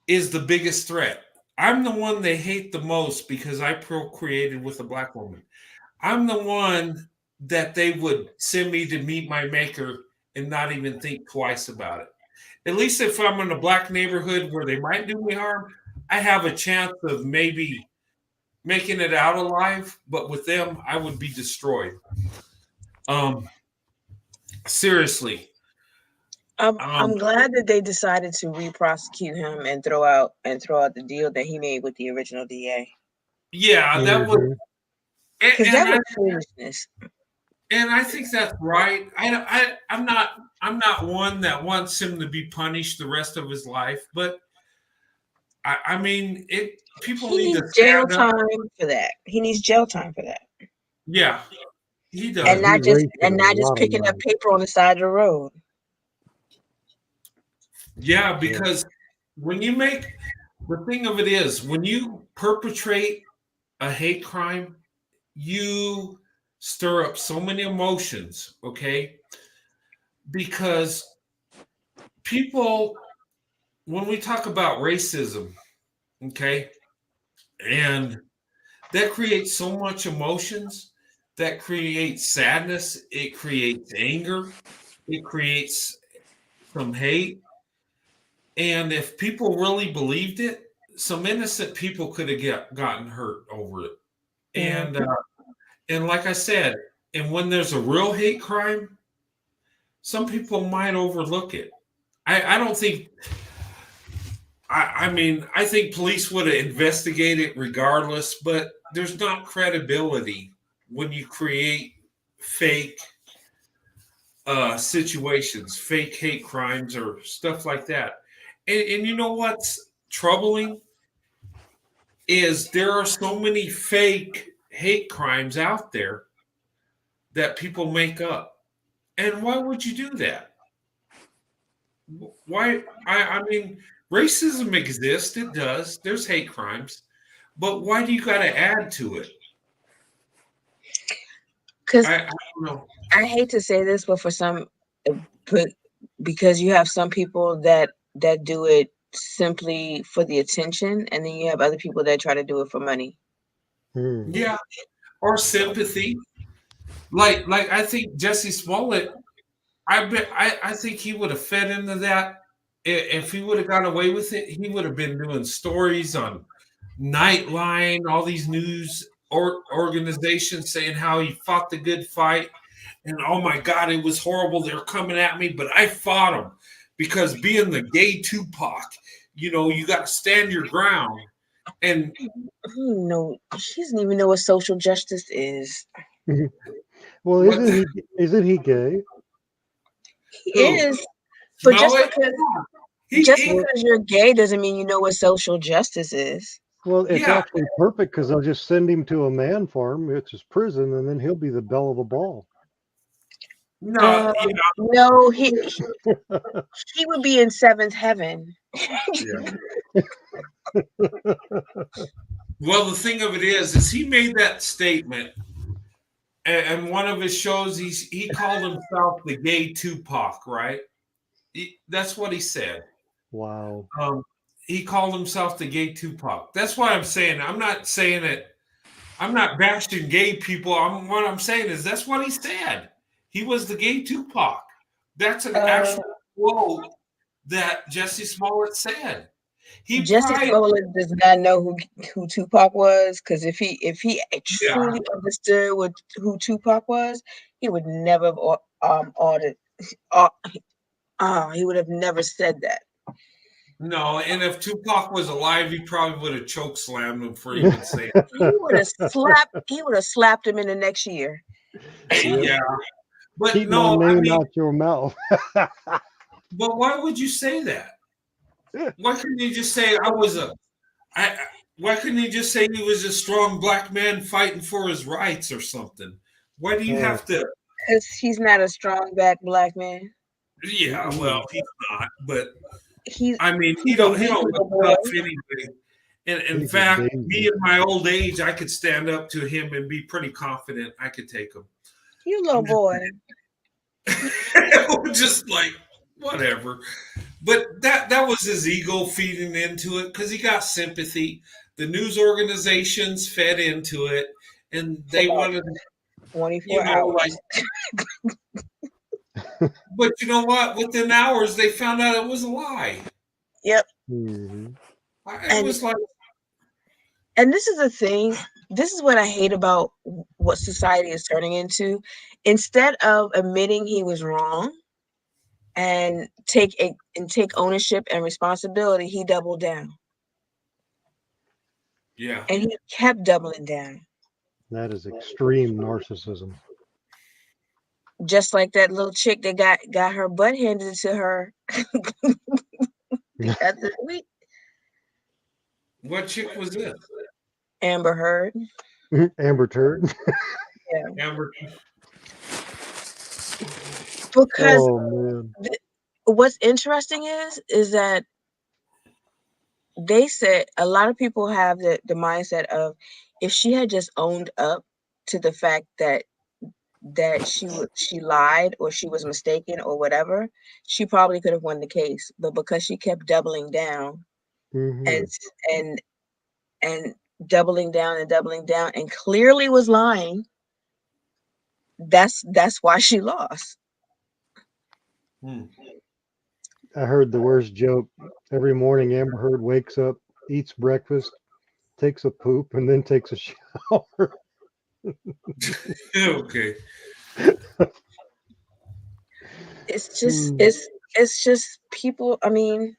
[SPEAKER 1] as the biggest threat. I'm the one they hate the most because I procreated with a black woman. I'm the one that they would send me to meet my maker and not even think twice about it. At least if I'm in a black neighborhood where they might do me harm, I have a chance of maybe making it out alive. But with them, I would be destroyed. Seriously.
[SPEAKER 2] I'm glad that they decided to re-prosecute him and throw out the deal that he made with the original DA.
[SPEAKER 1] Yeah,
[SPEAKER 2] Because
[SPEAKER 1] and
[SPEAKER 2] that
[SPEAKER 1] I
[SPEAKER 2] was foolishness.
[SPEAKER 1] and I think that's right. I'm not one that wants him to be punished the rest of his life, but I mean it. People
[SPEAKER 2] He
[SPEAKER 1] need
[SPEAKER 2] needs
[SPEAKER 1] to
[SPEAKER 2] jail
[SPEAKER 1] stand up.
[SPEAKER 2] time for that. He needs jail time for that.
[SPEAKER 1] Yeah, he
[SPEAKER 10] Yeah,
[SPEAKER 1] does.
[SPEAKER 10] he wasted a
[SPEAKER 2] And not just
[SPEAKER 10] lot of
[SPEAKER 2] picking up
[SPEAKER 10] money.
[SPEAKER 2] paper on the side of the road.
[SPEAKER 1] Yeah,
[SPEAKER 10] Yeah.
[SPEAKER 1] because when you make the thing of it is when you perpetrate a hate crime, you stir up so many emotions, okay? Because people, when we talk about racism, okay, and that creates so much emotions, that creates sadness, it creates anger, it creates some hate. And if people really believed it, some innocent people could have gotten hurt over it.
[SPEAKER 2] Yeah.
[SPEAKER 1] And like I said, and when there's a real hate crime, some people might overlook it. I don't think. I mean, I think police would have investigated regardless, but there's not credibility when you create fake situations, fake hate crimes, or stuff like that. And you know what's troubling is there are so many fake hate crimes out there that people make up. And why would you do that? Why? I mean, racism exists. It does. There's hate crimes. But why do you got to add to it?
[SPEAKER 2] Because
[SPEAKER 1] I don't know.
[SPEAKER 2] I hate to say this, but but because you have some people that do it simply for the attention, and then you have other people that try to do it for money.
[SPEAKER 1] Yeah, or sympathy. Like I think Jesse Smollett. I think he would have fed into that if he would have got away with it. He would have been doing stories on Nightline, all these news organizations saying how he fought the good fight. And oh my God, it was horrible. They're coming at me, but I fought them because being the gay Tupac, you know, you got to stand your ground. And
[SPEAKER 2] No, he doesn't even know what social justice is.
[SPEAKER 10] Well, isn't he gay?
[SPEAKER 2] He is, but just because you're gay doesn't mean you know what social justice is.
[SPEAKER 10] Well, it's
[SPEAKER 1] Yeah.
[SPEAKER 10] actually perfect because they'll just send him to a man farm, which is prison, and then he'll be the belle of the ball.
[SPEAKER 1] No,
[SPEAKER 2] no, he would be in seventh heaven.
[SPEAKER 1] Well, the thing of it is he made that statement, and one of his shows, he called himself the gay Tupac, right? That's what he said.
[SPEAKER 10] Wow.
[SPEAKER 1] He called himself the gay Tupac. That's why I'm saying. I'm not saying it. I'm not bashing gay people. What I'm saying is that's what he said. He was the gay Tupac. That's an actual quote that Jesse Smollett said.
[SPEAKER 2] Jesse Smollett does not know who Tupac was, because if he truly understood who Tupac was, he would never he would have never said that.
[SPEAKER 1] No, and if Tupac was alive, he probably would have choke slammed him for even saying.
[SPEAKER 2] He would have slapped him in the next year.
[SPEAKER 1] Yeah, but
[SPEAKER 10] keep
[SPEAKER 1] no,
[SPEAKER 10] my
[SPEAKER 1] I
[SPEAKER 10] name
[SPEAKER 1] mean,
[SPEAKER 10] out your mouth.
[SPEAKER 1] but why would you say that? Why couldn't you just say I was why couldn't he just say he was a strong black man fighting for his rights or something? Why do you have to?
[SPEAKER 2] Because he's not a strong black man.
[SPEAKER 1] Yeah, well, he's not, but
[SPEAKER 2] he
[SPEAKER 1] don't look tough anyway. And in fact, me in my old age, I could stand up to him and be pretty confident I could take him.
[SPEAKER 2] You little boy.
[SPEAKER 1] Just like whatever. But that was his ego feeding into it because he got sympathy. The news organizations fed into it, and they wanted
[SPEAKER 2] 24 hours.
[SPEAKER 1] But you know what? Within hours, they found out it was a lie.
[SPEAKER 2] Yep.
[SPEAKER 1] It was like,
[SPEAKER 2] and this is the thing. This is what I hate about what society is turning into. Instead of admitting he was wrong and take ownership and responsibility, he doubled down.
[SPEAKER 1] Yeah.
[SPEAKER 2] And he kept doubling down.
[SPEAKER 10] That is extreme narcissism.
[SPEAKER 2] Just like that little chick that got her butt handed to her the other week.
[SPEAKER 1] What chick was this?
[SPEAKER 2] Amber Heard.
[SPEAKER 10] Amber Turd.
[SPEAKER 2] Yeah.
[SPEAKER 1] Amber.
[SPEAKER 2] Because
[SPEAKER 10] Oh man.
[SPEAKER 2] what's interesting is that they said a lot of people have the mindset of if she had just owned up to the fact that she lied or she was mistaken or whatever, she probably could have won the case. But because she kept doubling down and doubling down and clearly was lying, that's why she lost.
[SPEAKER 10] I heard the worst joke. Every morning Amber Heard wakes up, eats breakfast, takes a poop, and then takes a shower.
[SPEAKER 1] Okay.
[SPEAKER 2] It's just people. I mean,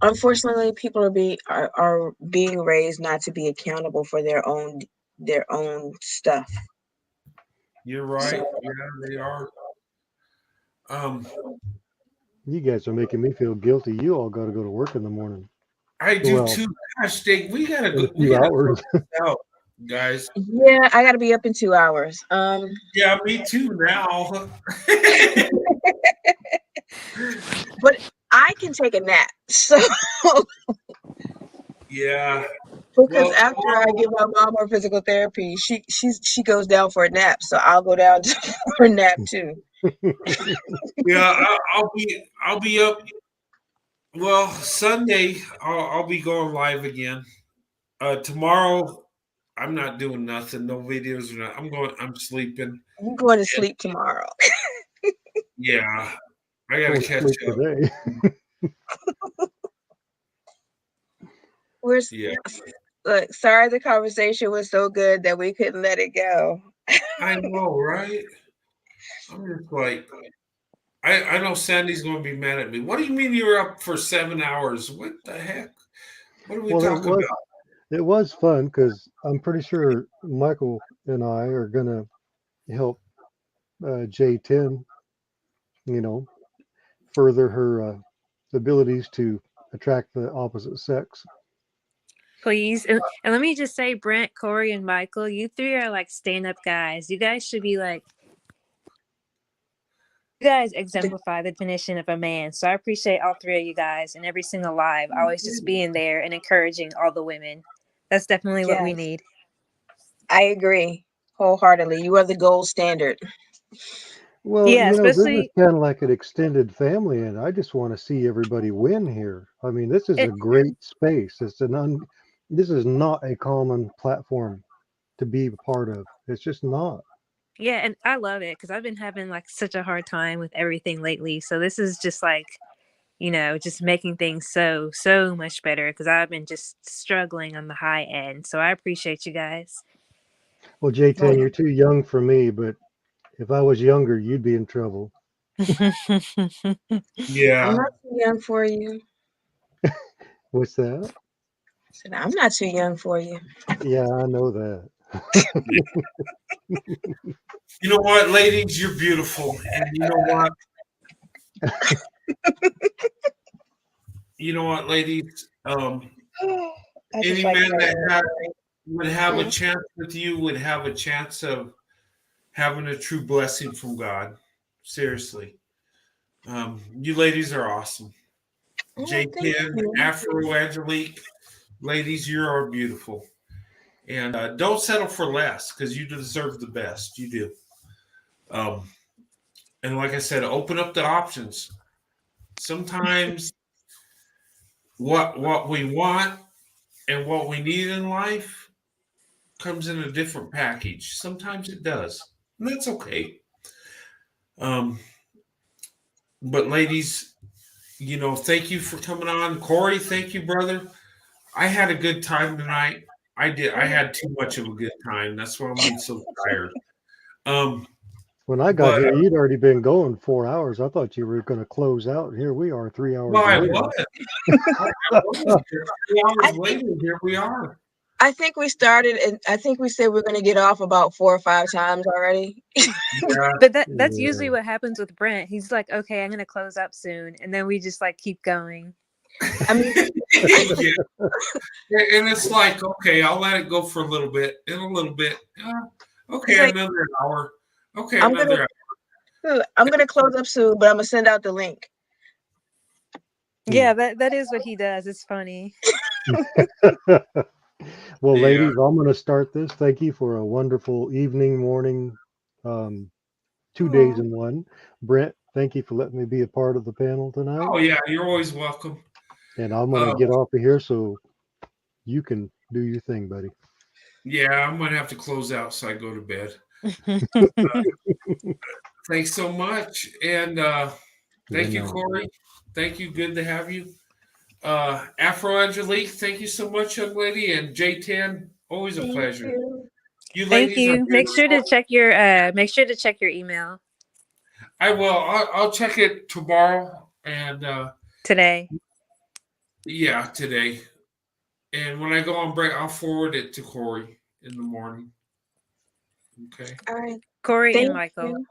[SPEAKER 2] unfortunately, people are being raised not to be accountable for their own stuff.
[SPEAKER 1] You're right. Yeah, they are.
[SPEAKER 10] You guys are making me feel guilty. You all got to go to work in the morning.
[SPEAKER 1] I do
[SPEAKER 10] Well,
[SPEAKER 1] too. Gosh, dang, we gotta
[SPEAKER 10] in
[SPEAKER 1] go.
[SPEAKER 10] a few hours.
[SPEAKER 1] Out, guys.
[SPEAKER 2] Yeah, I gotta be up in 2 hours.
[SPEAKER 1] Yeah, me too now.
[SPEAKER 2] But I can take a nap. So
[SPEAKER 1] Yeah.
[SPEAKER 2] because
[SPEAKER 1] Well,
[SPEAKER 2] after I give my mom her physical therapy, she goes down for a nap. So I'll go down for a nap too.
[SPEAKER 1] Yeah, I'll be up. Well, Sunday I'll be going live again. Tomorrow I'm not doing nothing. No videos or not. I'm sleeping.
[SPEAKER 2] I'm going to sleep tomorrow.
[SPEAKER 1] Yeah, I gotta
[SPEAKER 10] Go
[SPEAKER 1] catch
[SPEAKER 10] sleep
[SPEAKER 1] up.
[SPEAKER 10] today.
[SPEAKER 1] Yeah,
[SPEAKER 2] Look, sorry the conversation was so good that we couldn't let it go.
[SPEAKER 1] I know, right? I'm just like, I know Sandy's going to be mad at me. What do you mean you were up for 7 hours? What the heck? What are we
[SPEAKER 10] Well,
[SPEAKER 1] talking about?
[SPEAKER 10] it was fun because I'm pretty sure Michael and I are gonna help J10, further her abilities to attract the opposite sex.
[SPEAKER 11] Please. And let me just say, Brent, Corey, and Michael, you three are like stand-up guys. You guys should be like, you guys exemplify the definition of a man. So I appreciate all three of you guys and every single live, always just being there and encouraging all the women. That's definitely what we
[SPEAKER 2] Yes.
[SPEAKER 11] need.
[SPEAKER 2] I agree wholeheartedly. You are the gold standard.
[SPEAKER 10] Well,
[SPEAKER 11] Yeah,
[SPEAKER 10] this is
[SPEAKER 11] especially
[SPEAKER 10] kind of like an extended family, and I just want to see everybody win here. I mean, this is a great space. This is not a common platform to be a part of. It's just not.
[SPEAKER 11] yeah, and I love it because I've been having like such a hard time with everything lately. So this is just like, just making things so much better because I've been just struggling on the high end. So I appreciate you guys.
[SPEAKER 10] Well, J10, you're too young for me, but if I was younger, you'd be in trouble.
[SPEAKER 1] Yeah.
[SPEAKER 2] I'm not too young for you.
[SPEAKER 10] What's that?
[SPEAKER 2] I said, I'm not too young for you.
[SPEAKER 10] Yeah, I know that.
[SPEAKER 1] You know what, ladies? You're beautiful. And you know what? You know what, ladies? Any man that would have a chance with you would have a chance of having a true blessing from God. Seriously. You ladies are awesome. J10, Afro, Angelique, ladies, you are beautiful. And don't settle for less because you deserve the best. You do. And like I said, open up the options. Sometimes what we want and what we need in life comes in a different package. Sometimes it does. And that's okay. But ladies, thank you for coming on. Corey, thank you, brother. I had a good time tonight. I did. I had too much of a good time. That's why I'm so tired.
[SPEAKER 10] When I got here, you'd already been going 4 hours. I thought you were going to close out. Here we are, 3 hours
[SPEAKER 1] Well, I
[SPEAKER 10] later.
[SPEAKER 1] was. 3 hours later, here we are.
[SPEAKER 2] I think we started, and I think we said we're gonna get off about 4 or 5 times already.
[SPEAKER 1] Yeah.
[SPEAKER 11] But that's
[SPEAKER 10] Yeah.
[SPEAKER 11] usually what happens with Brent. He's like, okay, I'm gonna close up soon, and then we just like keep going.
[SPEAKER 2] I mean,
[SPEAKER 1] Yeah. And it's like, okay, I'll let it go for a little bit, and a little bit. Okay,
[SPEAKER 2] it's like
[SPEAKER 1] another hour. Okay,
[SPEAKER 2] I'm
[SPEAKER 1] another hour.
[SPEAKER 2] gonna close up soon, but I'm gonna send out the link.
[SPEAKER 11] Yeah, that is what he does. It's funny.
[SPEAKER 10] Well,
[SPEAKER 1] Yeah.
[SPEAKER 10] ladies, I'm going to start this. Thank you for a wonderful evening, morning, 2 days in one. Brent, thank you for letting me be a part of the panel tonight.
[SPEAKER 1] Oh yeah, you're always welcome.
[SPEAKER 10] And I'm going to get off of here so you can do your thing, buddy.
[SPEAKER 1] Yeah, I'm gonna have to close out so I go to bed. Thanks so much, and thank you, Corey. Thank you. Good to have you. Afro Angelique, thank you so much, young lady, and J10, always a pleasure. You
[SPEAKER 11] Thank
[SPEAKER 1] ladies are
[SPEAKER 11] you. Make sure to
[SPEAKER 1] beautiful.
[SPEAKER 11] check your email
[SPEAKER 1] I will. I'll check it tomorrow and
[SPEAKER 11] today.
[SPEAKER 1] yeah, today. And when I go on break, I'll forward it to Corey in the morning. Okay.
[SPEAKER 2] All right.
[SPEAKER 11] Corey
[SPEAKER 2] Thank
[SPEAKER 11] and Michael.
[SPEAKER 2] you.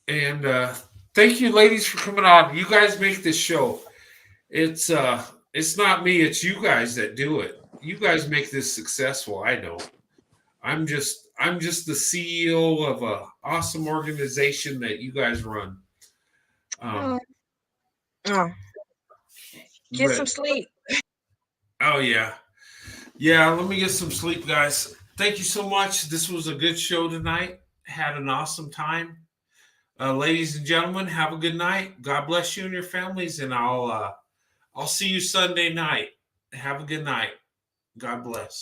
[SPEAKER 1] And thank you, ladies, for coming on. You guys make this show. It's not me, it's you guys that do it. You guys make this successful. I know. I'm just the CEO of a awesome organization that you guys run.
[SPEAKER 2] Get some sleep.
[SPEAKER 1] Oh yeah. Yeah, let me get some sleep, guys. Thank you so much. This was a good show tonight. Had an awesome time. Ladies and gentlemen, have a good night. God bless you and your families, and I'll see you Sunday night. Have a good night. God bless.